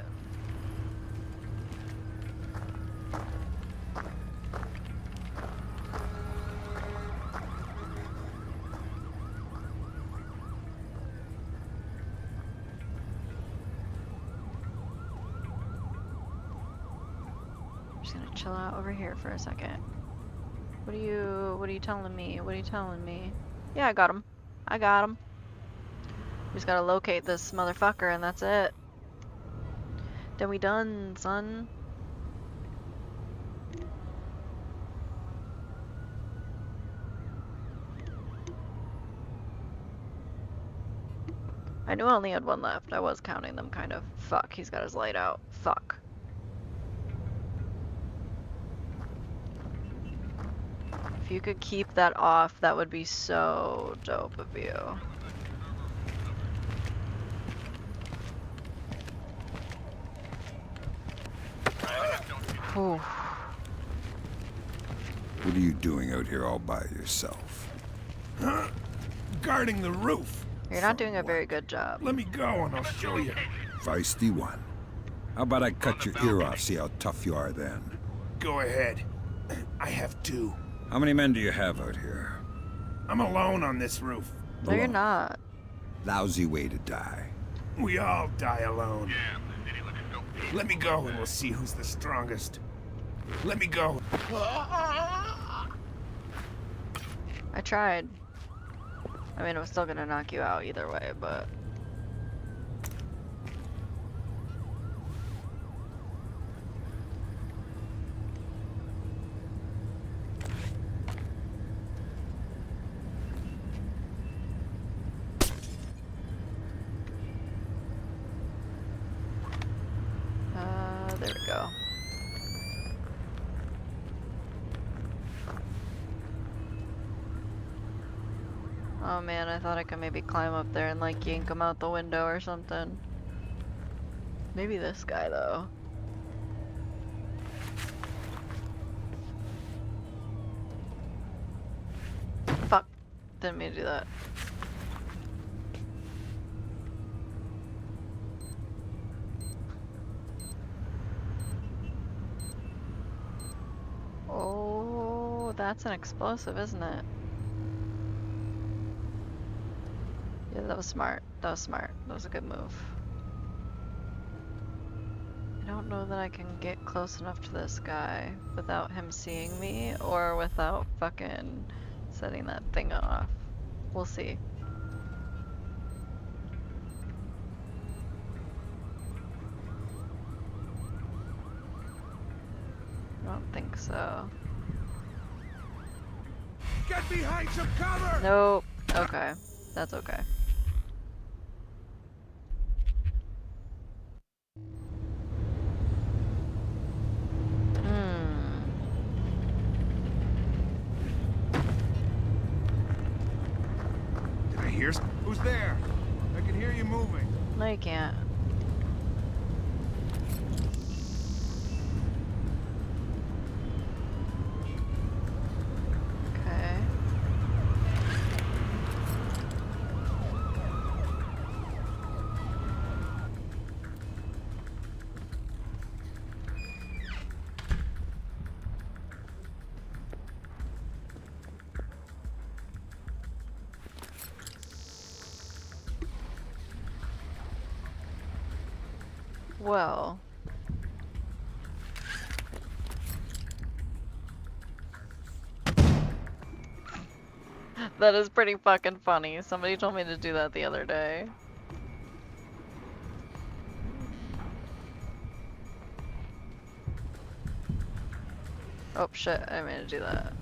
I'm just gonna chill out over here for a second. What are you telling me? What are you telling me? Yeah, I got him. I got him. We just gotta locate this motherfucker and that's it. Then we done, son. I knew I only had one left. I was counting them kind of. Fuck, he's got his light out. Fuck. If you could keep that off, that would be so dope of you. Whew. What are you doing out here all by yourself? Huh? Guarding the roof. You're not doing a very good job. Let me go and I'll show you. Feisty one. How about I cut your ear off, see how tough you are then? Go ahead. I have two. How many men do you have out here? I'm alone on this roof. No, you're not. Lousy way to die. We all die alone. Let me go and we'll see who's the strongest. Let me go. I tried. I mean, it was still gonna knock you out either way, but... there we go. Oh man, I thought I could maybe climb up there and like yank him out the window or something. Maybe this guy though. Fuck. Didn't mean to do that. Oh, that's an explosive, isn't it? Yeah, that was smart. That was smart. That was a good move. I don't know that I can get close enough to this guy without him seeing me or without fucking setting that thing off. We'll see. I don't think so. Get behind some cover! Nope. Okay. That's okay. Who's there? I can hear you moving. No, you can't. Okay. Well. That is pretty fucking funny. Somebody told me to do that the other day. Oh shit, I didn't mean to do that.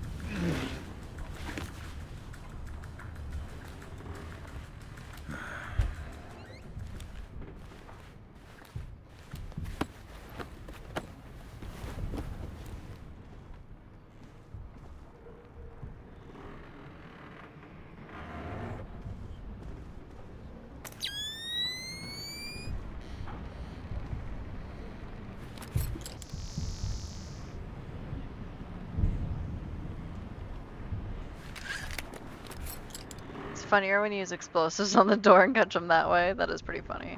It's funnier when you use explosives on the door and catch them that way. That is pretty funny.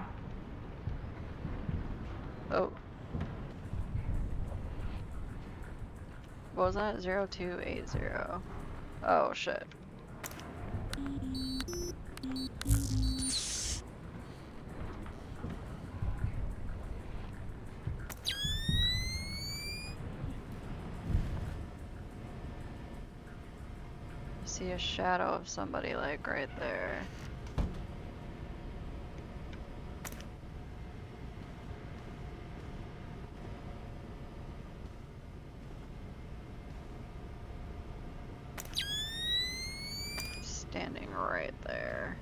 Oh. What was that? 0280. Oh shit. See a shadow of somebody like right there. Standing right there.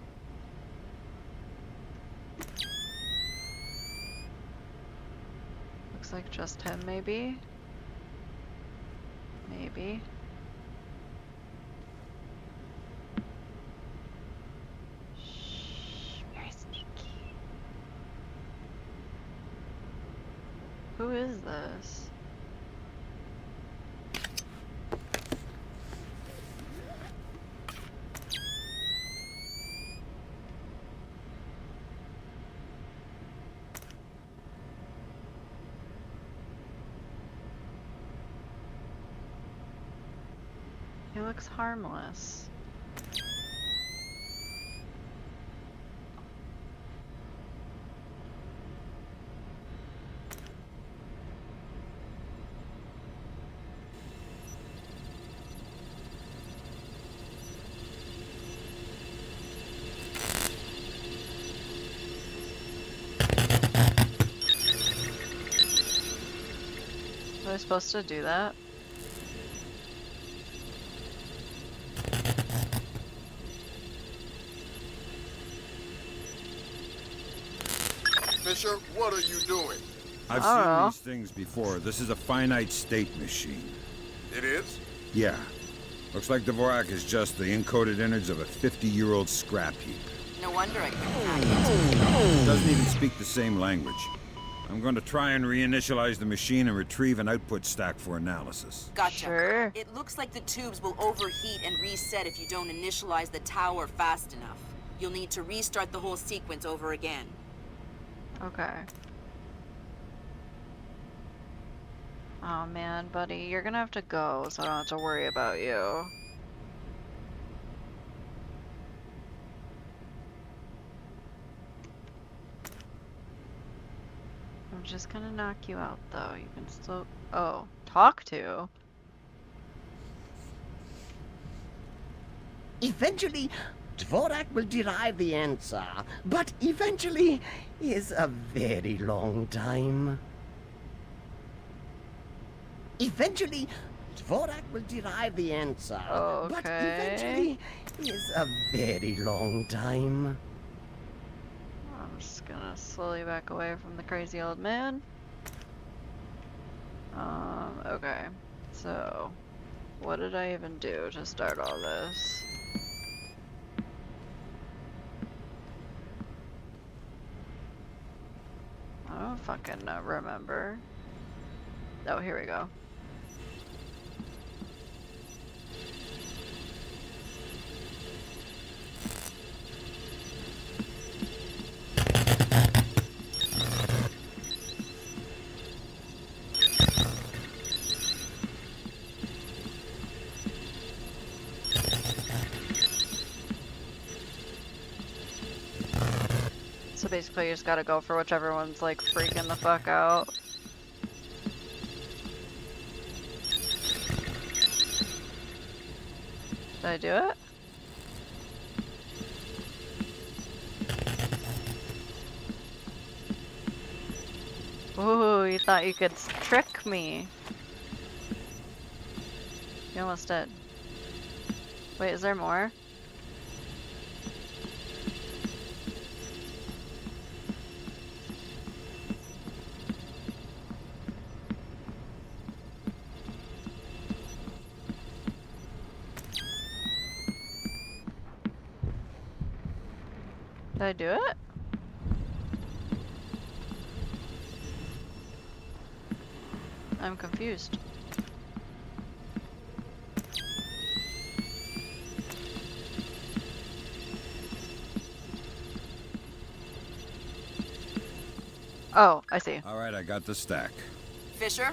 Looks like just him, maybe? Maybe. Shh, very sneaky. Who is this? He looks harmless. Was I supposed to do that? Fisher, what are you doing? I've seen these things before. This is a finite state machine. It is? Yeah. Looks like Dvorak is just the encoded innards of a 50-year-old scrap heap. No wonder I couldn't hack it. Doesn't even speak the same language. I'm going to try and reinitialize the machine and retrieve an output stack for analysis. Gotcha. Sure. It looks like the tubes will overheat and reset if you don't initialize the tower fast enough. You'll need to restart the whole sequence over again. Okay. Oh man, buddy, you're gonna have to go, so I don't have to worry about you. I'm just gonna knock you out, though. You can still... Oh, talk to? Eventually, Dvorak will derive the answer, but eventually is a very long time. Eventually, Dvorak will derive the answer, but eventually is a very long time. I'm just gonna slowly back away from the crazy old man. Okay. So, what did I even do to start all this? don't fucking remember. Oh, here we go. So basically you just gotta go for whichever one's like freaking the fuck out. Did I do it? Ooh, you thought you could trick me. You almost did. Wait, is there more? Did I do it? I'm confused. Oh, I see. All right, I got the stack. Fisher,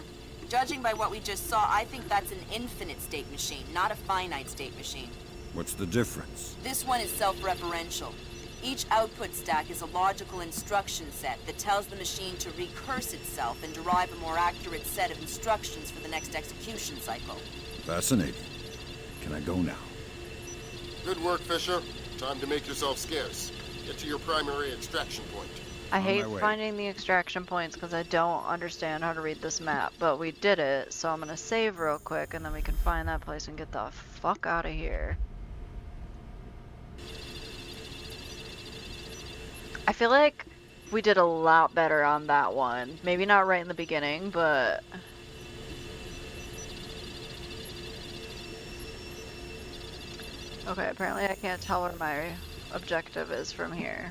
judging by what we just saw, I think that's an infinite state machine, not a finite state machine. What's the difference? This one is self-referential. Each output stack is a logical instruction set that tells the machine to recurse itself and derive a more accurate set of instructions for the next execution cycle. Fascinating. Can I go now? Good work, Fisher. Time to make yourself scarce. Get to your primary extraction point. I hate finding the extraction points because I don't understand how to read this map, but we did it, so I'm gonna save real quick and then we can find that place and get the fuck out of here. I feel like we did a lot better on that one. Maybe not right in the beginning, but... Okay, apparently I can't tell where my objective is from here.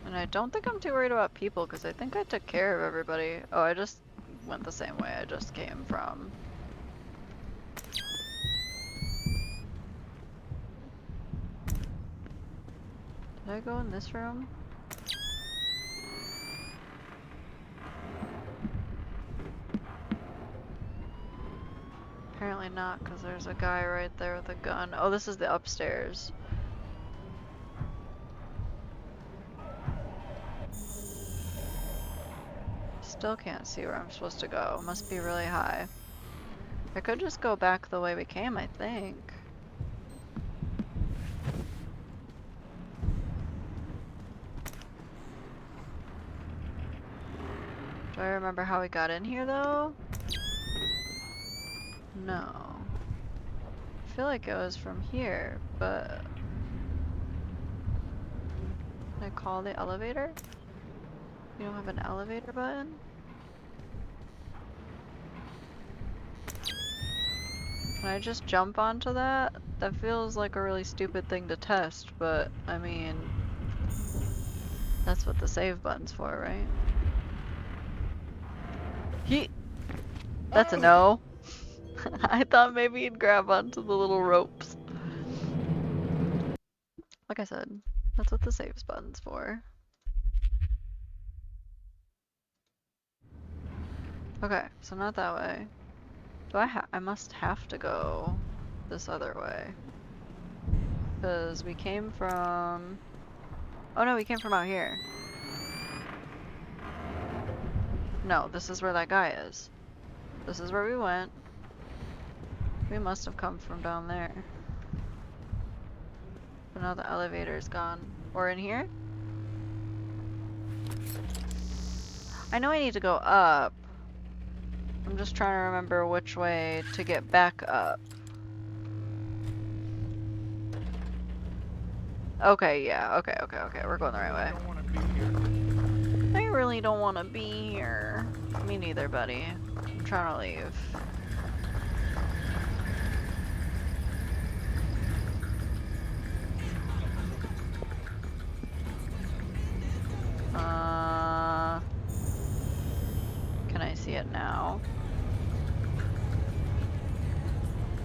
And I don't think I'm too worried about people because I think I took care of everybody. Oh, I just went the same way I just came from. Did I go in this room? Apparently not, because there's a guy right there with a gun. Oh, this is the upstairs. Still can't see where I'm supposed to go. Must be really high. I could just go back the way we came, I think. Do I remember how we got in here, though? No. I feel like it was from here, but... Can I call the elevator? You don't have an elevator button? Can I just jump onto that? That feels like a really stupid thing to test, but I mean... That's what the save button's for, right? That's a no. I thought maybe you'd grab onto the little ropes. Like I said, that's what the saves button's for. Okay, so not that way. Do I must have to go this other way. Because we came from... Oh no, we came from out here. No, this is where that guy is. This is where we went. We must have come from down there. But now the elevator's gone. Or in here? I know I need to go up. I'm just trying to remember which way to get back up. Okay, yeah, okay, we're going the right way. I really don't want to be here. Me neither, buddy. I'm trying to leave. Can I see it now?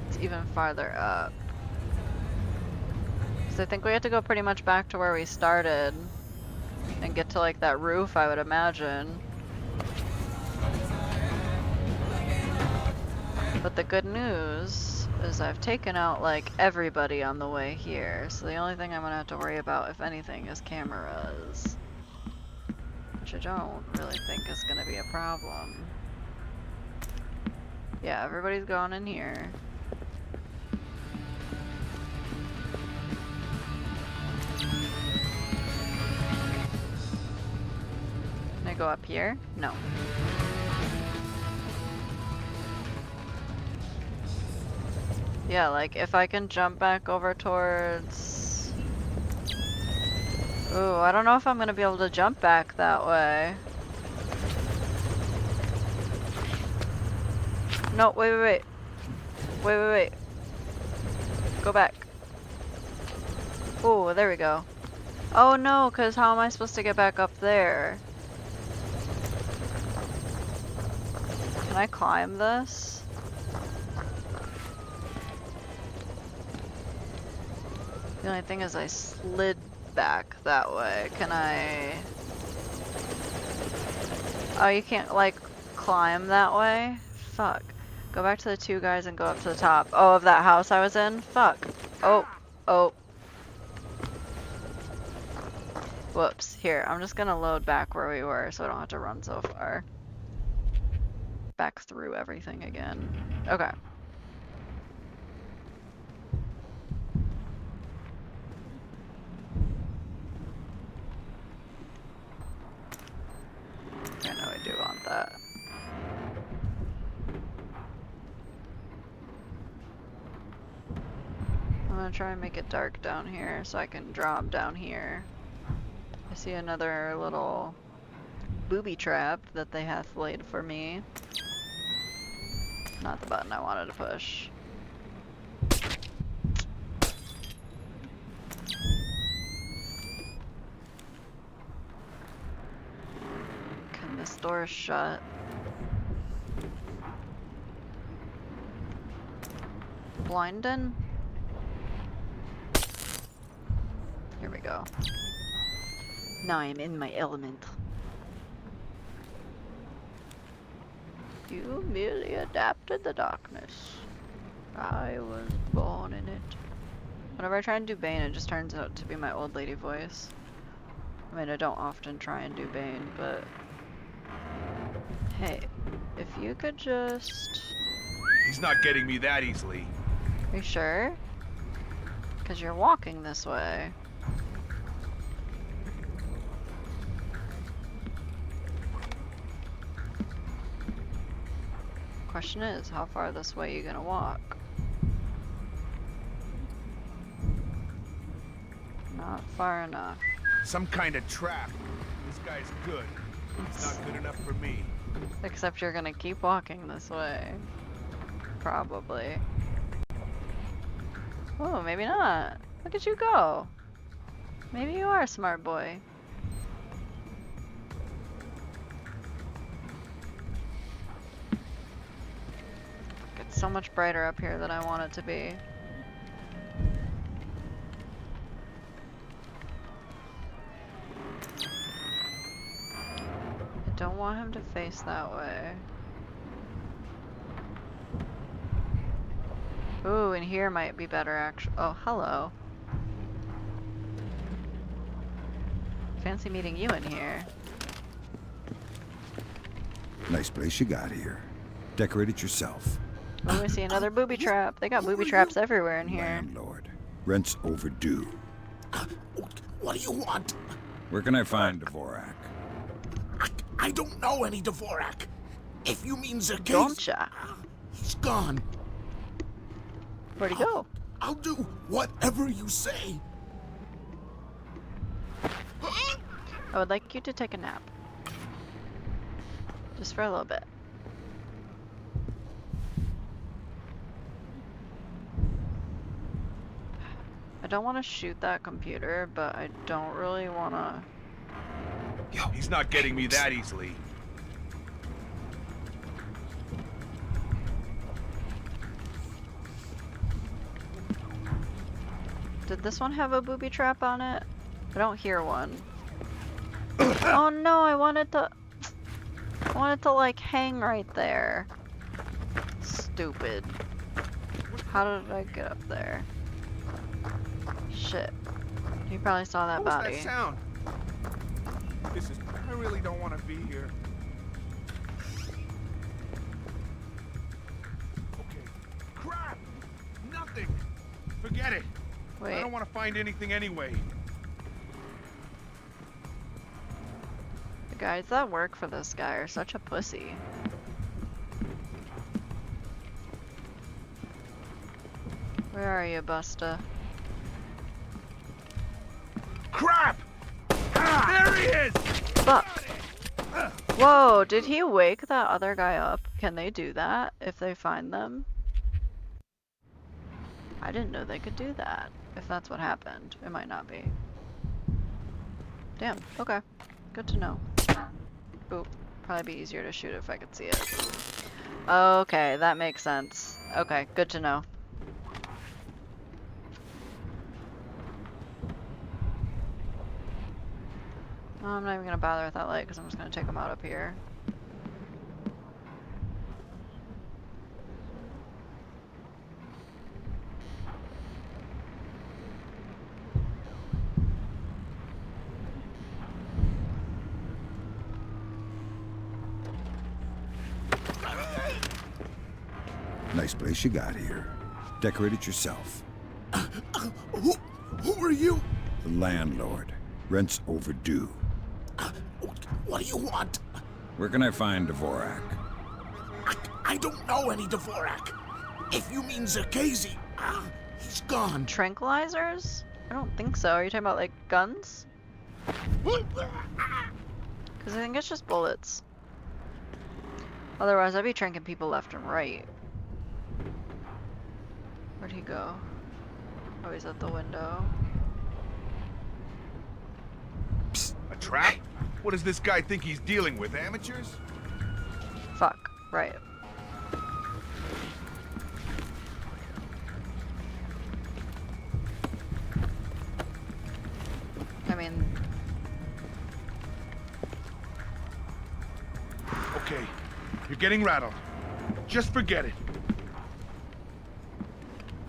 It's even farther up. So I think we have to go pretty much back to where we started and get to like that roof, I would imagine. But the good news is I've taken out like everybody on the way here. So the only thing I'm gonna have to worry about, if anything, is cameras. Which I don't really think is gonna be a problem. Yeah, everybody's gone in here. Can I go up here? No. Yeah, like if I can jump back over towards... Ooh, I don't know if I'm gonna be able to jump back that way. No, wait. Wait. Go back. Ooh, there we go. Oh no, because how am I supposed to get back up there? Can I climb this? The only thing is I slid back that way. Can I... Oh, you can't, like, climb that way? Fuck. Go back to the two guys and go up to the top. Oh, of that house I was in? Fuck. Oh. Whoops. Here, I'm just gonna load back where we were so I don't have to run so far. Back through everything again. Okay. I know I do want that. I'm gonna try and make it dark down here so I can drop down here. I see another little booby trap that they have laid for me. Not the button I wanted to push. Can this door shut? Blindin'? Here we go. Now I'm in my element. You merely adapted the darkness. I was born in it. Whenever I try and do Bane, it just turns out to be my old lady voice. I mean, I don't often try and do Bane, but... Hey, if you could just... He's not getting me that easily. Are you sure? Because you're walking this way. Question is, how far this way are you gonna walk? Not far enough. Some kind of trap. This guy's good. He's not good enough for me. Except you're gonna keep walking this way. Probably. Oh, maybe not. Look at you go. Maybe you are a smart boy. It's so much brighter up here than I want it to be. I don't want him to face that way. Ooh, in here might be better actually. Oh, hello. Fancy meeting you in here. Nice place you got here. Decorate it yourself. Oh, I see another booby trap. They got booby traps everywhere in here. Landlord. Rent's overdue. What do you want? Where can I find Dvorak? I don't know any Dvorak. If you mean Zerkes... Don't ya? He's gone. Where'd he go? I'll do whatever you say. I would like you to take a nap. Just for a little bit. I don't want to shoot that computer, but I don't really want to... Yo, he's not getting me that easily. Did this one have a booby trap on it? I don't hear one. Oh no, I wanted to like hang right there. Stupid. How did I get up there? Shit. You probably saw that What was body. that sound? I really don't want to be here. Okay. Crap! Nothing! Forget it. Wait. I don't want to find anything anyway. The guys that work for this guy are such a pussy. Where are you, Busta? Crap! There he is! Fuck. Whoa, did he wake that other guy up? Can they do that if they find them? I didn't know they could do that. If that's what happened. It might not be. Damn, okay. Good to know. Oop, probably be easier to shoot if I could see it. Okay, that makes sense. Okay, good to know. I'm not even gonna bother with that light because I'm just gonna take them out up here. Nice place you got here. Decorate it yourself. Who are you? The landlord. Rent's overdue. What do you want? Where can I find Dvorak? I don't know any Dvorak. If you mean Zerkazy, he's gone. Tranquilizers? I don't think so. Are you talking about like guns? Because I think it's just bullets. Otherwise, I'd be tranking people left and right. Where'd he go? Oh, he's at the window. Psst, a trap? What does this guy think he's dealing with, amateurs? Fuck, right. I mean... Okay, you're getting rattled. Just forget it.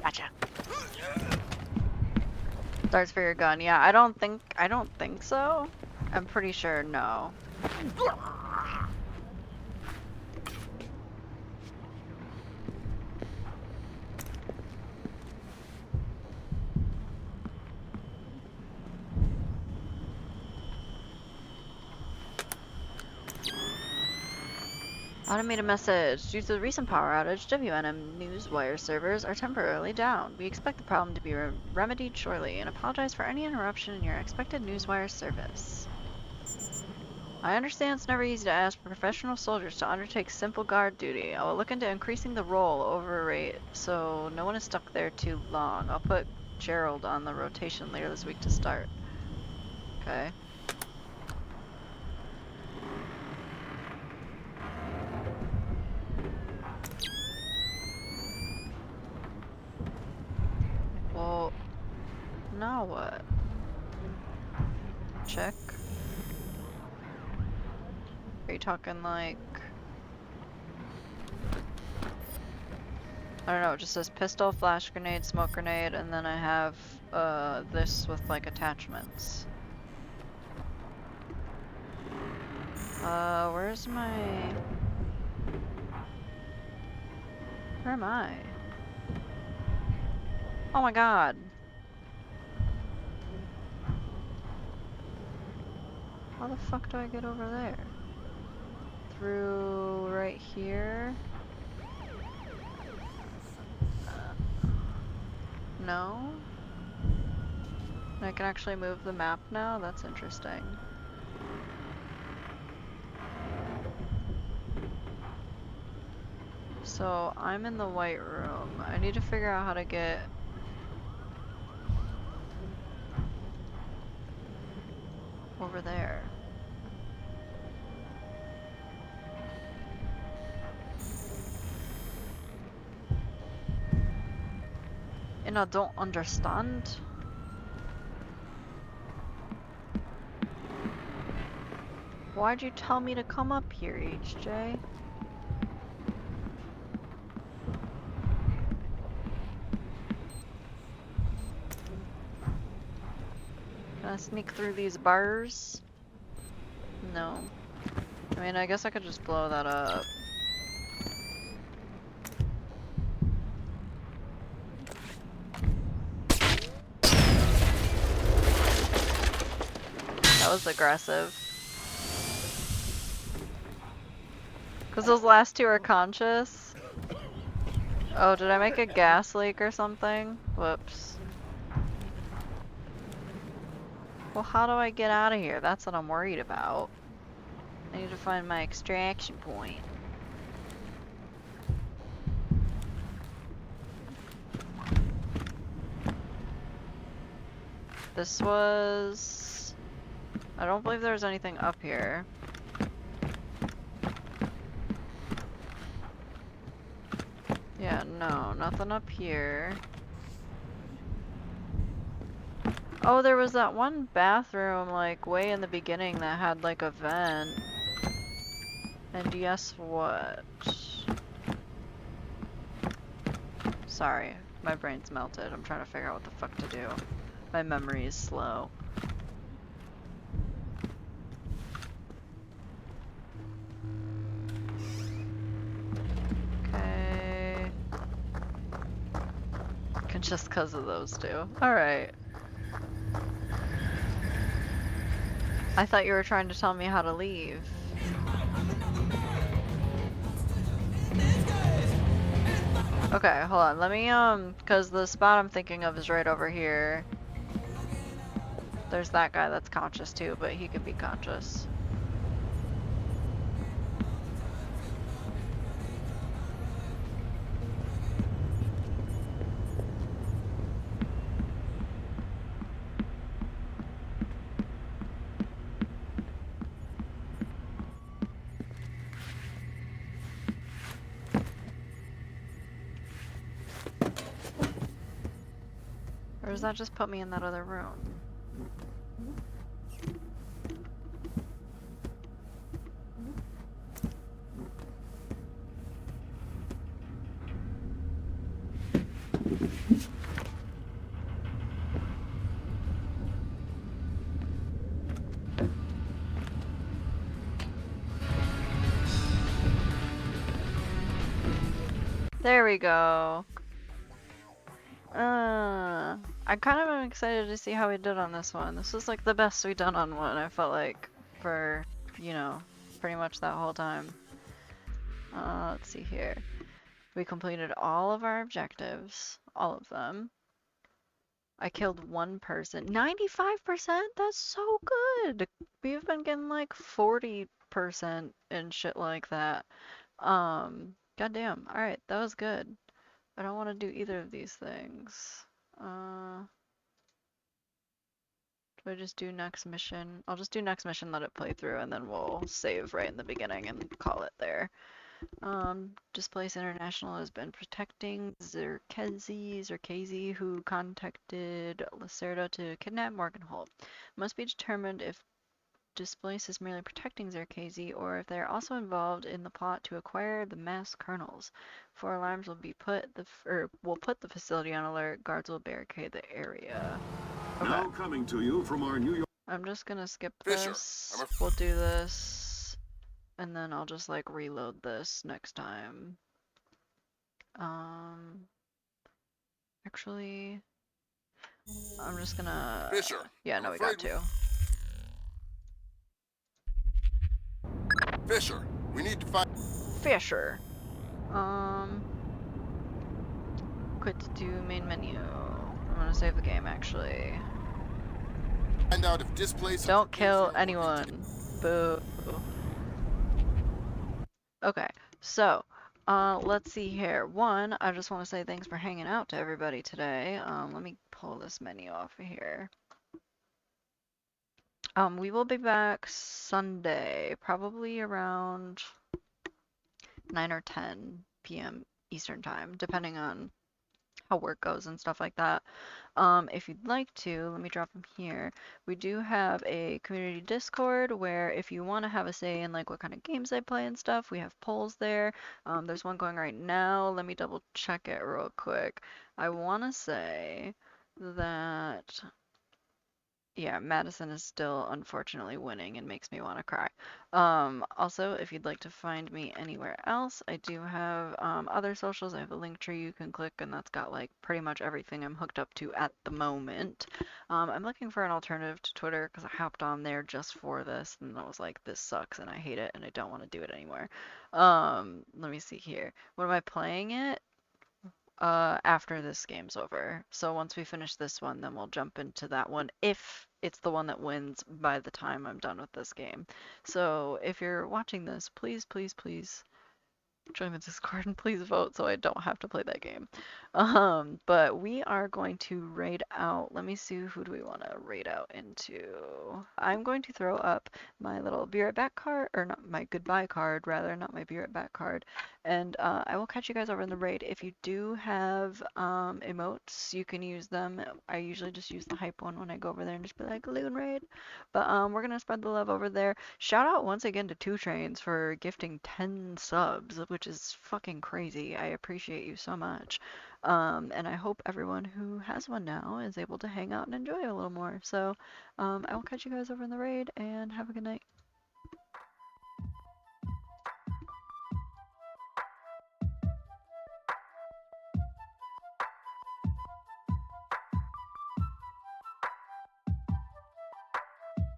Gotcha. Starts for your gun. Yeah, I don't think so. I'm pretty sure no. Automated message. Due to the recent power outage, WNM Newswire servers are temporarily down. We expect the problem to be remedied shortly and apologize for any interruption in your expected Newswire service. I understand it's never easy to ask professional soldiers to undertake simple guard duty. I will look into increasing the rollover rate so no one is stuck there too long. I'll put Gerald on the rotation later this week to start. Okay. Well, now what? Check. Are you talking like... I don't know, it just says pistol, flash grenade, smoke grenade, and then I have this with like attachments. Where's my... Where am I? Oh my god. How the fuck do I get over there? Through right here? No? I can actually move the map now? That's interesting. So I'm in the white room. I need to figure out how to get over there. And I don't understand. Why'd you tell me to come up here, HJ? Can I sneak through these bars? No. I mean, I guess I could just blow that up. That was aggressive. Because those last two are conscious. Oh, did I make a gas leak or something? Whoops. Well, how do I get out of here? That's what I'm worried about. I need to find my extraction point. This was... I don't believe there was anything up here. Yeah, no, nothing up here. Oh, there was that one bathroom, like, way in the beginning that had, like, a vent. And guess what? Sorry, my brain's melted. I'm trying to figure out what the fuck to do. My memory is slow. Okay. Just because of those two. Alright. I thought you were trying to tell me how to leave. Okay, hold on. Let me, because the spot I'm thinking of is right over here. There's that guy that's conscious too, but he could be conscious. Or does that just put me in that other room? There we go. I kind of am excited to see how we did on this one. This was like the best we done on one, I felt like, for, you know, pretty much that whole time. Let's see here. We completed all of our objectives. All of them. I killed one person. 95%? That's so good! We've been getting like 40% and shit like that. Goddamn. Alright, that was good. I don't want to do either of these things. Do I just do next mission? I'll just do next mission, let it play through, and then we'll save right in the beginning and call it there. Displace International has been protecting Zerkezi, who contacted Lacerda to kidnap Morgan Holt. Must be determined if Displace is merely protecting Zerkezi, or if they are also involved in the plot to acquire the mass kernels. 4 alarms will be put the facility on alert. Guards will barricade the area. Okay. Now coming to you from our New York. I'm just gonna skip this. We'll do this, and then I'll just like reload this next time. Actually, I'm just gonna. Fisher. Yeah, no, we got 2. Fisher, we need to find... Fisher. Quit to do main menu. I'm gonna save the game, actually. Find out if displace... Don't kill anyone. Boo. Okay, so, Let's see here. One, I just want to say thanks for hanging out to everybody today. Let me pull this menu off of here. We will be back Sunday, probably around 9 or 10 p.m. Eastern time, depending on how work goes and stuff like that. If you'd like to, let me drop them here. We do have a community Discord where if you want to have a say in like what kind of games I play and stuff, we have polls there. There's one going right now. Let me double check it real quick. I want to say that yeah, Madison is still unfortunately winning and makes me want to cry. Also, if you'd like to find me anywhere else, I do have other socials. I have a link tree you can click, and that's got like pretty much everything I'm hooked up to at the moment. I'm looking for an alternative to Twitter because I hopped on there just for this, and I was like, this sucks, and I hate it, and I don't want to do it anymore. Let me see here. When am I playing it? After this game's over. So once we finish this one, then we'll jump into that one if it's the one that wins by the time I'm done with this game. So if you're watching this, please, please, please join the Discord and please vote so I don't have to play that game. But we are going to raid out. Let me see, who do we want to raid out into? I'm going to throw up my little be right back card, or not, my goodbye card rather, not my be right back card. And I will catch you guys over in the raid. If you do have emotes, you can use them. I usually just use the hype one when I go over there and just be like, Loon Raid. But we're going to spread the love over there. Shout out once again to 2Trains for gifting 10 subs, which is fucking crazy. I appreciate you so much. And I hope everyone who has one now is able to hang out and enjoy it a little more. So I will catch you guys over in the raid, and have a good night.